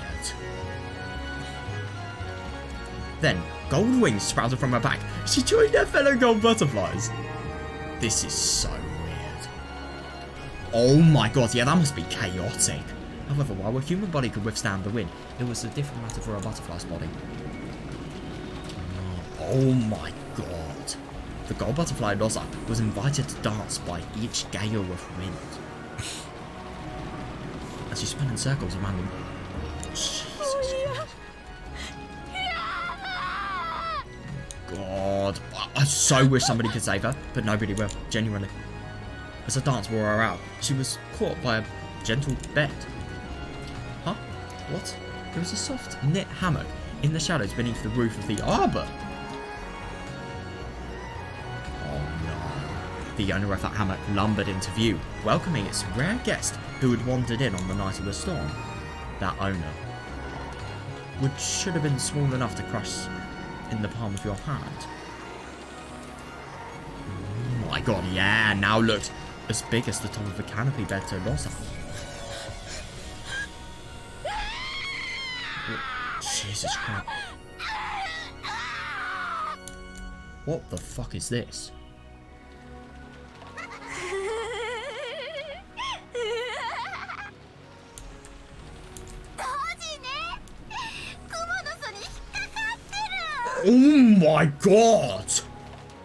Then, gold wings sprouted from her back. She joined her fellow gold butterflies. This is so weird. Oh my god, yeah, that must be chaotic. However, while a human body could withstand the wind, it was a different matter for a butterfly's body. Oh my god. The gold butterfly Dosa was invited to dance by each gale of wind. As she spun in circles around them. Jesus Christ. God. I so wish somebody could save her, but nobody will, genuinely. As the dance wore her out, she was caught by a gentle bed. Huh? What? There was a soft knit hammock in the shadows beneath the roof of the arbour. The owner of that hammock lumbered into view, welcoming its rare guest who had wandered in on the night of the storm. That owner, which should have been small enough to crush in the palm of your hand. Oh my god, yeah, now looked as big as the top of a canopy bed to Rosa. Jesus Christ. What the fuck is this? Oh my god!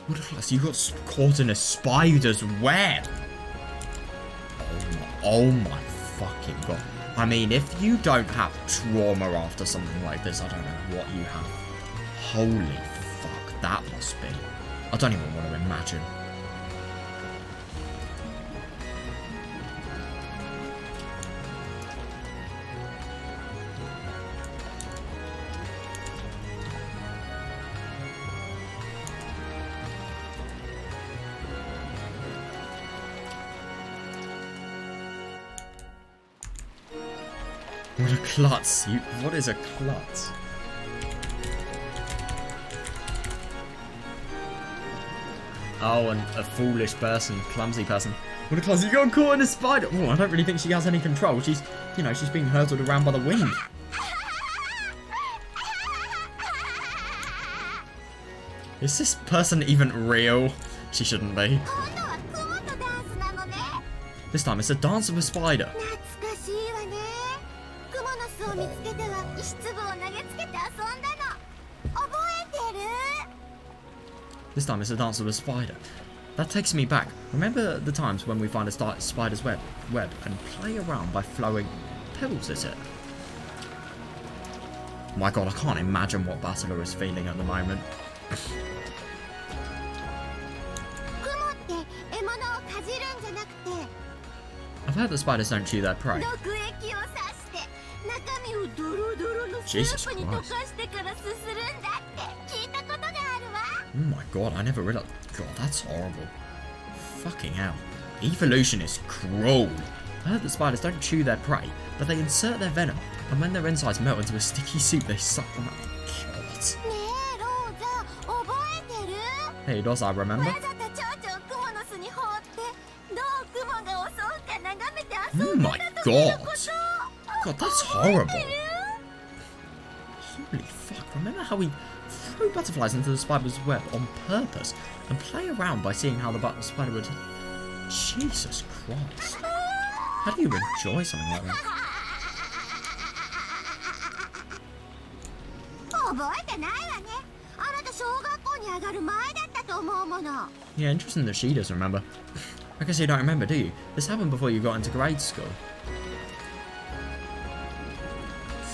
What a class, you got caught in a spider's web! Oh my fucking god. I mean, if you don't have trauma after something like this, I don't know what you have. Holy fuck, that must be. I don't even want to imagine. What a klutz. What is a klutz? Oh, and a foolish person, clumsy person. What a klutz. You got caught in a spider. Oh, I don't really think she has any control. She's, you know, she's being hurtled around by the wind. Is this person even real? She shouldn't be. This time it's a dance of a spider. This time it's a dance of a spider. That takes me back. Remember the times when we find a spider's web and play around by throwing pebbles at it? My god, I can't imagine what Battler is feeling at the moment. I've heard that spiders don't chew their prey. Jesus Christ. Oh my god, I never realized. God, that's horrible. Fucking hell. Evolution is cruel. I heard that spiders don't chew their prey, but they insert their venom, and when their insides melt into a sticky soup, they suck them up. God. Hey, does I remember? Oh my god. God, that's horrible. Holy fuck, remember how we throw butterflies into the spider's web on purpose and play around by seeing how the spider would... Jesus Christ. How do you enjoy something like that? 覚えてないわね。あなた小学校に上がる前だったと思うもの。 Yeah, interesting that she doesn't remember. I guess you don't remember, do you? This happened before you got into grade school.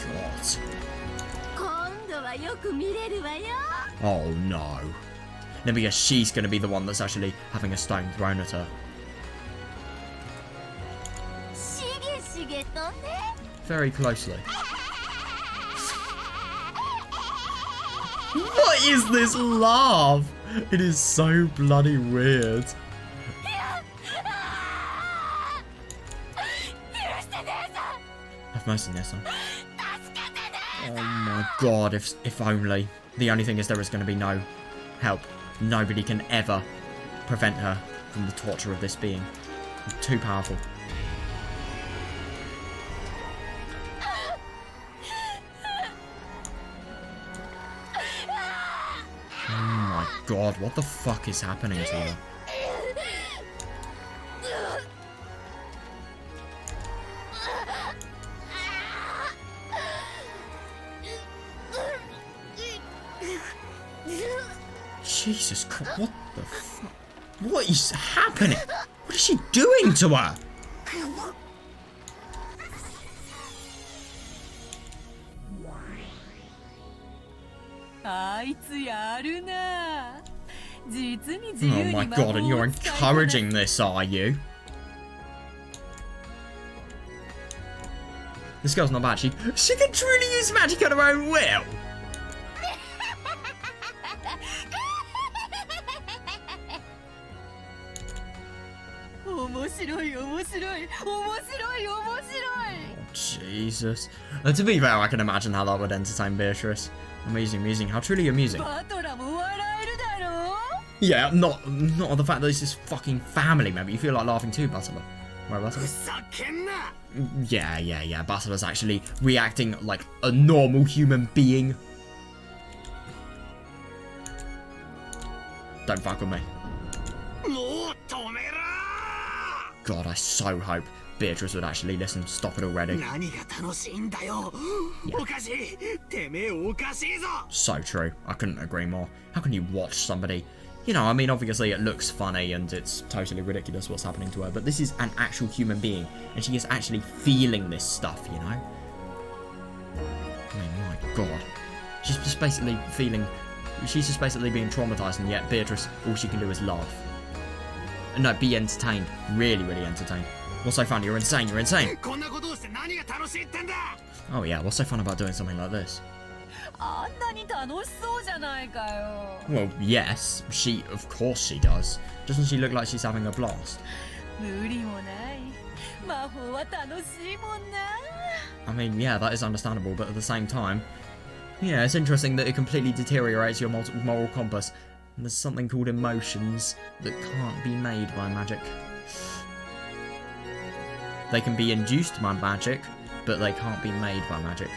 God. 今度はよく見れるわよ。 Oh no. Let me guess, she's going to be the one that's actually having a stone thrown at her. しげしげとね。 Very closely. What is this laugh? It is so bloody weird. Have mercy, Nessa. Oh my god, if only. The only thing is there is going to be no help. Nobody can ever prevent her from the torture of this being. Too powerful. Oh my god, what the fuck is happening to her? Jesus Christ, what the fuck? What is happening? What is she doing to her? Oh my god, and you're encouraging this, are you? This girl's not bad. She can truly use magic on her own will. Oh, Jesus. To be fair, I can imagine how that would entertain Beatrice. Amusing. How truly amusing. Yeah, not the fact that this is fucking family member. You feel like laughing too, Butler. Right, Butler? Yeah. Butler's actually reacting like a normal human being. Don't fuck with me. God, I so hope Beatrice would actually listen. Stop it already. Yeah. So true. I couldn't agree more. How can you watch somebody... You know, I mean, obviously it looks funny and it's totally ridiculous what's happening to her, but this is an actual human being, and she is actually feeling this stuff, you know? I mean, my god. She's just basically feeling... She's just basically being traumatized, and yet Beatrice, all she can do is laugh. No, be entertained. Really entertained. What's so fun? You're insane. Oh yeah, what's so fun about doing something like this? Well, yes. Of course she does. Doesn't she look like she's having a blast? I mean, yeah, that is understandable, but at the same time... Yeah, it's interesting that it completely deteriorates your moral compass. And there's something called emotions that can't be made by magic. They can be induced by magic, but they can't be made by magic.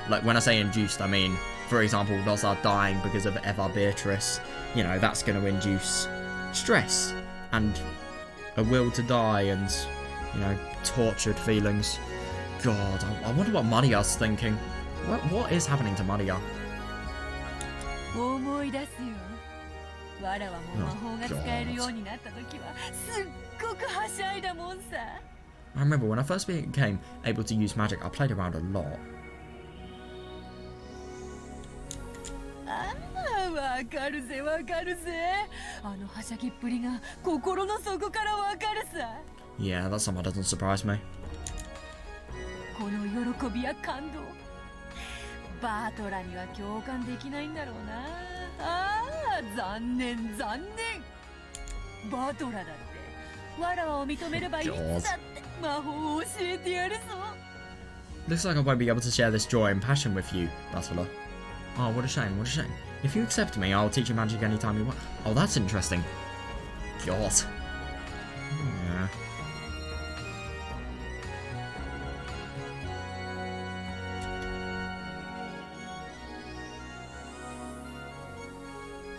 Like, when I say induced, I mean, for example, Loza dying because of Eva Beatrice. You know, that's going to induce stress and a will to die and, you know, tortured feelings. God, I wonder what Maria's thinking. What is happening to Maria? Oh, God. I remember when I first became able to use magic, I played around a lot. Yeah, that somehow doesn't surprise me. Looks like I won't be able to share this joy and passion with you, Butler. Oh, what a shame. If you accept me, I'll teach you magic anytime you want. Oh, that's interesting. God. Yeah.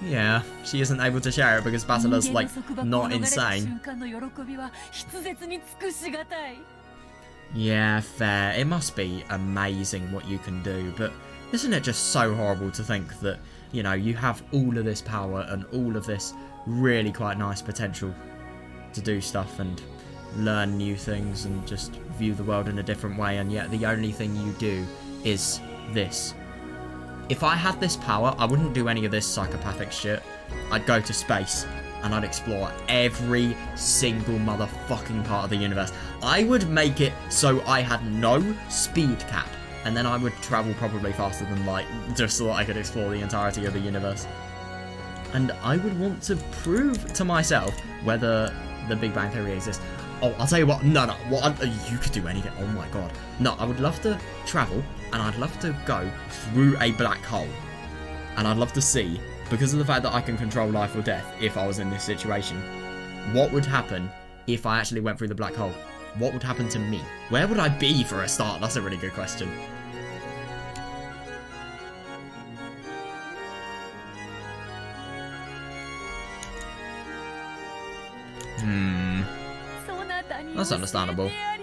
Yeah, she isn't able to share it because Basila's, like, not insane. Yeah, fair. It must be amazing what you can do, but isn't it just so horrible to think that, you know, you have all of this power and all of this really quite nice potential to do stuff and learn new things and just view the world in a different way, and yet the only thing you do is this. If I had this power, I wouldn't do any of this psychopathic shit. I'd go to space and I'd explore every single motherfucking part of the universe. I would make it so I had no speed cap, and then I would travel probably faster than light, just so that I could explore the entirety of the universe. And I would want to prove to myself whether the Big Bang Theory exists. Oh, I'll tell you what, no, you could do anything, oh my god. No, I would love to travel, and I'd love to go through a black hole. And I'd love to see, because of the fact that I can control life or death, if I was in this situation, what would happen if I actually went through the black hole? What would happen to me? Where would I be for a start? That's a really good question. That's understandable. I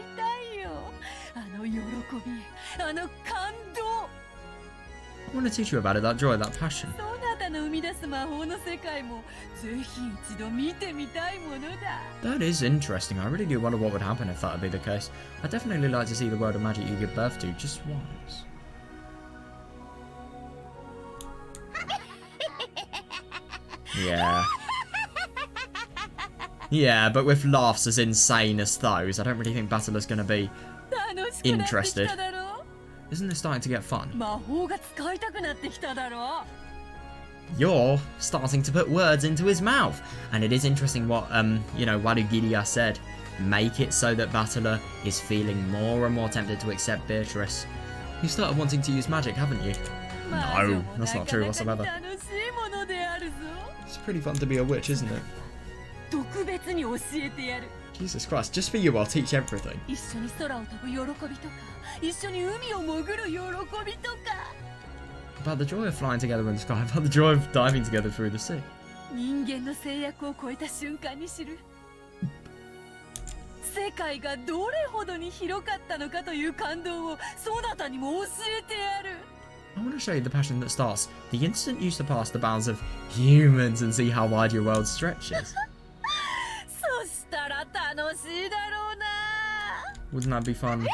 want to teach you about it, that joy, that passion. That is interesting. I really do wonder what would happen if that would be the case. I'd definitely like to see the world of magic you give birth to, just once. Yeah. Yeah, but with laughs as insane as those, I don't really think Basila's going to be interested. Isn't this starting to get fun? You're starting to put words into his mouth. And it is interesting what, you know, Walugiria said. Make it so that Basila is feeling more and more tempted to accept Beatrice. You started wanting to use magic, haven't you? No, that's not true whatsoever. It's pretty fun to be a witch, isn't it? Jesus Christ, just for you I'll teach everything. About the joy of flying together in the sky, about the joy of diving together through the sea. I want to show you the passion that starts the instant you surpass the bounds of humans and see how wide your world stretches. Wouldn't that be fun? God.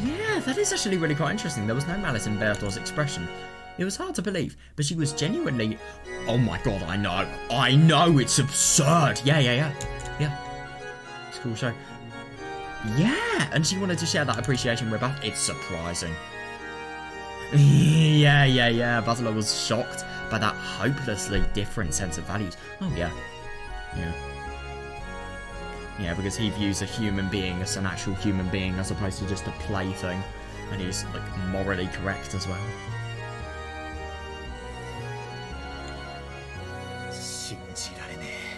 Yeah, that is actually really quite interesting. There was no malice in Berthor's expression. It was hard to believe, but she was genuinely... Oh my god, I know, it's absurd. Yeah. It's a cool show. Yeah, and she wanted to share that appreciation with us. It's surprising. Yeah. Basila was shocked by that hopelessly different sense of values. Oh, yeah. Yeah, because he views a human being as an actual human being as opposed to just a plaything. And he's, like, morally correct as well.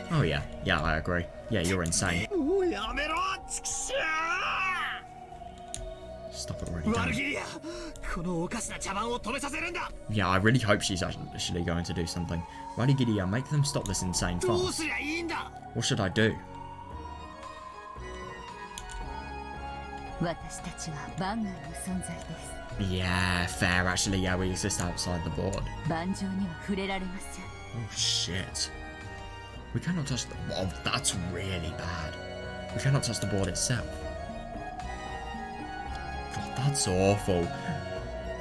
Oh yeah, I agree. Yeah, you're insane. Stop it already, Yeah, I really hope she's actually going to do something. Walugiria, make them stop this insane farce. What should I do? Yeah, fair actually. Yeah, we exist outside the board. Oh shit. We cannot touch the... Oh, that's really bad. We cannot touch the board itself. God, that's awful.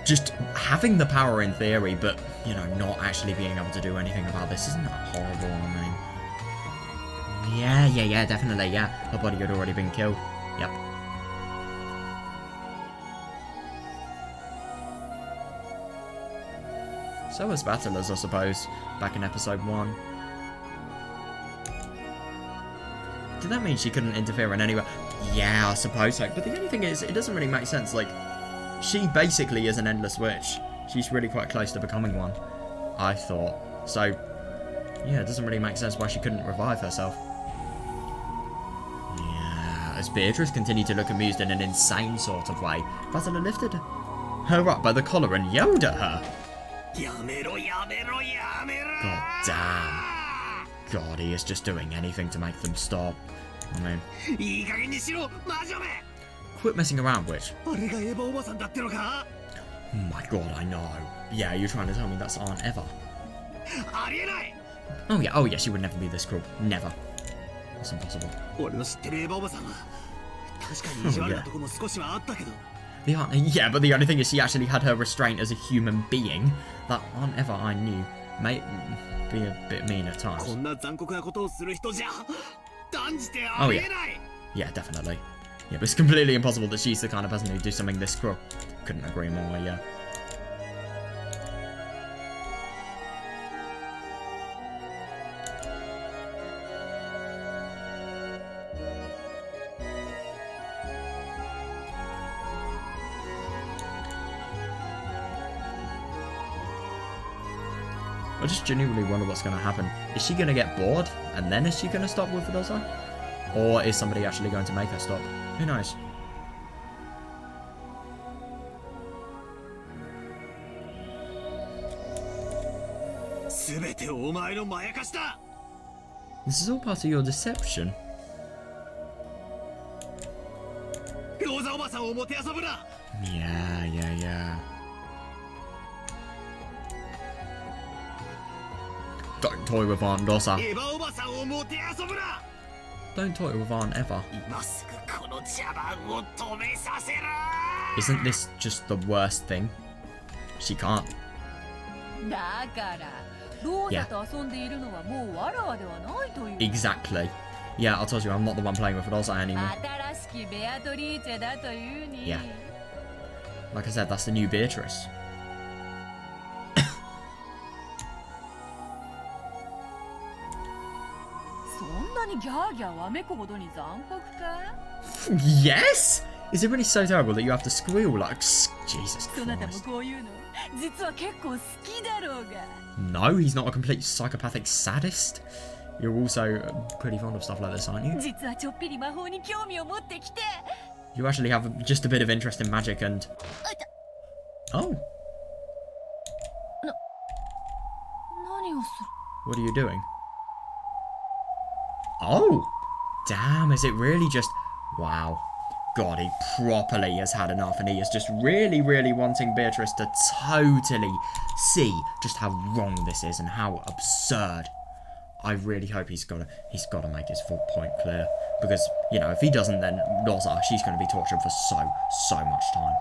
Just having the power in theory, but, you know, not actually being able to do anything about this. Isn't that horrible? I mean... Yeah, definitely, yeah. Her body had already been killed. Yep. So was Battlers, I suppose, back in episode 1. Did that mean she couldn't interfere in any way? Yeah, I suppose so. But the only thing is, it doesn't really make sense. Like, she basically is an endless witch. She's really quite close to becoming one, I thought. So, yeah, it doesn't really make sense why she couldn't revive herself. Yeah, as Beatrice continued to look amused in an insane sort of way, Battler lifted her up by the collar and yelled at her. God damn. God, he is just doing anything to make them stop. I mean... Quit messing around, witch. Oh my god, I know. Yeah, you're trying to tell me that's Aunt Eva. Oh yeah, she would never be this cruel. Never. That's impossible. Oh, yeah. Yeah, but the only thing is she actually had her restraint as a human being. That Aunt Eva I knew may be a bit mean at times. Oh yeah. Yeah, definitely. Yeah, but it's completely impossible that she's the kind of person who'd do something this cruel. Couldn't agree more, yeah. I just genuinely wonder what's going to happen. Is she going to get bored, and then is she going to stop with Fidosa? Or is somebody actually going to make her stop? Who knows? This is all part of your deception. Yeah. Don't toy with Aunt Dosa. Don't toy with Aunt Eva. Isn't this just the worst thing? She can't. Yeah. Exactly. Yeah, I told you I'm not the one playing with Dosa anymore. Yeah. Like I said, that's the new Beatrice. Yes? Is it really so terrible that you have to squeal like Jesus Christ? No, he's not a complete psychopathic sadist. You're also pretty fond of stuff like this, aren't you? You actually have just a bit of interest in magic and... Oh. What are you doing? Oh! Damn, is it really just... Wow. God, he properly has had enough, and he is just really, really wanting Beatrice to totally see just how wrong this is and how absurd. I really hope he's got to make his full point clear, because, you know, if he doesn't, then Rosa, she's going to be tortured for so much time.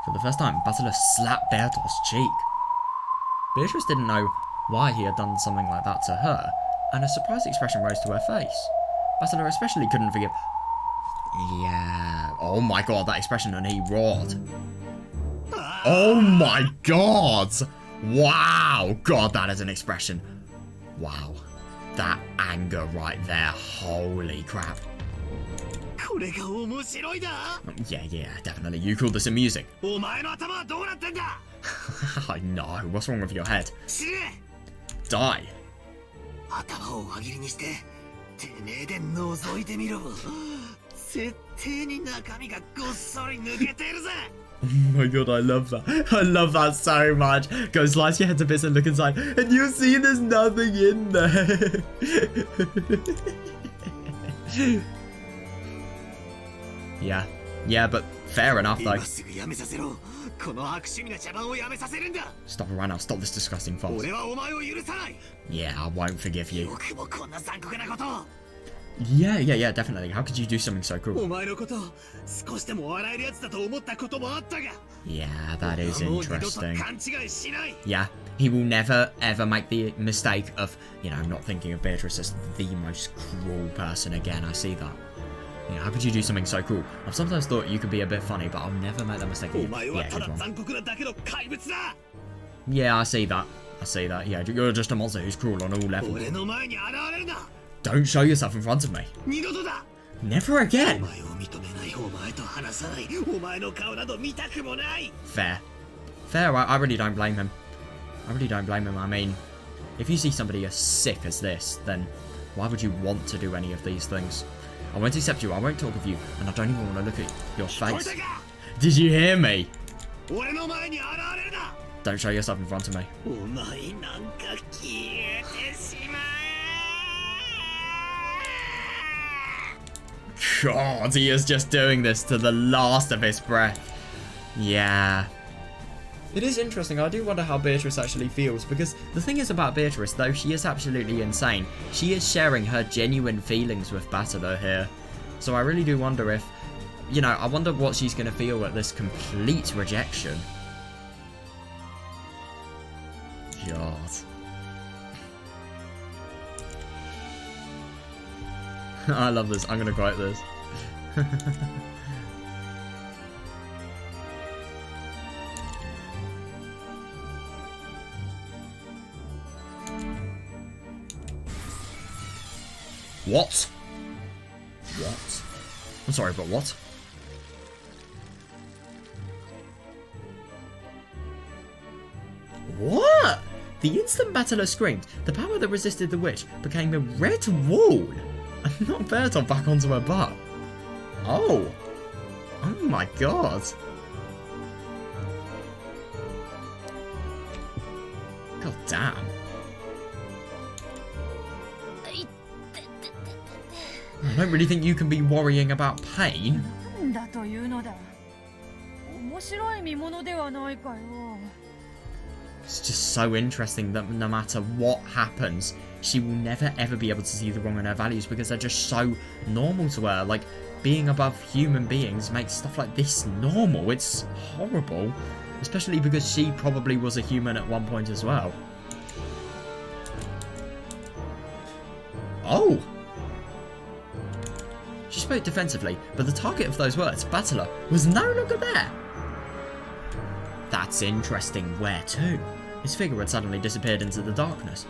For the first time, Battler slapped Bertolt's cheek. Beatrice didn't know why he had done something like that to her, and a surprised expression rose to her face. Battler especially couldn't forgive... Yeah... Oh my god, that expression, and he roared. Oh my god! Wow! God, that is an expression. Wow. That anger right there. Holy crap. Yeah, definitely. You called this amusing. I know. What's wrong with your head? Die. Oh my god, I love that. I love that so much. Go slice your head to bits and look inside, and you'll see there's nothing in there. Yeah, but fair enough though. Stop it right now, stop this disgusting farce. Yeah, I won't forgive you. Yeah, definitely. How could you do something so お cruel? 前のこと少しでも笑えるやつだと思ったこともあったが Yeah, that is もう二度と interesting. 勘違いしない Yeah, he will never ever make the mistake of, not thinking of Beatrice as the most cruel person again. I see that. How could you do something so cruel? I've sometimes thought you could be a bit funny, but I'll never make that mistake お again. 前は Yeah, た good だ one. 残酷なだけの怪物だ Yeah, I see that. Yeah, you're just a monster who's cruel on all levels. 俺の前に現れるな Don't show yourself in front of me. 二度とだ Never お again. 前を認めないお前と話さないお前の顔など見たくもない Fair. I really don't blame him. I mean, if you see somebody as sick as this, then why would you want to do any of these things? I won't accept you, I won't talk with you, and I don't even want to look at your 聞こえ face. たか Did you hear me? 俺の前に現れるな Don't show yourself in front of me. お前なんか消えてしまえ God, he is just doing this to the last of his breath. Yeah. It is interesting. I do wonder how Beatrice actually feels, because the thing is about Beatrice, though she is absolutely insane, she is sharing her genuine feelings with Battler here. So I really do wonder if, I wonder what she's going to feel at this complete rejection. God. I love this. I'm going to quote this. What? What? I'm sorry, but what? What? The instant Battler screamed, the power that resisted the witch became a red wall and knocked Bertolt back onto her butt. Oh. Oh my god. God damn. I don't really think you can be worrying about pain. なんだというのだ。面白い見物ではないかよ。 It's just so interesting that no matter what happens, she will never ever be able to see the wrong in her values because they're just so normal to her. Like, being above human beings makes stuff like this normal. It's horrible. Especially because she probably was a human at one point as well. Oh! She spoke defensively, but the target of those words, Battler, was no longer there. That's interesting. Where to? His figure had suddenly disappeared into the darkness.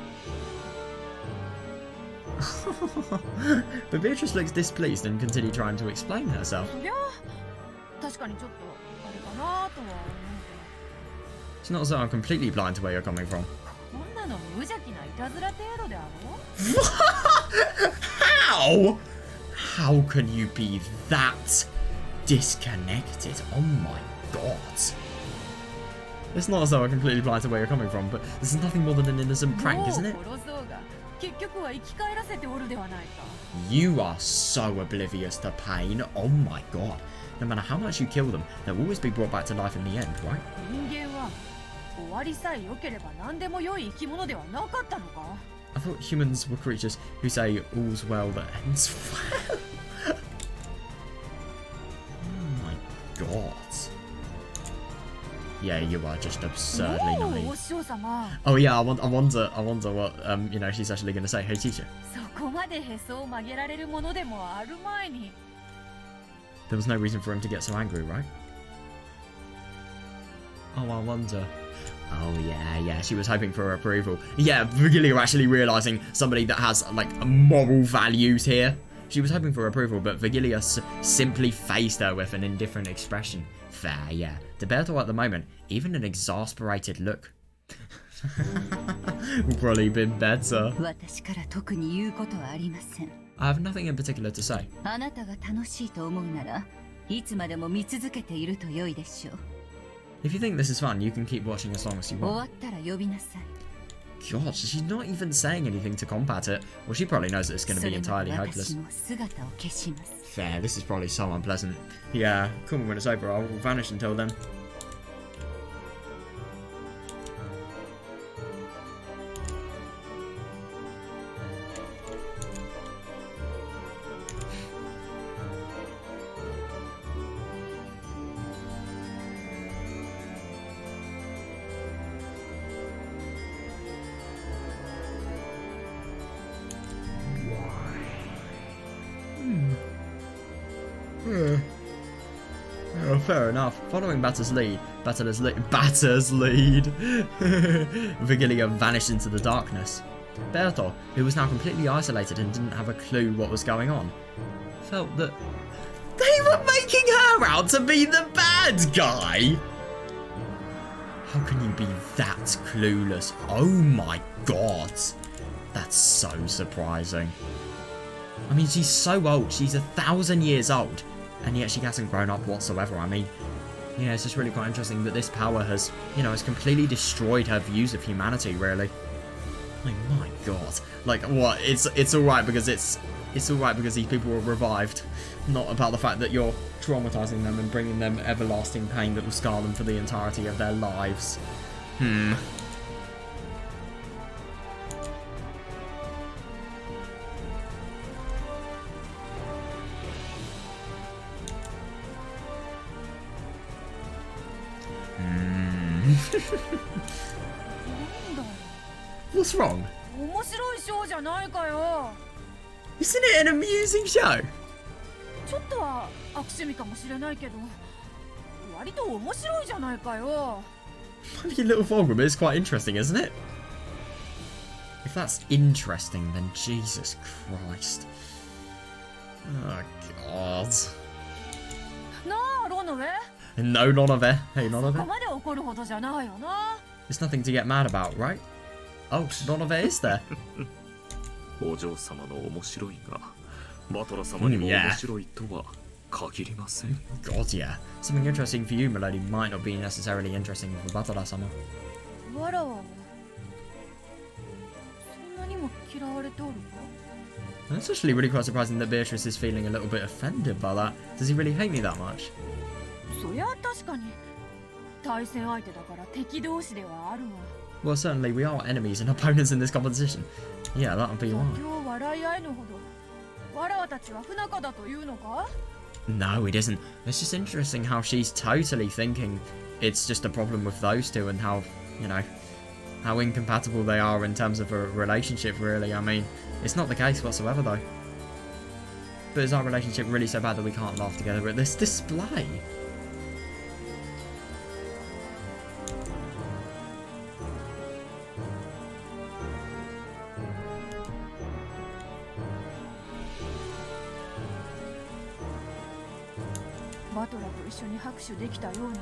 But Beatrice looks displeased and continued trying to explain herself. そりゃ確かにちょっとあれかなとは思うけど。 It's not as though I'm completely blind to where you're coming from. こんなの無邪気ないたずら程度であろ How? How can you be that disconnected? Oh my god. It's not as though I'm completely blind to where you're coming from, but this is nothing more than an innocent prank, isn't it? もう殺そうが結局は生き返らせておるではないか。 You are so oblivious to pain. Oh my god. No matter how much you kill them, they'll always be brought back to life in the end, right? 人間は終わりさえ良ければ何でも良い生き物ではなかったのか I thought humans were creatures who say all's well that ends well. Oh my god. Yeah, you are just absurdly もう naive. お師様 Oh yeah, I wonder what she's actually going to say. Hey teacher, そこまでへそを曲げられるものでもある前に there was no reason for him to get so angry, right? Oh, I wonder. Oh yeah, she was hoping for approval. Yeah, Virgilia actually realising somebody that has, like, moral values here. She was hoping for approval, but Virgilia simply faced her with an indifferent expression. Fair, yeah. To Berto at the moment, even an exasperated look. Would probably been better. 私から特に言うことはありません。 I have nothing in particular to say. あなたが楽しいと思うならいつまでも見続けていると良いでしょう。 If you think this is fun, you can keep watching as long as you 終 want. わったら呼びなさい。 God, she's not even saying anything to combat it. Well, she probably knows that it's going to そ be れま entirely で hopeless. 私も姿を消します。 Fair, this is probably so unpleasant. Yeah, come on when it's over, I'll vanish until then. clear enough. Following Batter's lead, Vigilia vanished into the darkness. Berto, who was now completely isolated and didn't have a clue what was going on, felt that they were making her out to be the bad guy. How can you be that clueless? Oh my god. That's so surprising. I mean, she's so old. She's 1,000 years old. And yet she hasn't grown up whatsoever. I mean, yeah, it's just really quite interesting that this power has, you know, has completely destroyed her views of humanity, really. Like, my god. Like, what? It's alright because it's alright because these people were revived. Not about the fact that you're traumatizing them and bringing them everlasting pain that will scar them for the entirety of their lives. What's wrong? 面白いショーじゃないかよ。 Isn't it an amusing show? ちょっとは悪趣味かもしれないけど、割と面白いじゃないかよ。 Funny little Fulgrim is quite interesting, isn't it? If that's interesting, then Jesus Christ. Oh, God. なあ、ロノウェ。 No, none of it. Hey, none of こ it. こまで怒るほどじゃないよな。 There's nothing to get mad about, right? Oh, none of it is there. お嬢様の面白いがバトラ様にも面白いとは限りません。 God, yeah. Something interesting for you, Melody, might not be necessarily interesting for Batara-sama. わらわはそんなにも嫌われておるか？ That's actually really quite surprising that Beatrice is feeling a little bit offended by that. Does he really hate me that much? そりゃ確かに対戦相手だから敵同士ではあるわ。 Well, certainly we are enemies and opponents in this competition. Yeah, that'll be why. 今日笑い合えぬほどわらわたちは不仲だというのか？ No, it isn't. It's just interesting how she's totally thinking it's just a problem with those two and how, you know, how incompatible they are in terms of a relationship, really. I mean, it's not the case whatsoever, though. But is our relationship really so bad that we can't laugh together at this display? Batola と一緒に拍手できたように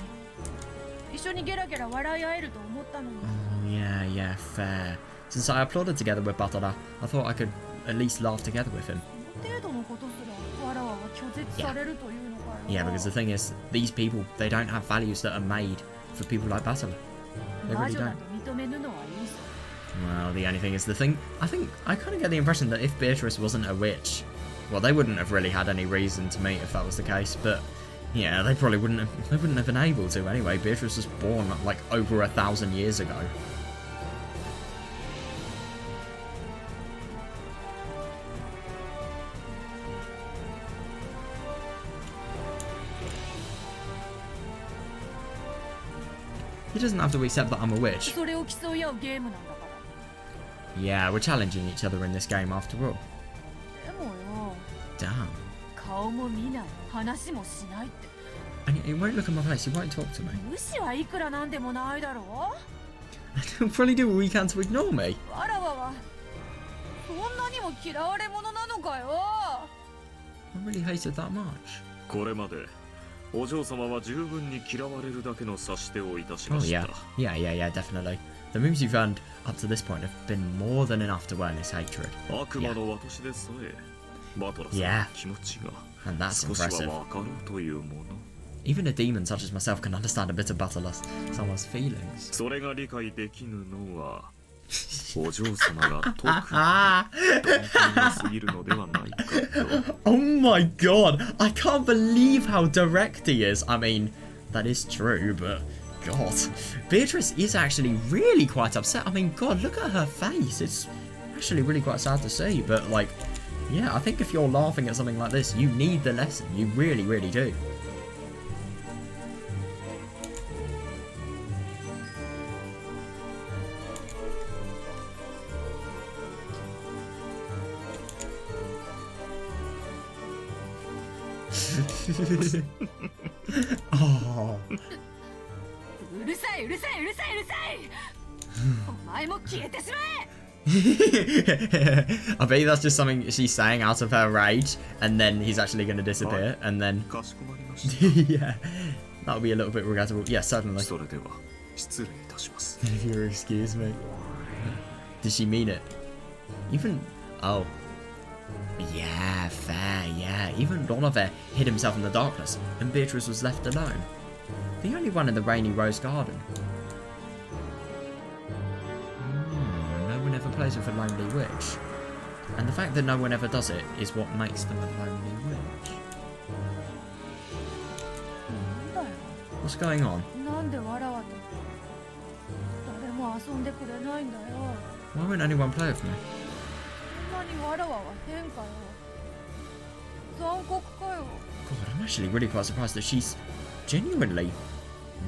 一緒にゲラゲラ笑い合えると思ったのに。 Oh, yeah, fair. Since I applauded together with Batola, I thought I could at least laugh together with him. 程度のことすらわらわは拒絶されるというのかよ。 Yeah, because the thing is, these people, they don't have values that are made for people like Batola. They 魔 really 女だ don't. と認めぬのはいいさ。 Well, the only thing is, I think I kind of get the impression that if Beatrice wasn't a witch, well, they wouldn't have really had any reason to meet if that was the case, but yeah, they probably wouldn't have been able to anyway. Beatrice was born like over 1,000 years ago. He doesn't have to accept that I'm a witch. それを競い合うゲームなんだから。 Yeah, we're challenging each other in this game after all. でもよ、 Damn. 顔も見ない、話もしないって。 And he won't look at my face, he won't talk to me. 無視はいくらなんでもないだろう。 He'll probably do what we can to ignore me. わらわはそんなにも嫌われ者なのかよ。 I really hated that much. これまでお嬢様は十分に嫌われるだけの指し手をいたし Oh まし yeah, た。 yeah, definitely. The moves you've earned up to this point have been more than enough to earn his hatred. 悪魔の私でさえバトラさん Yeah. の気持ちが And that's 少し impressive. は分かろうというもの。 Even a demon such as myself can understand a bit of Battle's someone's feelings. それが理解できぬのはお嬢様が特に Ah! 簡単すぎるのではないかと。 Oh my god! I can't believe how direct he is. I mean, that is true, but god. Beatrice is actually really quite upset. I mean, god, look at her face. It's actually really quite sad to see, but like, yeah, I think if you're laughing at something like this, you need the lesson. You really, really do. Oh. うるさいうるさいうるさいうるさいお前も消えてしまえ I bet that's just something she's saying out of her rage, and then he's actually going to disappear, and then かしこまりました yeah, that'll be a little bit regrettable. Yeah, certainly. それでは失礼いたします If you'll excuse me. Did she mean it? Even oh, yeah, fair, yeah. Even Donovan hid himself in the darkness, and Beatrice was left alone. The only one in the rainy rose garden. No one ever plays with a lonely witch. And the fact that no one ever does it is what makes them a lonely witch. なんだよ What's going on? なんでわらわと誰も遊んでくれないんだよ Why won't anyone play with me? そんなにわらわは変かよ残酷かよ God, I'm actually really quite surprised that she's genuinely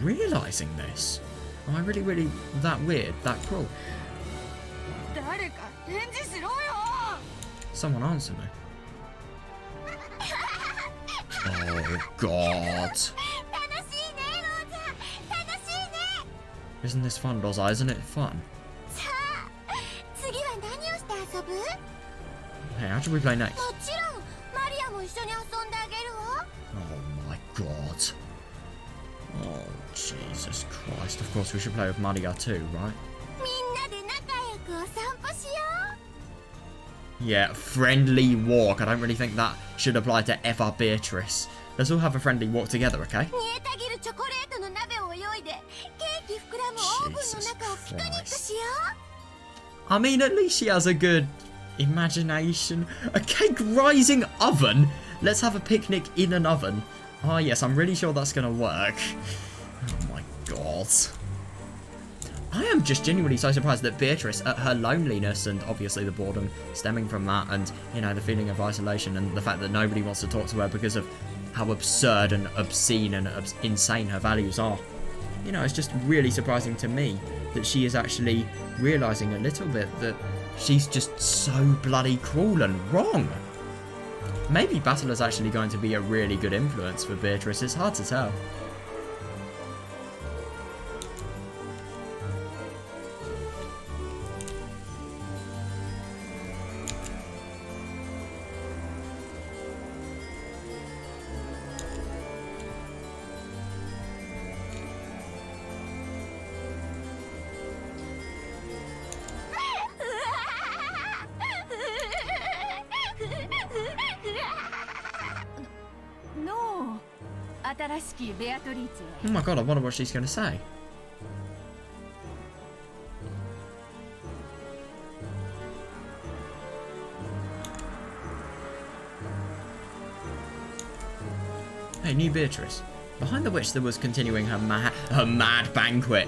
realising this. Am I really that weird, that cruel? 誰か返事しろよ Someone answer me. Oh God. Isn't this fun, Doza? Isn't it fun? Hey, how should we play next? Oh my God. Oh, Jesus Christ. Of course we should play with Maria too, right? Yeah, friendly walk. I don't really think that should apply to Eva Beatrice. Let's all have a friendly walk together, okay? Jesus Christ. I mean, at least she has a good imagination. A cake rising oven? Let's have a picnic in an oven. Oh yes, I'm really sure that's gonna work. Oh my God. I am just genuinely so surprised that Beatrice, at her loneliness and obviously the boredom stemming from that, and, you know, the feeling of isolation and the fact that nobody wants to talk to her because of how absurd and obscene and insane her values are. You know, it's just really surprising to me that she is actually realising a little bit that she's just so bloody cruel and wrong. Maybe Battle is actually going to be a really good influence for Beatrice, it's hard to tell. No 新しきベアトリーチェ Oh my God, I wonder what she's going to say. Hey, new Beatrice. Behind the witch that was continuing her mad banquet.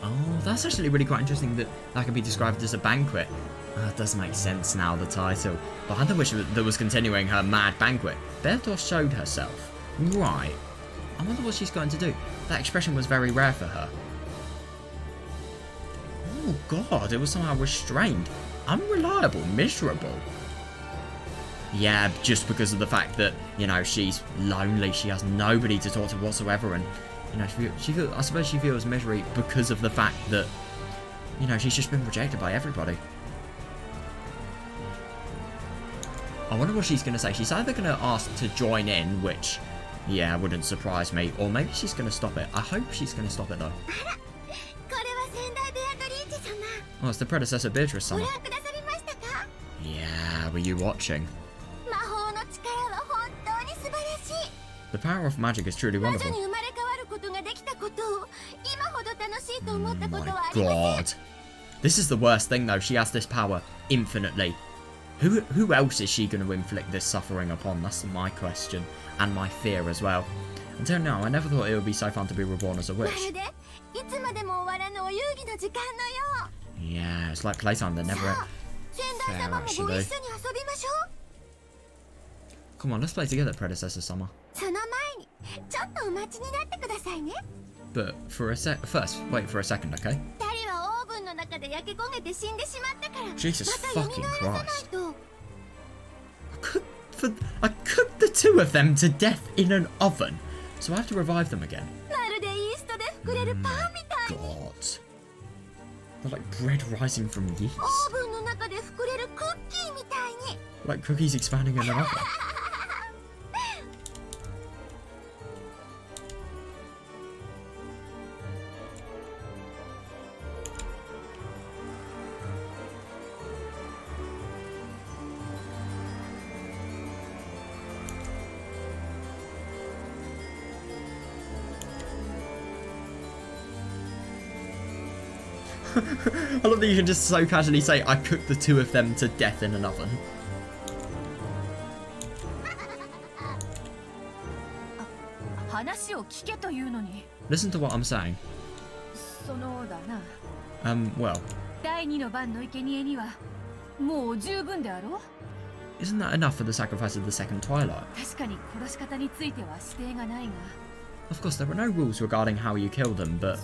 Oh, that's actually really quite interesting that that could be described as a banquet. That does make sense now, the title. Behind the witch that was continuing her mad banquet, Beatrice showed herself. Right. I wonder what she's going to do. That expression was very rare for her. Oh God, it was somehow restrained. Unreliable, miserable. Yeah, just because of the fact that, you know, she's lonely, she has nobody to talk to whatsoever, and, you know, I suppose she feels misery because of the fact that, you know, she's just been rejected by everybody. I wonder what she's going to say. She's either going to ask to join in, which, yeah, wouldn't surprise me, or maybe she's going to stop it. I hope she's going to stop it, though. Oh, it's the predecessor Beatrice Summer. Yeah, were you watching? The power of magic is truly wonderful. Oh my God. This is the worst thing, though. She has this power infinitely. Who else is she going to inflict this suffering upon? That's my question. And my fear as well. Until now, I never thought it would be so fun to be reborn as a witch. Yeah, it's like playtime that never... Fair, actually. Come on, let's play together, Predecessor Summer. But for a first, wait for a second, okay? Jesus fucking Christ. I cooked the two of them to death in an oven. So I have to revive them again. まるでイーストで膨れるパンみたいに God. They're like bread rising from yeast. オーブンの中で膨れるクッキーみたいに Like cookies expanding in an oven. I love that you can just so casually say, I cooked the two of them to death in an oven. 話を聞けというのに Listen to what I'm saying. そのだな Well, 第二の番の生贄にはもう十分であろう isn't that enough for the sacrifice of the second twilight? 確かに殺し方については指定がないが Of course, there are no rules regarding how you kill them, but...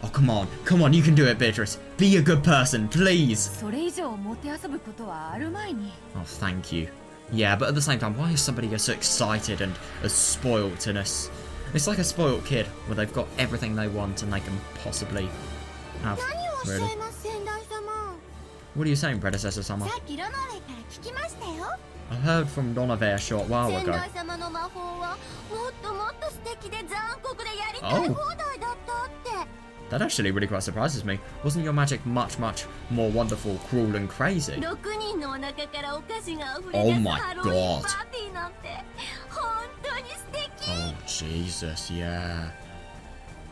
Oh, come on, you can do it, Beatrice. Be a good person, please. それ以上もてあそぶことはあるまいに Oh, thank you. Yeah, but at the same time, why is somebody so excited and as spoilt and as... It's like a spoilt kid, where they've got everything they want and they can possibly have. 何をおっしゃ Really? います先代様 What are you saying, predecessor Summer? さっきロノウェイから聞きましたよ I heard from Donovan a short while 先 ago. 代様の魔法はもっともっと素敵で残酷でやりたい放題だったって That actually really quite surprises me. Wasn't your magic much, much more wonderful, cruel and crazy? 6人のお腹からお菓子が溢れ Oh 出す my ハロウィン God. パーティーなんて本当に素敵 Oh, Jesus, yeah.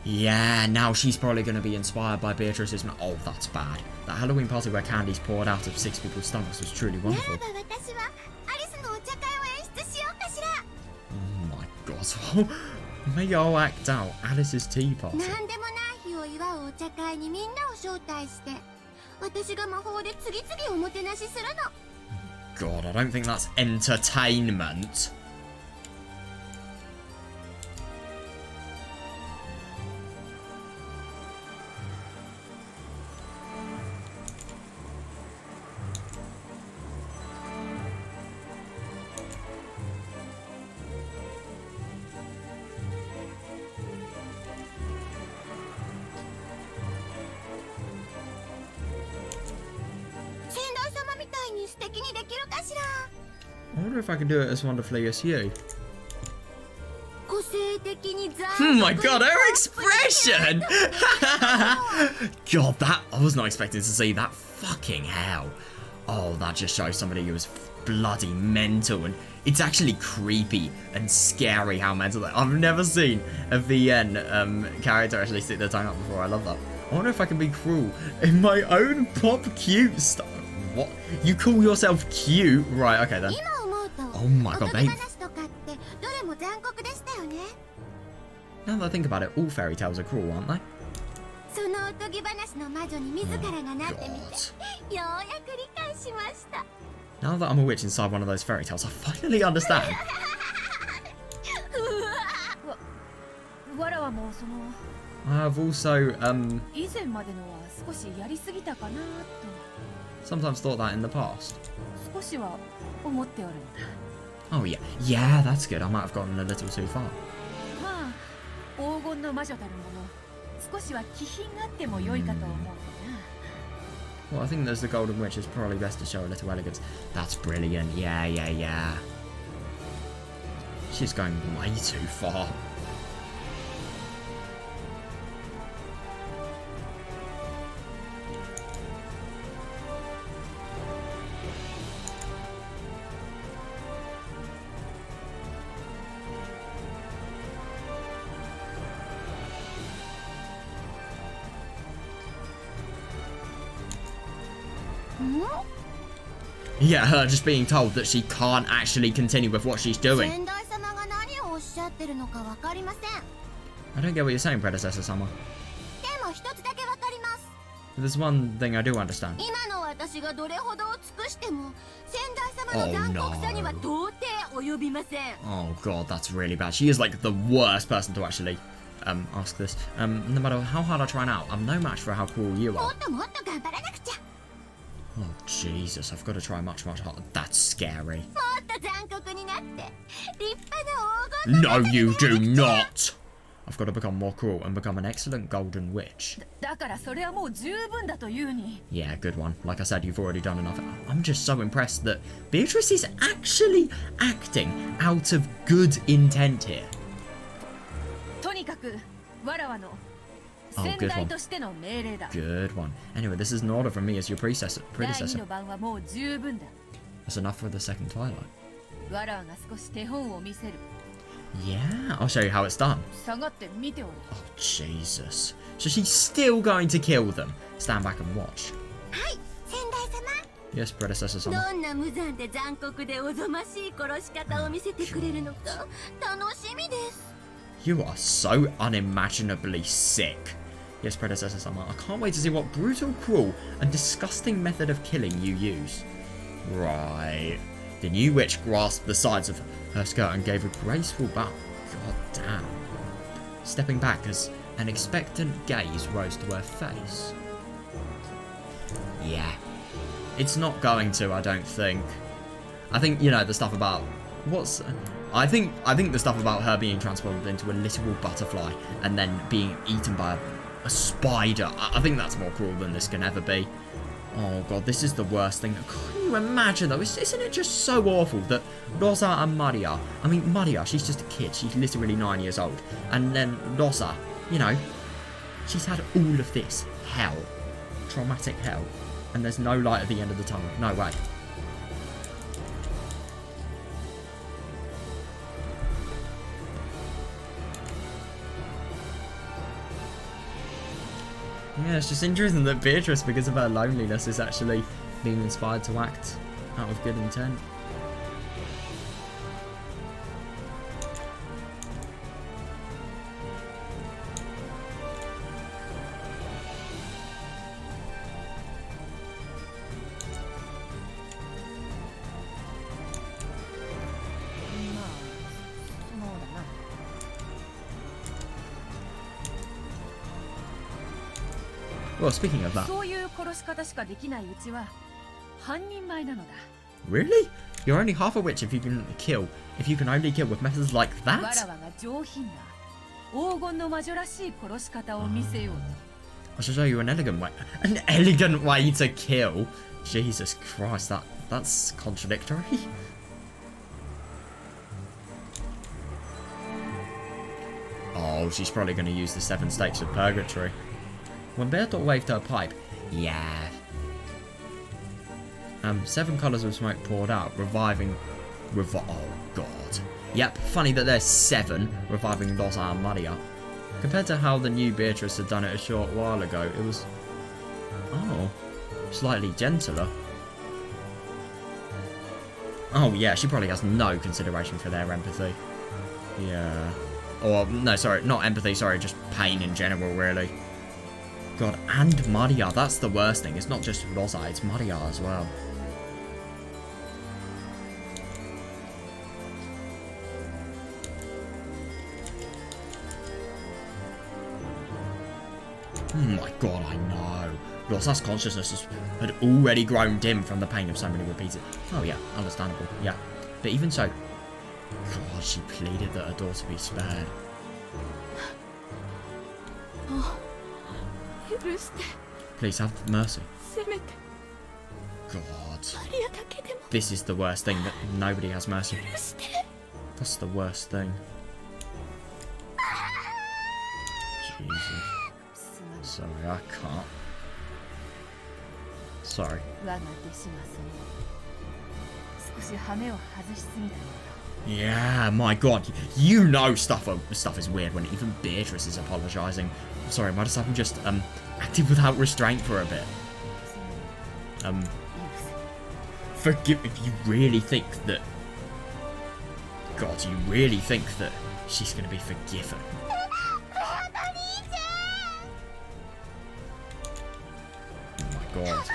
Yeah, now she's probably going to be inspired by Beatrice's... Oh, that's bad. That Halloween party where candies poured out of 6 people's stomachs was truly なら wonderful. ば私はアリスのお茶会を演出しようかしら Oh my God. Maybe I'll act out Alice's tea party. なんでもない日を祝うお茶会にみんなを招待して私が魔法で次々おもてなしするの God, I don't think that's entertainment. I wonder if I can do it as wonderfully as you. 個性的に残 Oh my God, her expression! God, I was not expecting to see that. Fucking hell. Oh, that just shows somebody who is bloody mental, and it's actually creepy and scary how mental they are. I've never seen a VN character actually stick their tongue out before. I love that. I wonder if I can be cruel in my own pop cute style. What? You call yourself cute? Right, okay then. 今思うと Oh my God, おと they... ぎ話とかってどれも残酷でしたよね Now that I think about it, all fairy tales are cruel, aren't they? そのおとぎ話の魔女に自らがなってみて God. ようやく理解しました Now that I'm a witch inside one of those fairy tales, I finally understand. わらはもうその I've also, 以前までのは少しやりすぎたかなと sometimes thought that in the past. 少しは思っておるのだ Oh yeah, yeah, that's good. I might have gotten a little too far. まあ黄金の魔女たるもの少しは気品があっても良いかと思うな Well, I think there's the Golden Witch. It's probably best to show a little elegance. That's brilliant. Yeah, yeah, yeah. She's going way too far. Yeah, her just being told that she can't actually continue with what she's doing. 先代様が何をおっしゃってるのかわかりません I don't get what you're saying, Predecessor Summer. でも一つだけわかります There's one thing I do understand. 今の私がどれほどを尽くしても先代様の残酷さには到底及びません Oh god, that's really bad. She is like the worst person to actually ask this. No matter how hard I try now, I'm no match for how cruel you も are. っともっと頑張らなくちゃ Oh Jesus, I've got to try much, much harder. That's scary. もっと残酷国になって立派な黄金 No, you do not! I've got to become more cruel and become an excellent golden witch. だからそれはもう十分だというに。 Yeah, good one. Like I said, you've already done enough. I'm just so impressed that Beatrice is actually acting out of good intent here. とにかくわらわの Oh, 先 good 代 one. としての命令だ。 Good one. Anyway, this is an order from me as your 第 predecessor. 二の番はもう十分だ。 That's enough for the second twilight. わらわが少し手本を見せる。 Yeah, I'll show you how it's done. 下がって見ておれ。 Oh, Jesus. So she's still going to kill them. Stand back and watch. はい先代様 Yes, predecessor sama. どんな無残で残酷でおぞましい殺し方を見せてくれるのか楽しみです You are so unimaginably sick. Yes, predecessor sama. I can't wait to see what brutal, cruel, and disgusting method of killing you use. Right. The new witch grasped the sides of her skirt and gave a graceful bow. God damn. Stepping back as an expectant gaze rose to her face. Yeah. It's not going to, I don't think. I think, you know, the stuff about... What's... I think the stuff about her being transformed into a literal butterfly and then being eaten by a spider, I think that's more cruel than this can ever be. Oh god, this is the worst thing. Can you imagine though? Isn't it just so awful that Rosa and Maria... I mean, Maria, she's just a kid. She's literally 9 years old. And then Rosa, you know, she's had all of this hell. Traumatic hell. And there's no light at the end of the tunnel. No way. Yeah, it's just interesting that Beatrice, because of her loneliness, is actually being inspired to act out of good intent. Well, speaking of that, そういう殺し方しかできないうちは半人前なのだ。 really? You're only half a witch if you can only kill with methods like わら that? わが上品な黄金の魔女らしい殺し方を見せようと。 I should show you an elegant way to kill. Jesus Christ, that's contradictory. Oh, she's probably going to use the 7 stakes of purgatory. When Bertolt waved her pipe, yeah. 7 colours of smoke poured out, reviving... oh, God. Yep, funny that there's 7, reviving Rosa and Maria. Compared to how the new Beatrice had done it a short while ago, it was... oh, slightly gentler. Oh, yeah, she probably has no consideration for their empathy. Yeah. Or, no, sorry, not empathy, sorry, just pain in general, really. God, and Maria, that's the worst thing. It's not just Rosa, it's Maria as well. Oh my god, I know. Rosa's consciousness had already grown dim from the pain of so many repeated... Oh yeah, understandable, yeah. But even so... God, she pleaded that her daughter be spared. Please have mercy. God. This is the worst thing, that nobody has mercy. That's the worst thing. Jesus. Sorry, I can't. Sorry. 我が弟子は少し羽目を外しすぎたようだ。 Yeah, my god. You know stuff is weird when even Beatrice is apologising. Sorry, my disciple just acted without restraint for a bit. Forgive if you really think that... God, you really think that she's going to be forgiven? Oh my god.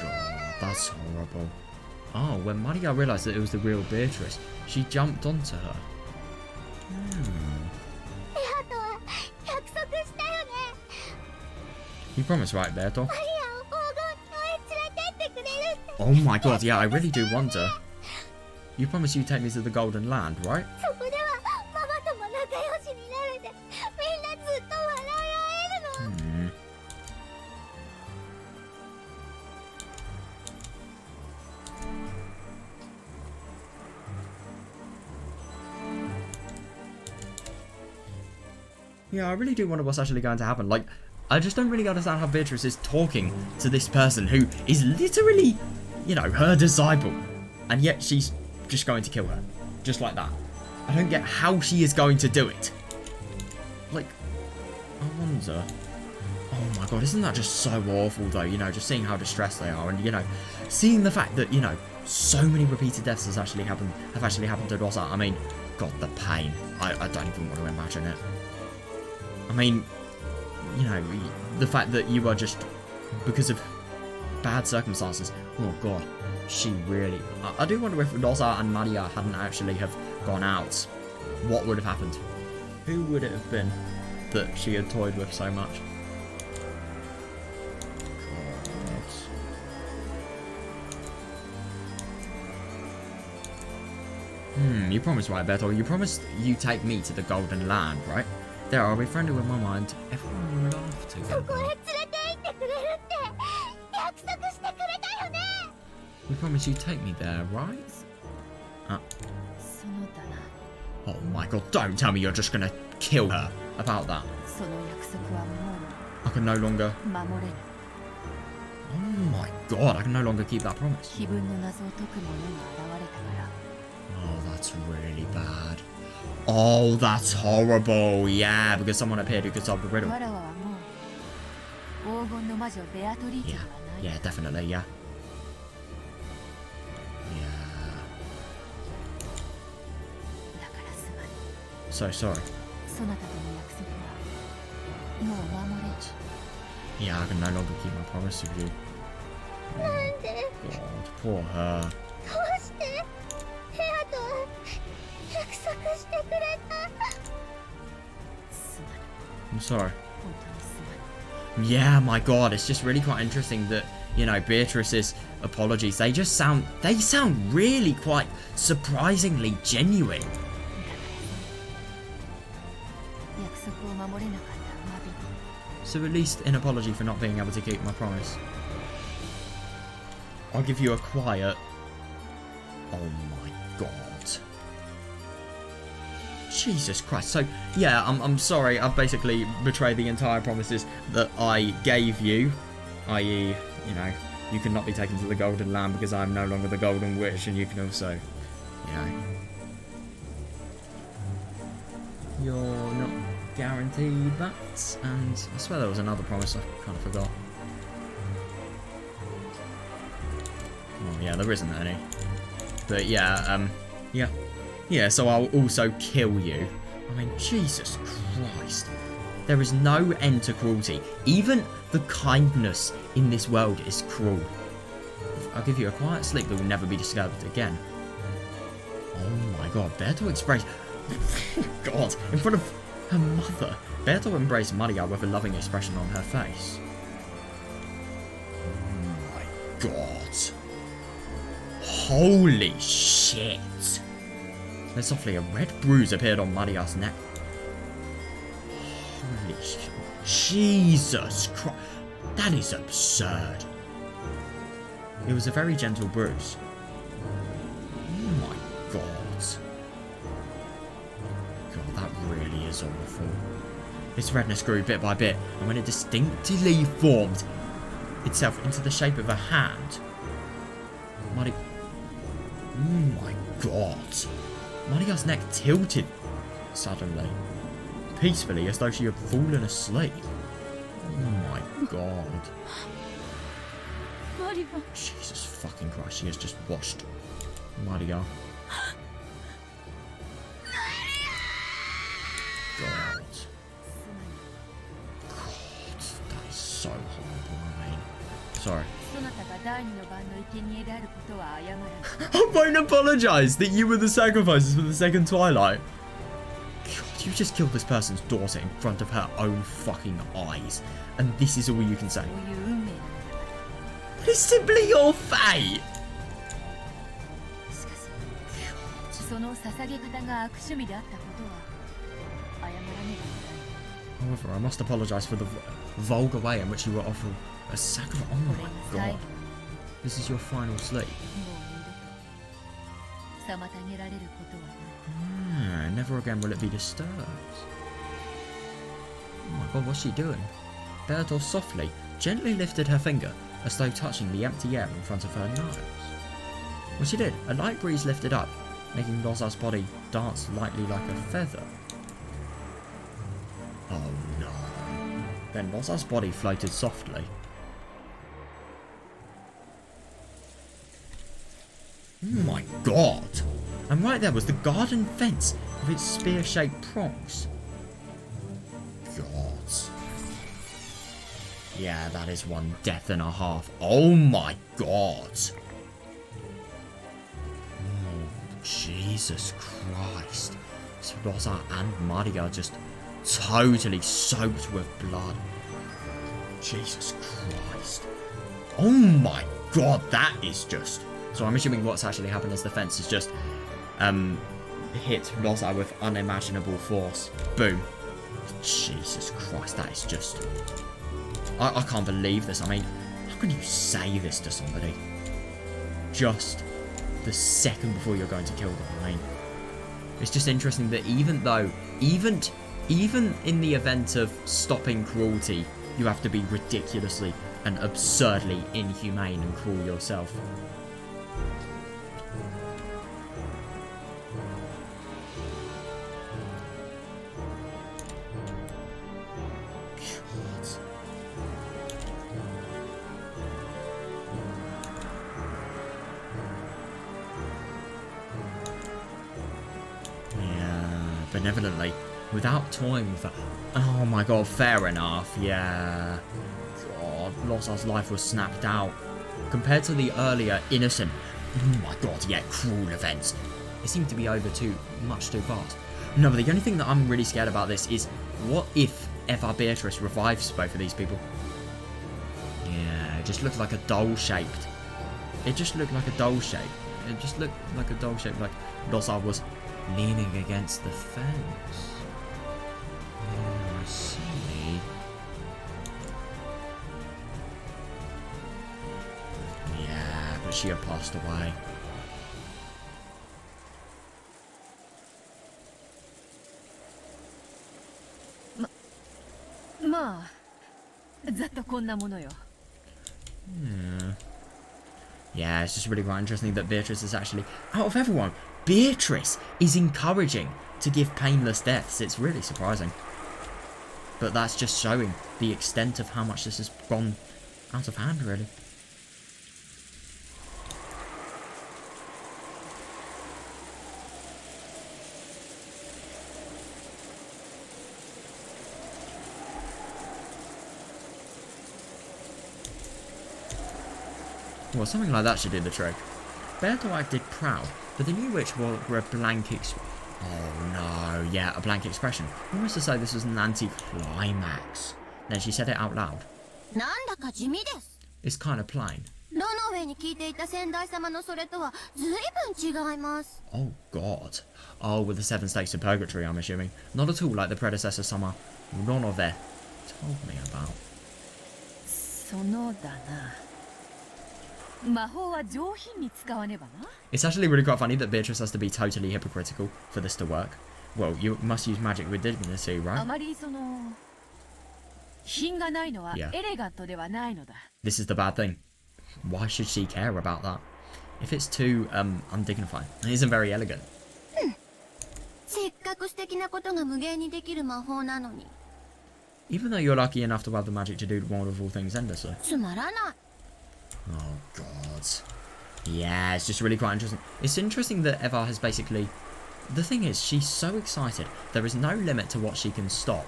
God, that's horrible. Oh, when Maria realised that it was the real Beatrice, she jumped onto her. You promised, right, Berto? Oh my god, yeah, I really do wonder. You promised you'd take me to the Golden Land, right? そこではママとも仲良しになれて、みんなずっと笑い合えるの。Hmm. Yeah, I really do wonder what's actually going to happen. Like, I just don't really understand how Beatrice is talking to this person who is literally, you know, her disciple. And yet she's just going to kill her. Just like that. I don't get how she is going to do it. Like, I wonder... Oh my god, isn't that just so awful though? You know, just seeing how distressed they are. And, you know, seeing the fact that, you know, so many repeated deaths have actually happened to Rosa. I mean, god, the pain. I don't even want to imagine it. I mean, you know, the fact that you are just, because of bad circumstances, oh god, she really... I do wonder if Rosa and Maria hadn't actually have gone out, what would have happened? Who would it have been that she had toyed with so much? God. You promised, right, Berto? You promised you take me to the Golden Land, right? There, I'll be friendly with my mind. Everyone will laugh together. We promised you'd take me there, right? Oh my god, don't tell me you're just gonna kill her about that. I can no longer... Oh my god, I can no longer keep that promise. Oh, that's really bad. Oh, that's horrible. Yeah, because someone appeared who could solve the riddle. Yeah, definitely, yeah. So sorry. Yeah, I can no longer keep my promise with you. Oh, God, poor her. I'm sorry. Yeah, my god, it's just really quite interesting that, you know, Beatrice's apologies, they sound really quite surprisingly genuine. So at least an apology for not being able to keep my promise. I'll give you a quiet... Oh my god. Jesus Christ. So, yeah, I'm sorry. I've basically betrayed the entire promises that I gave you. I.e., you know, you cannot be taken to the Golden Land because I'm no longer the Golden Witch, and you can also, you know... You're not guaranteed that, and I swear there was another promise I kind of forgot. Oh, yeah, there isn't any. But yeah, yeah, so I'll also kill you. I mean, Jesus Christ. There is no end to cruelty. Even the kindness in this world is cruel. I'll give you a quiet sleep that will never be disturbed again. Oh my god, Berto expressed... God, in front of her mother. Berto embraced Maria with a loving expression on her face. Oh my god. Holy shit. Then softly a red bruise appeared on Maria's neck. Holy shit. Jesus Christ. That is absurd. It was a very gentle bruise. Oh my god. God, that really is awful. Its redness grew bit by bit, and when it distinctly formed itself into the shape of a hand, Maria... Oh my god. Maria's neck tilted suddenly, peacefully, as though she had fallen asleep. Oh my god. Maria. Jesus fucking Christ, she has just watched Maria. God. God, that is so horrible, I mean. Sorry. I won't apologise that you were the sacrifices for the second Twilight. God, you just killed this person's daughter in front of her own fucking eyes. And this is all you can say. It's simply your fate. しかしその捧げ方が悪趣味であったことは謝らねばならない。 However, I must apologise for the vulgar way in which you were offered a sacrifice. Oh my god. This is your final sleep. もう二度と妨げられることはない。 Never again will it be disturbed. Oh my god, what's she doing? Beatrice softly, gently lifted her finger as though touching the empty air in front of her nose. Well, she did. A light breeze lifted up, making Loza's body dance lightly like a feather. Oh no. Then Loza's body floated softly. Oh my god! And right there was the garden fence with its spear-shaped prongs. God. Yeah, that is one death and a half. Oh my god! Oh, Jesus Christ. So Rosa and Maria are just totally soaked with blood. Jesus Christ. Oh my god, that is just... So I'm assuming what's actually happened is the fence has just hit Rosa with unimaginable force. Boom. Jesus Christ, that is just... I can't believe this. I mean, how can you say this to somebody? Just the second before you're going to kill them. I mean, it's just interesting that even though, even in the event of stopping cruelty, you have to be ridiculously and absurdly inhumane and cruel yourself. Benevolently, without toying with that. Oh my god, fair enough, yeah. God, Losa's life was snapped out. Compared to the earlier innocent, oh my god, yeah, cruel events. It seemed to be over much too fast. No, but the only thing that I'm really scared about this is, what if Eva Beatrice revives both of these people? Yeah, it just looked like a doll-shaped. It just looked like a doll shape. It just looked like a doll shape, like Losa was leaning against the fence. Oh, I see. Yeah, but she had passed away. Yeah, it's just really quite interesting that Beatrice is actually, out of everyone, Beatrice is encouraging to give painless deaths. It's really surprising. But that's just showing the extent of how much this has gone out of hand, really. Well, something like that should do the trick. Berto acted proud, but the new witch wore a blank Oh no, yeah, a blank expression. Almost to say this was an anti-climax. Then she said it out loud. It's kind of plain. Oh god. Oh, with the 7 stakes of purgatory, I'm assuming. Not at all like the predecessor Sama Ronove told me about. It's actually really quite funny that Beatrice has to be totally hypocritical for this to work. Well, you must use magic with dignity, right? Yeah. This is the bad thing. Why should she care about that? If it's too undignified, it isn't very elegant. Even though you're lucky enough to have the magic to do the wonderful things endlessly. Oh god. Yeah, it's just really quite interesting. It's interesting that Eva has basically... The thing is, she's so excited. There is no limit to what she can stop.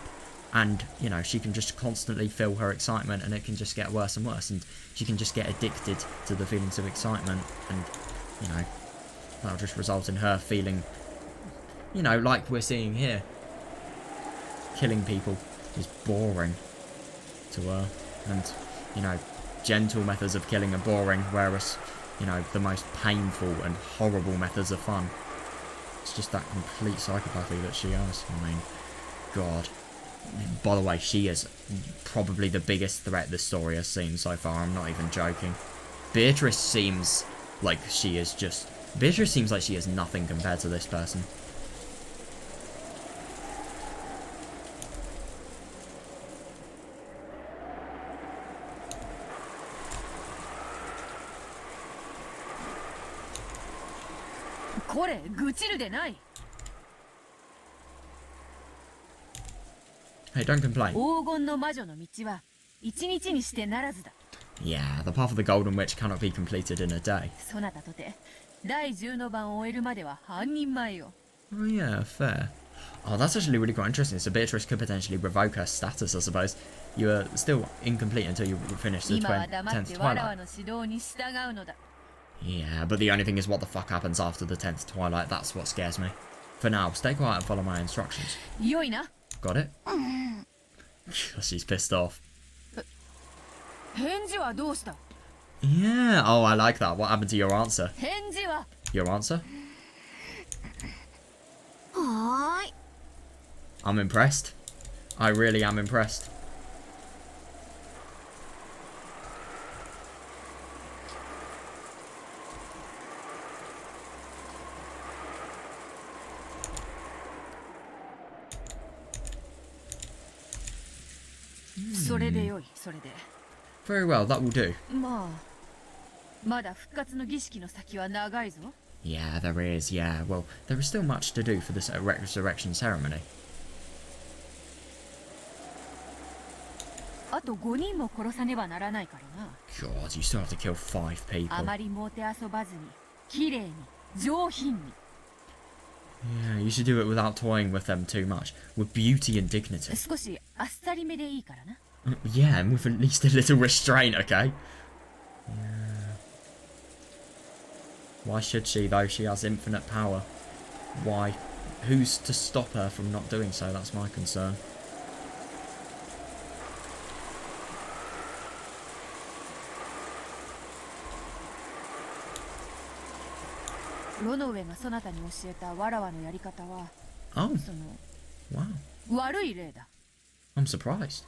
And, you know, she can just constantly feel her excitement and it can just get worse and worse. And she can just get addicted to the feelings of excitement. And, you know, that'll just result in her feeling, you know, like we're seeing here. Killing people is boring to her. And, you know, gentle methods of killing are boring, whereas, you know, the most painful and horrible methods are fun. It's just that complete psychopathy that she has. I mean, God. By the way, she is probably the biggest threat this story has seen so far. I'm not even joking. Beatrice seems like she is just... Beatrice seems like she is nothing compared to this person. Hey, don't complain. Yeah, the path of the Golden Witch cannot be completed in a day. Oh yeah, fair. Oh, that's actually really quite interesting. So Beatrice could potentially revoke her status, I suppose. You are still incomplete until you finish the 10th Twilight. Yeah, but the only thing is what the fuck happens after the 10th Twilight. That's what scares me. For now, stay quiet and follow my instructions. Got it? She's pissed off. Yeah, oh, I like that. What happened to your answer? Your answer? I'm impressed. I really am impressed. Very well, that will do. Yeah, there is, yeah. Well, there is still much to do for this resurrection ceremony. God, you still have to kill 5 people. Yeah, you should do it without toying with them too much. With beauty and dignity. Yeah, and with at least a little restraint, okay? Yeah. Why should she, though? She has infinite power. Why? Who's to stop her from not doing so? That's my concern. Oh. Wow. I'm surprised.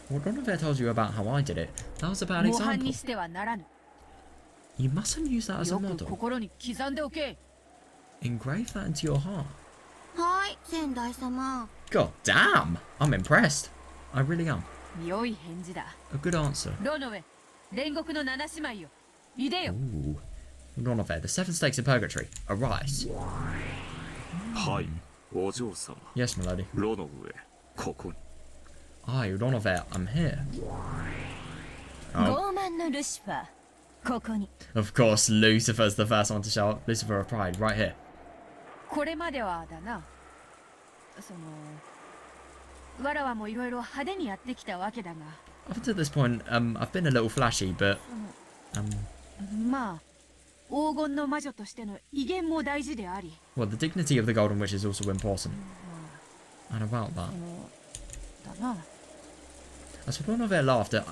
What Ronover told you about how I did it, that was a bad example. You mustn't use that as a model. Engrave that into your heart. God damn! I'm impressed. I really am. A good answer. Ooh. Ronover, the 7 stakes of purgatory. Arise. Yes, my lady. Aye, Ronover, I'm here. Oh. Of course, Lucifer's the first one to show up. Lucifer of Pride, right here. Up until this point, I've been a little flashy, but well, the dignity of the Golden Witch is also important. And about that. As for Ronover laughed at...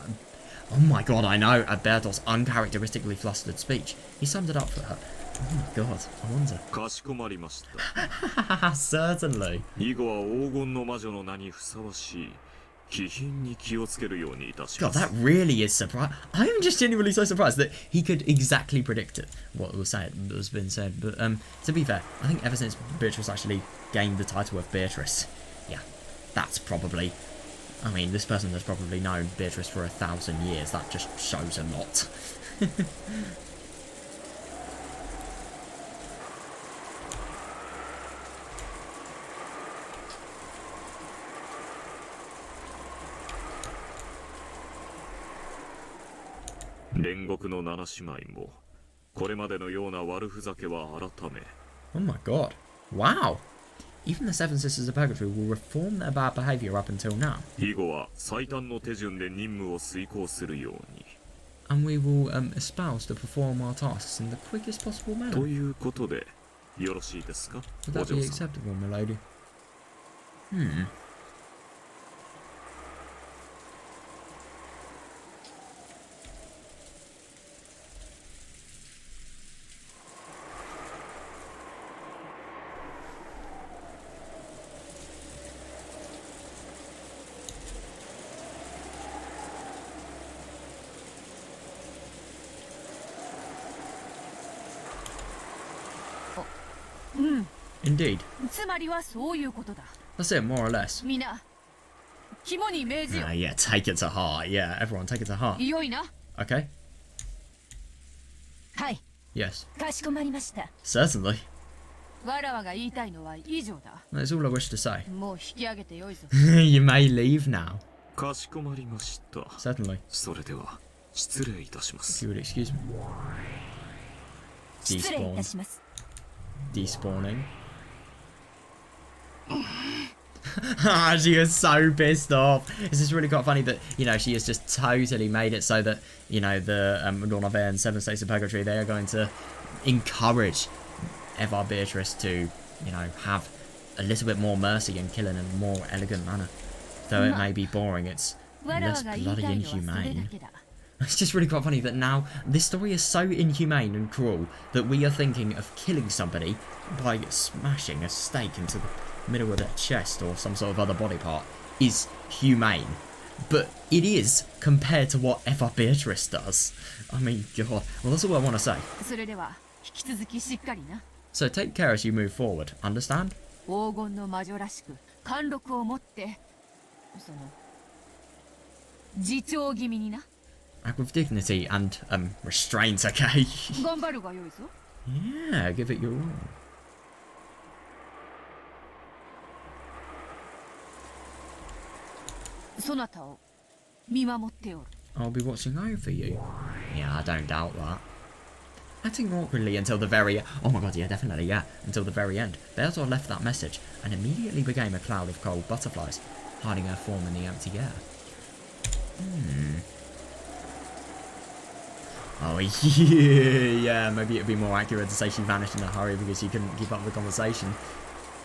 Oh my god, I know! At Bertolt's uncharacteristically flustered speech. He summed it up for her. Oh my god, I wonder. Certainly. God, that really is surprising. I am just genuinely so surprised that he could exactly predict it, what was been said. But to be fair, I think ever since Beatrice actually gained the title of Beatrice, yeah, that's probably... I mean, this person has probably known Beatrice for 1,000 years. That just shows a lot. Oh my god. Wow. Even the 7 Sisters of Purgatory will reform their bad behaviour up until now. And we will espouse to perform our tasks in the quickest possible manner. Would that be acceptable, my lady? Indeed. つまりはそういうことだ。 That's it, more or less. みんな肝に銘じよ。 Yeah, take it to heart. Yeah, everyone take it to heart. 良いな。 Okay? はい、 Yes. かしこまりました。 Certainly. わらわが言いたいのは以上だ。 That's all I wish to say. もう引き上げてよいぞ。 You may leave now. かしこまりました。 Certainly. それでは失礼いたしま If す。 you would excuse me. 失礼いた Despawn. します。 Despawning. She is so pissed off. It's just really quite funny that, you know, she has just totally made it so that, you know, the Nornaver and Seven States of Purgatory, they are going to encourage Evar Beatrice to, you know, have a little bit more mercy and kill in a more elegant manner. Though it may be boring, it's わら less わが言いた bloody いのはそれだ inhumane. けだ。 It's just really quite funny that now this story is so inhumane and cruel that we are thinking of killing somebody by smashing a stake into the middle of their chest or some sort of other body part is humane. But it is compared to what Evar Beatrice does. I mean, God. Well, that's all I want to say. それでは引き続きしっかりな。 So take care as you move forward. Understand? 黄金の魔女らしく貫禄を持ってその自重気味にな。 Act with dignity and restraint, okay? 頑張るがよいぞ。 Yeah, give it your all. そなたを見守っておる。 I'll be watching over you. Yeah, I don't doubt that. Acting awkwardly until the very... Oh my god, yeah, definitely, yeah. Until the very end. Beator left that message and immediately became a cloud of cold butterflies, hiding her form in the empty air. Oh, yeah, maybe it'd be more accurate to say she vanished in a hurry because she couldn't keep up with the conversation.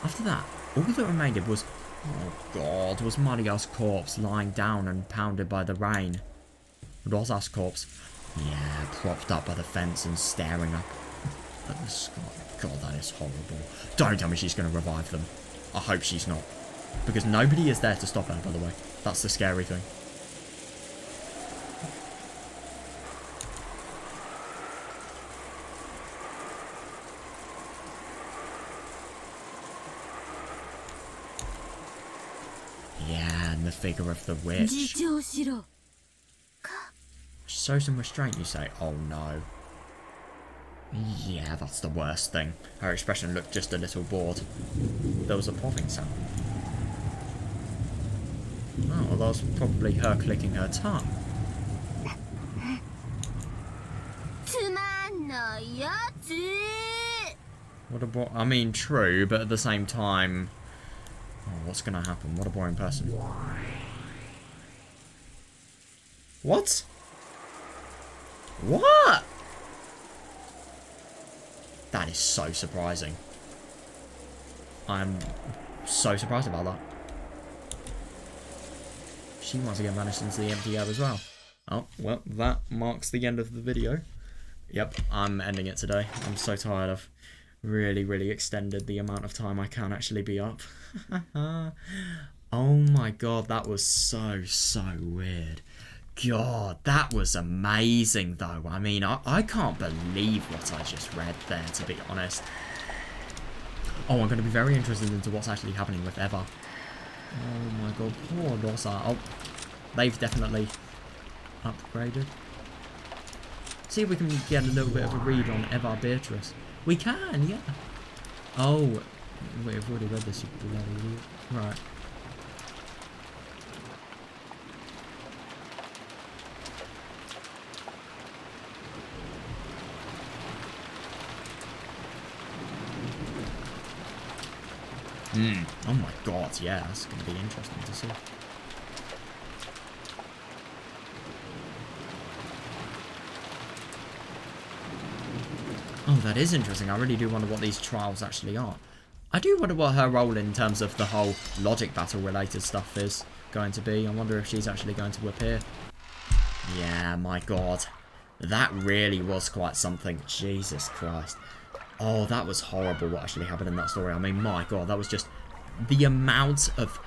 After that, all that remained was... Oh god, was Maria's corpse lying down and pounded by the rain. Rosa's corpse... Yeah, propped up by the fence and staring up at the sky. God, that is horrible. Don't tell me she's going to revive them. I hope she's not. Because nobody is there to stop her, by the way. That's the scary thing. Yeah, and the figure of the 自 witch. 重しろ。 Show some restraint, you say? Oh no. Yeah, that's the worst thing. Her expression looked just a little bored. There was a popping sound. Oh, well, that was probably her clicking her tongue. つまんないやつ。 What a I mean, true, but at the same time... Oh, what's gonna happen? What a boring person. What? What? That is so surprising. I'm so surprised about that. She once again vanished into the empty air as well. Oh, well, that marks the end of the video. Yep, I'm ending it today. I'm so tired. I've really extended the amount of time I can actually be up. Oh my god, that was so weird. God, that was amazing though. I mean, I can't believe what I just read there, to be honest. Oh, I'm going to be very interested into what's actually happening with Eva. Oh my god, poor Rosa. Oh, they've definitely upgraded. See if we can get a little bit of a read on Eva Beatrice. We can, yeah. Oh, wait, I've already read this, you bloody idiot. Right. Oh my god, yeah, that's going to be interesting to see. Oh, that is interesting. I really do wonder what these trials actually are. I do wonder what her role in terms of the whole logic battle related stuff is going to be. I wonder if she's actually going to appear. Yeah, my god. That really was quite something. Jesus Christ. Oh, that was horrible what actually happened in that story. I mean, my god, that was just the amount of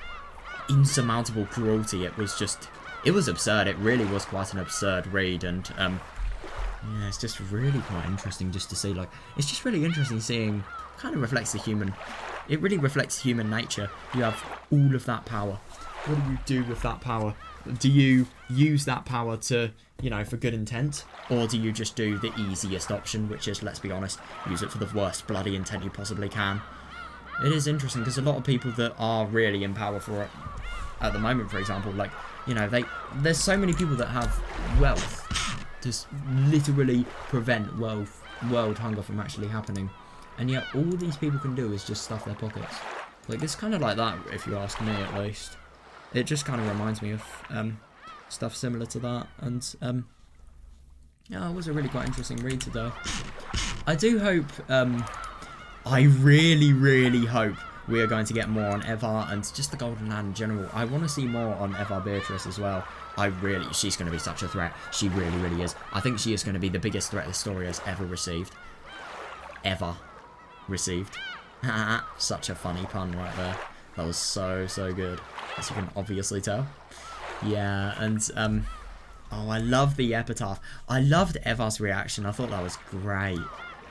insurmountable cruelty. It was just, it was absurd. It really was quite an absurd read. And Yeah, it's just really quite interesting just to see, like, it's just really interesting seeing, kind of reflects the human, it really reflects human nature. You have all of that power. What do you do with that power? Do you use that power to, you know, for good intent? Or do you just do the easiest option, which is, let's be honest, use it for the worst bloody intent you possibly can? It is interesting because a lot of people that are really in power for it at the moment, for example, like, you know, there's so many people that have wealth to literally prevent world hunger from actually happening, and yet all these people can do is just stuff their pockets. Like, it's kind of like that, if you ask me, at least. It just kind of reminds me of stuff similar to that, and yeah, it was a really quite interesting read today. I do hope, I really hope we are going to get more on Eva and just the Golden Land in general. I want to see more on Eva Beatrice as well. She's going to be such a threat. She really is. I think she is going to be the biggest threat the story has ever received. Ever received. Such a funny pun right there. That was so good, as you can obviously tell. Yeah, and oh, I love the epitaph. I loved Eva's reaction. I thought that was great.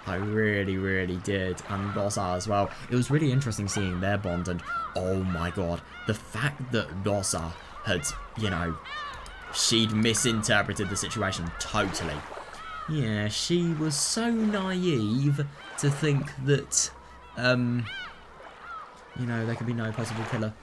I really did, and Rosa as well. It was really interesting seeing their bond, and oh my god, the fact that Rosa had, you know, she'd misinterpreted the situation totally. Yeah, she was so naive to think that, you know, there could be no possible killer.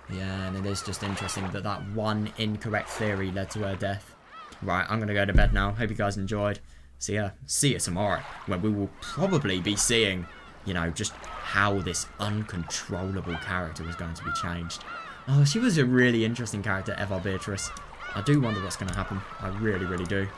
Yeah, and it is just interesting that that one incorrect theory led to her death. Right, I'm gonna go to bed now. Hope you guys enjoyed. See you tomorrow, when we will probably be seeing, you know, just how this uncontrollable character was going to be changed. Oh, she was a really interesting character, Eva Beatrice. I do wonder what's going to happen. I really do.